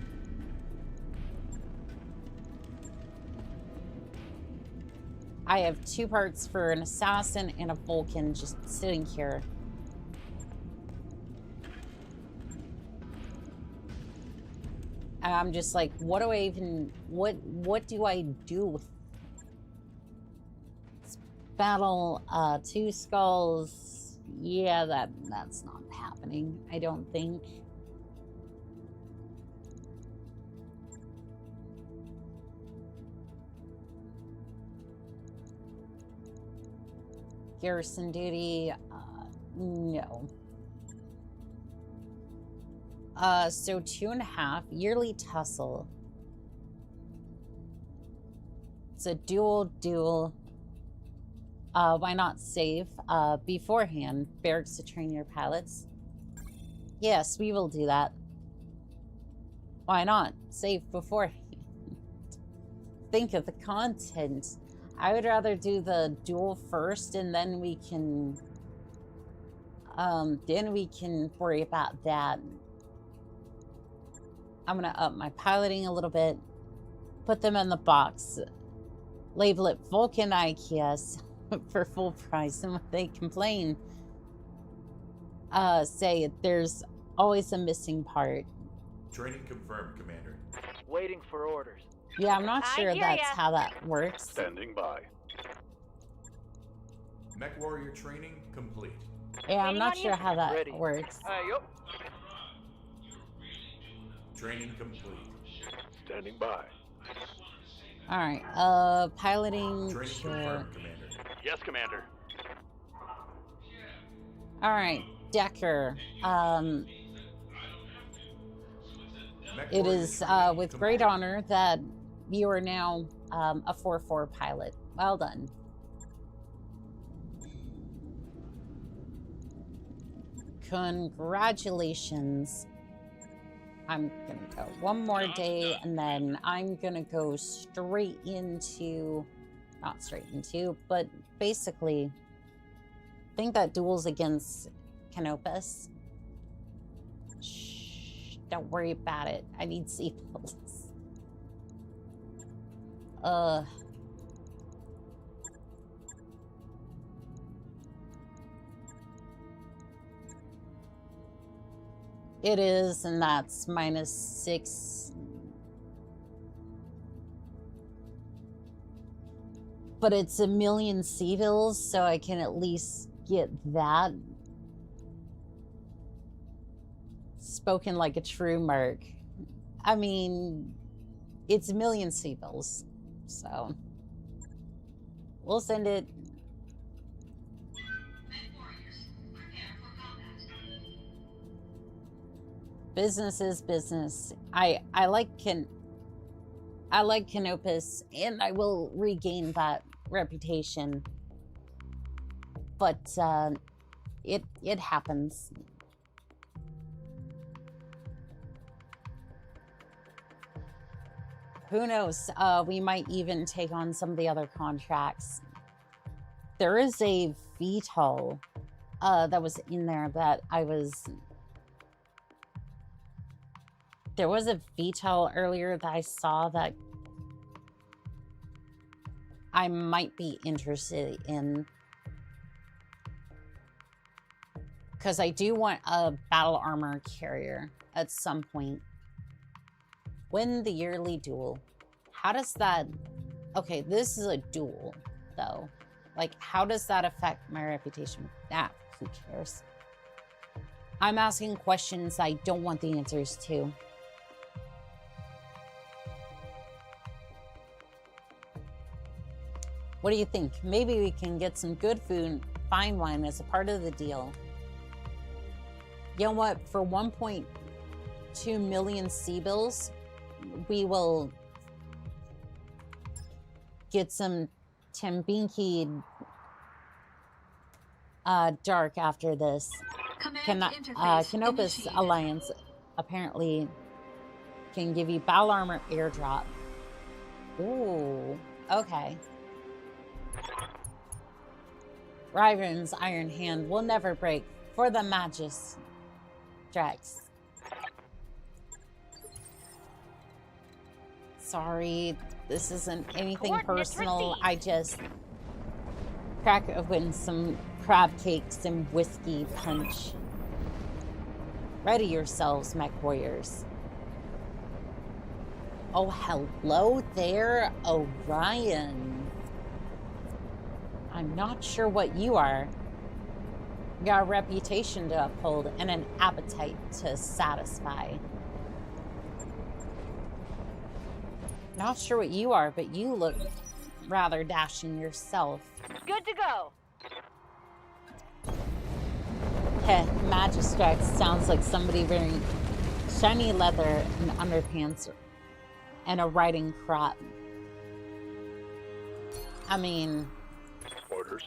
I have 2 parts for an assassin and a Vulcan just sitting here. And I'm just like, what do I even, what do I do with this battle? 2 skulls. Yeah, that's not happening, I don't think. Garrison duty, no. So 2.5 yearly tussle. It's a dual. Why not save beforehand barracks to train your pilots? Yes, we will do that. Why not save beforehand? Think of the content. I would rather do the duel first, and then we can worry about that. I'm gonna up my piloting a little bit, put them in the box, label it Vulcan IKS for full price, and when they complain, say there's always a missing part. Training confirmed, Commander. Waiting for orders. Yeah, I'm not I sure hear that's ya. how that works. Standing by. Mech warrior training complete. Yeah, I'm Waiting not on sure you. how that Ready. works. Hey, yup. Training complete. Standing by. All right, piloting. Training Sure. confirmed, Commander. Yes, Commander. All right, Decker. Mech It warrior is training with great complete. honor that you are now a 4-4 pilot. Well done. Congratulations. I'm gonna go one more day, and then I'm gonna go straight into, not straight into, but basically, I think that duels against Canopus. Shh, don't worry about it. I need seatbelts. It is, and that's -6. But it's 1,000,000 civils, so I can at least get that. Spoken like a true merc. I mean, it's 1,000,000 civils, so we'll send it. Business is business. I like Canopus, and I will regain that reputation. But it happens. Who knows? We might even take on some of the other contracts. There is a VTOL that was in there that I was. There was a VTOL earlier that I saw that I might be interested in. Because I do want a battle armor carrier at some point. Win the yearly duel. How does that... Okay, this is a duel, though. Like, how does that affect my reputation? Ah, who cares? I'm asking questions I don't want the answers to. What do you think? Maybe we can get some good food, fine wine as a part of the deal. You know what? For 1.2 million C-bills, we will get some Tambinki dark after this. Canopus Alliance apparently can give you battle armor airdrop. Ooh, okay. Ryron's iron hand will never break for the Magus Drax. Sorry, this isn't anything Coordinates personal. received. I just crack open some crab cakes and whiskey punch. Ready yourselves, mech warriors. Oh, hello there, Orion. I'm not sure what you are. You got a reputation to uphold and an appetite to satisfy. Not sure what you are, but you look rather dashing yourself. Good to go. Heh, Magistrax sounds like somebody wearing shiny leather and underpants and a riding crop. I mean, Orders.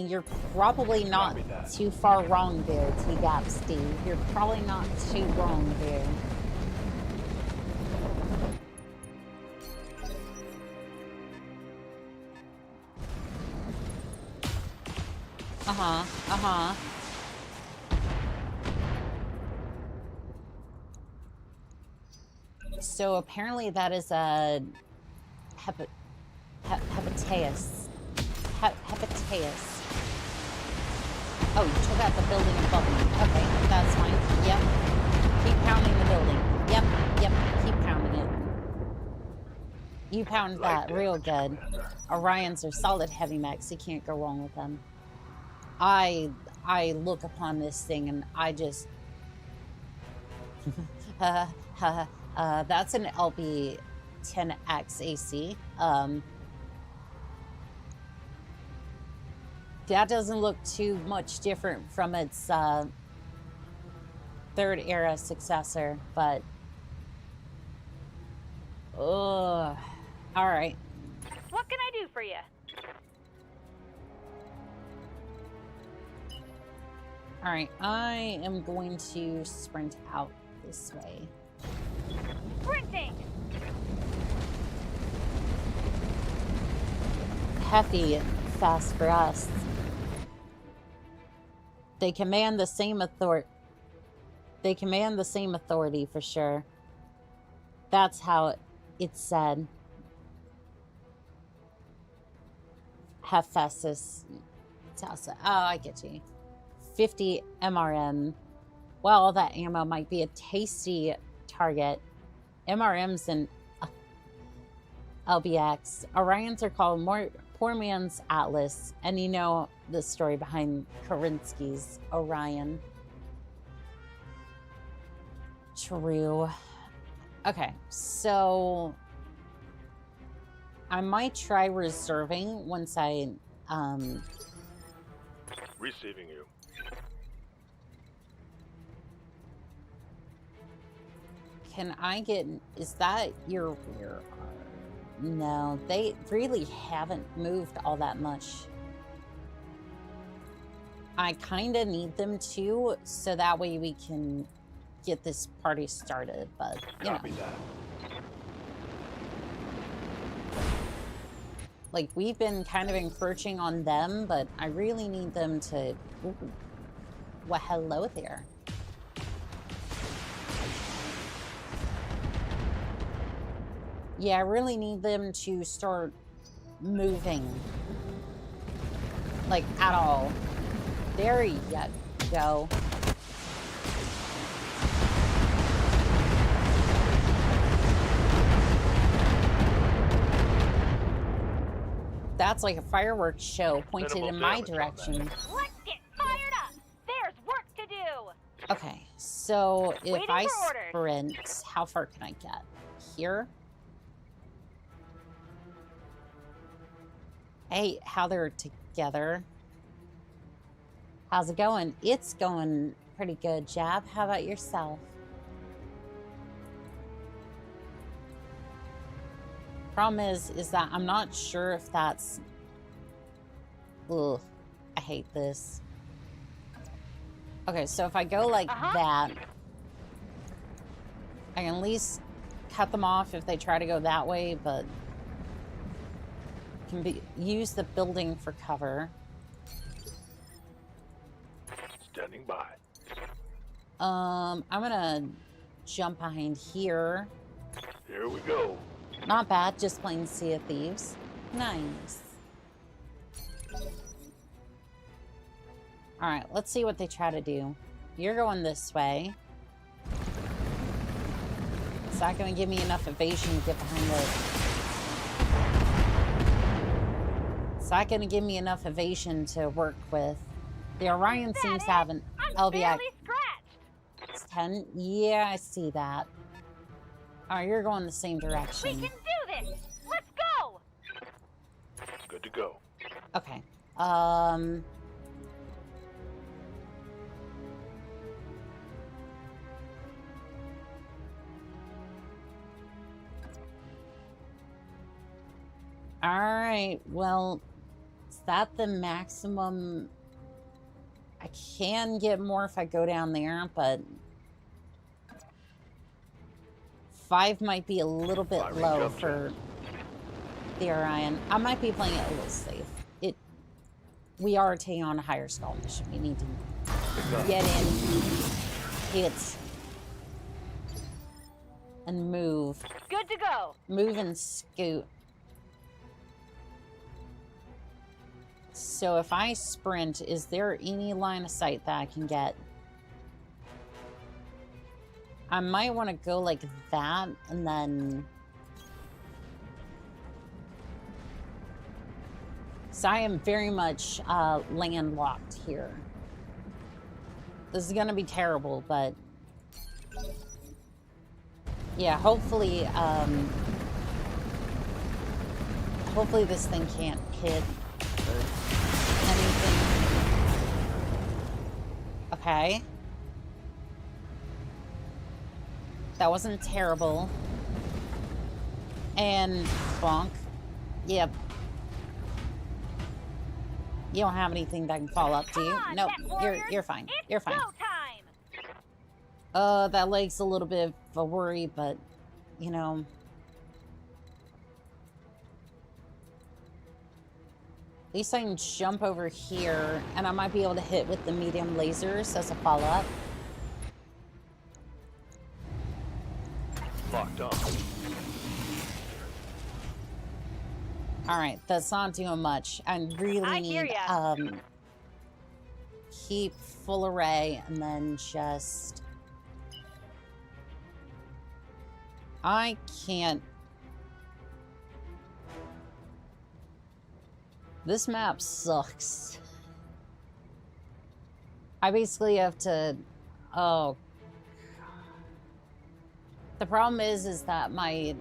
you're probably not Copy that. too far wrong there, T-Gap-Steve. You're probably not too wrong there. So apparently that is a hepatitis. Hepatitis. Oh, you took out the building above me. Okay, that's fine. Yep. Keep pounding the building. Yep, keep pounding it. You pound that real good. Orions are solid heavy mechs. You can't go wrong with them. I look upon this thing and I just that's an LB 10X AC. That doesn't look too much different from its third era successor, but all right. What can I do for you? All right, I am going to sprint out this way. Sprinting. Hefty fast for us. They command the same authority. They command the same authority for sure. That's how it's said. Hephaestus. Oh, I get you. 50 MRM. Well, that ammo might be a tasty target. MRMs and LBX. Orions are called poor man's Atlas, and you know the story behind Karinsky's Orion. True. Okay, so I might try reserving once I Receiving you. can I get, is that your rear arm? No, they really haven't moved all that much. I kind of need them to, so that way we can get this party started, but you know. Copy that. Like, we've been kind of encroaching on them, but I really need them to... Ooh. Well, hello there. Yeah, I really need them to start moving. Like, at all. There you go. That's like a fireworks show pointed Minimal in my damage on direction. Let's get fired up. There's work to do. Okay, so if Waiting I for orders. sprint, how far can I get? Here? Hey, how they're together. How's it going? It's going pretty good, Jab. How about yourself? Problem is that I'm not sure if that's... Ugh, I hate this. Okay, so if I go like that, I can at least cut them off if they try to go that way, but can use the building for cover. Standing by. I'm gonna jump behind here. Here we go. Not bad, just playing Sea of Thieves. Nice. Alright, let's see what they try to do. You're going this way. It's not going to give me enough evasion to get behind the... It's not going to give me enough evasion to work with. The Orion seems to have an LBX. Barely scratched. It's 10. Yeah, I see that. Alright, you're going the same We direction. can do this. Let's go. Good to go. Okay. Alright, well, is that the maximum? I can get more if I go down there, but 5 might be a little bit Firing low jump for the Orion. I might be playing it a little safe. We are taking on a higher skull mission. We need to get in, hit, and move. Good to go. Move and scoot. So if I sprint, is there any line of sight that I can get? I might want to go like that and then... So I am very much landlocked here. This is going to be terrible, but... Yeah, hopefully... hopefully this thing can't hit or anything. Okay. That wasn't terrible. And bonk. Yep. You don't have anything that can fall up, do you? Come on, Nope. Tech Warriors. You're fine. It's You're fine. showtime. That leg's a little bit of a worry, but you know. At least I can jump over here, and I might be able to hit with the medium lasers as a follow-up. Locked on. Alright, that's not doing much. I really I hear need, ya. keep full array, and then just... I can't... This map sucks. I basically have to... Oh. The problem is that my...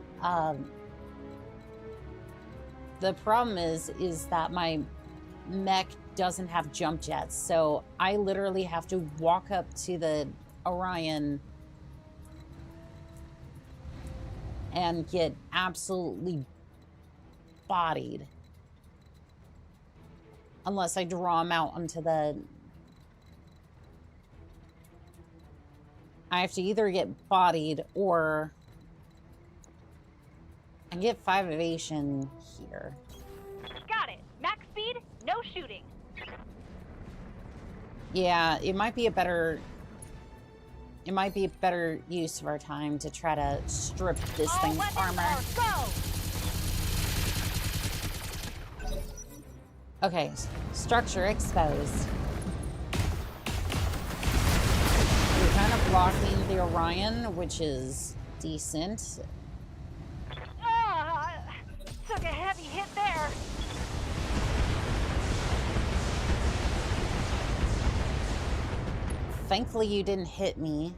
The problem is that my mech doesn't have jump jets, so I literally have to walk up to the Orion and get absolutely bodied. Unless I draw him out onto the... I have to either get bodied or... I get 5 evasion here. Got it. Max speed, no shooting. Yeah, it might be a better... It might be a better use of our time to try to strip this All thing's weapons armor. are go. Okay, structure exposed. We're kind of blocking the Orion, which is decent. Took a heavy hit there. Thankfully, you didn't hit me.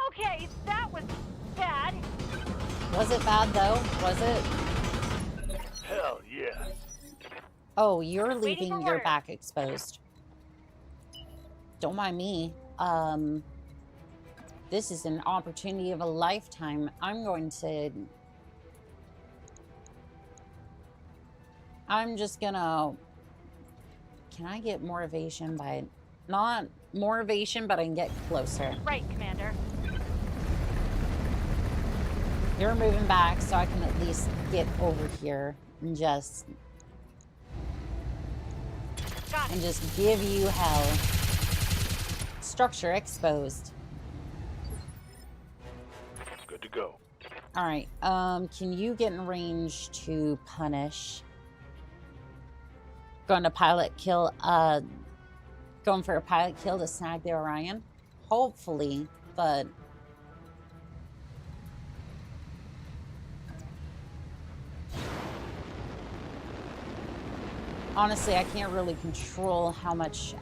Okay, that was bad. Was it bad, though? Was it? Hell yeah. Oh, you're Waiting leaving for your orders. back exposed. Don't mind me. This is an opportunity of a lifetime. I'm just gonna... Can I get more evasion by... Not more evasion, but I can get closer. Right, Commander. You're moving back, so I can at least get over here and just give you hell. Structure exposed. Good to go. All right. Can you get in range to punish? Going to pilot kill. Going for a pilot kill to snag the Orion. Hopefully, but. Honestly, I can't really control how much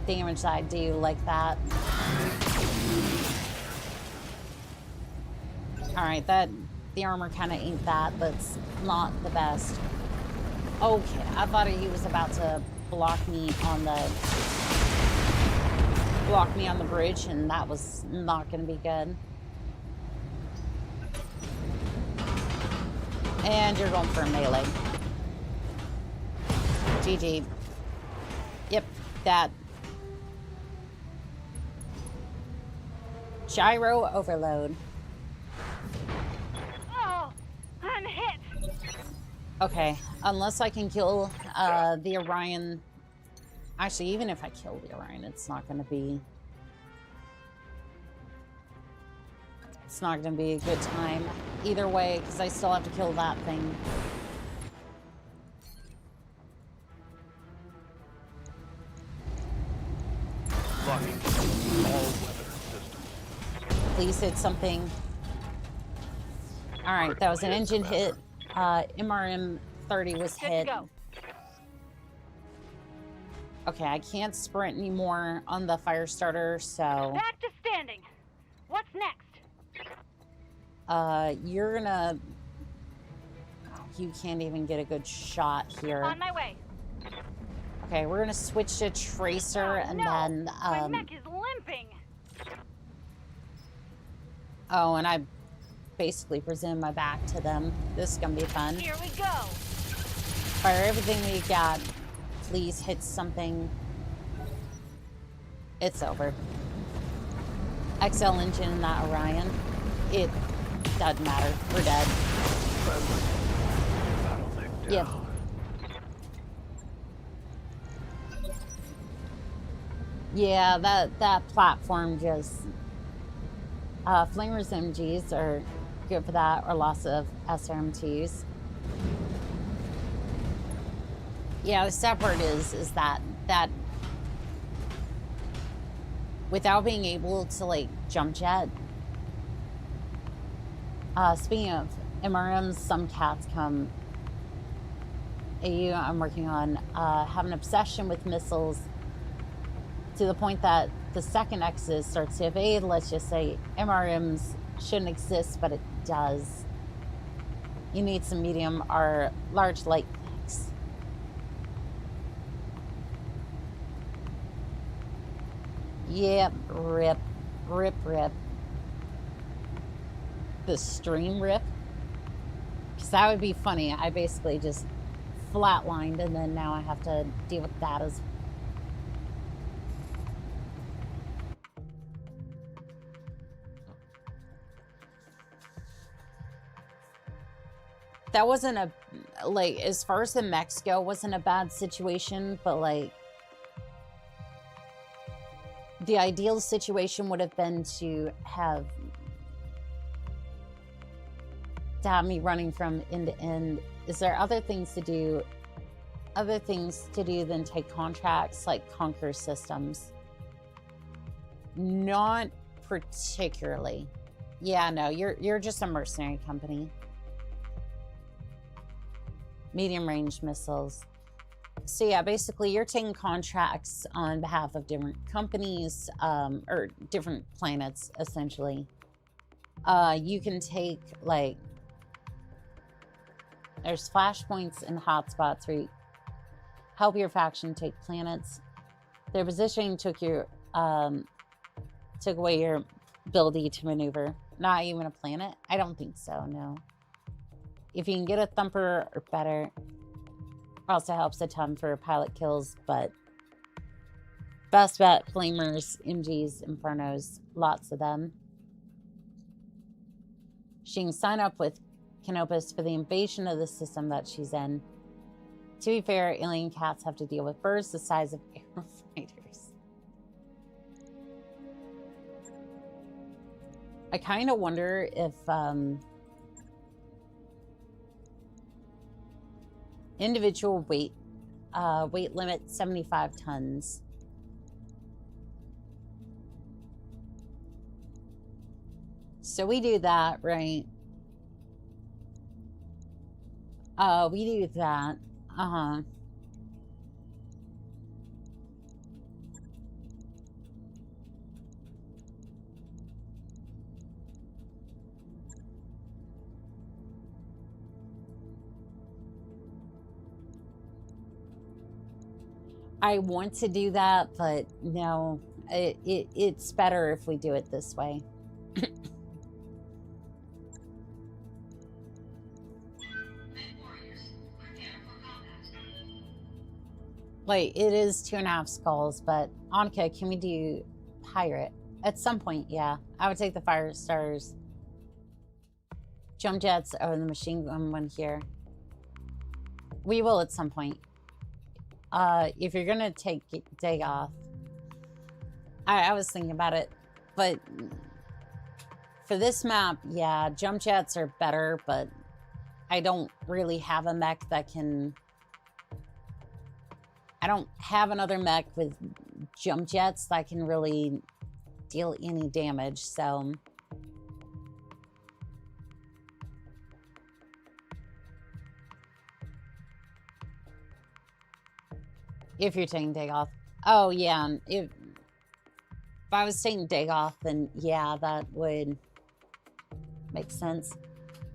damage I do like that. Alright, the armor kind of ain't that, but it's not the best. Okay, I thought he was about to block me on the bridge, and that was not going to be good. And you're going for a melee. GG. Yep, that. Gyro overload. Oh, I'm hit. Okay, unless I can kill the Orion. Actually, even if I kill the Orion, it's not going to be. It's not going to be a good time either way, because I still have to kill that thing. Locking all weather systems. Please hit something. All right, that was an engine hit. MRM 30 was hit. Go. Okay, I can't sprint anymore on the fire starter, so Back to standing. What's next? you're gonna. You can't even get a good shot here. On my way. Okay, we're gonna switch to Tracer and then. My neck is limping. Oh, and I basically present my back to them. This is gonna be fun. Here we go. Fire everything we got. Please hit something. It's over. XL engine in that Orion. It doesn't matter. We're dead. Battletech Yep. down. Yeah, that platform just flamers MGs are good for that, or loss of SRMTs. Yeah, the sad part is that without being able to like jump jet. Speaking of MRMs, some cats come. AU, I'm working on have an obsession with missiles to the point that the second X's starts to evade. Let's just say MRMs shouldn't exist, but it does. You need some medium or large light things. Yep, rip. The stream rip. Because that would be funny. I basically just flatlined and then now I have to deal with that as that wasn't a, like, as far as the mechs go, wasn't a bad situation, but like the ideal situation would have been to have me running from end to end. Is there other things to do? Other things to do than take contracts like conquer systems? Not particularly. Yeah, no, you're just a mercenary company. Medium range missiles. So yeah, basically you're taking contracts on behalf of different companies, or different planets, essentially. You can take, like, there's flashpoints and hotspots where you help your faction take planets. Their positioning took away your ability to maneuver. Not even a planet? I don't think so, no. If you can get a thumper or better, also helps a ton for pilot kills, but best bet, flamers, MGs, Infernos, lots of them. She can sign up with Canopus for the invasion of the system that she's in. To be fair, alien cats have to deal with birds the size of airfighters. I kind of wonder if individual weight limit 75 tons. So we do that, right? We do that. I want to do that, but no, it's better if we do it this way. Like, it is 2.5 skulls, but Annika, can we do pirate? At some point, yeah. I would take the fire stars. Jump jets over the machine gun one here. We will at some point. If you're gonna take day off, I was thinking about it, but for this map, yeah, jump jets are better, but I don't really have a mech that can. I don't have another mech with jump jets that can really deal any damage, so. If you're taking day off. Oh, yeah. If I was taking day off, then yeah, that would make sense.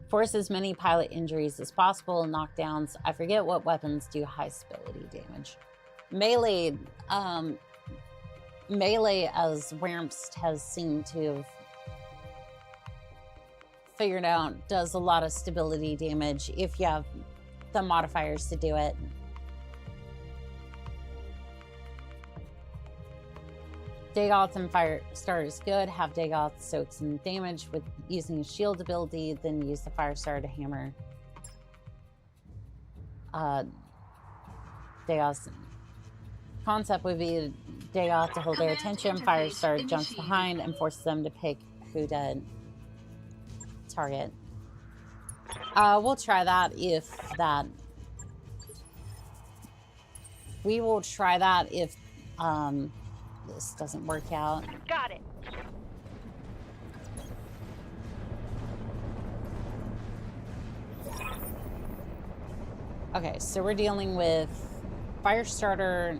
Force as many pilot injuries as possible, knockdowns. I forget what weapons do high stability damage. Melee, melee, as Wamps has seemed to have figured out, does a lot of stability damage if you have the modifiers to do it. Dagoth and fire star is good. Have Dagoth soak some damage with using a shield ability, then use the fire star to hammer. Dagoth's concept would be Dagoth to hold their attention. Fire star jumps behind and forces them to pick who to target. We'll try that if that. We will try that if this doesn't work out. Got it. Okay, so we're dealing with Firestarter,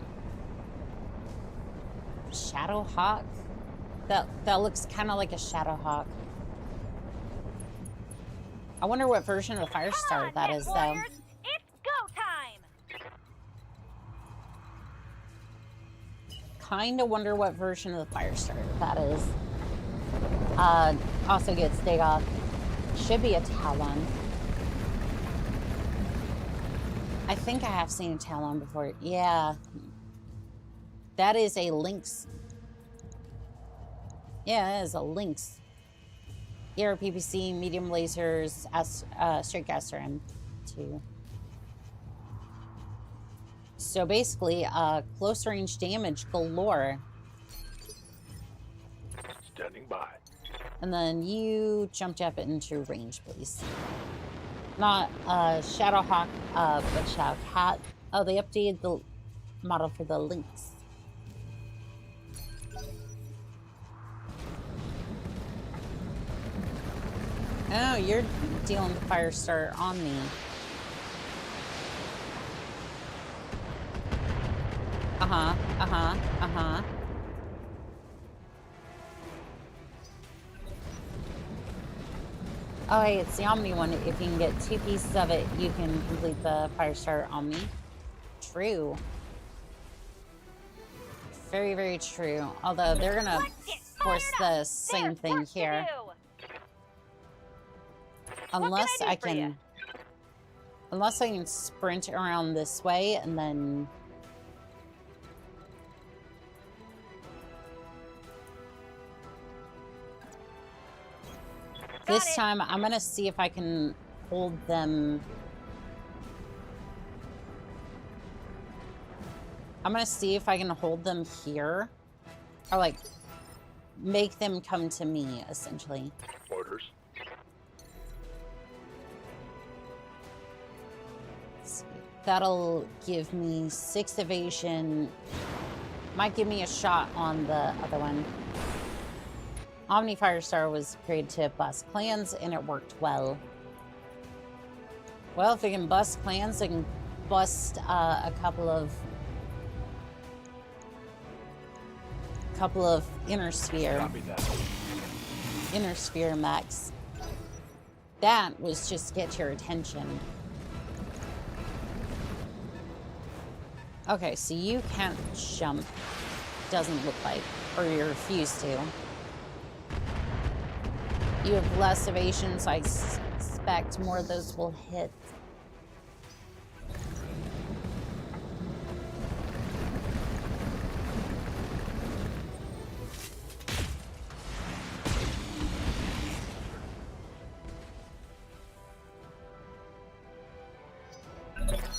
Shadowhawk. That looks kind of like a Shadowhawk. I wonder what version of the Firestarter that is, though. It's go time. Kind of wonder what version of the Firestarter that is. Also gets Dagoth. Should be a Talon. I think I have seen a Talon before. Yeah. That is a Lynx. Yeah, that is a Lynx. ER PPC, medium lasers, straight caster M2. So basically, close range damage galore. Standing by. And then you jumped up into range, please. Not Shadowhawk, but Shadowcat. Oh, they updated the model for the Lynx. Oh, you're dealing with Firestar on me. Oh, hey, it's the Omni one. If you can get 2 pieces of it, you can complete the Firestar Omni. True. Very, very true. Although they're gonna force the same thing here. Unless I can... Unless I can sprint around this way and then... This time, I'm gonna see if I can hold them. I'm gonna see if I can hold them here, or like make them come to me, essentially. Orders. Let's see. That'll give me 6 evasion. Might give me a shot on the other one. Omni Firestar was created to bust clans, and it worked well. Well, if they can bust clans, they can bust a couple of inner sphere mechs. That was just get your attention. Okay, so you can't jump. Doesn't look like, or you refuse to. You have less evasion, so I suspect more of those will hit.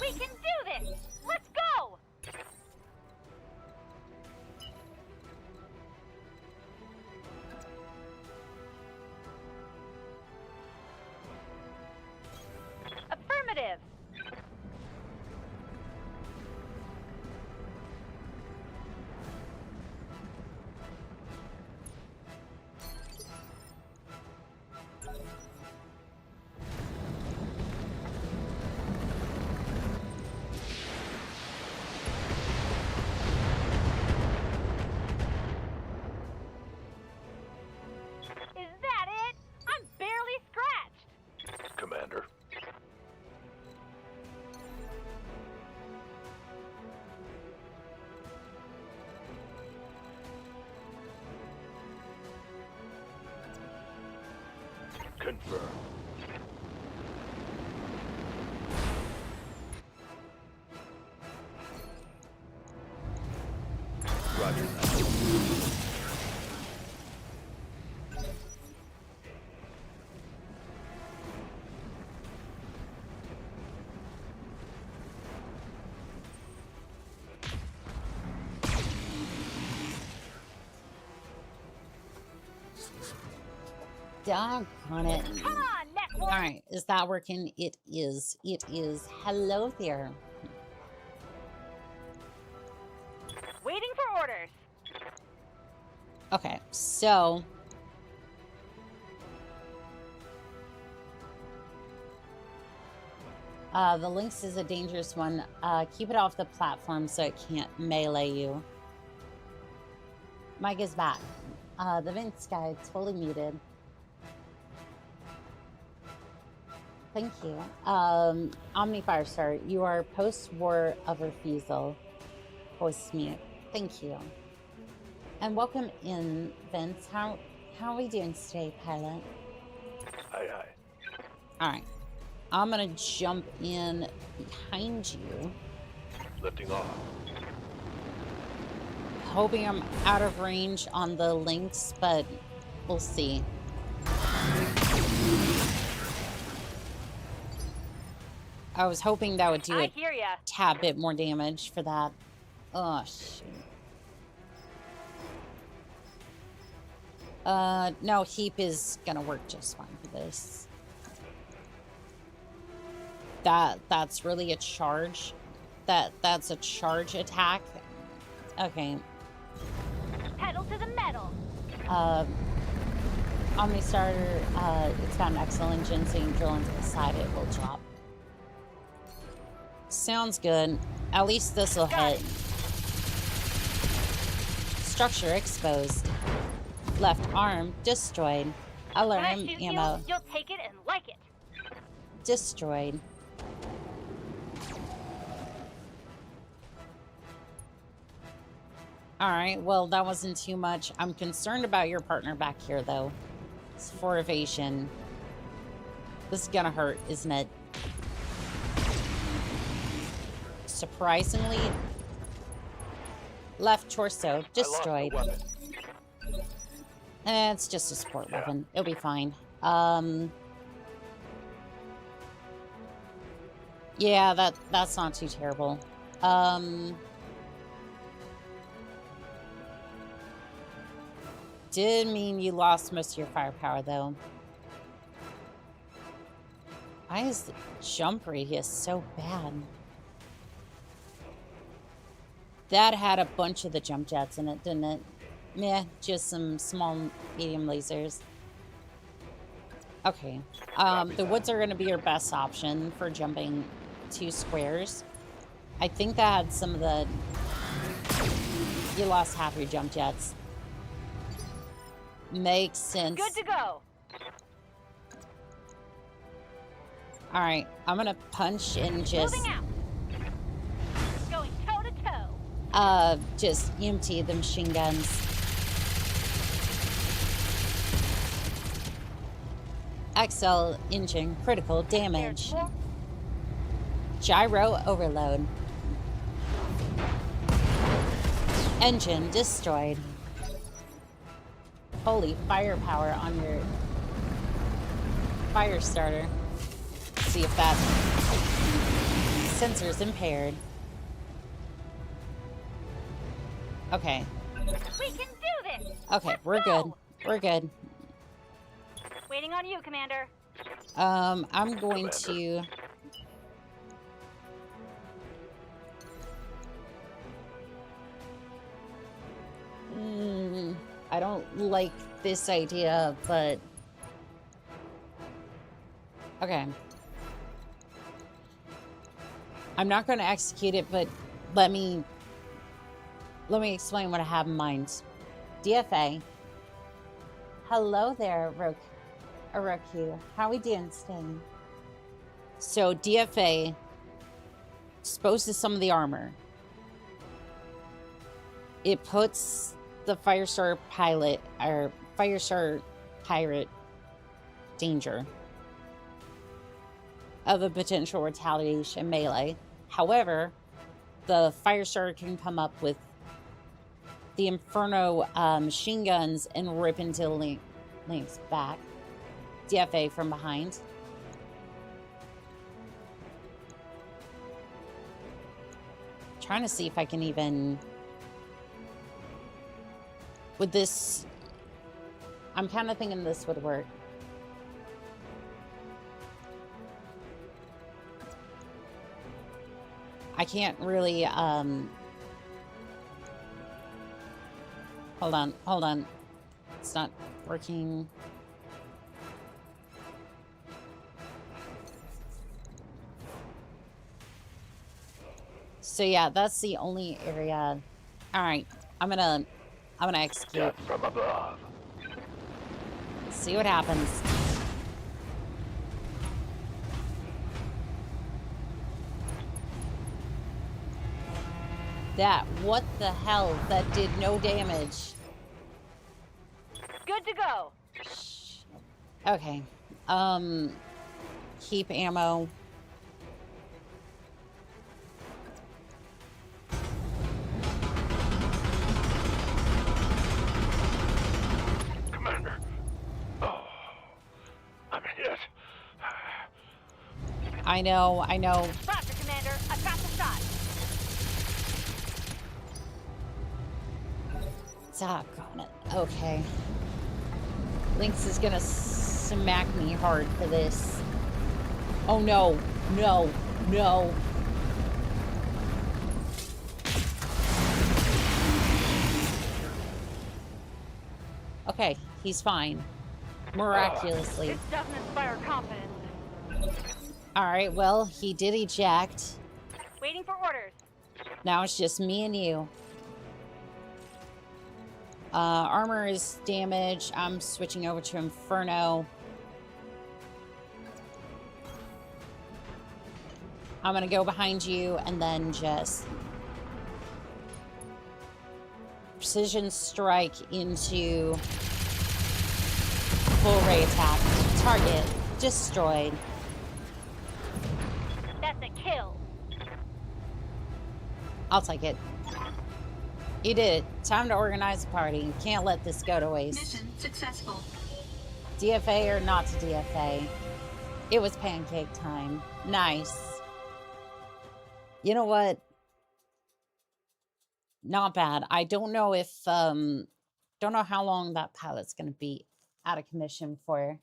We can do this! Let's go! Affirmative! Is that it? I'm barely scratched! Commander. Confirm. Roger that. Doggone it. Come on, network! Alright, is that working? It is. It is. Hello there. Waiting for orders. Okay, so... the Lynx is a dangerous one. Keep it off the platform so it can't melee you. Mike is back. The Vince guy totally muted. Thank you. Omni Firestar, you are post-war of refusal. Post-mute. Thank you. And welcome in, Vince. How are we doing today, pilot? Aye, aye. Alright. I'm gonna jump in behind you. Lifting off. Hoping I'm out of range on the Lynx, but we'll see. I was hoping that would do I a hear ya. tad bit more damage for that. Oh, shoot. No, heap is gonna work just fine for this. That's really a charge. That's a charge attack. Okay. Pedal to the metal. Omni Starter, it's got an excellent engine, so you can drill into the side, it will drop. Sounds good. At least this will hit. Structure exposed. Left arm destroyed. When I Alarm shoot ammo you, you'll take it and like it. destroyed. Alright, well, that wasn't too much. I'm concerned about your partner back here, though. It's 4 evasion. This is gonna hurt, isn't it? Surprisingly, left torso destroyed. I lost the weapon. It's just a support weapon. It'll be fine. Yeah, that's not too terrible. Did mean you lost most of your firepower, though. Why is the jump radius so bad? That had a bunch of the jump jets in it, didn't it? Meh, just some small, medium lasers. Okay. The woods are going to be your best option for jumping 2 squares. I think that had some of the... You lost half your jump jets. Makes sense. Good to go. Alright, I'm going to punch and just... Moving out. Going toe to toe. Just empty the machine guns. XL engine critical damage. There's more. Gyro overload. Engine destroyed. Holy firepower on your fire starter. See if that sensor's impaired. Okay. We can do this. Okay, Let's we're go. good. We're good. Waiting on you, Commander. I'm going to... I don't like this idea, but... Okay. I'm not going to execute it, but let me explain what I have in mind. DFA. Hello there, Oroku. How we doing today? So DFA exposes some of the armor. It puts the Firestar pilot or Firestar pirate danger of a potential retaliation melee. However, the Firestar can come up with the Inferno machine guns and rip into Link's back. DFA from behind. Trying to see if I can even... Would this... I'm kind of thinking this would work. I can't really, hold on. It's not working. So yeah, that's the only area. All right, I'm gonna execute. Death from above. See what happens. What the hell? That did no damage. Good to go. Okay. Keep ammo. Commander. Oh, I'm hit. I know. Roger, Commander. I've got the shot. Doggone it. Okay. Lynx is gonna smack me hard for this. Oh no. No. Okay, he's fine. Miraculously. This doesn't inspire confidence. Alright, well, he did eject. Waiting for orders. Now it's just me and you. Armor is damaged. I'm switching over to Inferno. I'm gonna go behind you and then just precision strike into full ray attack. Target destroyed. That's a kill. I'll take it. You did it. Time to organize a party. Can't let this go to waste. Mission successful. DFA or not to DFA. It was pancake time. Nice. You know what? Not bad. I don't know if, don't know how long that pilot's going to be out of commission for.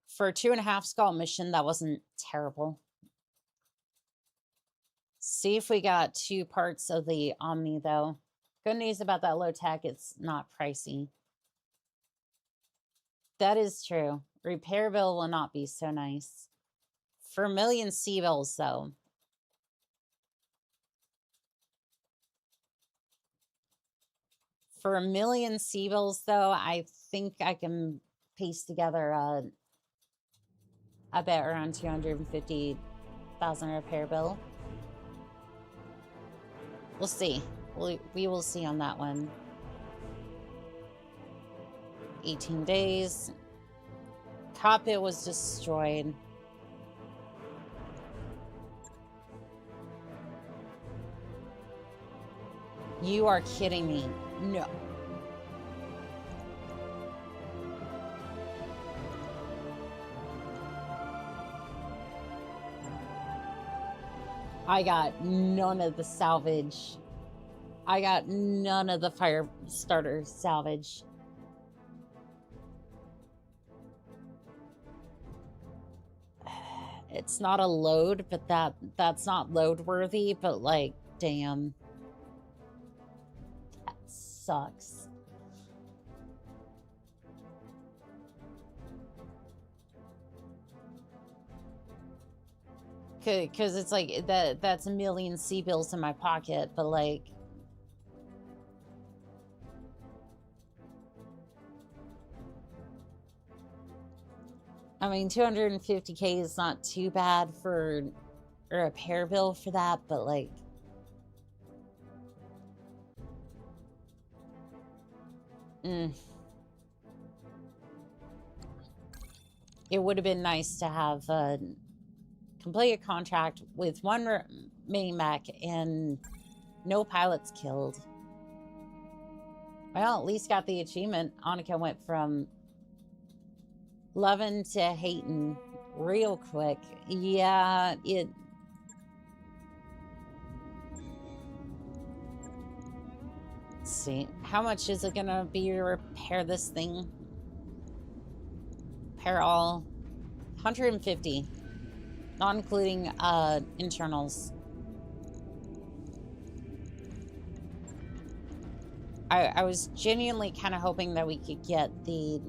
For a 2.5 skull mission, that wasn't terrible. See if we got 2 parts of the Omni, though. Good news about that low tech, it's not pricey. That is true. Repair bill will not be so nice. For a million C-bills, though. For a million C-bills, though, I think I can piece together a bet around 250,000 repair bill. We'll see. We will see on that one. 18 days. Cockpit was destroyed. You are kidding me. No. I got none of the salvage. I got none of the fire starter salvage. It's not a load, but that's not load worthy, but like, damn. That sucks. Because it's like, that's a million C-bills in my pocket, but like... I mean, 250K is not too bad for a repair bill for that, but like... It would have been nice to have complete a contract with 1 mini mech and no pilots killed. Well, at least got the achievement. Oni-chan went from loving to hating real quick. Yeah, it... Let's see. How much is it gonna be to repair this thing? Repair all. 150. Not including internals. I was genuinely kind of hoping that we could get the...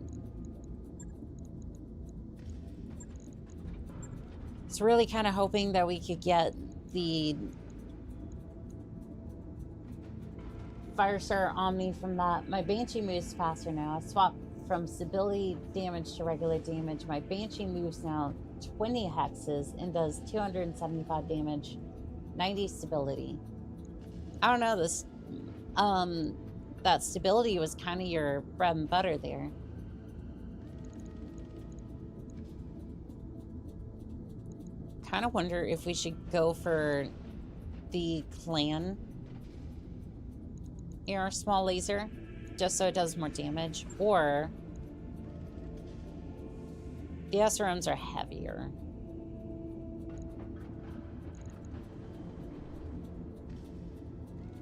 It's really kind of hoping that we could get the Firestar Omni from that. My Banshee moves faster now. I swapped from stability damage to regular damage. My Banshee moves now 20 hexes and does 275 damage, 90 stability. I don't know, this that stability was kind of your bread and butter there. Kind of wonder if we should go for the clan AR small laser just so it does more damage, or the SRMs are heavier.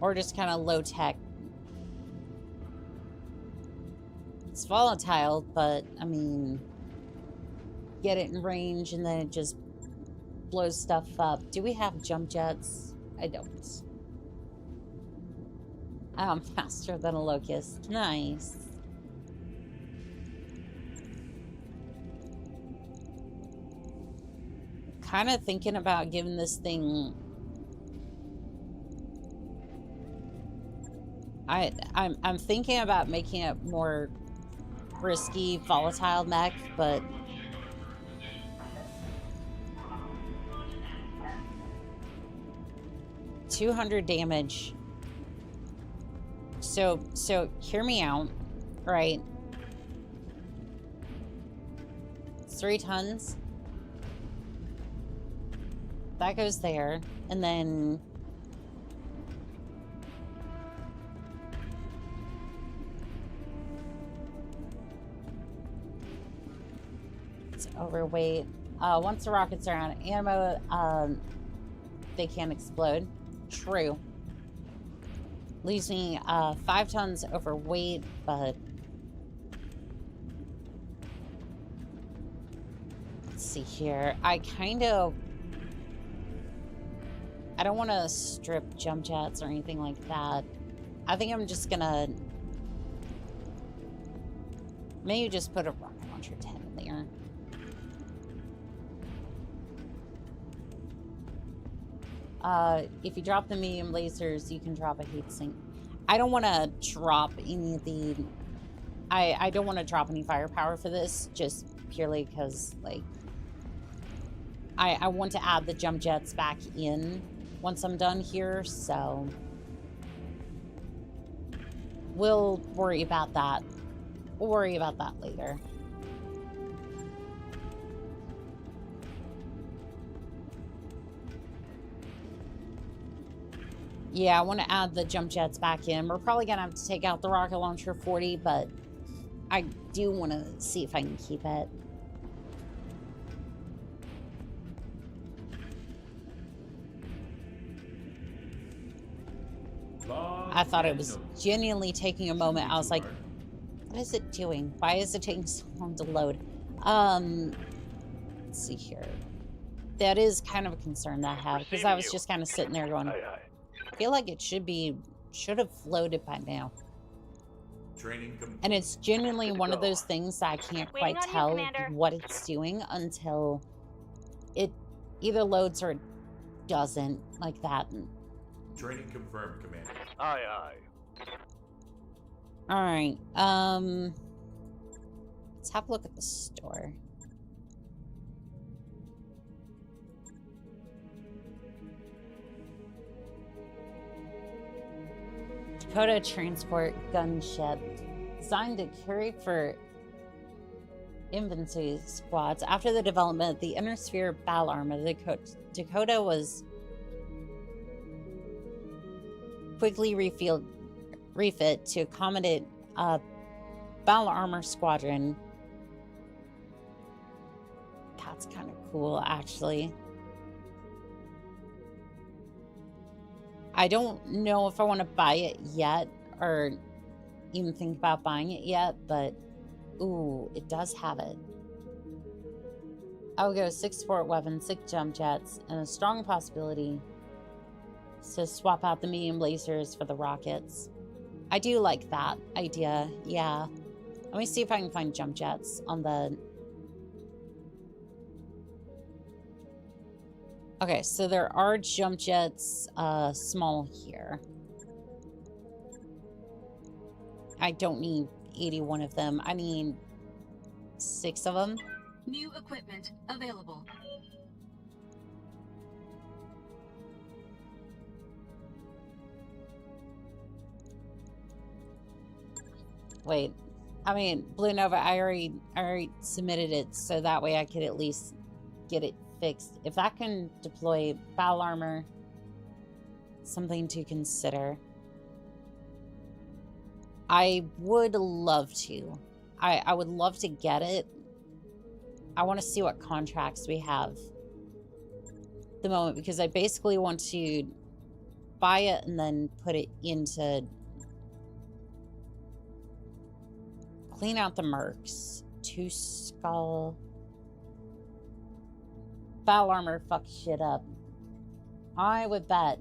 Or just kind of low tech. It's volatile, but I mean, get it in range and then it just blows stuff up. Do we have jump jets? I don't. I'm faster than a locust. Nice. Kind of thinking about giving this thing... I'm thinking about making it more risky, volatile mech, but... $200 damage. So hear me out, right? 3 tons. That goes there, and then tons overweight. Once the rockets are out of ammo, they can't explode. True. Leaves me 5 tons overweight, but let's see here. I don't want to strip jump jets or anything like that. I think I'm just gonna maybe just put a rocket launcher 10 in there. If you drop the medium lasers, you can drop a heat sink. I don't want to drop any of the... I don't want to drop any firepower for this, just purely because, like... I want to add the jump jets back in once I'm done here, so... We'll worry about that. We'll worry about that later. Yeah, I want to add the jump jets back in. We're probably going to have to take out the rocket launcher 40, but I do want to see if I can keep it. I thought it was genuinely taking a moment. I was like, what is it doing? Why is it taking so long to load? Let's see here. That is kind of a concern that I have, because I was just kind of sitting there going, I feel like it should have floated by now. And it's genuinely one of those things that I can't quite tell what it's doing until it either loads or it doesn't, like that. Training confirmed, Commander. Aye, aye. Alright, let's have a look at the store. Dakota Transport Gunship, designed to carry for infantry squads. After the development of the Inner Sphere battle armor, the Dakota was quickly refit to accommodate a battle armor squadron. That's kind of cool, actually. I don't know if I want to buy it yet, or even think about buying it yet, but ooh, it does have it. I will go 6 support weapons, 6 jump jets, and a strong possibility to swap out the medium lasers for the rockets. I do like that idea, yeah. Let me see if I can find jump jets on the... Okay, so there are jump jets, small here. I don't need 81 of them. I need 6 of them. New equipment available. Wait, I mean, Blue Nova, I already submitted it, so that way I could at least get it fixed. If that can deploy battle armor, something to consider. I would love to. I would love to get it. I want to see what contracts we have at the moment, because I basically want to buy it and then put it into... Clean out the mercs. 2 skull. Battle armor fucks shit up. I would bet.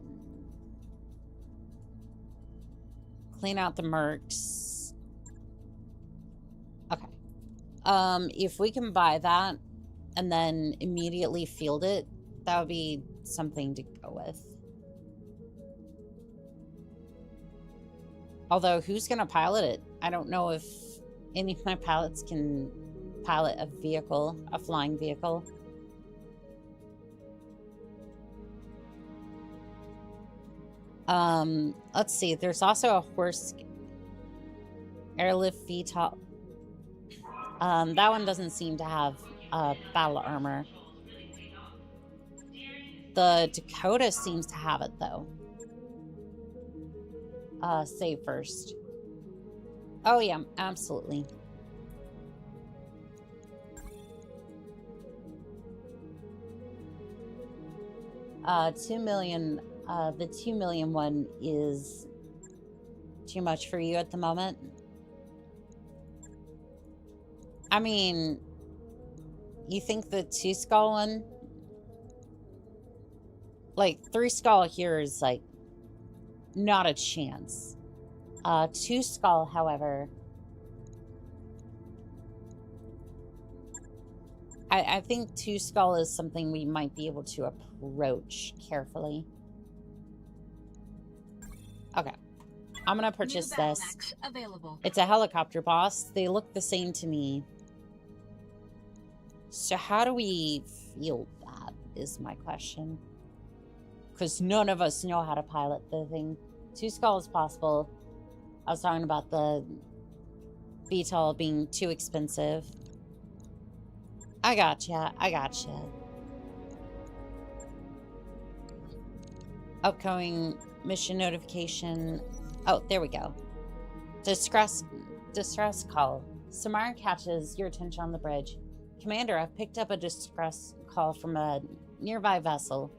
Clean out the mercs. Okay. If we can buy that and then immediately field it, that would be something to go with. Although, who's gonna pilot it? I don't know if any of my pilots can pilot a vehicle, a flying vehicle. Let's see. There's also a horse airlift VTOL. That one doesn't seem to have battle armor. The Dakota seems to have it, though. Save first. Oh, yeah, absolutely. 2 million, the 2 million one is too much for you at the moment. I mean, you think the 2 skull one? Like, 3 skull here is, like, not a chance. 2 skull, however, I think 2 skull is something we might be able to approach carefully. Okay. I'm gonna purchase this. Available. It's a helicopter, boss. They look the same to me. So how do we field that is my question. Because none of us know how to pilot the thing. 2 skull is possible. I was talking about the VTOL being too expensive. I gotcha. I gotcha. Upcoming mission notification. Oh, there we go. Distress call. Samara catches your attention on the bridge. Commander, I've picked up a distress call from a nearby vessel.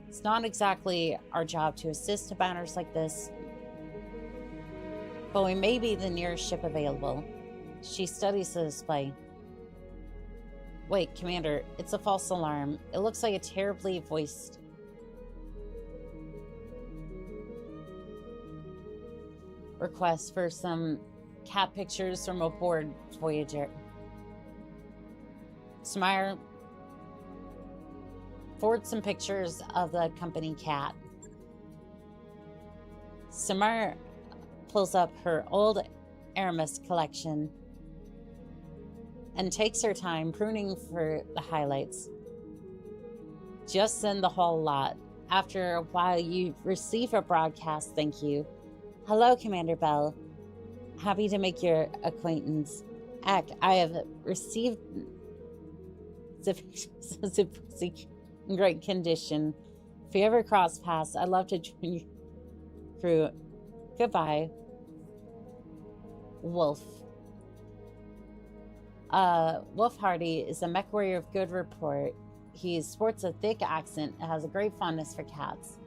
It's not exactly our job to assist to matters like this, but we may be the nearest ship available. She studies the display. Wait, Commander, it's a false alarm. It looks like a terribly voiced request for some cat pictures from aboard Voyager. Smire, forward some pictures of the company cat. Samara pulls up her old Aramis collection and takes her time pruning for the highlights. Just send the whole lot. After a while, you receive a broadcast thank you. Hello, Commander Bell. Happy to make your acquaintance. Ack, I have received the pictures in great condition. If you ever cross paths, I'd love to join your crew. Goodbye. Wolf. Wolf Hardy is a mech warrior of good report. He sports a thick accent and has a great fondness for cats.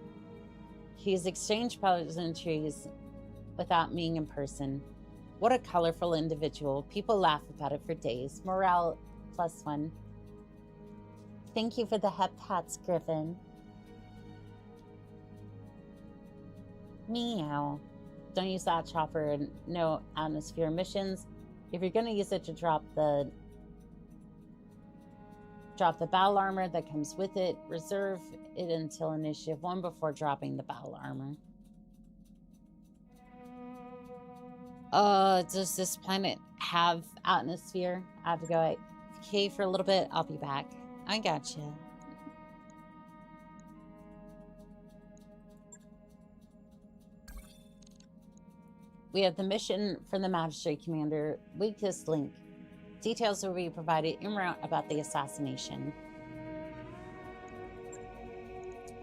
He's exchanged pleasantries without meeting in person. What a colorful individual. People laugh about it for days. Morale +1. Thank you for the heptats, Griffin. Meow. Don't use that chopper in no atmosphere missions. If you're going to use it to drop the battle armor that comes with it, reserve it until Initiative 1 before dropping the battle armor. Does this planet have atmosphere? I have to go AFK for a little bit. I'll be back. I gotcha. We have the mission from the Magistrate Commander. Weakest link. Details will be provided en route about the assassination.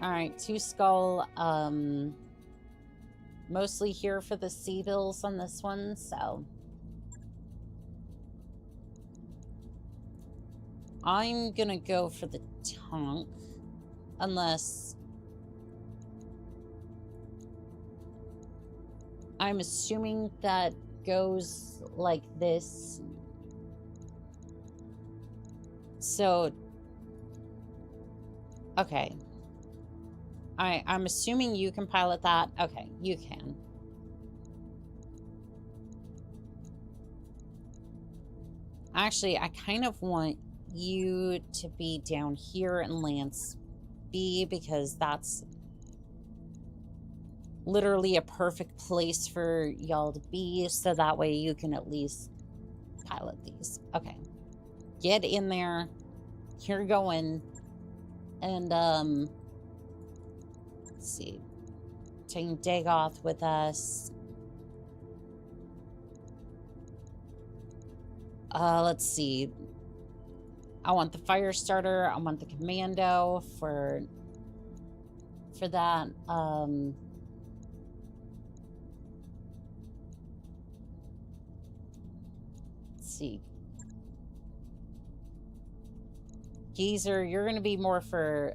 Alright, 2 skull. Mostly here for the sea bills on this one, so. I'm gonna go for the TONK. Unless I'm assuming that goes like this. So, okay. I'm assuming you can pilot that. Okay, you can. Actually, I kind of want you to be down here in Lance B because that's literally a perfect place for y'all to be, so that way you can at least pilot these. Okay. Get in there. You're going. And, let's see. Taking Dagoth with us. Let's see. I want the fire starter. I want the commando for that. Let's see. Geezer, you're going to be more for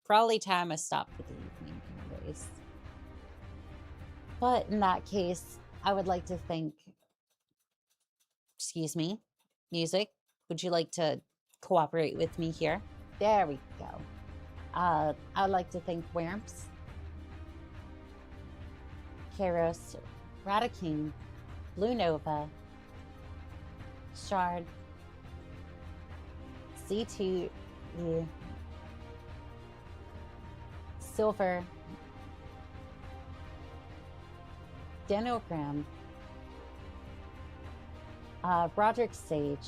Probably time I stopped for the evening, anyways. But in that case, I would like to thank, excuse me, music. Would you like to cooperate with me here? There we go. I'd like to thank Wamps, Karos, Radaking, Blue Nova, Shard, C2, Silver, Denogram, Broderick Sage,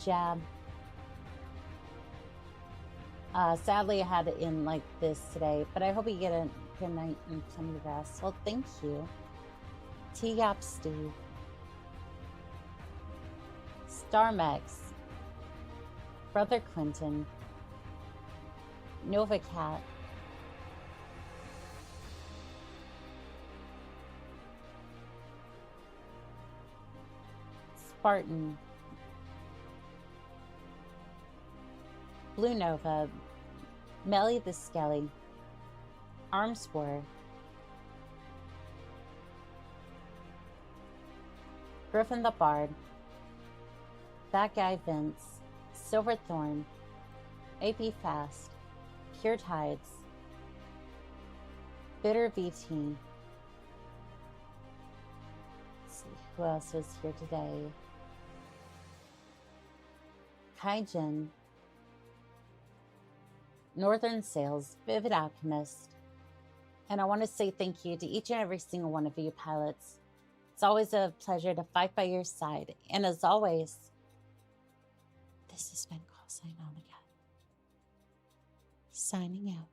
Jab. Sadly, I had to end like this today, but I hope you get a good night and some of the rest. Well, thank you. T-Gap Steve, Starmex, Brother Clinton, Nova Cat, Spartan, Blue Nova, Melly the Skelly, Armswar, Griffin the Bard, That Guy Vince, Silverthorn, AP Fast, Pure Tides, Bitter VT. Let's see who else was here today. Kaijin, Northern Sales, Vivid Alchemist, and I want to say thank you to each and every single one of you pilots. It's always a pleasure to fight by your side, and as always, this has been Call Sign On Again. Signing out.